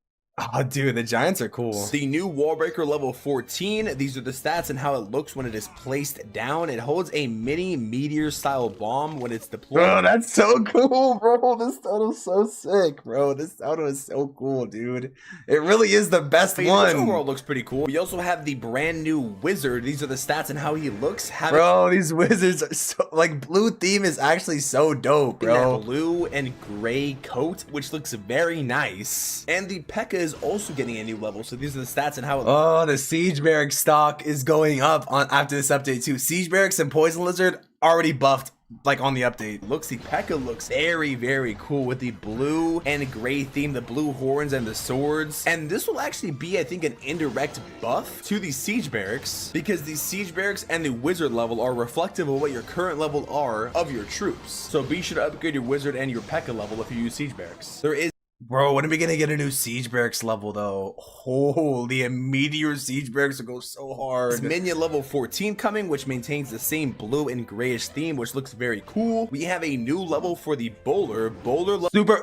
Oh, dude, the giants are cool. The new wall breaker level 14. These are the stats and how it looks when it is placed down. It holds a mini meteor style bomb when it's deployed. Bro, that's so cool, bro. This total is so sick, bro. This total is so cool, dude. It really is the best one. This overall looks pretty cool. We also have the brand new wizard. These are the stats and how he looks. Bro, these wizards are so, like, blue theme is actually so dope, bro. That blue and gray coat, which looks very nice. And the P.E.K.K.A is also getting a new level, so these are the stats and how it looks. Oh, the siege barrack stock is going up on after this update too. Siege barracks and poison lizard already buffed like on the update. Looks, the P.E.K.K.A looks very cool with the blue and gray theme, the blue horns and the swords. And this will actually be, I think, an indirect buff to the siege barracks, because the siege barracks and the wizard level are reflective of what your current level are of your troops. So be sure to upgrade your wizard and your P.E.K.K.A level if you use siege barracks. There is. Bro, when are we gonna get a new siege barracks level though? Holy, a meteor siege barracks will go so hard. It's minion level 14 coming, which maintains the same blue and grayish theme, which looks very cool. We have a new level for the bowler.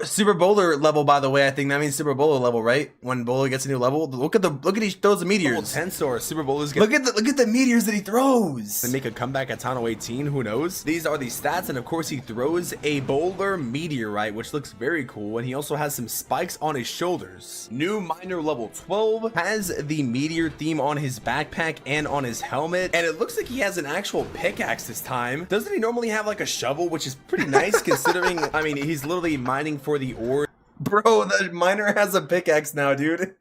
Super bowler level, by the way. I think that means super bowler level, right? When bowler gets a new level, look at he throws the meteors. 10 star super bowlers. Look at the meteors that he throws. And make a comeback at Townhall 18. Who knows? These are the stats, and of course he throws a bowler meteorite, which looks very cool. And he also has some spikes on his shoulders. New miner level 12 has the meteor theme on his backpack and on his helmet, and it looks like he has an actual pickaxe this time. Doesn't he normally have like a shovel, which is pretty nice considering, I mean, he's literally mining for the ore. Bro, the miner has a pickaxe now, dude.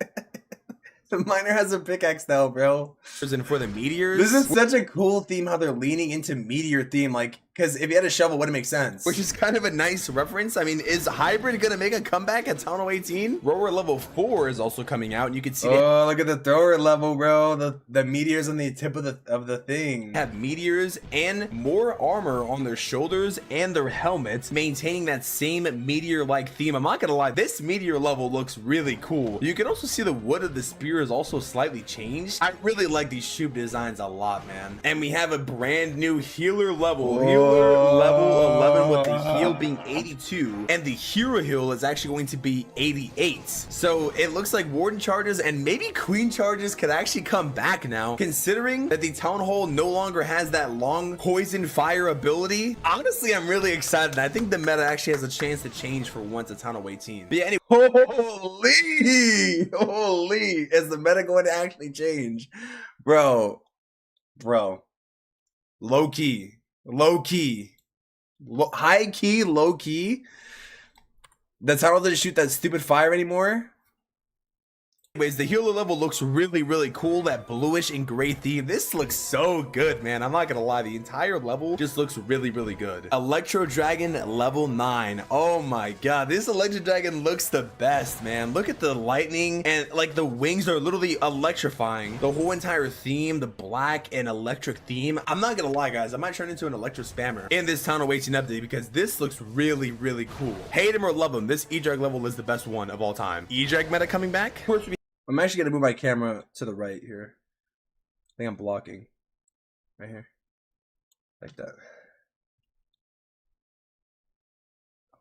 The miner has a pickaxe now, bro. And for the meteors, this is such a cool theme how they're leaning into meteor theme, like, because if you had a shovel, wouldn't make sense. Which is kind of a nice reference. I mean, is Hybrid gonna make a comeback at Townhall 18? Rower level 4 is also coming out, and you can see. Oh, look at the thrower level, bro. The meteors on the tip of the thing. Have meteors and more armor on their shoulders and their helmets, maintaining that same meteor-like theme. I'm not gonna lie, this meteor level looks really cool. You can also see the wood of the spear is also slightly changed. I really like these shoe designs a lot, man. And we have a brand new healer level. Level 11 with the heal being 82, and the hero heal is actually going to be 88. So it looks like warden charges and maybe queen charges could actually come back now, considering that the town hall no longer has that long poison fire ability. Honestly, I'm really excited. I think the meta actually has a chance to change for once at Townhall 18. But yeah, anyway, holy, is the meta going to actually change? Bro, low key, high key, low key. The Townhall doesn't shoot that stupid fire anymore. Anyways, the healer level looks really cool. That bluish and gray theme. This looks so good, man. I'm not gonna lie. The entire level just looks really good. Electro Dragon level 9. Oh my god. This Electro Dragon looks the best, man. Look at the lightning, and like the wings are literally electrifying. The whole entire theme, the black and electric theme. I'm not gonna lie, guys. I might turn into an electro spammer in this Townhall 18 update because this looks really cool. Hate him or love him, this E-Drag level is the best one of all time. E-Drag meta coming back. I'm actually gonna move my camera to the right here. I think I'm blocking. Right here. Like that.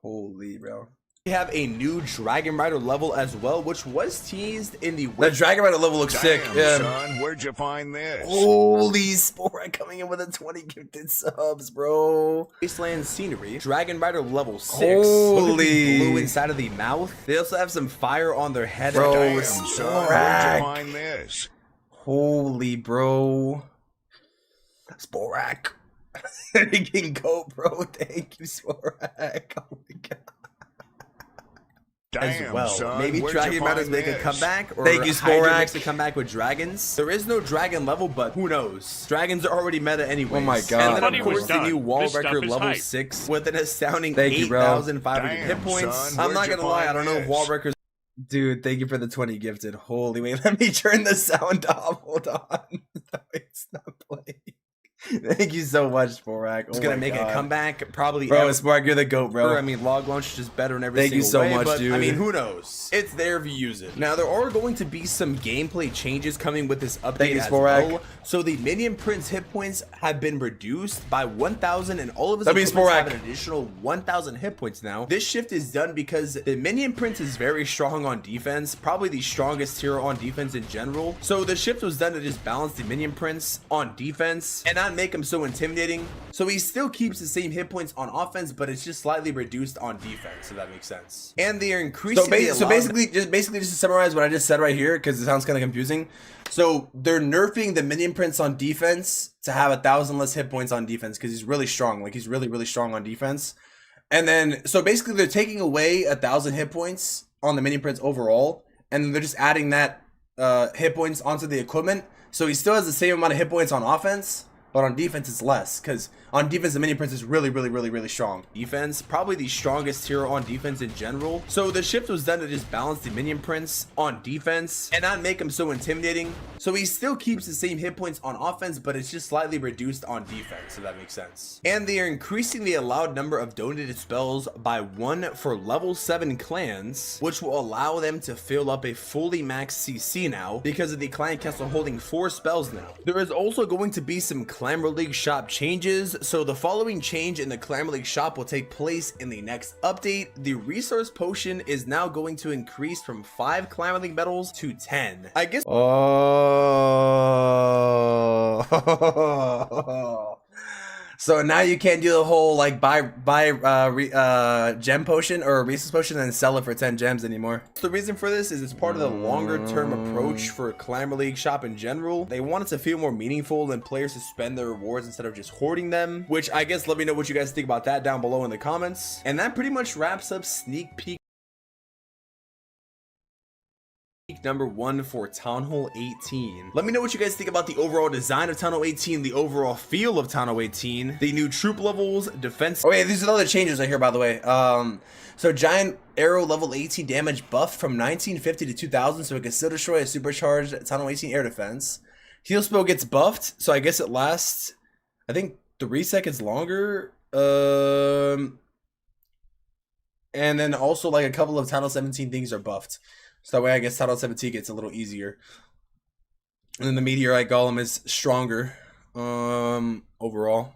Holy, bro. We have a new Dragon Rider level as well, which was teased in the Dragon Rider level looks sick. Yeah. Son, where'd you find this? Holy, Spore coming in with a 20 gifted subs, bro. Wasteland scenery. Dragon Rider level 6. Holy. Look at the blue inside of the mouth. They also have some fire on their head. Bro, damn, son, where'd you find this? Holy, bro. Sporak. You can go, bro. Thank you, Sporak. Oh my god. Damn, as well. Son, maybe Dragon Riders make a comeback, or Thank you, Sporak. makes a comeback with dragons. There is no dragon level, but who knows? Dragons are already meta anyway. Oh my god. And then of course the done. new wall This breaker stuff is level hype. 6 with an astounding Thank you, bro. 8,500 hit Damn, points. son, I'm not where'd you gonna lie, I find don't know if this? wall breakers. Dude, thank you for the 20 gifted. Holy wait, let me turn the sound off. Hold on. No, it's not playing. Thank you so much, Sporak. It's gonna make a comeback, probably. Bro, Sporak, you're the GOAT, bro. I mean, log launch is just better in every Thank you single so way, much, but, dude. I mean, who knows? It's there if you use it. Now, there are going to be some gameplay changes coming with this update Thank you, as Sporak. well. So the minion prince hit points have been reduced by 1,000, and all of his That means equipments have Sporak. an additional 1,000 hit points now. This shift is done because the minion prince is very strong on defense, probably the strongest hero on defense in general. So the shift was done to just balance the minion prince on defense and not make him so intimidating. So he still keeps the same hit points on offense, but it's just slightly reduced on defense, if that makes sense. And they are increasing So basically, just to summarize what I just said right here, because it sounds kind of confusing. So they're nerfing the minion prince on defense to have 1,000 less hit points on defense because he's really strong. Like he's really strong on defense. And then so basically they're taking away 1,000 hit points on the minion prince overall, and then they're just adding that hit points onto the equipment. So he still has the same amount of hit points on offense, but on defense it's less, because on defense the minion prince is really strong. Defense, probably the strongest hero on defense in general. So the shift was done to just balance the minion prince on defense and not make him so intimidating. So he still keeps the same hit points on offense, but it's just slightly reduced on defense, if that makes sense. And they are increasing the allowed number of donated spells by 1 for level 7 clans, which will allow them to fill up a fully maxed CC now because of the clan castle holding 4 spells now. There is also going to be some Clamor League shop changes. So the following change in the Clamor League shop will take place in the next update. The resource potion is now going to increase from 5 Clamor League medals to 10. I guess. Oh. So now you can't do the whole like buy gem potion or a resource potion and sell it for 10 gems anymore. The reason for this is it's part of the longer term approach for Clamor League shop in general. They want it to feel more meaningful and players to spend their rewards instead of just hoarding them, which I guess let me know what you guys think about that down below in the comments. And that pretty much wraps up sneak peek number 1 for Townhall 18. Let me know what you guys think about the overall design of Townhall 18, the overall feel of Townhall 18, the new troop levels, defense. Oh yeah, these are the other changes I hear, by the way. So giant arrow level 18 damage buff from 1950 to 2000, so it can still destroy a supercharged Townhall 18 air defense. Heal spell gets buffed, so I guess it lasts, I think 3 seconds longer. And then also like a couple of Townhall 17 things are buffed. So that way I guess Townhall 17 gets a little easier. And then the Meteorite Golem is stronger overall.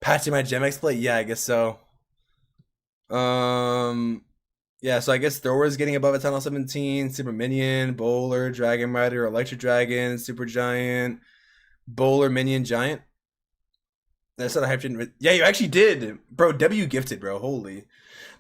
Patching my gem exploit? Yeah, I guess so. Yeah, so I guess Thrower is getting above a Townhall 17, Super Minion, Bowler, Dragon Rider, Electric Dragon, Super Giant, Bowler, Minion, Giant. That's not a hype gen. Yeah, you actually did. Bro, W gifted, bro. Holy.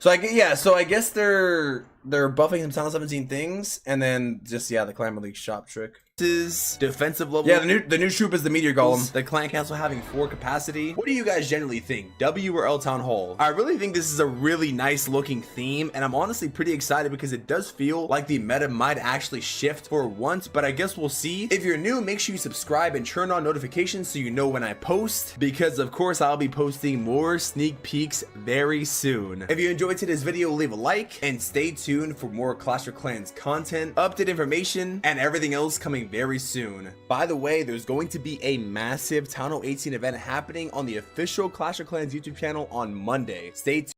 So I guess they're buffing some Townhall 17 things, and then just the Clamor League shop trick. Is defensive level. Yeah, the new troop is the Meteor Golem. The clan castle having 4 capacity. What do you guys generally think? W or L Town Hall? I really think this is a really nice looking theme, and I'm honestly pretty excited because it does feel like the meta might actually shift for once, but I guess we'll see. If you're new, make sure you subscribe and turn on notifications so you know when I post, because of course I'll be posting more sneak peeks very soon. If you enjoyed today's video, leave a like and stay tuned for more Clash of Clans content, update information, and everything else coming very soon. By the way, there's going to be a massive Townhall 18 event happening on the official Clash of Clans YouTube channel on Monday. Stay tuned.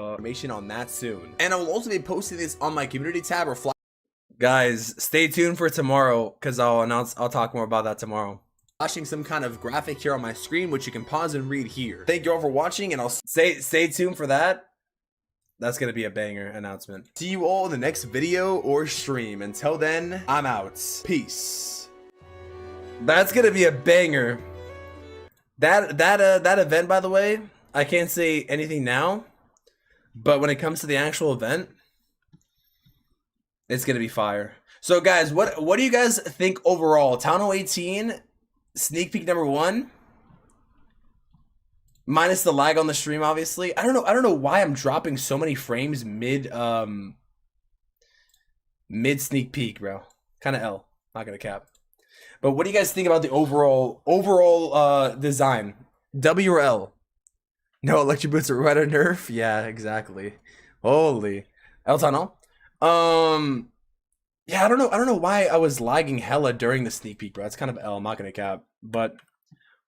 Information on that soon. And I will also be posting this on my community tab or Guys, stay tuned for tomorrow because I'll talk more about that tomorrow. flashing some kind of graphic here on my screen, which you can pause and read here. Thank you all for watching, and I'll Stay tuned for that. That's gonna be a banger announcement. see you all in the next video or stream. Until then, I'm out. Peace. That's gonna be a banger. That event, by the way, I can't say anything now, but when it comes to the actual event, it's gonna be fire. So guys, what do you guys think overall? Townhall 18 sneak peek number 1. Minus the lag on the stream, obviously. I don't know why I'm dropping so many frames mid sneak peek, bro. Kind of L. Not gonna cap. But what do you guys think about the overall design? W or L? No, electric boots are right or nerf? Yeah, exactly. Holy. L Tunnel. Yeah, I don't know why I was lagging hella during the sneak peek, bro. It's kind of L. I'm not gonna cap, but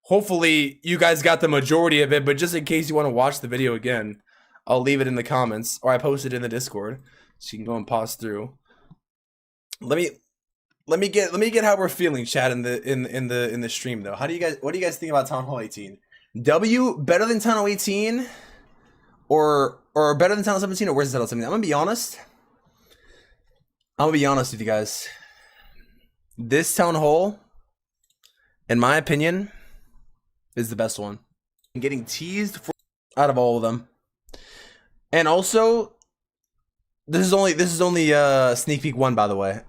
hopefully you guys got the majority of it. But just in case you want to watch the video again, I'll leave it in the comments or I post it in the Discord, so you can go and pause through. Let me get how we're feeling, chat, in the stream though. What do you guys think about Town Hall 18? W better than Town Hall 18, or better than Town Hall 17, or where's Town Hall 17? I'm gonna be honest with you guys. This Town Hall, in my opinion, is the best one. I'm getting teased out of all of them, and also this is only sneak peek 1, by the way.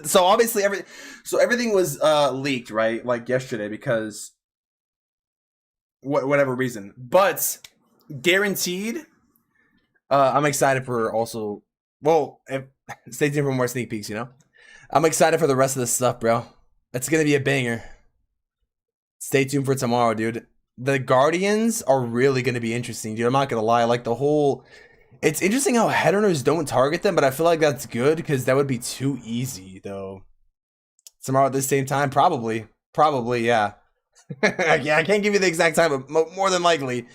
So obviously everything was leaked, right? Like yesterday, because whatever reason. But guaranteed, I'm excited for also. Well, stay tuned for more sneak peeks. You know, I'm excited for the rest of this stuff, bro. It's gonna be a banger. Stay tuned for tomorrow, dude. The Guardians are really gonna be interesting, dude. I'm not gonna lie. Like the whole. It's interesting how headhunters don't target them, but I feel like that's good because that would be too easy, though. Tomorrow at the same time, probably, yeah. Yeah, I can't give you the exact time, but more than likely.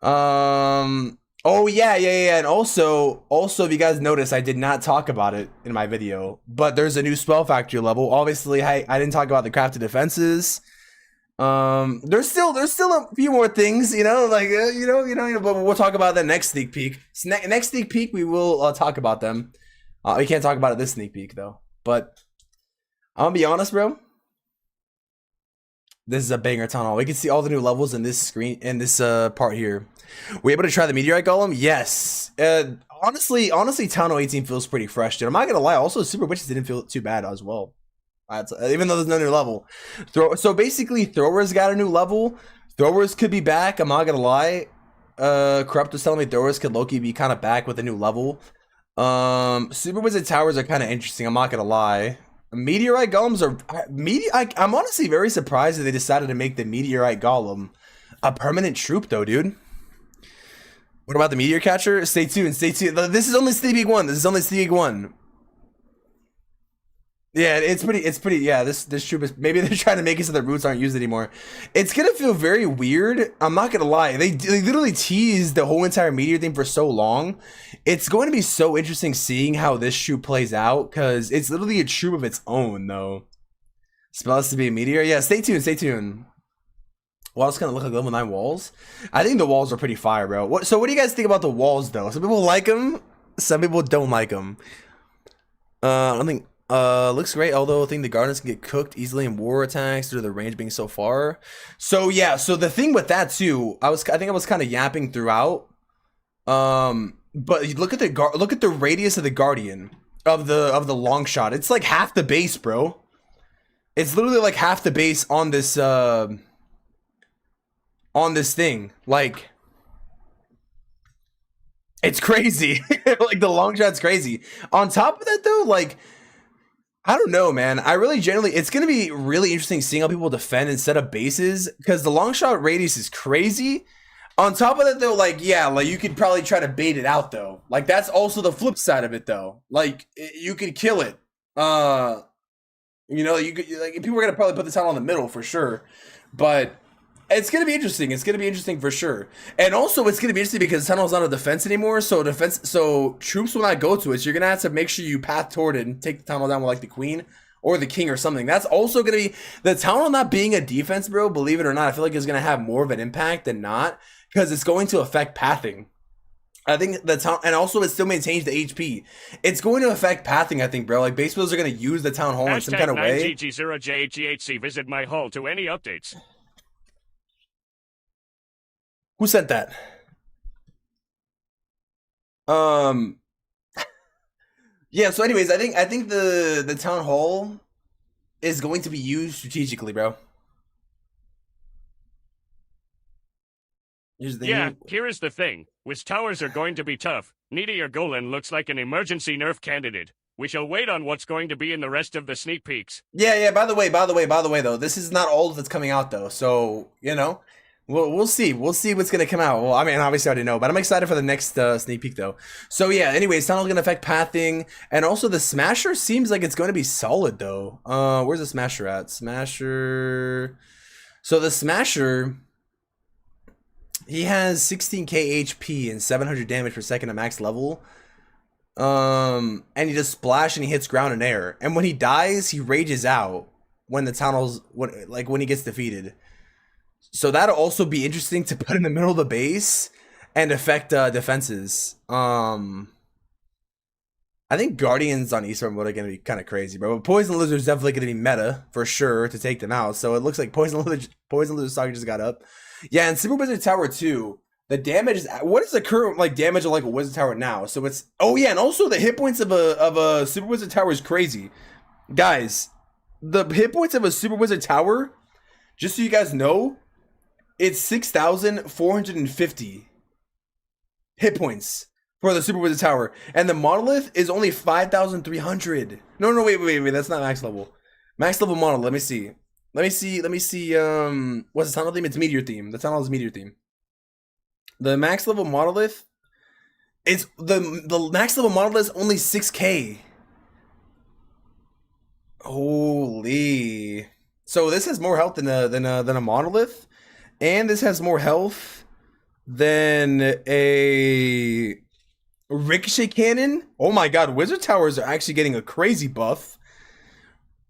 Oh yeah, and also, if you guys notice, I did not talk about it in my video, but there's a new spell factory level. Obviously, I didn't talk about the crafted defenses. There's still a few more things, you know, like but we'll talk about that next sneak peek. Next sneak peek, we will talk about them. We can't talk about it this sneak peek though. But I'm gonna be honest, bro. This is a banger Town Hall. We can see all the new levels in this screen, in this part here. Were you able to try the Meteorite Golem? Yes. Honestly, Town Hall 18 feels pretty fresh, dude. I'm not gonna lie. Also, Super Witches didn't feel too bad as well. Even though there's no new level. So basically, Throwers got a new level. Throwers could be back. I'm not gonna lie. Corrupt was telling me Throwers could Loki be kind of back with a new level. Super Wizard Towers are kind of interesting. I'm not gonna lie. Meteorite Golems are I'm honestly very surprised that they decided to make the Meteorite Golem a permanent troop, though, dude. What about the Meteor Catcher? Stay tuned. This is only Sneak Peek 1. Yeah, it's pretty. Yeah, this troop is, maybe they're trying to make it so the roots aren't used anymore. It's gonna feel very weird. I'm not gonna lie. They literally teased the whole entire Meteor thing for so long. It's going to be so interesting seeing how this troop plays out, because it's literally a troop of its own, though. Spells to be a meteor. Yeah, stay tuned. Walls kind of look like level 9 walls. I think the walls are pretty fire, bro. So what do you guys think about the walls, though? Some people like them. Some people don't like them. I think. Looks great, although I think the gardens can get cooked easily in war attacks due to the range being so far. So yeah, so the thing with that too, I think I was kind of yapping throughout. But look at the radius of the Guardian of the long shot. It's like half the base, bro. It's literally like half the base on this thing. Like, it's crazy. Like the long shot's crazy. On top of that though, like, I don't know, man. It's going to be really interesting seeing how people defend and set up bases, because the long shot radius is crazy. On top of that, though, like, yeah, like, you could probably try to bait it out, though. Like, that's also the flip side of it, though. Like, you could kill it. You know, you could, like, people are going to probably put this out on the middle for sure. But it's going to be interesting. It's going to be interesting for sure. And also, it's going to be interesting because Tunnel's not a defense anymore. So troops will not go to it. So you're going to have to make sure you path toward it and take the Tunnel down with, like, the Queen or the King or something. That's also going to be, the Tunnel not being a defense, bro, believe it or not, I feel like it's going to have more of an impact than not, because it's going to affect pathing. I think the town, and also it still maintains the HP. It's going to affect pathing, I think, bro. Like, base builders are going to use the Town Hall in some kind of way. #9GG0JHGHC. Visit my hall to any updates. Who sent that? Yeah, so anyways, I think the Town Hall is going to be used strategically, bro. Yeah, here is the thing. Which towers are going to be tough? Meteor Golem looks like an emergency nerf candidate. We shall wait on what's going to be in the rest of the sneak peeks. Yeah, by the way, though, this is not all that's coming out, though. So, you know, Well, we'll see. We'll see what's gonna come out. Well, I mean, obviously I already know, but I'm excited for the next sneak peek though. So yeah. Anyways, Townhall's gonna affect pathing, and also the Smasher seems like it's going to be solid though. Where's the Smasher at? Smasher. So the Smasher, he has 16k HP and 700 damage per second at max level. And he just splash and he hits ground and air. And when he dies, he rages out when the Townhall's when he gets defeated. So that'll also be interesting to put in the middle of the base and affect defenses. I think Guardians on Eastern mode are gonna be kind of crazy, bro. But Poison Lizard's definitely gonna be meta for sure to take them out. So it looks like Poison Lizard Saga just got up. Yeah, and Super Wizard Tower 2. The damage is, what is the current like damage of like a Wizard Tower now? So it's, oh yeah, and also the hit points of a Super Wizard Tower is crazy, guys. The hit points of a Super Wizard Tower, just so you guys know, it's 6,450 hit points for the Super Wizard Tower, and the Monolith is only 5,300. No, wait, that's not max level. Max level Monolith. Let me see. What's the Townhall theme? It's Meteor theme. The Townhall is Meteor theme. The max level Monolith, it's the max level Monolith is only 6k. Holy! So this has more health than a Monolith, and this has more health than a Ricochet Cannon. Oh my God! Wizard Towers are actually getting a crazy buff.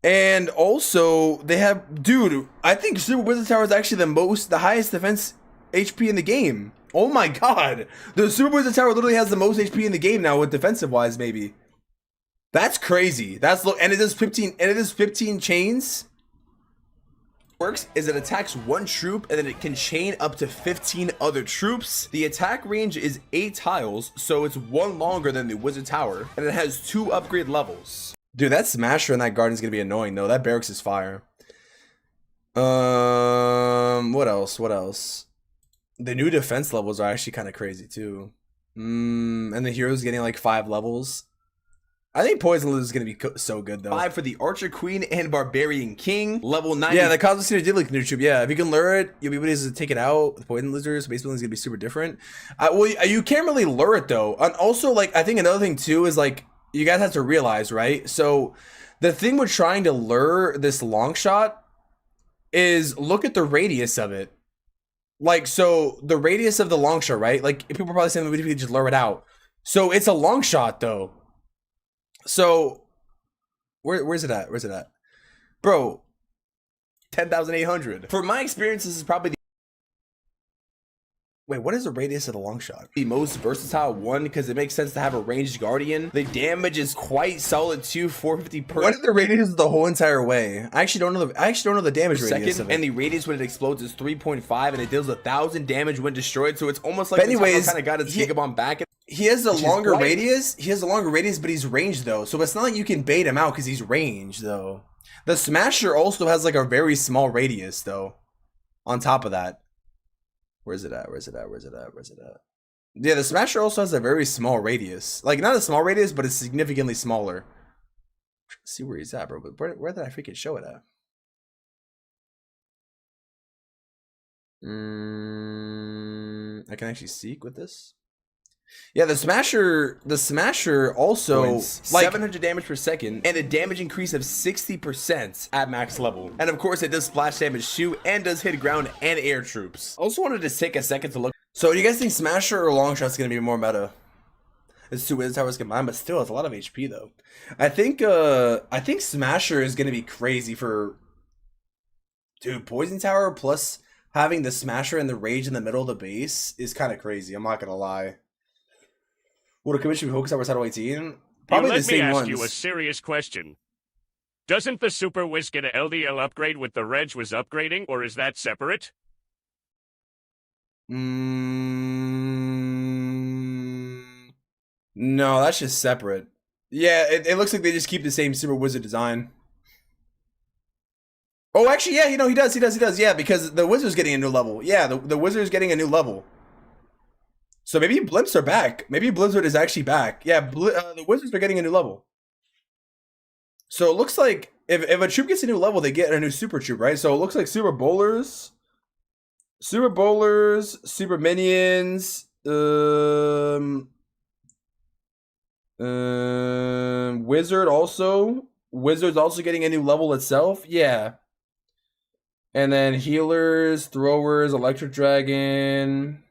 And also, they have, dude, I think Super Wizard Tower is actually the highest defense HP in the game. Oh my God. The Super Wizard Tower literally has the most HP in the game now with defensive wise, maybe. That's crazy. And it is 15 chains. Works is it attacks one troop and then it can chain up to 15 other troops. The attack range is 8 tiles, so it's one longer than the Wizard Tower, and it has 2 upgrade levels. Dude, that Smasher and that Guardian's gonna be annoying though. That barracks is fire. What else? The new defense levels are actually kind of crazy too. And the hero's getting like 5 levels. I think Poison Lizard is gonna be so good though. 5 for the Archer Queen and Barbarian King. Level 9. Yeah, the Cosmic Cedar did look new troop. Yeah, if you can lure it, you'll be able to take it out. The Poison Lizard, so basically it's gonna be super different. Well, you can't really lure it though. And also, like, I think another thing too is like, you guys have to realize, right? So the thing with trying to lure this long shot is look at the radius of it. Like, so the radius of the long shot, right? Like, people are probably saying we just lure it out. So it's a long shot though. So where's it at? Bro, 10,800. For my experience, this is probably the... Wait, what is the radius of the long shot? The most versatile one, because it makes sense to have a ranged guardian. The damage is quite solid too, 450 per. What is the radius the whole entire way? I actually don't know the damage radius of it. And the radius when it explodes is 3.5, and it deals 1,000 damage when destroyed. So it's almost like, anyways, kind of got its Gigamon back. He has a longer radius. He has a longer radius, but he's ranged though. So it's not like you can bait him out because he's ranged though. The Smasher also has like a very small radius though. On top of that. Where's it at? Yeah, the Smasher also has a very small radius. Like, not a small radius, but it's significantly smaller. Let's see where he's at, bro. But where did I freaking show it at? I can actually seek with this. Yeah, the Smasher also like 700 damage per second and a damage increase of 60% at max level. And of course, it does splash damage too and does hit ground and air troops. Also wanted to take a second to look. So, do you guys think Smasher or Longshot's gonna be more meta? It's 2 Wizard Towers combined, but still, it's a lot of HP though. I think Smasher is gonna be crazy for, dude. Poison Tower plus having the Smasher and the Rage in the middle of the base is kind of crazy. I'm not gonna lie. Would a commission be focused on Title 18? Probably the same ones. Let me ask you a serious question. Doesn't the Super Wiz get an LDL upgrade with the Reg was upgrading, or is that separate? No, that's just separate. Yeah, it looks like they just keep the same Super Wizard design. Oh, actually, yeah, he does. Yeah, because the Wizard's getting a new level. Yeah, the Wizard's getting a new level. So maybe Blimps are back. Maybe Blizzard is actually back. Yeah, the Wizards are getting a new level. So it looks like if a troop gets a new level, they get a new super troop, right? So it looks like Super Bowlers Super Bowlers, Super Minions, Wizard also. Wizard's also getting a new level itself. Yeah. And then healers, throwers, electric dragon.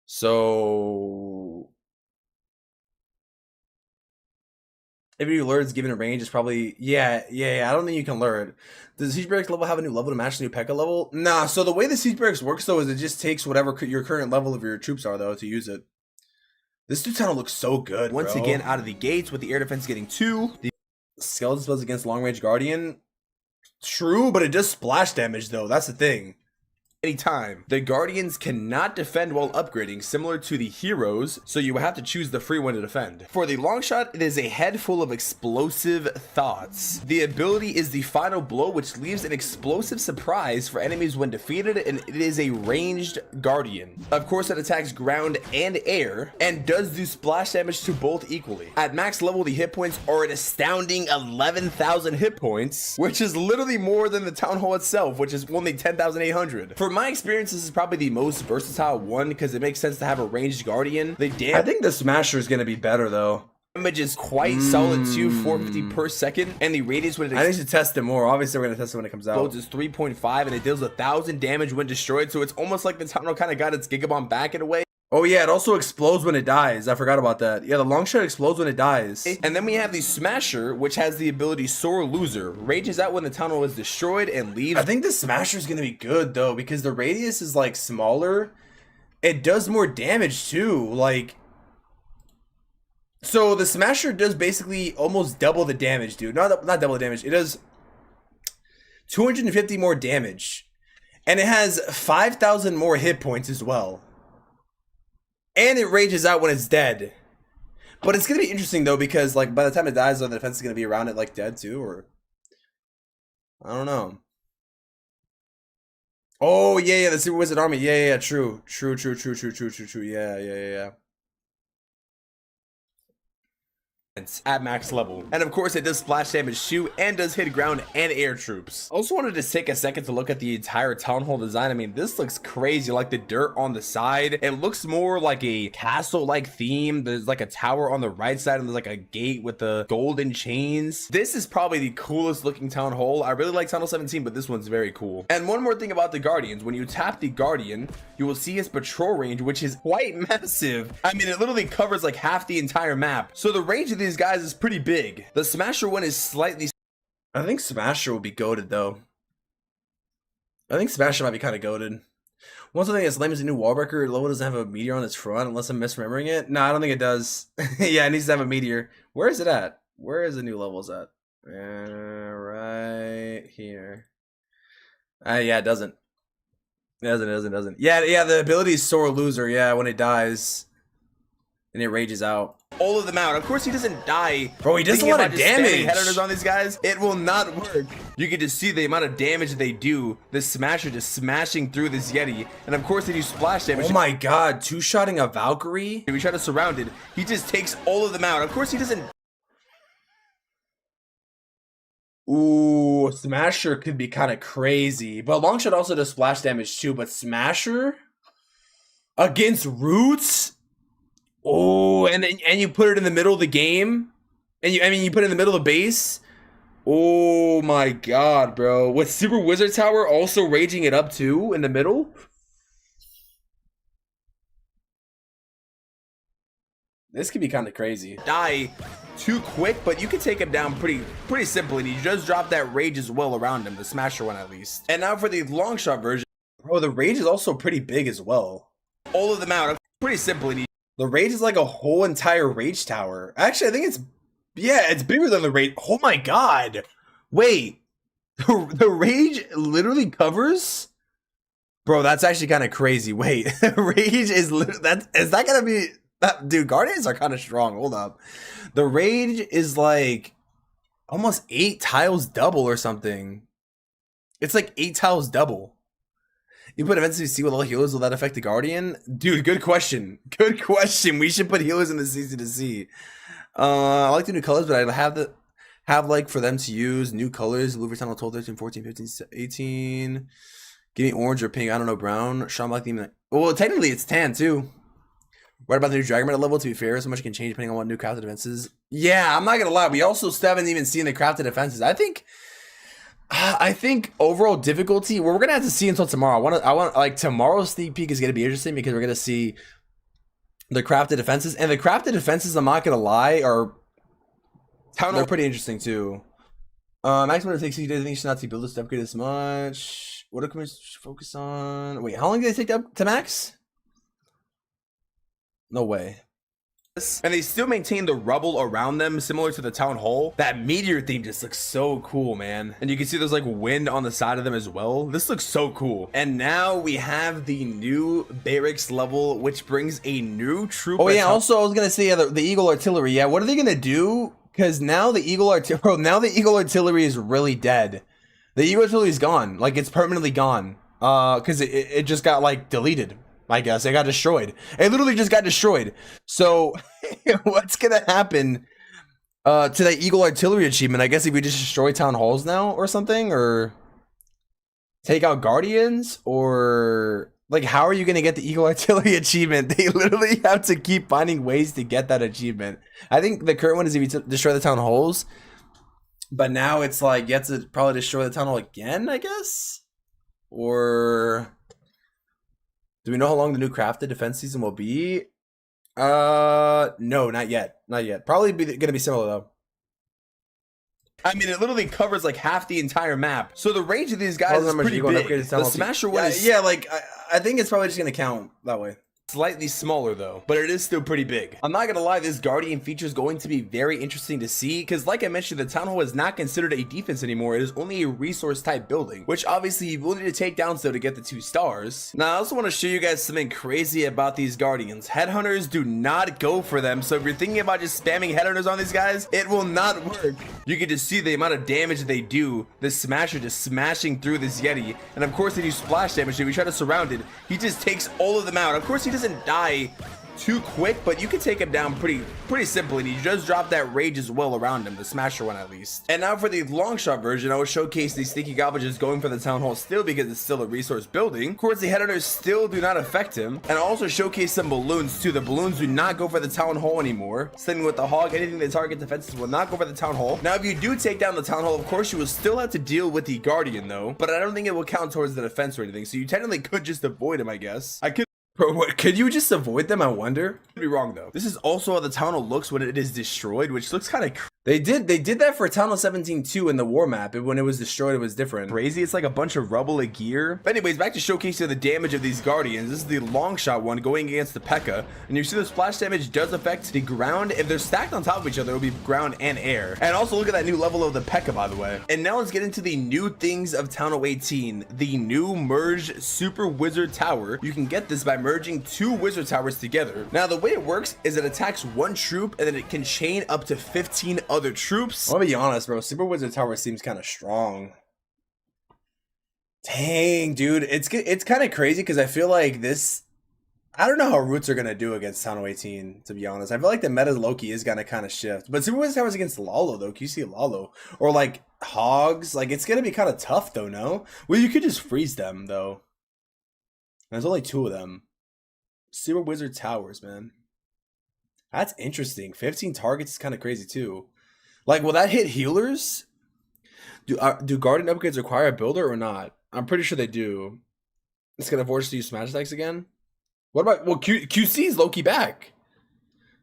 So if you lure, it's given a range. It's probably yeah. I don't think you can lure it. Does the Siege Barracks level have a new level to match the new P.E.K.K.A level? Nah. So the way the Siege Barracks works though is it just takes whatever your current level of your troops are though to use it. This new tunnel looks so good. Once again, out of the gates with the air defense getting 2. The skeleton spells against long range guardian. True, but it does splash damage though. That's the thing. Anytime. The Guardians cannot defend while upgrading, similar to the heroes, so you have to choose the free one to defend. For the long shot, it is a head full of explosive thoughts. The ability is the final blow, which leaves an explosive surprise for enemies when defeated, and it is a ranged Guardian. Of course, it attacks ground and air, and does do splash damage to both equally. At max level, the hit points are an astounding 11,000 hit points, which is literally more than the Town Hall itself, which is only 10,800. For my experience, this is probably the most versatile one because it makes sense to have a ranged guardian. I think the Smasher is going to be better though. Damage is quite solid too, 450 per second, and the radius when it I need to test it more. Obviously, we're going to test it when it comes out. Explodes is 3.5, and it deals 1,000 damage when destroyed, so it's almost like the Town Hall kind of got its Gigabomb back in a way. Oh yeah, it also explodes when it dies. I forgot about that. Yeah, the long shot explodes when it dies. And then we have the Smasher, which has the ability Sore Loser. Rages out when the tunnel is destroyed and leaves. I think the Smasher is going to be good though, because the radius is like smaller. It does more damage too. Like, so the Smasher does basically almost double the damage, dude. Not double the damage. It does 250 more damage. And it has 5,000 more hit points as well. And it rages out when it's dead. But it's going to be interesting, though, because, like, by the time it dies, the defense is going to be around it, like, dead, too, or... I don't know. Oh, yeah, the Super Wizard Army. Yeah, true. True. Yeah. At max level, and of course it does splash damage too, and does hit ground and air troops. Also wanted to take a second to look at the entire Town Hall design. I mean, this looks crazy. Like the dirt on the side, it looks more like a castle like theme. There's like a tower on the right side, and there's like a gate with the golden chains. This is probably the coolest looking Town Hall. I really like Town Hall 17, but this one's very cool. And one more thing about the Guardians: when you tap the Guardian, you will see his patrol range, which is quite massive. I mean, it literally covers like half the entire map, so the range of these guys is pretty big. The Smasher one is slightly... I think Smasher will be goated though. I think Smasher might be kind of goated. One thing that's lame is the new Wallbreaker level doesn't have a meteor on its front, unless I'm misremembering it. No, I don't think it does. Yeah, it needs to have a meteor. Where is it at? Where is the new levels at? Right here. Yeah, it doesn't. It doesn't. Yeah, the ability is Sore Loser, yeah, when it dies. And it rages out. All of them out. Of course, he doesn't die. Bro, he does a lot of damage. Headers on these guys. It will not work. You can just see the amount of damage they do. The Smasher just smashing through this Yeti. And of course, they do splash damage. Oh my god, two-shotting a Valkyrie? If we try to surround it, he just takes all of them out. Of course, he doesn't... Ooh, Smasher could be kind of crazy. But Longshot also does splash damage too. But Smasher? Against Roots? Oh, and you put it in the middle of the game, and you put it in the middle of the base. Oh my god, bro! With Super Wizard Tower also raging it up too in the middle. This could be kind of crazy. Die too quick, but you can take him down pretty simply. And he just dropped that rage as well around him, the Smasher one at least. And now for the long shot version, bro, the rage is also pretty big as well. All of them out, pretty simply. The rage is like a whole entire rage tower. Actually, I think it's bigger than the rage. Oh my god. Wait. The rage literally covers? Bro, that's actually kind of crazy. Wait. Rage is literally is that gonna be dude, Guardians are kind of strong. Hold up. The rage is like almost 8 tiles double or something. It's like 8 tiles double. You put events to see with all healers, will that affect the Guardian? Dude, good question. Good question. We should put healers in the season to see. I like the new colors, but I have like for them to use new colors. Louver Tunnel 12, 13, 14, 15, 18. Give me orange or pink. I don't know, brown. Sean Black theme. Well, technically it's tan too. Right about the new Dragon Metal level, to be fair, so much can change depending on what new crafted defenses. Yeah, I'm not gonna lie. We also still haven't even seen the crafted defenses. I think overall difficulty, well, we're gonna have to see until tomorrow. I want like tomorrow's sneak peek is gonna be interesting because we're gonna see the crafted defenses, and the crafted defenses, I'm not gonna lie, they're pretty interesting too. Maximum it takes 60 days. I think you should not see build this upgrade this much. What do we focus on? Wait, how long did they take to max? No way. And they still maintain the rubble around them, similar to the town hall. That meteor theme just looks so cool, man. And you can see there's like wind on the side of them as well. This looks so cool. And now we have the new barracks level, which brings a new troop. Oh yeah, also I was gonna say the Eagle Artillery. Yeah, what are they gonna do? Because now the Eagle Artillery is really dead. The Eagle Artillery is gone. Like, it's permanently gone. Because it just got like deleted. I guess it got destroyed. It literally just got destroyed. So what's gonna happen to that Eagle Artillery achievement? I guess if we just destroy town halls now or something, or take out guardians, or like, how are you gonna get the Eagle Artillery achievement? They literally have to keep finding ways to get that achievement. I think the current one is if you destroy the town halls, but now it's like you have to probably destroy the town hall again, I guess. Or do we know how long the new crafted defense season will be? No, not yet. Not yet. Probably gonna be similar though. I mean, it literally covers like half the entire map. So the range of these guys is pretty big. The Smasher one is... Yeah, like, I think it's probably just gonna count that way. Slightly smaller though, but it is still pretty big. I'm not gonna lie, this Guardian feature is going to be very interesting to see, because like I mentioned, the Town Hall is not considered a defense anymore. It is only a resource type building, which obviously you will need to take down so to get the 2 stars. Now I also want to show you guys something crazy about these Guardians. Headhunters do not go for them, so if you're thinking about just spamming headhunters on these guys, it will not work. You can just see the amount of damage they do. This Smasher just smashing through this Yeti, and of course they do splash damage. If you try to surround it, he just takes all of them out. Of course he doesn't die too quick, but you can take him down pretty simply, and he does drop that rage as well around him, the Smasher one at least. And now for the long shot version, I will showcase these sneaky goblins just going for the town hall still, because it's still a resource building. Of course, the headhunters still do not affect him, and I'll also showcase some balloons too. The balloons do not go for the town hall anymore. Same with the hog. Anything that target defenses will not go for the town hall. Now if you do take down the town hall, of course you will still have to deal with the guardian though, but I don't think it will count towards the defense or anything, so you technically could just avoid him, I guess. Bro, what, could you just avoid them? I wonder. Could be wrong though. This is also how the town hall looks when it is destroyed, which looks kind of they did that for Town Hall 17 too in the war map. When it was destroyed, it was different. Crazy. It's like a bunch of rubble of gear. But anyways, back to showcasing the damage of these guardians. This is the long shot one going against the P.E.K.K.A. And you see the splash damage does affect the ground. If they're stacked on top of each other, it'll be ground and air. And also look at that new level of the P.E.K.K.A. by the way. And now let's get into the new things of Town Hall 18. The new merged super wizard tower. You can get this by merging 2 wizard towers together. Now the way it works is it attacks 1 troop, and then it can chain up to 15 other troops. I'll be honest, bro. Super Wizard Tower seems kind of strong. Dang, dude. It's kind of crazy because I feel like this... I don't know how Roots are going to do against Town Hall 18, to be honest. I feel like the meta Loki is going to kind of shift. But Super Wizard Tower is against Lalo, though. Can you see Lalo? Or, like, Hogs. Like, it's going to be kind of tough, though, no? Well, you could just freeze them, though. There's only 2 of them. Super Wizard Towers, man. That's interesting. 15 targets is kind of crazy, too. Like, will that hit healers? Do Guardian upgrades require a builder or not? I'm pretty sure they do. It's gonna force us to use smash attacks again. What about, well, QC is low-key back.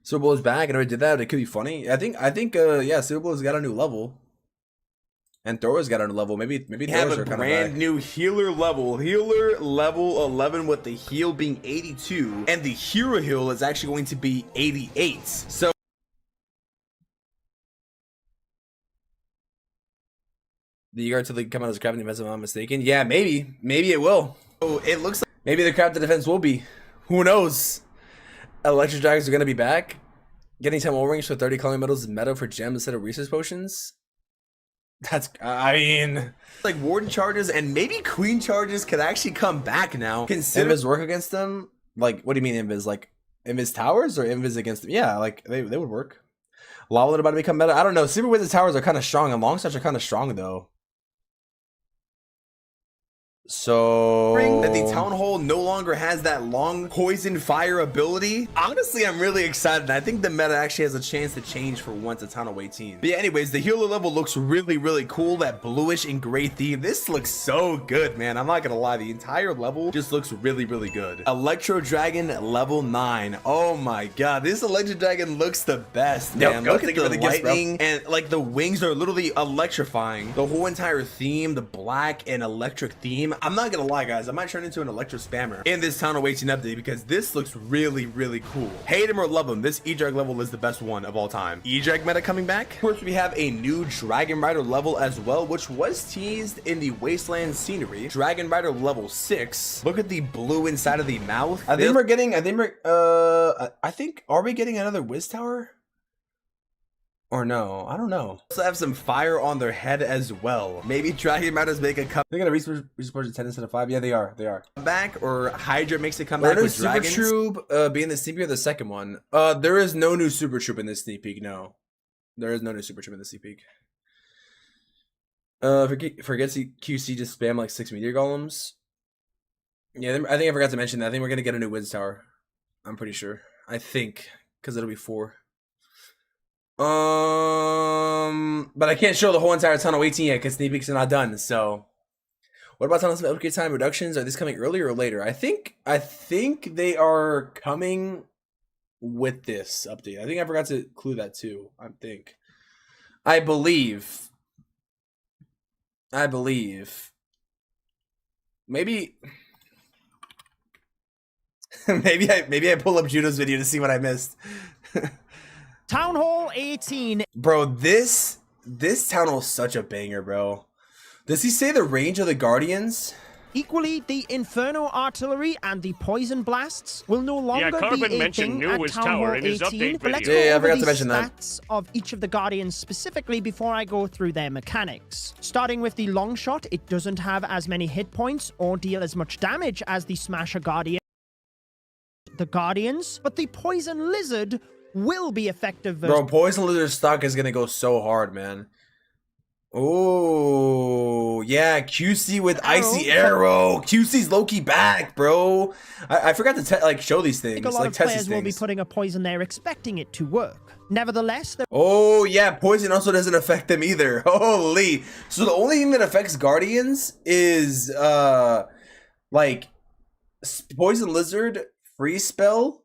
Super Bowl is back, and if I did that, it could be funny. I think, yeah, Super Bowl has got a new level. And Thor's got a new level. Maybe they have a brand new healer level. Healer level 11 with the heal being 82. And the hero heal is actually going to be 88. So the Yard to the come out as a crafting defense, if I'm not mistaken. Yeah, maybe it will. Oh, it looks like maybe the crafting defense will be. Who knows? Electric Dragons are gonna be back. Getting 10 wall range for 30 calling metals is meta for gems instead of resource potions. That's, I mean, like Warden charges and maybe Queen charges could actually come back now. Consider Invis work against them. Like, what do you mean Invis? Like Invis towers or Invis against them? Yeah, like they would work. Lava about to become meta. I don't know. Super Wizard towers are kind of strong, and long shots are kind of strong though. So that the Townhall no longer has that long poison fire ability. Honestly, I'm really excited. I think the meta actually has a chance to change for once at Townhall 18. But yeah, anyways, the healer level looks really, really cool. That bluish and gray theme. This looks so good, man. I'm not gonna lie. The entire level just looks really, really good. Electro Dragon level 9. Oh my god, this Electro Dragon looks the best, man. Look at the lightning and like the wings are literally electrifying. The whole entire theme, the black and electric theme. I'm not gonna lie, guys, I might turn into an electro spammer in this Townhall 18 update because this looks really, really cool. Hate him or love him, this E-Drag level is the best one of all time. E-Drag meta coming back. Of course, we have a new Dragon Rider level as well, which was teased in the Wasteland scenery. Dragon Rider level 6. Look at the blue inside of the mouth. I think are we getting another Wiz Tower? Or no, I don't know. Also have some fire on their head as well. Maybe Dragon Riders make a come. They're gonna resource 10 instead of 5. Yeah, they are. They are. Back or Hydra makes a comeback with Super Dragons. Troop being the sneak peek or the second one. There is no new Super Troop in this sneak peek. No, there is no new Super Troop in this sneak peek. Forget QC just spam like 6 meteor golems. Yeah, I think I forgot to mention that. I think we're gonna get a new Wiz Tower. I'm pretty sure. I think because it'll be 4. But I can't show the whole entire Townhall 18 yet because sneak peeks are not done. So, what about Townhall upgrade time reductions? Are these coming earlier or later? I think they are coming with this update. I think I forgot to include that too. I believe. Maybe. maybe I pull up Judo's video to see what I missed. Townhall 18. Bro, this Townhall is such a banger, bro. Does he say the range of the Guardians? Equally, the Inferno Artillery and the Poison Blasts will no longer be a thing at Townhall 18. But let's go over the stats of each of the Guardians specifically before I go through their mechanics. Starting with the Long Shot, it doesn't have as many hit points or deal as much damage as the Smasher Guardian. The Guardians, but the Poison Lizard will be effective. Bro, Poison Lizard stock is gonna go so hard, man. Oh yeah, QC with Icy Arrow. QC's low-key back, bro. I forgot to show these things. I think a lot of players will be putting a poison there expecting it to work. Nevertheless, oh yeah, poison also doesn't affect them either. Holy. So the only thing that affects Guardians is like Poison Lizard, Freeze Spell,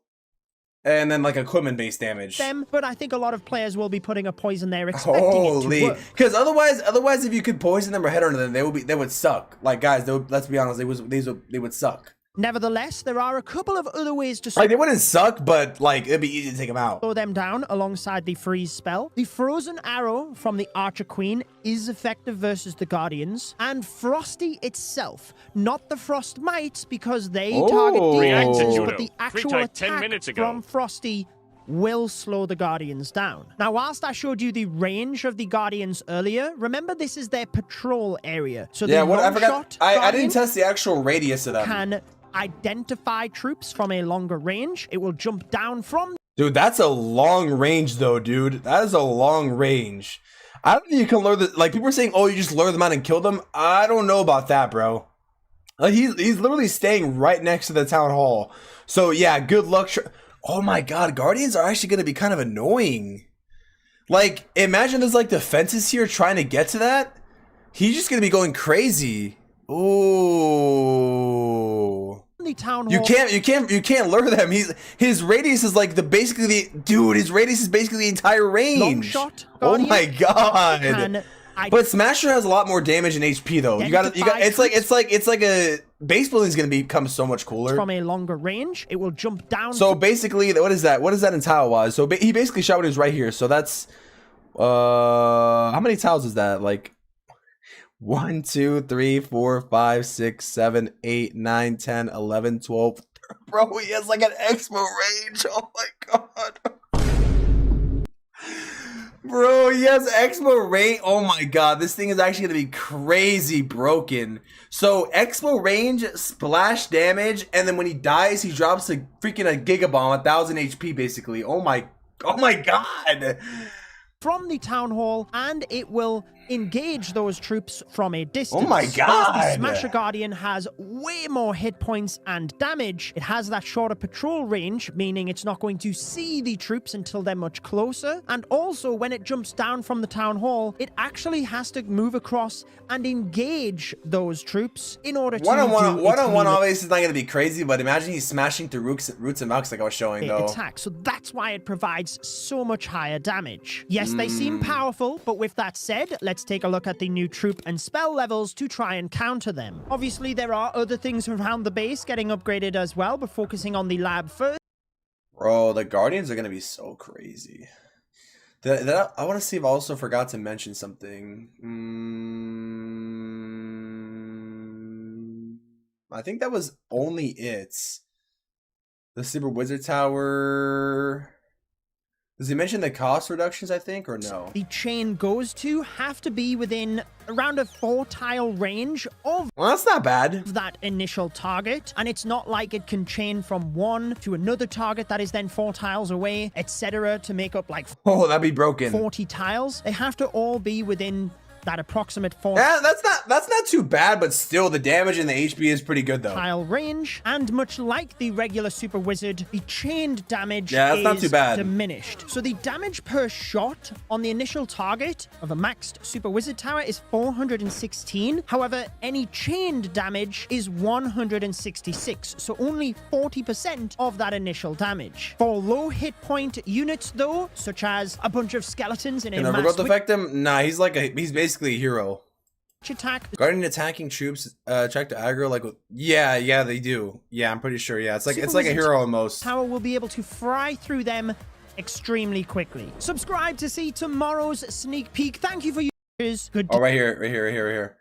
and then like equipment based damage. But I think a lot of players will be putting a poison there expecting it to work. Because otherwise if you could poison them or head under them, they would suck. Like guys, let's be honest, they would suck. Nevertheless, there are a couple of other ways to like they wouldn't suck, but like it'd be easy to take them out. Slow them down alongside the freeze spell. The frozen arrow from the Archer Queen is effective versus the Guardians, and Frosty itself, not the Frost Mites because they target defenses, but the actual attack from Frosty will slow the Guardians down. Now, whilst I showed you the range of the Guardians earlier, remember this is their patrol area. So yeah, I forgot. I didn't test the actual radius of them. Can identify troops from a longer range. It will jump down from. Dude, that's a long range though, dude. That is a long range. I don't think you can lure the, like people are saying, oh, you just lure them out and kill them. I don't know about that, bro. Like he's literally staying right next to the town hall. So yeah, good luck. Oh my god, Guardians are actually gonna be kind of annoying. Like, imagine there's like defenses here trying to get to that. He's just gonna be going crazy. Ooh. The town hall. You can't lure them. His radius is like his radius is basically the entire range. Long shot, oh my god. But Smasher has a lot more damage and HP though. You got it's like a base building is gonna become so much cooler. From a longer range, it will jump down. So basically, what is that? What is that in tile wise? So he basically shot when he was right here. So that's how many tiles is that? Like 1, 2, 3, 4, 5, 6, 7, 8, 9, 10, 11, 12. Bro, he has like an expo range. Oh my god. Bro, he has Expo range. Oh my god, this thing is actually gonna be crazy broken. So Expo range, splash damage, and then when he dies, he drops a Giga Bomb, 1000 HP basically. Oh my god. From the town hall, and it will engage those troops from a distance. Oh my god! Whereas the Smasher Guardian has way more hit points and damage. It has that shorter patrol range, meaning it's not going to see the troops until they're much closer. And also, when it jumps down from the Town Hall, it actually has to move across and engage those troops in order to one-on-one obviously is not going to be crazy, but imagine he's smashing through roots and mouks like I was showing, though. Attack. So that's why it provides so much higher damage. Yes, they seem powerful, but with that said, let's take a look at the new troop and spell levels to try and counter them. Obviously, there are other things around the base getting upgraded as well, but focusing on the lab first. Bro, the Guardians are going to be so crazy. I want to see if I also forgot to mention something. I think that was only it. The Super Wizard Tower. Does he mention the cost reductions, I think, or no? The chain goes to have to be within around a 4-tile range of well, that's not bad. That initial target, and it's not like it can chain from one to another target that is then 4 tiles away, etc. to make up like that'd be broken. 40 tiles. They have to all be within that approximate 4 yeah, that's not too bad, but still the damage and the HP is pretty good though. Tile range, and much like the regular Super Wizard, the chained damage that's not too bad. Diminished. So the damage per shot on the initial target of a maxed Super Wizard Tower is 416. However, any chained damage is 166, so only 40% of that initial damage. For low hit point units though, such as a bunch of skeletons in a mass... Can Overgrowth affect him? Nah, he's basically a hero. Attack. Guardian attacking troops check to aggro like yeah they do. Yeah, I'm pretty sure. Yeah, it's like a hero almost. Tower will be able to fry through them extremely quickly. Subscribe to see tomorrow's sneak peek. Thank you for your good. Oh, right here.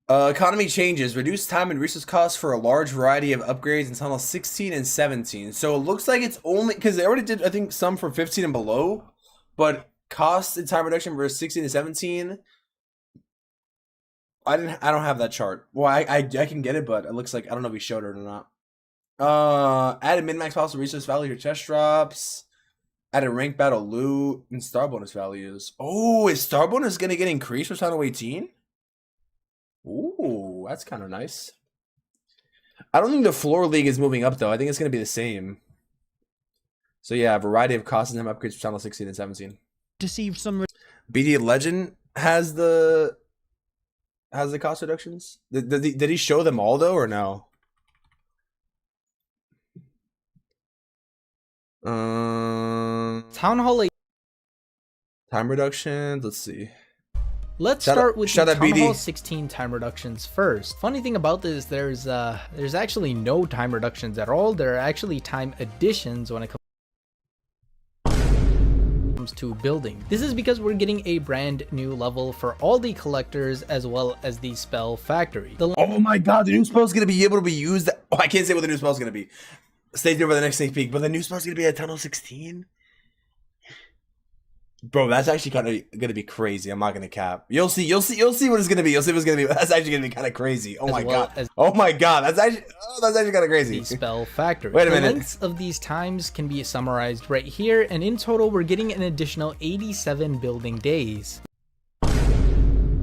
Economy changes. Reduce time and resource costs for a large variety of upgrades in tunnel 16 and 17. So it looks like it's only because they already did I think some for 15 and below, but cost and time reduction for 16 and 17. I don't have that chart. Well, I can get it, but it looks like I don't know if we showed it or not. Added min-max possible resource value to chest drops. Added rank battle loot and star bonus values. Oh, is star bonus gonna get increased for tunnel 18? Ooh, that's kind of nice. I don't think the floor league is moving up though. I think it's gonna be the same. So yeah, a variety of costs and them upgrades for tunnel 16 and 17. To see some BD Legend has the cost reductions. Did he show them all though or no? Town Hall 8 time reductions. Let's see. Let's start with the Town Hall 16 time reductions first. Funny thing about this, there's actually no time reductions at all. There are actually time additions when it comes to building. This is because we're getting a brand new level for all the collectors as well as the spell factory. Oh my god, the new spell is going to be able to be used. Oh, I can't say what the new spell is going to be. Stay tuned for the next sneak peek, but the new spell is going to be at tunnel 16. Bro, that's actually kind of going to be crazy. I'm not going to cap. You'll see what it's going to be. You'll see what it's going to be. That's actually going to be kind of crazy. Oh my god. Oh my god. That's actually kind of crazy. The spell factory. Wait a minute. The lengths of these times can be summarized right here, and in total we're getting an additional 87 building days.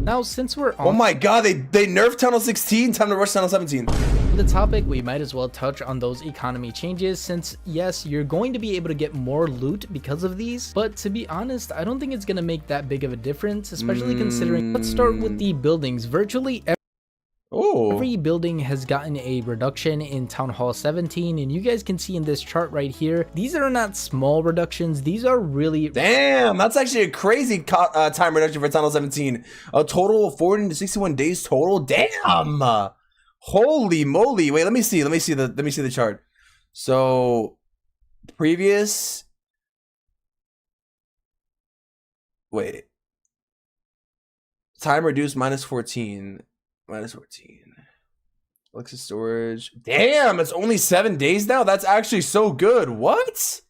Now, since we're on... Oh my god, they nerfed tunnel 16, time to rush tunnel 17. The topic, we might as well touch on those economy changes, since yes, you're going to be able to get more loot because of these, but to be honest, I don't think it's going to make that big of a difference, especially considering... Let's start with the buildings. Virtually every building has gotten a reduction in Town Hall 17, and you guys can see in this chart right here, these are not small reductions, these are really... Damn, that's actually a crazy time reduction for Tunnel 17. A total of 40 to 61 days total. Damn! Holy moly. Wait, let me see the chart. So previous... Wait. Time reduced minus 14. Minus 14. Elixir storage. Damn, it's only 7 days now? That's actually so good. What?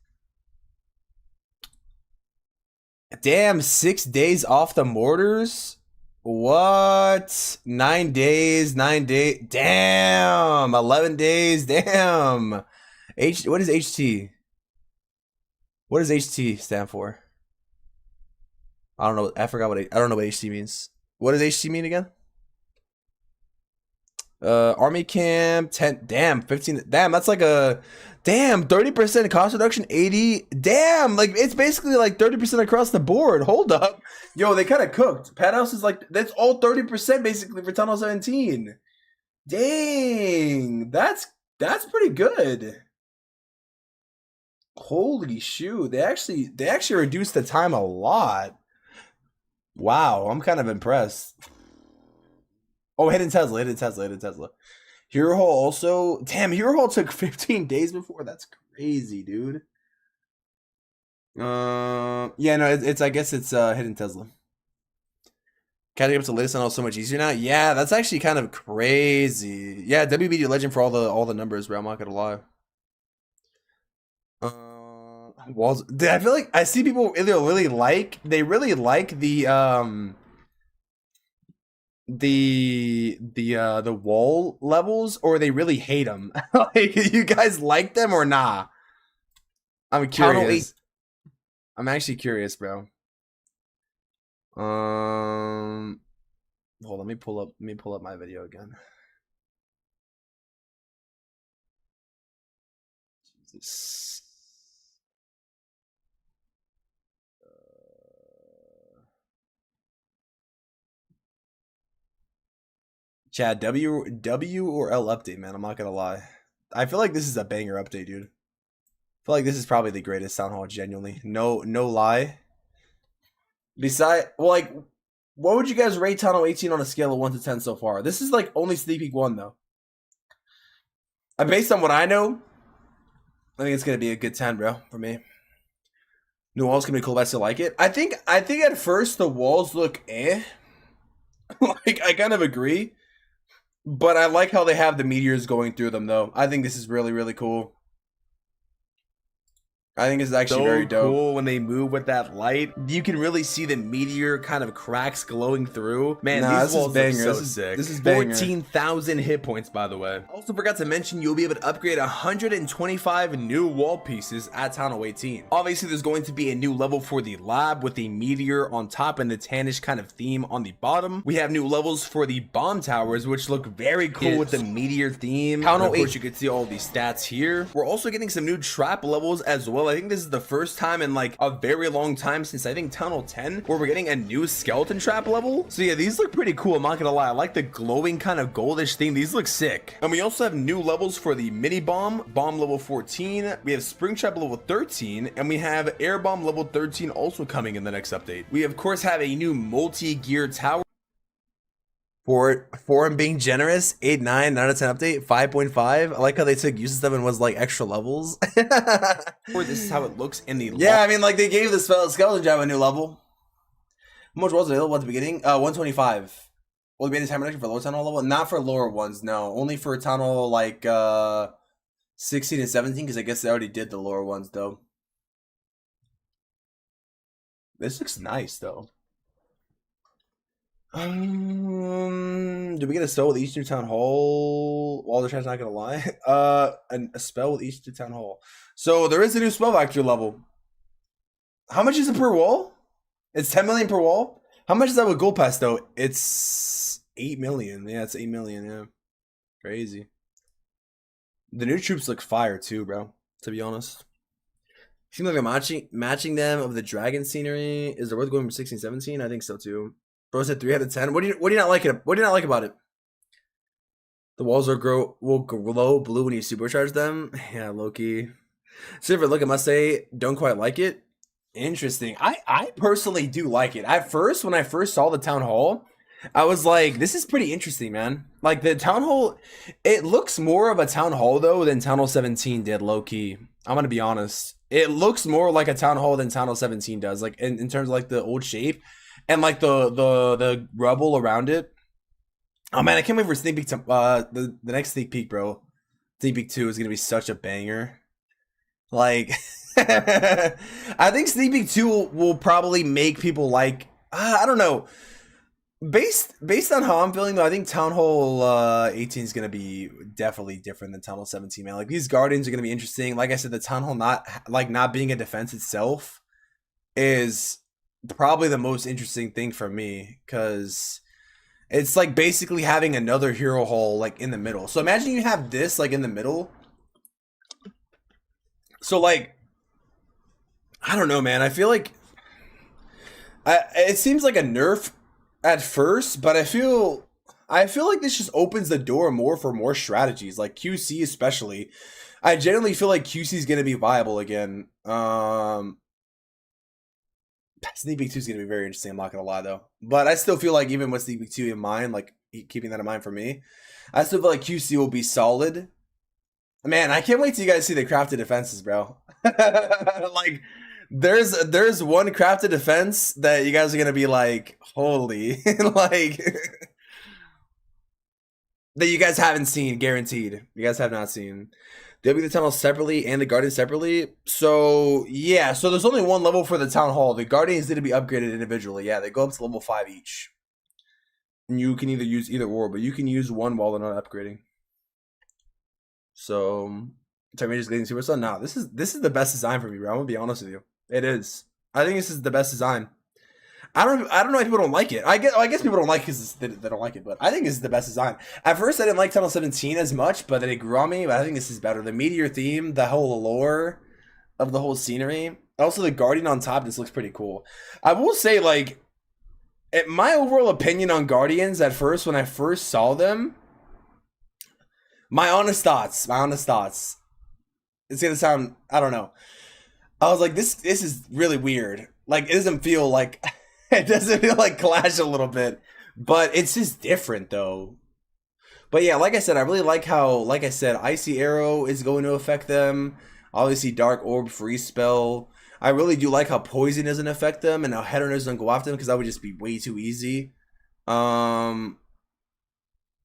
Damn, 6 days off the mortars? What? 9 days, 9 days. Damn, 11 days. Damn. What is HT? What does HT stand for? I don't know. I forgot what I don't know what HT means. What does HT mean again? Army camp 10. Damn, 15. Damn, that's like a damn 30% cost reduction. 80. Damn, like it's basically like 30% across the board. Hold up, yo, they kind of cooked. Penthouse is like that's all 30% basically for Townhall 17. Dang, that's pretty good. Holy shoot, they actually reduced the time a lot. Wow, I'm kind of impressed. Oh, hidden Tesla. Hero Hall also. Damn, Hero Hall took 15 days before. That's crazy, dude. Yeah, no, it's I guess it's hidden Tesla. Catching up to the latest on all so much easier now. Yeah, that's actually kind of crazy. Yeah, WBD legend for all the numbers, bro. I'm not gonna lie. Walls. Dude, I feel like I see people really like the the wall levels, or they really hate them. Like, you guys like them or nah? I'm curious. I'm actually curious, bro. Hold on, let me pull up my video again. Jesus. Chad, W or L update, man. I'm not gonna lie. I feel like this is a banger update, dude. I feel like this is probably the greatest Townhall, genuinely. No lie. Besides, well, like, what would you guys rate Townhall 18 on a scale of 1 to 10 so far? This is like only sneak peek 1 though. Based on what I know, I think it's gonna be a good 10, bro, for me. New walls gonna be cool, but I still like it. I think at first the walls look eh. Like, I kind of agree. But I like how they have the meteors going through them, though. I think this is really, really cool. I think it's actually very dope. Cool when they move with that light. You can really see the meteor kind of cracks glowing through. Man, these walls are so sick. This is 14,000 hit points, by the way. Also forgot to mention you'll be able to upgrade 125 new wall pieces at Townhall 18. Obviously, there's going to be a new level for the lab with a meteor on top and the tannish kind of theme on the bottom. We have new levels for the bomb towers, which look very cool with the meteor theme. Townhall 8, you can see all these stats here. We're also getting some new trap levels as well. I think this is the first time in like a very long time since I think Townhall 10 where we're getting a new skeleton trap level. So yeah, these look pretty cool. I'm not gonna lie. I like the glowing kind of goldish theme. These look sick. And we also have new levels for the mini bomb level 14. We have spring trap level 13, and we have air bomb level 13 also coming in the next update. We of course have a new multi-gear tower. For him being generous, 8, 9 out of 10 update, 5.5. I like how they took use of stuff and was like extra levels. Or this is how it looks in the I mean, like, they gave the skeleton job a new level. How much was available at the beginning? 125. Will there be any time reduction for lower Townhall level? Not for lower ones, no. Only for Townhall like 16 and 17, because I guess they already did the lower ones though. This looks nice though. Do we get a spell with each new town hall? Waldershad's not gonna lie. A spell with each new town hall. So there is a new spell factor level. How much is it per wall? It's 10 million per wall. How much is that with gold pass though? It's 8 million. Yeah, it's 8 million. Yeah, crazy. The new troops look fire too, bro. To be honest, seems like they're matching them of the dragon scenery. Is it worth going from 16, 17? I think so too. Bro said 3 out of 10. What do you not like it? What do you not like about it? The walls will glow blue when you supercharge them. Yeah, Loki. Silver look, I must say, don't quite like it. Interesting. I personally do like it. At first, when I first saw the town hall, I was like, this is pretty interesting, man. Like the town hall, it looks more of a town hall though than Townhall 17 did, low key. I'm gonna be honest. It looks more like a town hall than Townhall 17 does, like in terms of like the old shape. And like the rubble around it. Oh man, I can't wait for sneak peek to, the next sneak peek, bro. Sneak peek 2 is gonna be such a banger. Like I think sneak peek 2 will probably make people like I don't know. Based on how I'm feeling though, I think Townhall 18 is gonna be definitely different than Townhall 17, man. Like these guardians are gonna be interesting. Like I said, the Townhall not being a defense itself is probably the most interesting thing for me, because it's like basically having another hero hall like in the middle. So imagine you have this like in the middle. So like, I don't know, man. I feel like it seems like a nerf at first, but I feel like this just opens the door more for more strategies, like QC especially. I generally feel like QC is going to be viable again. Sneak Peek 2 is going to be very interesting, I'm not going to lie though. But I still feel like even with Sneak Peek 2 in mind, like keeping that in mind for me, I still feel like QC will be solid. Man, I can't wait till you guys see the crafted defenses, bro. Like, there's one crafted defense that you guys are going to be like, holy, like, that you guys haven't seen, guaranteed. You guys have not seen. They'll be the Town Hall separately and the Guardians separately. So, yeah. So, there's only one level for the Town Hall. The Guardians need to be upgraded individually. Yeah, they go up to level 5 each. And you can either use either or, but you can use one while they're not upgrading. So, Terminator's getting Super Sun. Nah, this is the best design for me, bro. I'm going to be honest with you. It is. I think this is the best design. I don't know why people don't like it. I guess people don't like it because they don't like it, but I think this is the best design. At first, I didn't like Tunnel 17 as much, but then it grew on me. But I think this is better. The Meteor theme, the whole lore of the whole scenery. Also, the Guardian on top just looks pretty cool. I will say, like, my overall opinion on Guardians at first, when I first saw them, my honest thoughts. It's gonna sound, I don't know. I was like, this is really weird. Like, it doesn't feel like... It doesn't feel like Clash a little bit, but it's just different though. But yeah, like I said, I really like how, like I said, Icy Arrow is going to affect them. Obviously, Dark Orb, Freeze Spell. I really do like how Poison doesn't affect them and how Header doesn't go after them because that would just be way too easy. And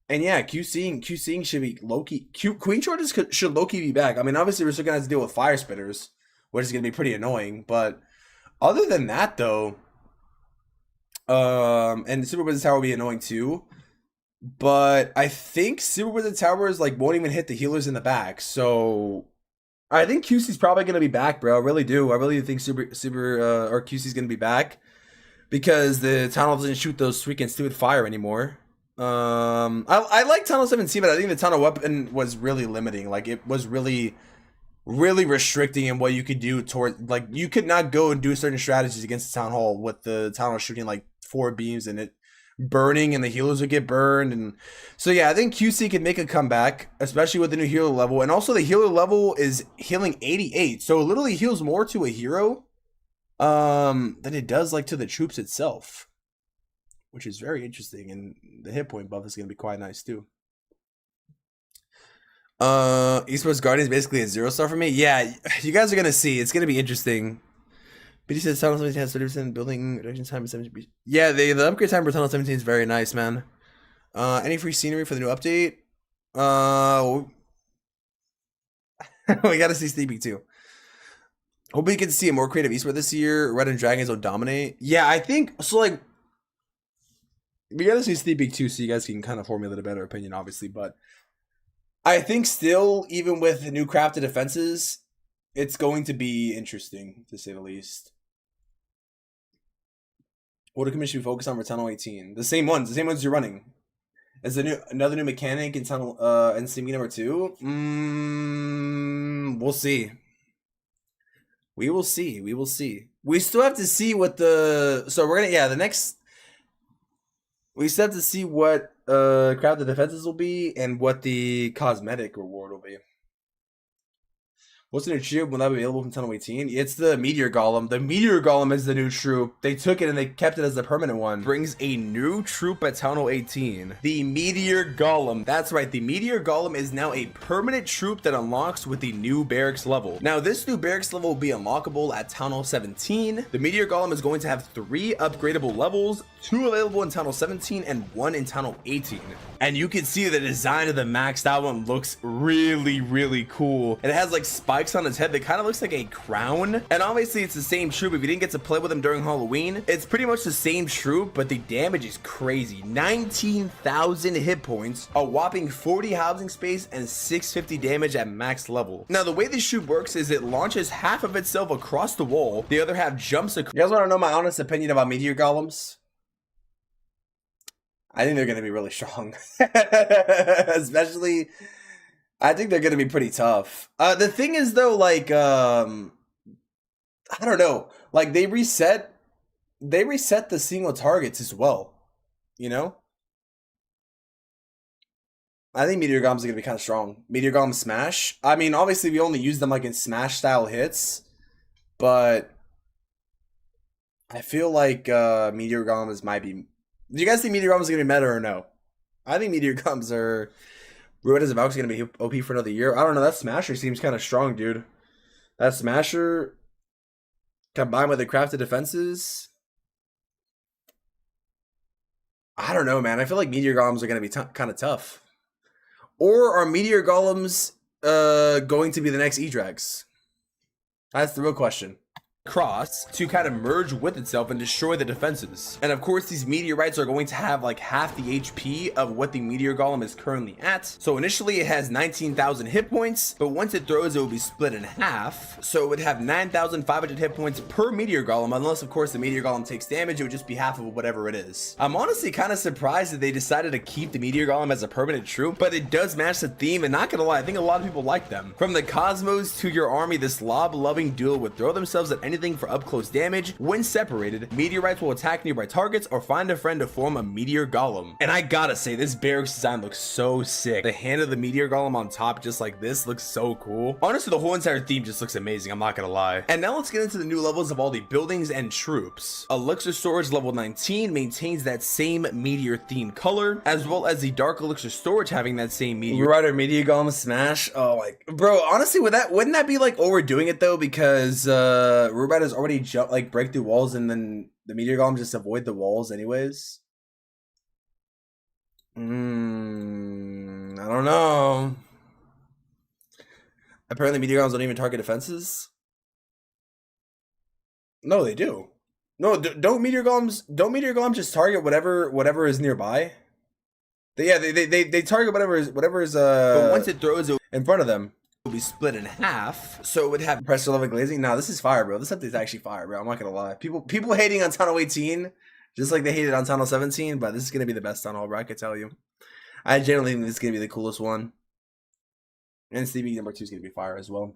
yeah, QCing should be low-key. Queen Charges should low-key be back. I mean, obviously, we're still going to have to deal with Fire Spitters, which is going to be pretty annoying. But other than that, though... and Super Wizard Tower will be annoying too, but I think Super Wizard Towers like won't even hit the healers in the back. So I think QC's probably gonna be back, bro. I really do. I really think or QC's gonna be back because the Town Hall doesn't shoot those freaking stupid fire anymore. I like Tunnel 17, but I think the Tunnel weapon was really limiting. Like it was really restricting in what you could do toward, like, you could not go and do certain strategies against the Town Hall with the Town Hall shooting like 4 beams and it burning and the healers would get burned. And so yeah, I think QC could make a comeback, especially with the new healer level. And also the healer level is healing 88, so it literally heals more to a hero than it does like to the troops itself, which is very interesting. And the hit point buff is going to be quite nice too. Esports Guardians basically a 0-star for me. Yeah, you guys are gonna see. It's gonna be interesting. BD says Tunnel 17 has 30% building reduction time and 70%. Yeah, the upgrade time for Tunnel 17 is very nice, man. Any free scenery for the new update? We gotta see Sneak Peek too. Hope we get to see a more creative Esports this year. Red and Dragons will dominate. Yeah, I think so. Like, we gotta see Sneak Peek too, so you guys can kind of formulate a better opinion, obviously. But I think still, even with the new crafted defenses, it's going to be interesting, to say the least. What commission should we focus on for Tunnel 18? The same ones you're running. Is there another new mechanic in Tunnel in Steam number 2? We'll see. We will see. We still have to see what the we still have to see what crafted defenses will be and what the cosmetic reward will be. What's the new troop? Will that be available from Tunnel 18? It's the Meteor Golem. The Meteor Golem is the new troop. They took it and they kept it as the permanent one. Brings a new troop at Tunnel 18. The Meteor Golem. That's right. The Meteor Golem is now a permanent troop that unlocks with the new barracks level. Now, this new barracks level will be unlockable at Townhall 17. The Meteor Golem is going to have 3 upgradable levels, 2 available in Townhall 17 and 1 in Townhall 18. And you can see the design of the maxed out one looks really, really cool. It has like spikes spikes on his head that kind of looks like a crown. And obviously it's the same troop. If you didn't get to play with him during Halloween, it's pretty much the same troop, but the damage is crazy. 19,000 hit points, a whopping 40 housing space, and 650 damage at max level. Now the way this troop works is it launches half of itself across the wall, the other half jumps across. You guys want to know my honest opinion about meteor golems? I think they're going to be really strong. Especially, I think they're going to be pretty tough. The thing is though, like, I don't know, like they reset the single targets as well, you know? I think meteor golems are going to be kind of strong. Meteor golem smash. I mean, obviously we only use them like in smash style hits, but I feel like meteor golems might be. Do you guys think meteor golems are going to be meta or no? I think meteor golems are. Ruin is about going to be OP for another year. I don't know. That smasher seems kind of strong, dude. That smasher combined with the crafted defenses. I don't know, man. I feel like meteor golems are going to be kind of tough. Or are meteor golems going to be the next E-Drags? That's the real question. Cross to kind of merge with itself and destroy the defenses. And of course these meteorites are going to have like half the HP of what the meteor golem is currently at. So initially it has 19,000 hit points, but once it throws it will be split in half. So it would have 9,500 hit points per meteor golem, unless of course the meteor golem takes damage. It would just be half of whatever it is. I'm honestly kind of surprised that they decided to keep the meteor golem as a permanent troop, but it does match the theme, and not gonna lie, I think a lot of people like them. From the cosmos to your army, this lob loving duo would throw themselves at anything for up close damage. When separated, meteorites will attack nearby targets or find a friend to form a meteor golem. And I gotta say, this barracks design looks so sick. The hand of the meteor golem on top just like this looks so cool. Honestly, the whole entire theme just looks amazing, I'm not gonna lie. And now let's get into the new levels of all the buildings and troops. Elixir storage level 19 maintains that same meteor theme color, as well as the dark elixir storage having that same meteor. Rider meteor golem smash. Oh like, bro, honestly, wouldn't that be like overdoing it though? Because Rubat is already break through walls, and then the meteor golem just avoid the walls anyways. I don't know. Apparently meteor golems don't even target defenses. No, they do. No, don't meteor golems just target whatever is nearby? They target whatever is but once it throws it in front of them, will be split in half, so it would have pressure level glazing. Nah, this is fire, bro. This update's actually fire, bro. I'm not gonna lie. People hating on Townhall 18, just like they hated on Townhall 17, but this is gonna be the best Townhall, bro. I can tell you. I generally think this is gonna be the coolest one. And Stevie number 2 is gonna be fire as well.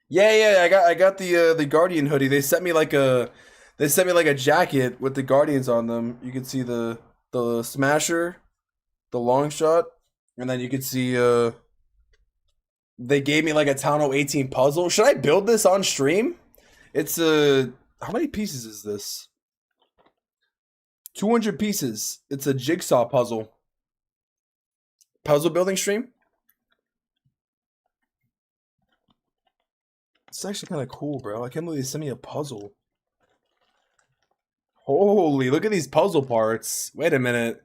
Yeah. I got the Guardian hoodie. They sent me like a jacket with the Guardians on them. You can see the Smasher, the long shot, and then you can see they gave me like a Townhall 18 puzzle. Should I build this on stream? It's how many pieces is this? 200 pieces. It's a jigsaw puzzle. Puzzle building stream? It's actually kind of cool, bro. I can't believe they sent me a puzzle. Holy, look at these puzzle parts. Wait a minute.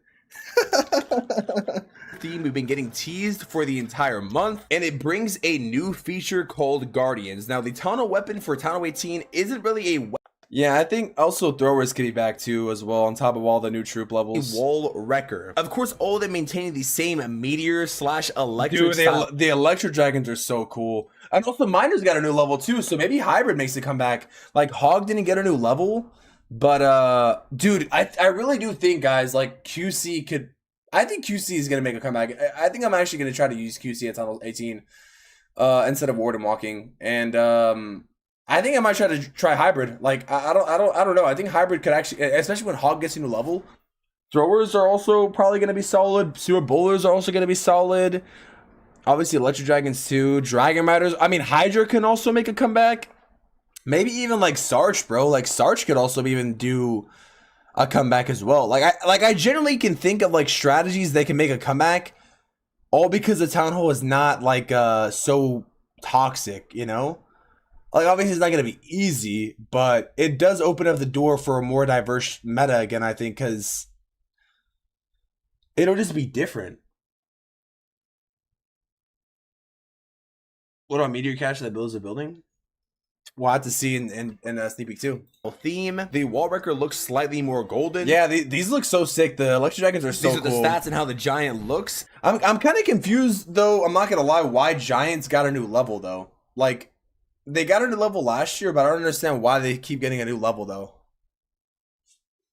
Theme we've been getting teased for the entire month, and it brings a new feature called Guardians. Now the Townhall weapon for Townhall 18 isn't really a yeah, I think also throwers can be back too as well, on top of all the new troop levels. Wall wrecker, of course, all of them maintaining the same meteor / electric. Dude, the electric dragons are so cool. And also Miner's got a new level too, so maybe hybrid makes a comeback. Like Hog didn't get a new level, but dude, I really do think, guys, like QC could. I think QC is going to make a comeback. I think I'm actually going to try to use QC at Townhall 18 instead of Warden Walking. And I think I might try hybrid. Like I don't know. I think hybrid could actually, especially when Hog gets a new level. Throwers are also probably going to be solid. Sewer bowlers are also going to be solid. Obviously Electro Dragons too. Dragon Riders. I mean, Hydra can also make a comeback. Maybe even like Sarge, bro. Like Sarge could also even do a comeback as well. I generally can think of like strategies that can make a comeback, all because the Townhall is not like so toxic, you know? Like obviously it's not gonna be easy, but it does open up the door for a more diverse meta again, I think, because it'll just be different. What about Meteor Cache that builds a building? We'll have to see in sneak peek too. Theme. The wall breaker looks slightly more golden. Yeah, these look so sick. The electro dragons are so cool. These are the stats and how the giant looks. I'm kind of confused though. I'm not gonna lie. Why giants got a new level though? Like, they got a new level last year, but I don't understand why they keep getting a new level though.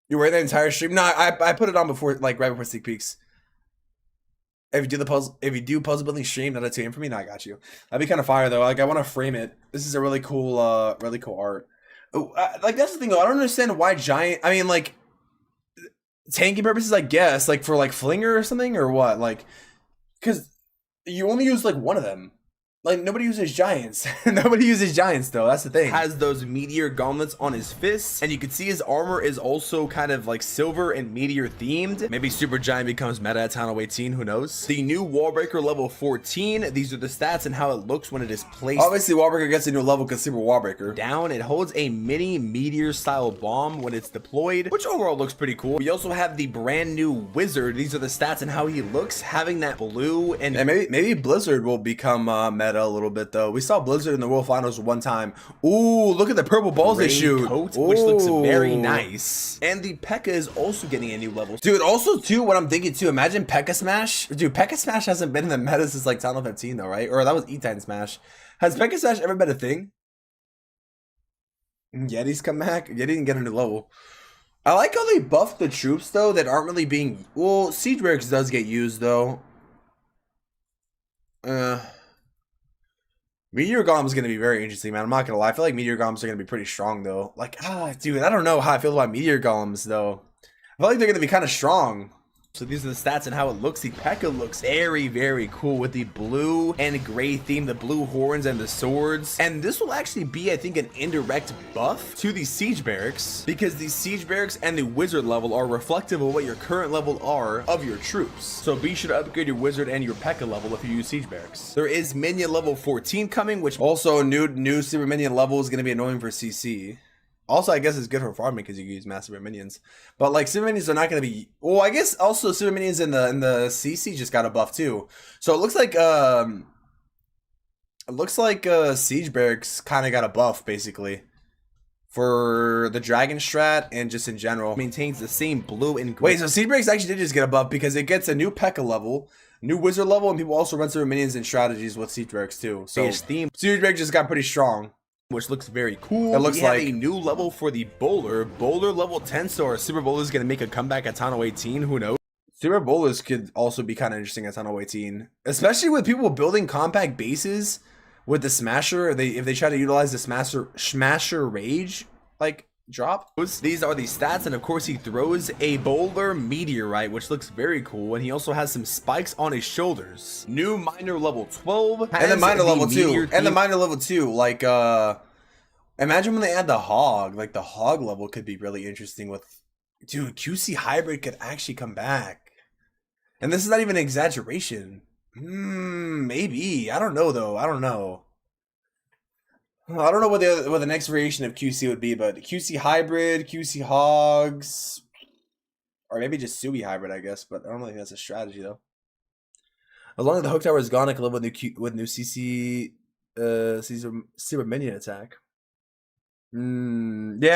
You were the entire stream? No, I put it on before, like right before sneak peeks. If you do puzzle building stream, not a 2 for me. No, I got you. That'd be kind of fire though. Like, I want to frame it. This is a really cool art. Oh, like that's the thing though. I don't understand why giant. I mean, like, tanking purposes, I guess. Like for like flinger or something or what? Like, because you only use like one of them. Like, nobody uses giants. Nobody uses giants, though. That's the thing. Has those meteor gauntlets on his fists. And you can see his armor is also kind of like silver and meteor themed. Maybe Super Giant becomes meta at Townhall 18. Who knows? The new Wallbreaker level 14. These are the stats and how it looks when it is placed. Obviously, Wallbreaker gets a new level because Super Wallbreaker. Down, it holds a mini meteor style bomb when it's deployed, which overall looks pretty cool. We also have the brand new Wizard. These are the stats and how he looks, having that blue. And maybe Blizzard will become meta a little bit though. We saw Blizzard in the World Finals one time. Ooh, look at the purple balls they shoot, which looks very nice. And the P.E.K.K.A is also getting a new level. Dude, also too, what I'm thinking too, imagine P.E.K.K.A Smash. Dude, P.E.K.K.A Smash hasn't been in the meta since like Townhall 15 though, right? Or that was E-Time Smash. Has P.E.K.K.A Smash ever been a thing? Yeti's come back. Yeti didn't get a new level. I like how they buffed the troops though that aren't really being, well, Siege Barracks does get used though. Meteor Golems is going to be very interesting, man. I'm not going to lie. I feel like Meteor Golems are going to be pretty strong, though. Like, dude, I don't know how I feel about Meteor Golems, though. I feel like they're going to be kind of strong. So these are the stats and how it looks. The P.E.K.K.A looks very, very cool with the blue and gray theme, the blue horns and the swords. And this will actually be, I think, an indirect buff to the Siege Barracks, because the Siege Barracks and the Wizard level are reflective of what your current level are of your troops. So be sure to upgrade your Wizard and your P.E.K.K.A level if you use Siege Barracks. There is Minion level 14 coming, which also new Super Minion level is going to be annoying for CC. Also, I guess it's good for farming because you can use massive minions. But like super minions are not going to be. Well, I guess also super minions in the CC just got a buff too. So it looks like Siege Barracks kind of got a buff basically for the Dragon strat and just in general. Maintains the same blue and gray. Wait, so Siege Barracks actually did just get a buff because it gets a new P.E.K.K.A level, new Wizard level, and people also run super minions and strategies with Siege Barracks too. So Siege Barracks just got pretty strong, which looks very cool. It looks like a new level for the Bowler. Bowler level 10, so our Super Bowler is going to make a comeback at Townhall 18. Who knows? Super Bowlers could also be kind of interesting at Townhall 18, especially with people building compact bases with the Smasher. If they try to utilize the Smasher Rage like drop. These are the stats, and of course he throws a Bowler Meteorite, which looks very cool, and he also has some spikes on his shoulders. New minor level 12 and the minor level 2 and the minor level 2. Like imagine when they add the hog. Like the hog level could be really interesting with, dude, QC hybrid could actually come back, and this is not even an exaggeration. Maybe, I don't know though. I don't know what the next variation of QC would be, but QC hybrid, QC hogs, or maybe just Sui hybrid, I guess. But I don't think that's a strategy though. As long as the hook tower is gone, I can live with new CC Super Minion attack. Yeah,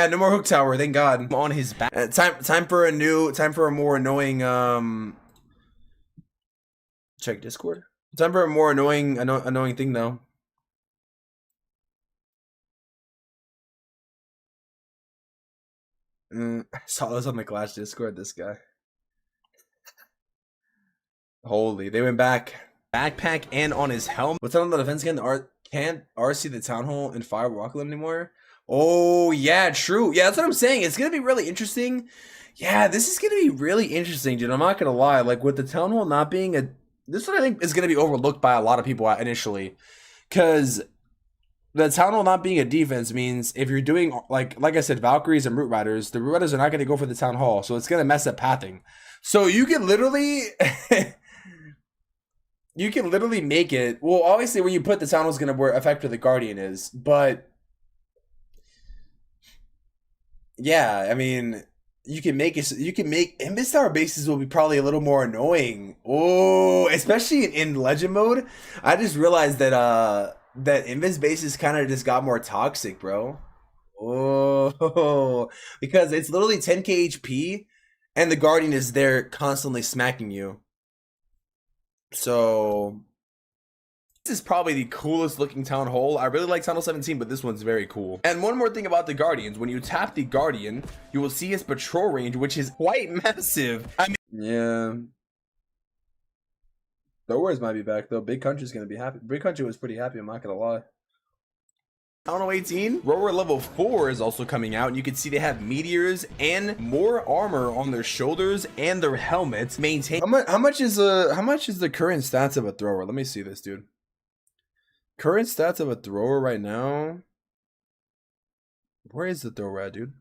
no more hook tower, thank God. On his back. Time for a more annoying check Discord. Time for a more annoying thing though. I saw this on the Clash Discord, this guy. Holy, they went back. Backpack and on his helmet. What's on the defense again? Can't RC the Townhall and Fire Rock Limb anymore? Oh, yeah, true. Yeah, that's what I'm saying. It's going to be really interesting. Yeah, this is going to be really interesting, dude. I'm not going to lie. Like, with the Townhall not being a... This one I think is going to be overlooked by a lot of people initially. Because... the Townhall not being a defense means if you're doing, like I said, Valkyries and Root Riders, the Root Riders are not going to go for the Townhall, so it's going to mess up pathing. So you can literally... you can literally make it... Well, obviously, when you put the Townhall is going to where Effector the Guardian is, but... yeah, I mean... You can make Invis Tower bases will be probably a little more annoying. Oh, especially in Legend mode. I just realized that that invis bases kind of just got more toxic, bro. Oh, because it's literally 10k HP, and the Guardian is there constantly smacking you. So this is probably the coolest looking Town Hall. I really like Town Hall 17, but this one's very cool. And one more thing about the Guardians: when you tap the Guardian, you will see his patrol range, which is quite massive. I mean, yeah. Throwers might be back though. Big Country's gonna be happy. Big Country was pretty happy. I'm not gonna lie. Townhall 18, Rower level 4 is also coming out, and you can see they have meteors and more armor on their shoulders and their helmets. Maintain. How much is the current stats of a thrower? Let me see this, dude. Current stats of a thrower right now. Where is the thrower at, dude?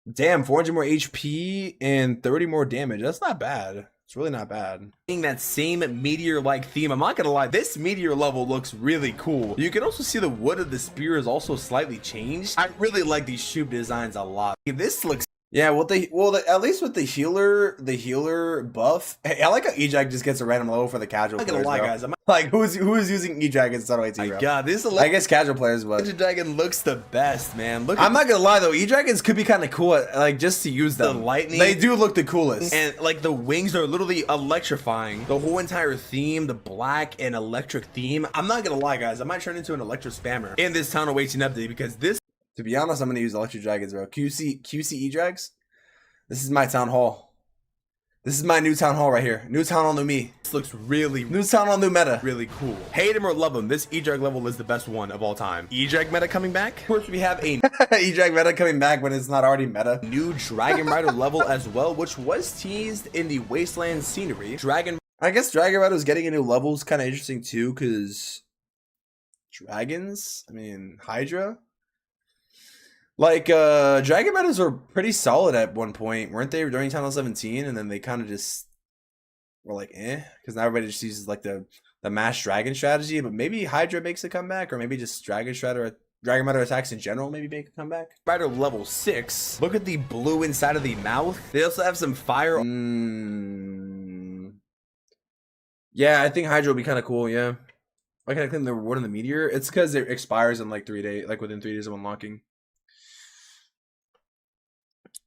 Damn, 400 more HP and 30 more damage. That's not bad. It's really not bad. Being that same meteor-like theme, I'm not gonna lie, this meteor level looks really cool. You can also see the wood of the spear is also slightly changed. I really like these shoe designs a lot. This looks, yeah, at least with the healer buff. Hey, I like how E-Jag just gets a random level for the casual players. I'm not gonna lie, guys. I'm like, who's using E-Jag in Townhall 18, bro? God, this I guess casual players, but E-Dragon looks the best, man. I'm not gonna lie though, E-Dragons could be kind of cool, like just to use them. The lightning, they do look the coolest, and like the wings are literally electrifying. The whole entire theme, the black and electric theme. I'm not gonna lie, guys. I might turn into an electro spammer in this Townhall 18 update because this. To be honest, I'm gonna use electric dragons, bro. QC E-Drags. This is my Town Hall. This is my new Town Hall right here. New Town Hall, new me. This looks really, new Town Hall, new meta. Really cool. Hate him or love him, this E-Drag level is the best one of all time. E-Drag meta coming back. Of course, we have a E-Drag meta coming back when it's not already meta. New Dragon Rider level as well, which was teased in the Wasteland scenery. I guess Dragon Rider is getting a new level is kind of interesting too, because dragons. I mean, Hydra. Like, Dragon Metas were pretty solid at one point, weren't they, during Townhall 17? And then they kind of just were like, eh. Because now everybody just uses, like, the Mash Dragon strategy. But maybe Hydra makes a comeback, or maybe just Dragon Metal attacks in general maybe make a comeback. Rider level 6. Look at the blue inside of the mouth. They also have some fire. Yeah, I think Hydra will be kind of cool, yeah. Why can't I claim the reward on the Meteor? It's because it expires in, like, 3 days, like, within 3 days of unlocking.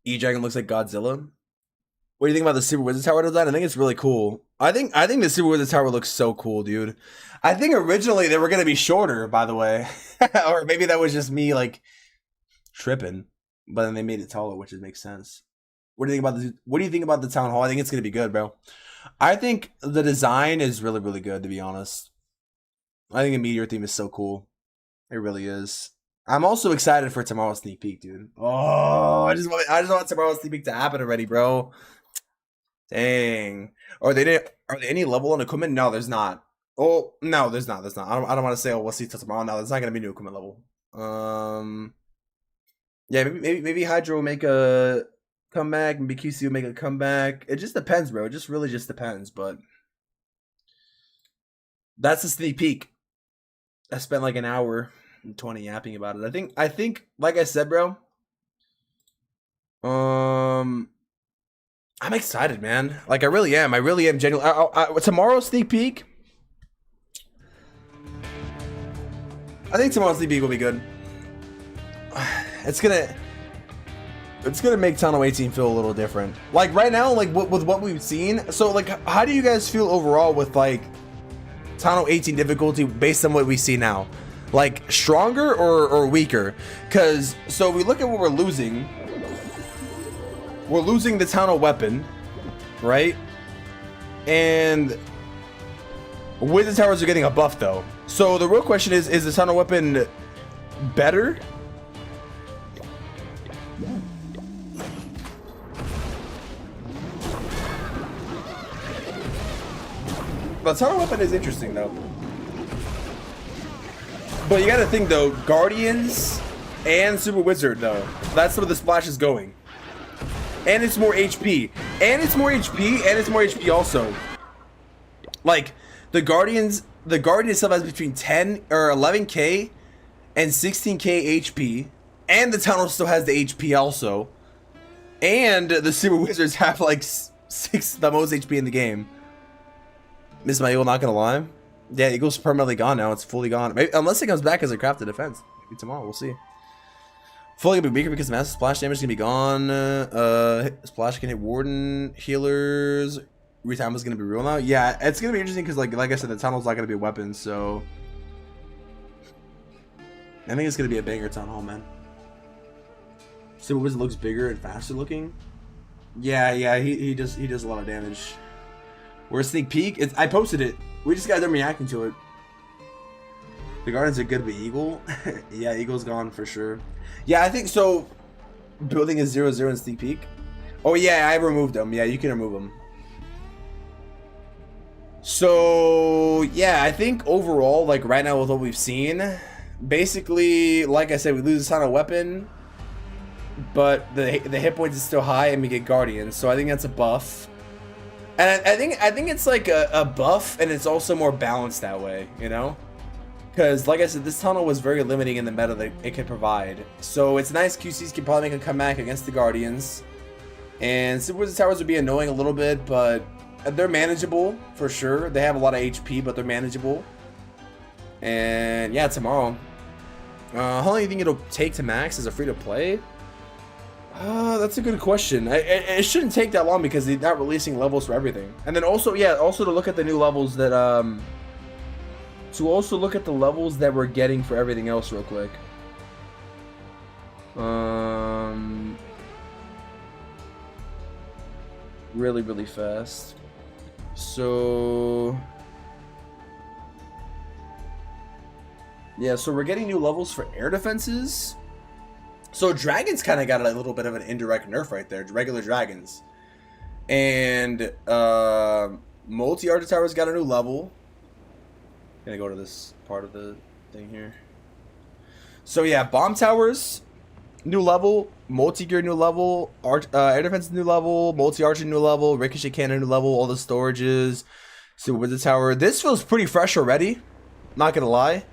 E-Dragon looks like Godzilla. What do you think about the Super Wizard Tower design? I think it's really cool. I think the Super Wizard Tower looks so cool, dude. I think originally they were gonna be shorter, by the way. Or maybe that was just me like tripping. But then they made it taller, which makes sense. What do you think about the Town Hall? I think it's gonna be good, bro. I think the design is really, really good, to be honest. I think the Meteor theme is so cool. It really is. I'm also excited for tomorrow's sneak peek, dude. Oh, I just want tomorrow's sneak peek to happen already, bro. Dang. Are there any level on equipment? No, there's not. Oh, no, there's not. There's not. I don't want to say, oh, we'll see till tomorrow. No, there's not gonna be new equipment level. Yeah, maybe Hydra will make a comeback. Maybe QC will make a comeback. It just depends, bro. It just really just depends. But that's a sneak peek. I spent like an hour and 20 yapping about it. I think, like I said, bro. I'm excited, man. Like I really am genuinely. Tomorrow's sneak peek. I think tomorrow's sneak peek will be good. It's gonna make Townhall 18 feel a little different. Like right now, like with what we've seen. So like, how do you guys feel overall with like Townhall 18 difficulty based on what we see now? Like stronger or weaker? Because so we look at what we're losing. We're losing the Townhall weapon, right? And Wizard Towers are getting a buff though. So the real question is the Townhall weapon better? The Townhall weapon is interesting though. But you gotta think though, Guardians and Super Wizard though. That's where the splash is going. And it's more HP. And it's more HP. And it's more HP also. Like, the Guardian itself has between 10 or 11k and 16k HP. And the Townhall still has the HP also. And the Super Wizards have like the most HP in the game. Miss Mayo, not gonna lie. Yeah, Eagle's permanently gone now. It's fully gone. Maybe, unless it comes back as a crafted defense. Maybe tomorrow. We'll see. Fully gonna be weaker because the massive splash damage is gonna be gone. Splash can hit Warden, healers. Retime is gonna be real now. Yeah, it's gonna be interesting because like I said, the tunnel's not gonna be a weapon, so I think it's gonna be a banger Town Hall, man. Super Wizard looks bigger and faster looking. Yeah, he does a lot of damage. We're a sneak peek. I posted it. We just got them reacting to it. The Guardians are good, but Eagle, yeah, Eagle's gone for sure. Yeah, I think so. Building is 0-0 in sneak peek. Oh yeah, I removed them. Yeah, you can remove them. So yeah, I think overall, like right now with what we've seen, basically, like I said, we lose a ton of weapon, but the hit points is still high, and we get Guardians. So I think that's a buff, and I think it's like a buff, and it's also more balanced that way, you know. Because, like I said, this tunnel was very limiting in the meta that it could provide. So it's nice QCs can probably make a comeback against the Guardians. And Super Wizard Towers would be annoying a little bit, but they're manageable for sure. They have a lot of HP, but they're manageable. And yeah, tomorrow. How long do you think it'll take to max as a free-to-play? That's a good question. It shouldn't take that long because they're not releasing levels for everything. And then also, yeah, also to look at the new levels that, we're getting for everything else real quick. Really fast. So yeah, so we're getting new levels for air defenses. So dragons kind of got a little bit of an indirect nerf right there, regular dragons. And multi-archer towers got a new level. Gonna go to this part of the thing here. So yeah, bomb towers, new level, multi-gear new level, air defense new level, multi-archer new level, ricochet cannon new level, all the storages, Super Wizard Tower. This feels pretty fresh already, not gonna lie.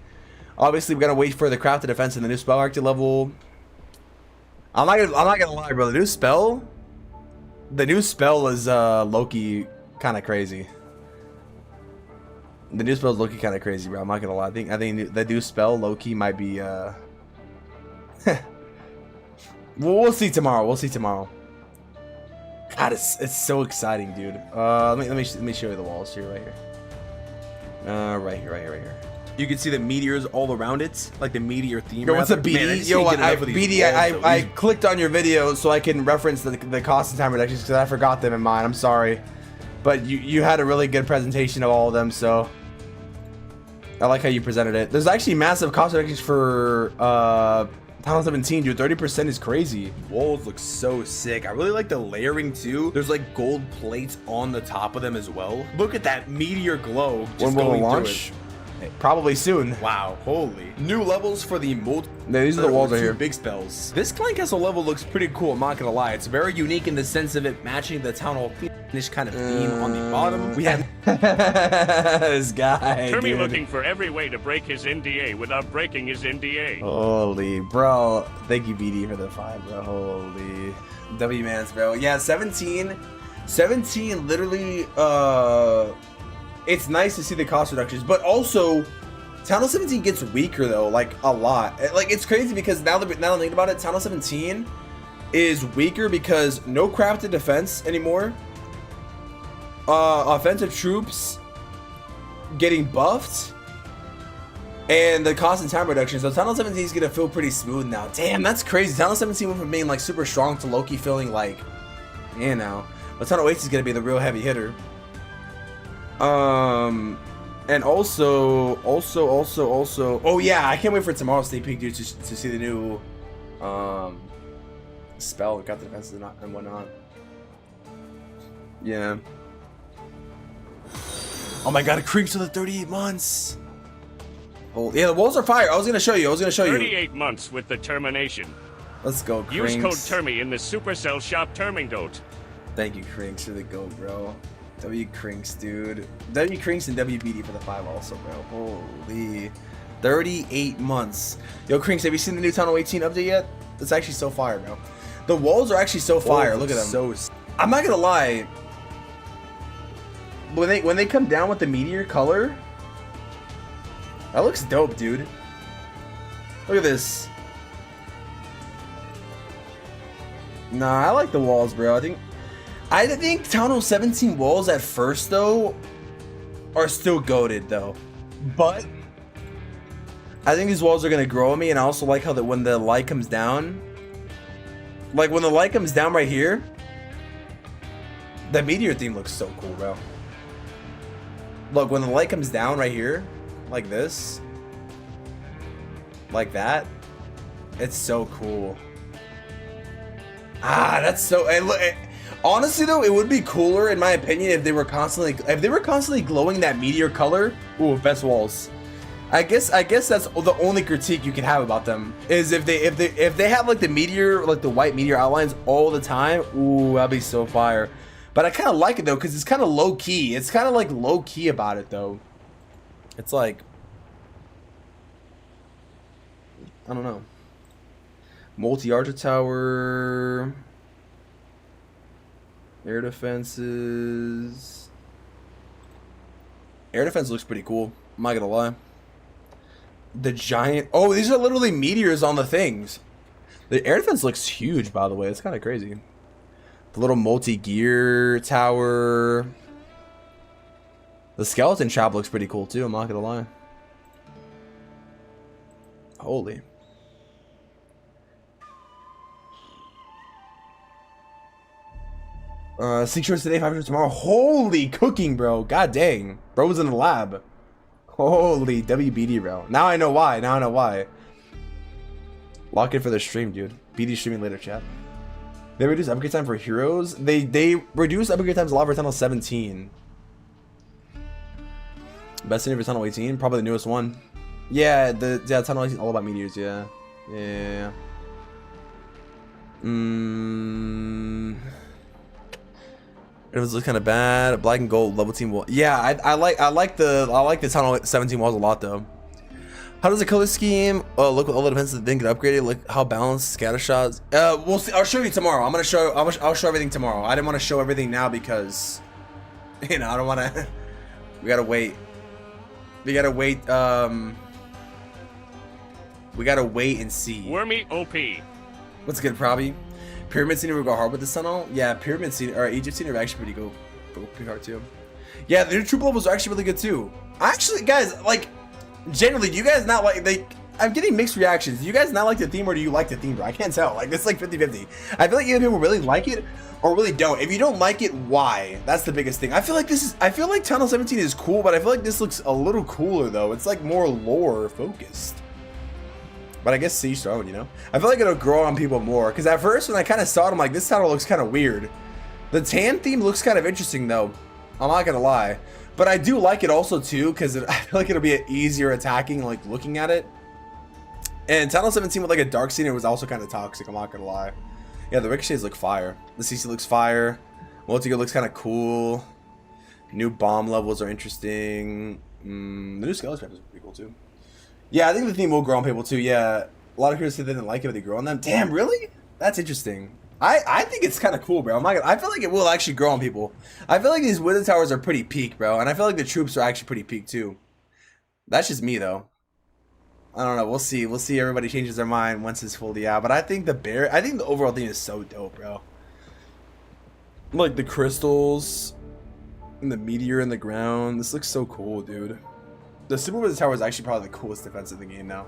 Obviously we gotta wait for the crafted defense and the new spell active level. I'm not gonna lie, bro. The new spell is Loki kind of crazy. The new spell is Loki kind of crazy, bro. I'm not gonna lie. I think the new spell Loki might be. We'll see tomorrow. We'll see tomorrow. God, it's so exciting, dude. Let me show you the walls here, right here. Right here. You can see the meteors all around it, like the meteor theme. Yo, what's a BD? I clicked on your video so I can reference the cost and time reductions because I forgot them in mine. I'm sorry, but you had a really good presentation of all of them, so I like how you presented it. There's actually massive cost reductions for Townhall 17, dude. 30% is crazy. Walls look so sick. I really like the layering too. There's like gold plates on the top of them as well. Look at that meteor glow. When will it launch? Probably soon. Wow, holy. New levels for the multi. Yeah, these are the walls right here. Big spells. This Clan Castle level looks pretty cool, I'm not gonna lie. It's very unique in the sense of it matching the Town Hall finish kind of theme on the bottom. We have this guy. Termy looking for every way to break his NDA without breaking his NDA. Holy, bro. Thank you, BD, for the 5, bro. Holy. W-Mans, bro. Yeah, 17 literally, it's nice to see the cost reductions, but also Townhall 17 gets weaker though, like a lot. Like it's crazy because now that I'm thinking about it, Townhall 17 is weaker because no crafted defense anymore. Offensive troops getting buffed, and the cost and time reduction. So Townhall 17 is gonna feel pretty smooth now. Damn, that's crazy. Townhall 17 went from being like super strong to Loki feeling like, you know, but Townhall 8 is gonna be the real heavy hitter. And also, oh yeah, I can't wait for tomorrow's sneak peek, dude, to see the new, spell and got the defenses and whatnot. Yeah. Oh my god, it creeps to the 38 months. Oh yeah, the walls are fire. I was gonna show you. 38 months with the termination. Let's go, Crinks. Use code Termy in the Supercell shop Termingoat. Thank you, Crinks, for the go, bro. W Crinks, dude. W Crinks and WBD for the 5 also, bro. Holy. 38 months. Yo, Crinks, have you seen the new Townhall 18 update yet? It's actually so fire, bro. The walls are actually so fire. Look at them. I'm not gonna lie. When they come down with the meteor color, That looks dope, dude. Look at this. Nah, I like the walls, bro. I think Townhall 17 walls at first though are still goated though, but I think these walls are gonna grow on me, and I also like how that when the light comes down, like when the light comes down right here, the meteor theme looks so cool, bro. Look, when the light comes down right here, like this, like that, it's so cool. Ah, that's so. And look, honestly though, it would be cooler in my opinion if they were constantly glowing that meteor color. Ooh, best walls. I guess that's the only critique you can have about them is if they have like the meteor, like the white meteor outlines all the time. Ooh, that'd be so fire. But I kind of like it though, because it's kind of low key. It's kind of like low key about it though. It's like, I don't know. Multi-archer tower, air defenses. Air defense looks pretty cool. I'm not gonna lie. The giant. Oh, these are literally meteors on the things. The air defense looks huge, by the way. It's kind of crazy. The little multi-gear tower. The skeleton trap looks pretty cool too. I'm not gonna lie. Holy. Six shorts today, 5 shorts tomorrow. Holy cooking, bro. God dang. Bro was in the lab. Holy WBD, bro. Now I know why. Now I know why. Lock in for the stream, dude. BD streaming later, chat. They reduce upgrade time for heroes. They reduce upgrade times a lot for Townhall 17. Best city for Townhall 18. Probably the newest one. Yeah, Townhall 18 is all about meteors. Yeah. Yeah. It was kind of bad. Black and gold level team wall. Yeah, I like the Townhall 17 walls a lot though. How does the color scheme look with all the defenses that didn't get upgraded? Like how balanced scatter shots? We'll see. I'll show you tomorrow. I'll show everything tomorrow. I didn't want to show everything now because, you know, I don't want to. We gotta wait. We gotta wait. We gotta wait and see. Wormy OP. What's good, Probby? Pyramid Scenery will go hard with this tunnel. Yeah, Pyramid Scenery or Egypt Scenery actually go pretty hard too. Yeah, the new troop levels are actually really good too. Actually, guys, like generally, do you guys not like I'm getting mixed reactions. Do you guys not like the theme or do you like the theme, bro? I can't tell. Like it's like 50-50. I feel like either people really like it or really don't. If you don't like it, why? That's the biggest thing. I feel like Townhall 17 is cool, but I feel like this looks a little cooler though. It's like more lore focused. But I guess Siege Throne, you know? I feel like it'll grow on people more. Because at first, when I kind of saw it, I'm like, this tunnel looks kind of weird. The tan theme looks kind of interesting, though. I'm not going to lie. But I do like it also, too, because I feel like it'll be easier attacking, like, looking at it. And Townhall 17 with, like, a dark scene, it was also kind of toxic. I'm not going to lie. Yeah, the ricochets look fire. The CC looks fire. Multi-gear looks kind of cool. New bomb levels are interesting. The new skeleton trap is pretty cool, too. Yeah, I think the theme will grow on people too. Yeah, a lot of heroes say they didn't like it, but they grow on them. Damn, really? That's interesting. I think it's kind of cool, bro. I feel like it will actually grow on people. I feel like these wither towers are pretty peak, bro, and I feel like the troops are actually pretty peak too. That's just me though. I don't know. We'll see. We'll see. Everybody changes their mind once it's fully out. But I think the overall theme is so dope, bro. Like the crystals and the meteor in the ground. This looks so cool, dude. The Super Wizard Tower is actually probably the coolest defense in the game now.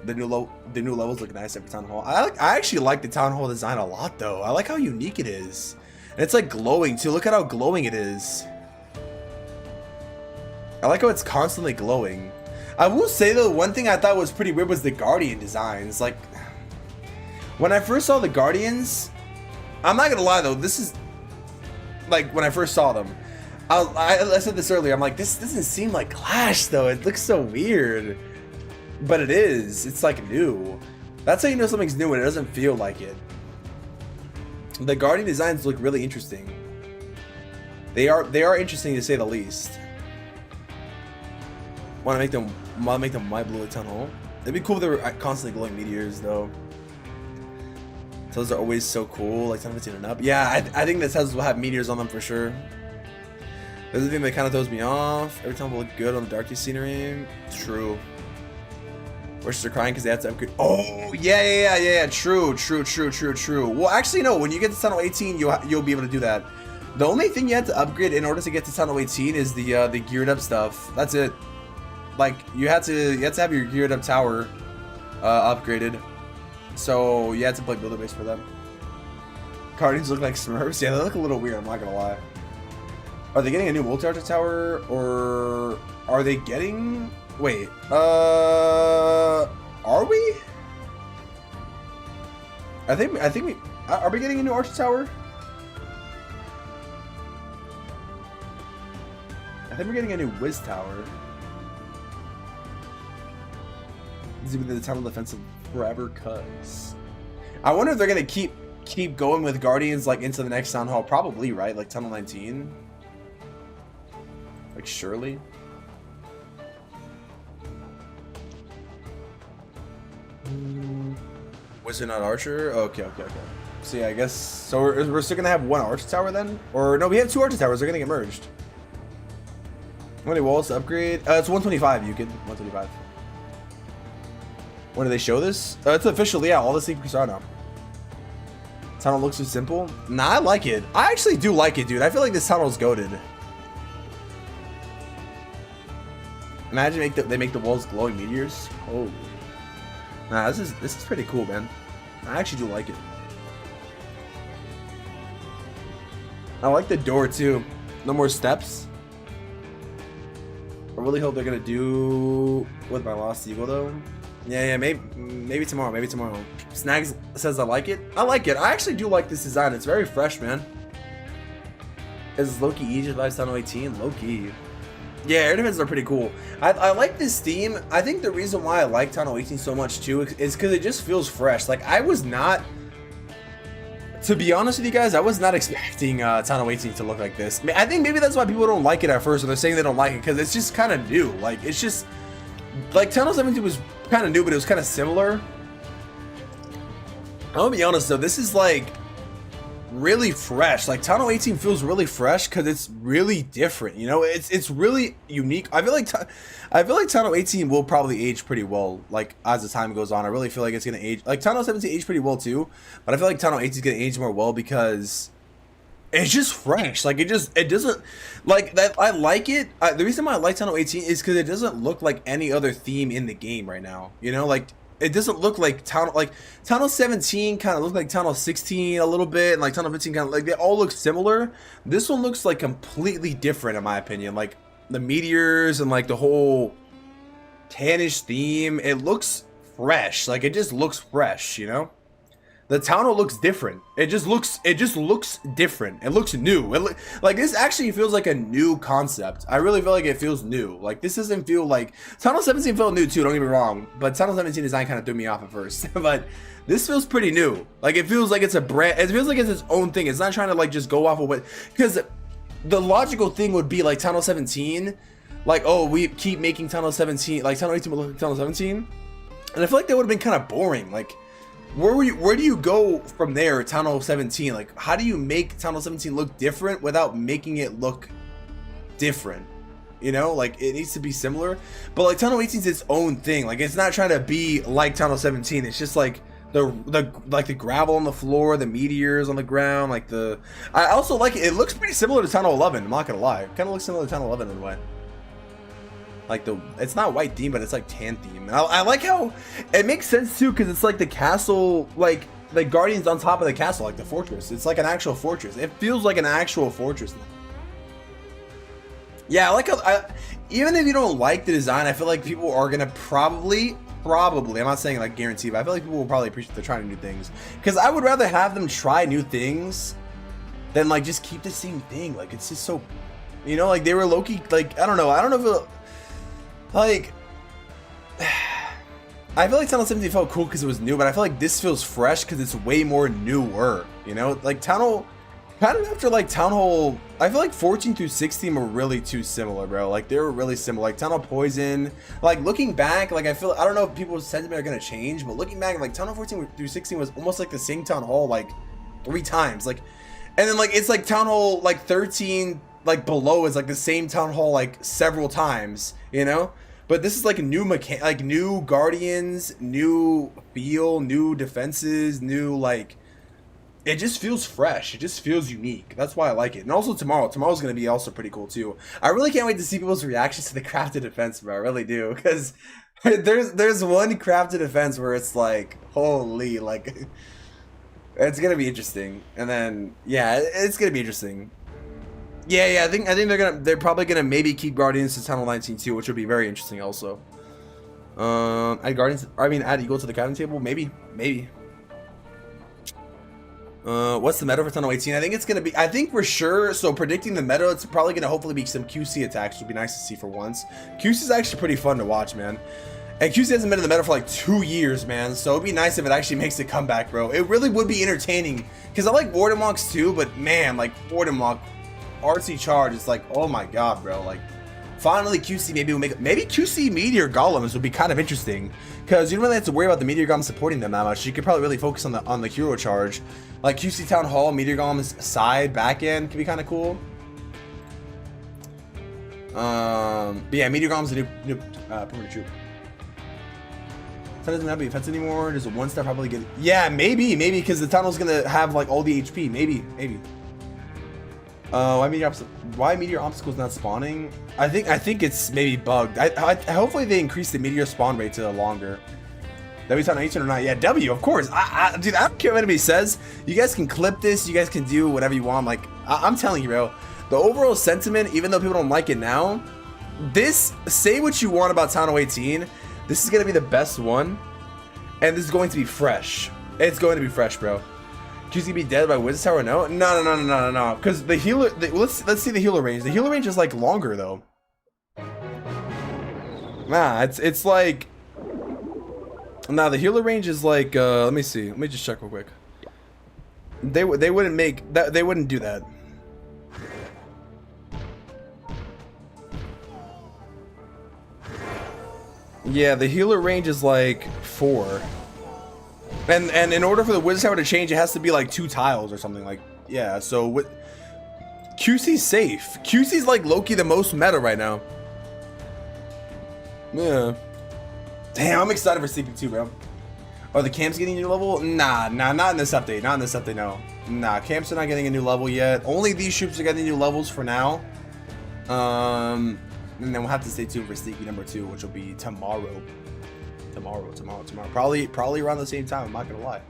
The new levels look nice every Town Hall. I actually like the Town Hall design a lot though. I like how unique it is. And it's like glowing too. Look at how glowing it is. I like how it's constantly glowing. I will say though, one thing I thought was pretty weird was the Guardian designs. Like, when I first saw the Guardians, I'm not gonna lie though, this is like when I first saw them. I said this earlier, I'm like, this doesn't seem like Clash though. It looks so weird. But it is. It's like new. That's how you know something's new when it doesn't feel like it. The Guardian designs look really interesting. They are interesting to say the least. Want to make them white blue tunnel. It'd be cool if they were constantly glowing meteors though. Those are always so cool, like 17 and up. Yeah, I think this has will have meteors on them for sure. This is the thing that kind of throws me off. Every time we look good on the darky scenery. True. Wishes are crying because they have to upgrade. Oh, yeah. True. Well, actually, no. When you get to Tunnel 18, you'll be able to do that. The only thing you have to upgrade in order to get to Tunnel 18 is the geared up stuff. That's it. Like you have to have your geared up tower upgraded. So you have to play builder base for them. Guardians look like Smurfs. Yeah, they look a little weird. I'm not gonna lie. Are they getting a new multi-archer tower, or are they getting? Wait. Are we? I think we are we getting a new archer tower? I think we're getting a new Wiz tower. This is the Tunnel Defensive forever, cuz. I wonder if they're gonna keep going with Guardians like into the next Town Hall. Probably, right? Like Tunnel 19. Like surely. Wizard not Archer? Okay. So yeah, I guess so. We're still gonna have one Archer tower then, or no? We have two Archer towers. They're gonna get merged. How many walls to upgrade? It's 125. You can 125. When do they show this? It's official. Yeah, all the sneak peeks are now. Tunnel looks so simple. Nah, I like it. I actually do like it, dude. I feel like this tunnel's goated. Imagine they make the walls glowing meteors. Oh, nah, this is pretty cool, man. I actually do like it. I like the door too. No more steps. I really hope they're gonna do with my Lost Eagle though. Yeah, maybe tomorrow. Snags says I like it. I like it. I actually do like this design. It's very fresh, man. Is Loki Egypt vibes Tunnel 18? Loki. Yeah, air defenses are pretty cool. I like this theme. I think the reason why I like Tunnel 18 so much too is because it just feels fresh. Like I was not, to be honest with you guys, I was not expecting Tunnel 18 to look like this. I think maybe that's why people don't like it at first, or they're saying they don't like it because it's just kind of new. Like it's just like Tunnel 17 was kind of new, but it was kind of similar. I'll be honest though, this is like really fresh. Like Tunnel 18 feels really fresh because it's really different, you know. It's really unique. I feel like Tunnel 18 will probably age pretty well, like as the time goes on. I really feel like it's gonna age, like Tunnel 17 aged pretty well too, but I feel like Tunnel 18 is gonna age more well because it's just fresh. Like it doesn't like that. I like it. The reason why I like Tunnel 18 is because it doesn't look like any other theme in the game right now, you know. Like it doesn't look like Tunnel 17 kind of looked like Tunnel 16 a little bit, and like Tunnel 15 kind of like, they all look similar. This one looks like completely different in my opinion. Like the meteors and like the whole tannish theme, it looks fresh. Like it just looks fresh, you know. The Townhall looks different. It just looks different. It looks new. Like this actually feels like a new concept. I really feel like it feels new. Like this doesn't feel like Tunnel 17 felt new too. Don't get me wrong, but Tunnel 17 design kind of threw me off at first. But this feels pretty new. Like it feels like it's a brand. It feels like it's its own thing. It's not trying to like just go off of what, because the logical thing would be like Tunnel 17, like oh we keep making Tunnel 17 like Tunnel 18 will look like Tunnel 17, and I feel like that would have been kind of boring. Like where do you go from there? Tunnel 17, like how do you make Tunnel 17 look different without making it look different? You know, like it needs to be similar, but like Tunnel 18 is its own thing. Like it's not trying to be like Tunnel 17. It's just like the gravel on the floor, the meteors on the ground, like I also like it looks pretty similar to Tunnel 11. I'm not gonna lie, kind of looks similar to Tunnel 11 in a way. Like it's not white theme, but it's like tan theme. And I like how it makes sense too, because it's like the castle, like the Guardians on top of the castle, like the fortress. It's like an actual fortress. It feels like an actual fortress now. Yeah, I like how even if you don't like the design, I feel like people are gonna probably, I'm not saying like guarantee, but I feel like people will probably appreciate they're trying new things. Because I would rather have them try new things than like just keep the same thing. Like it's just so, you know, like they were low-key, like I don't know if it, like I feel like Tunnel 17 felt cool because it was new, but I feel like this feels fresh because it's way more newer, you know. Like Townhall, kind of after like Townhall, I feel like 14 through 16 were really too similar, bro. Like they were really similar. Like Townhall Poison, like looking back, like I don't know if people's sentiment are gonna change, but looking back, like Townhall 14 through 16 was almost like the same Townhall like 3 times, like, and then like it's like Townhall like 13 like below is like the same town hall like several times, you know. But this is like a new like new guardians, new feel, new defenses, new like. It just feels fresh. It just feels unique. That's why I like it. And also tomorrow's gonna be also pretty cool too. I really can't wait to see people's reactions to the crafted defense, bro. I really do, because there's one crafted defense where it's like, holy, like, it's gonna be interesting. And then yeah, it's gonna be interesting. Yeah, I think they're probably gonna maybe keep Guardians to Tunnel 19 too, which would be very interesting also. Add Eagle to the captain table, maybe. What's the meta for Tunnel 18? I think it's gonna be. I think for sure. So predicting the meta, it's probably gonna hopefully be some QC attacks, which would be nice to see for once. QC is actually pretty fun to watch, man. And QC hasn't been in the meta for like 2 years, man. So it'd be nice if it actually makes a comeback, bro. It really would be entertaining. Because I like Wardenmocks too, but man, like Wardenmock, RC Charge is like, oh my god, bro. Like, finally QC maybe will make. Maybe QC Meteor Golems would be kind of interesting. Because you don't really have to worry about the Meteor Golems supporting them that much. You could probably really focus on the hero charge. Like QC Town Hall, Meteor Golems side, back end could be kind of cool. But yeah, Meteor Golems a new permanent troop. That doesn't have to be offensive anymore. There's a 1-star probably get. Yeah, maybe because the tunnel's gonna have like all the HP. Maybe. Why meteor obstacles not spawning? I think it's maybe bugged. Hopefully they increase the meteor spawn rate to longer. W Town 18 or not? Yeah, W, of course. Dude, I don't care what anybody says. You guys can clip this. You guys can do whatever you want. Like, I'm telling you, bro. The overall sentiment, even though people don't like it now, say what you want about Town 18. This is going to be the best one. And this is going to be fresh. It's going to be fresh, bro. QC be dead by Wizard Tower? No. Because the healer, let's see the healer range. The healer range is like longer, though. Nah, it's like... Nah, the healer range is like, let me see. Let me just check real quick. They wouldn't make that. They wouldn't do that. Yeah, the healer range is like 4. And in order for the Wizard Tower to change, it has to be like 2 tiles or something like. Yeah, so with QC's safe. QC's like Loki the most meta right now. Yeah. Damn, I'm excited for CP2, bro. Are the camps getting a new level? Nah, not in this update. Not in this update, no. Nah, camps are not getting a new level yet. Only these troops are getting new levels for now. And then we'll have to stay tuned for Sneaky number 2, which will be tomorrow. Tomorrow. Probably around the same time, I'm not gonna lie.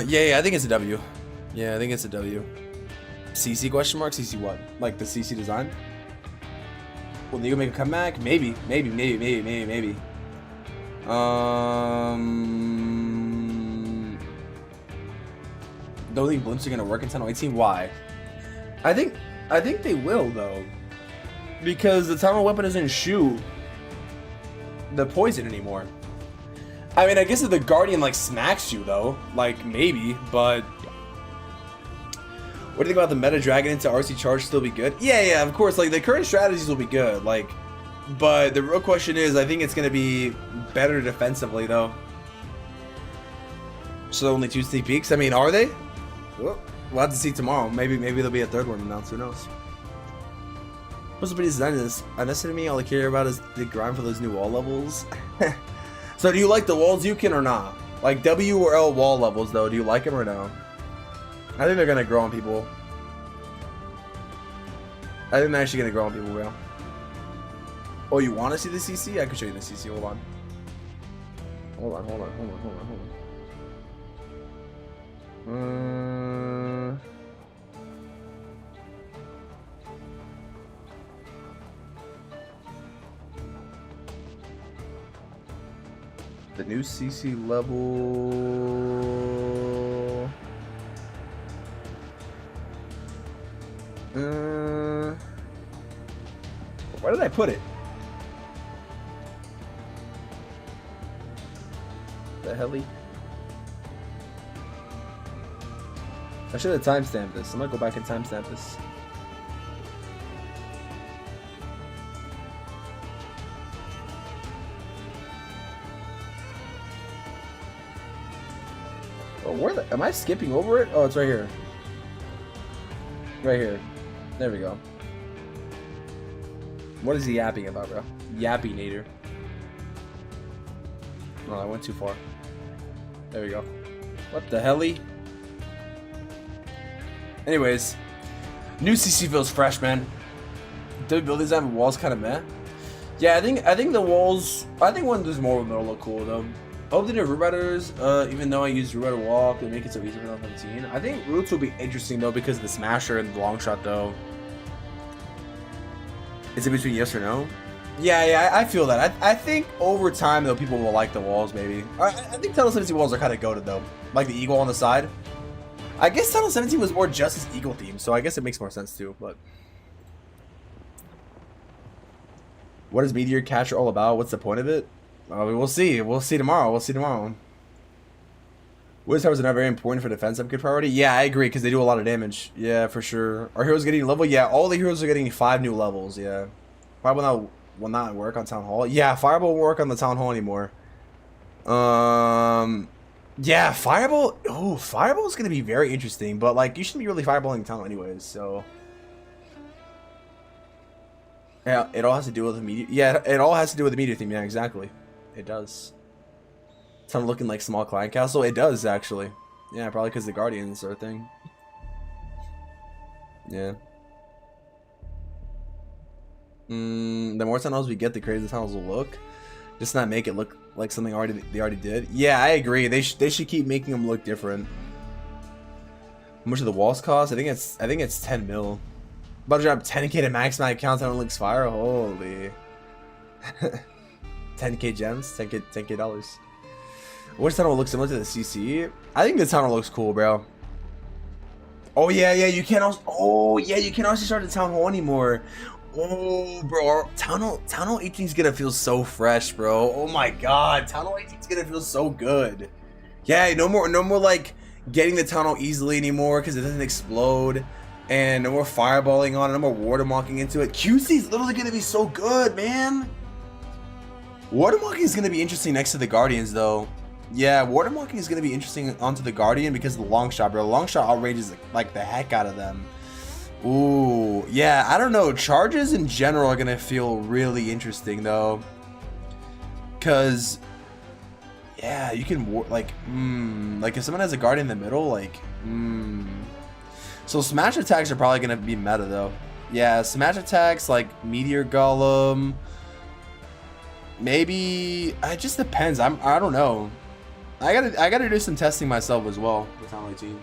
Yeah, I think it's a W. Yeah, I think it's a W. CC question mark? CC what? Like the CC design? Will Nigo make a comeback? Maybe. Don't think blimps are gonna work in Tunnel 18. Why? I think they will though, because the tunnel weapon doesn't shoot the poison anymore. I mean, I guess if the Guardian like smacks you though, like maybe, but. What do you think about the meta dragon into RC charge still be good? Yeah, of course. Like the current strategies will be good. Like, but the real question is, I think it's gonna be better defensively though. So only 2 sneak peeks. I mean, are they? Well, we'll have to see tomorrow. Maybe there'll be a 3rd one announced. Who knows? What's the pretty design of this? Honestly, to me, all I care about is the grind for those new wall levels. So, do you like the walls you can or not? Like W or L wall levels though? Do you like them or no? I think they're gonna grow on people. I think they're actually gonna grow on people, bro. Oh, you want to see the CC? I can show you the CC. Hold on. The new CC level. Where did I put it? The heli? I should have timestamped this. I'm gonna go back and timestamp this. Oh, am I skipping over it? Oh, it's right here. Right here. There we go. What is he yapping about, bro? Yappy nader. Oh, I went too far. There we go. What the helly? Anyways, new CC feels fresh, man. Do buildings have walls kind of meh? Yeah, I think the walls. I think one does more of them look cool though. I hope they do root riders. Even though I use root rider walk and make it so easy for 2017. I think roots will be interesting though because of the smasher and the long shot though. Is it between yes or no? Yeah, I feel that. I think over time though people will like the walls maybe. I think Tunnel 17 walls are kind of goated though, like the eagle on the side. I guess Tunnel 17 was more Justice Eagle themed, so I guess it makes more sense too. But what is Meteor Catcher all about? What's the point of it? We'll see. We'll see tomorrow. We'll see tomorrow. Wiz towers are not very important for defense upgrade priority. Yeah, I agree because they do a lot of damage. Yeah, for sure. Are heroes getting level? Yeah, all the heroes are getting 5 new levels. Yeah, Fireball will not work on Town Hall. Yeah, Fireball won't work on the Town Hall anymore. Yeah, Fireball. Oh, Fireball is gonna be very interesting, but like you shouldn't be really fireballing Town anyways. So yeah, it all has to do with the meteor. Yeah, it all has to do with the meteor theme. Yeah, exactly. It does. Town looking like small client castle. It does actually. Yeah, probably because the Guardians are a thing. Yeah. The more tunnels we get, the crazier the tunnels will look. Just not make it look like something they already did. Yeah, I agree. They should keep making them look different. How much do the walls cost? I think it's 10 mil. About to drop 10k to max my account on Link's Fire. Holy. 10k gems, 10k dollars. Which tunnel looks similar to the CC? I think the tunnel looks cool, bro. Oh yeah, you can't also. Oh yeah, you can't also start the Town Hall anymore. Oh, bro, Town Hall 18 is gonna feel so fresh, bro. Oh my God, Town Hall 18 is gonna feel so good. Yeah, no more like getting the Town Hall easily anymore because it doesn't explode, and no more fireballing on it, no more watermarking into it. QC is literally gonna be so good, man. Watermarking is gonna be interesting next to the Guardians, though. Yeah, watermarking is gonna be interesting onto the Guardian because of the long shot, bro. The long shot outrages like the heck out of them. Ooh, yeah, I don't know. Charges in general are gonna feel really interesting though, cause yeah, you can like if someone has a Guardian in the middle, like so smash attacks are probably gonna be meta though. Yeah, smash attacks like Meteor Golem. Maybe it just depends. I don't know. I gotta do some testing myself as well with Town 18.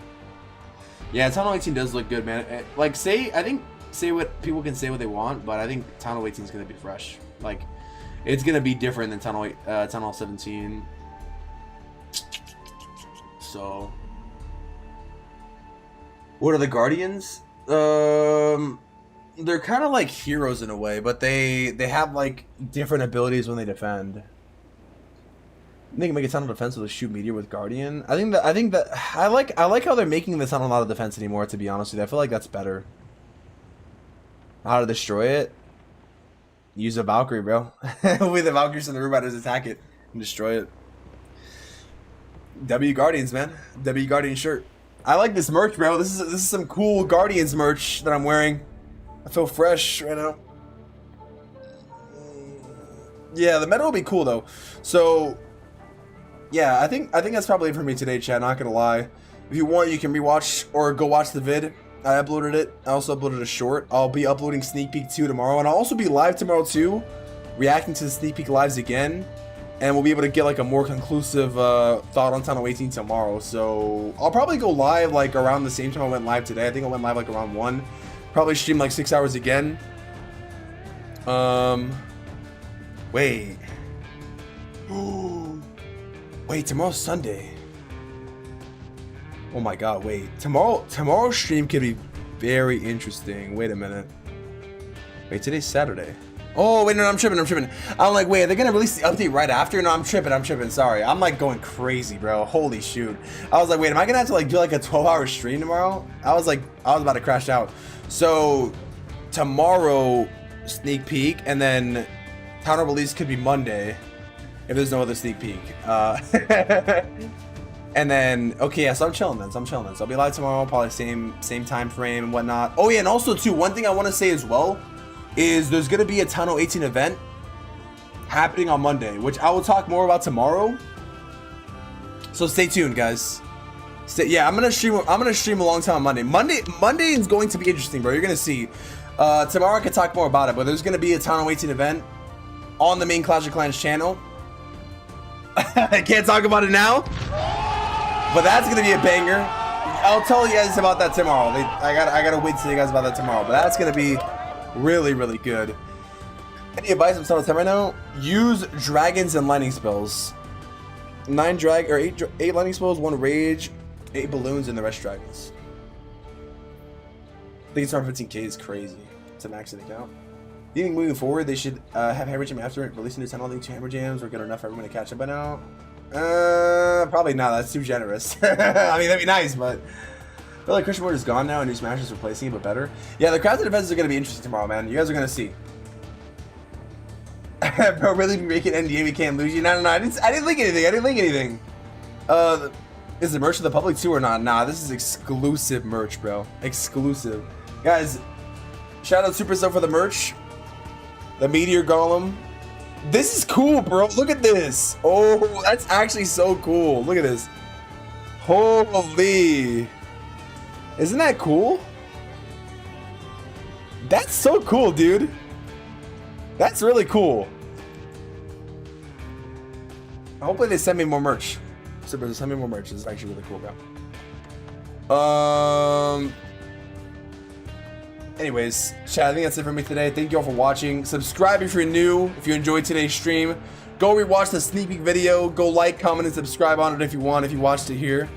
Yeah, Town 18 does look good, man. Like say what people can say what they want, but I think Town 18 is gonna be fresh. Like it's gonna be different than Town 17. So what are the Guardians? They're kind of like heroes in a way, but they have like different abilities when they defend. They can make a ton of defense with a shoot meteor with Guardian. I like how they're making this not a lot of defense anymore. To be honest with you, I feel like that's better. How to destroy it? Use a Valkyrie, bro. With the Valkyries and the Root Riders attack it and destroy it. W Guardians, man. W Guardian shirt. I like this merch, bro. This is some cool Guardians merch that I'm wearing. I feel fresh right now. Yeah, the meta will be cool though. So yeah, I think that's probably it for me today, chat. Not gonna lie. If you want, you can rewatch or go watch the vid. I uploaded it. I also uploaded a short. I'll be uploading Sneak Peek 2 tomorrow, and I'll also be live tomorrow too, reacting to the Sneak Peek lives again, and we'll be able to get like a more conclusive thought on Town 18 tomorrow. So I'll probably go live like around the same time I went live today. I think I went live like around 1. Probably stream like 6 hours again. Wait. Wait, tomorrow's Sunday. Oh my God, wait. Tomorrow's stream could be very interesting. Wait a minute. Wait, today's Saturday. Oh, wait, no, I'm tripping. I'm like, wait, are they gonna release the update right after? No, I'm tripping. Sorry. I'm like going crazy, bro. Holy shoot. I was like, wait, am I gonna have to like do like a 12-hour stream tomorrow? I was about to crash out. So tomorrow, sneak peek, and then Town release could be Monday if there's no other sneak peek. And then, okay, yeah, so I'm chilling then. So I'll be live tomorrow, probably same time frame and whatnot. Oh yeah, and also too, one thing I want to say as well is there's gonna be a Townhall 18 event happening on Monday, which I will talk more about tomorrow. So stay tuned, guys. Yeah, I'm gonna stream a long time on Monday. Monday is going to be interesting, bro. You're gonna see. Tomorrow I can talk more about it, but there's gonna be a Townhall 18 event on the main Clash of Clans channel. I can't talk about it now. But that's gonna be a banger. I'll tell you guys about that tomorrow. I gotta wait to tell you guys about that tomorrow. But that's gonna be really, really good. Any advice I'm starting to right now? Use dragons and lightning spells. 8 lightning spells, 1 rage, 8 balloons, and the rest dragons. I think it's around 15k is crazy. It's a maxed account. Do you think moving forward they should have Hammer Jam after releasing the Townhall League 2 Hammer Jams or good enough for everyone to catch up by now? Probably not. That's too generous. I mean, that'd be nice, but I feel like Christian Mode is gone now and new Smash is replacing it, but better. Yeah, the crafted defenses are going to be interesting tomorrow, man. You guys are going to see. Bro, really making NDA, we can't lose you. No, I didn't link anything. Is the merch to the public too or not? Nah, this is exclusive merch, bro. Exclusive. Guys, shout out Super Sub for the merch. The Meteor Golem. This is cool, bro. Look at this. Oh, that's actually so cool. Look at this. Holy. Isn't that cool? That's so cool, dude. That's really cool. Hopefully they send me more merch. Super, send me more merch. This is actually really cool, bro. Anyways, chat, I think that's it for me today. Thank you all for watching. Subscribe if you're new. If you enjoyed today's stream, go rewatch the sneak peek video. Go like, comment, and subscribe on it if you want, if you watched it here.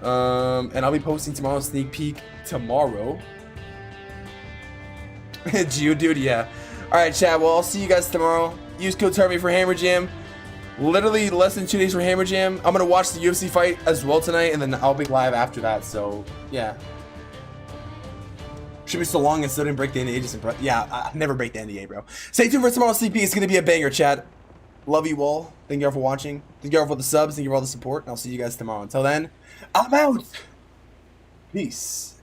And I'll be posting tomorrow's sneak peek tomorrow. Geodude, yeah. Alright, chat, well, I'll see you guys tomorrow. Use code TARVI for Hammer Jam. Literally less than 2 days for Hammer Jam. I'm gonna watch the UFC fight as well tonight, and then I'll be live after that, so, yeah. Should be so long and still didn't break the NDA. Yeah, I never break the NDA, bro. Stay tuned for tomorrow's CP. It's gonna be a banger, chat. Love you all. Thank you all for watching. Thank you all for the subs. Thank you for all the support. And I'll see you guys tomorrow. Until then, I'm out. Peace.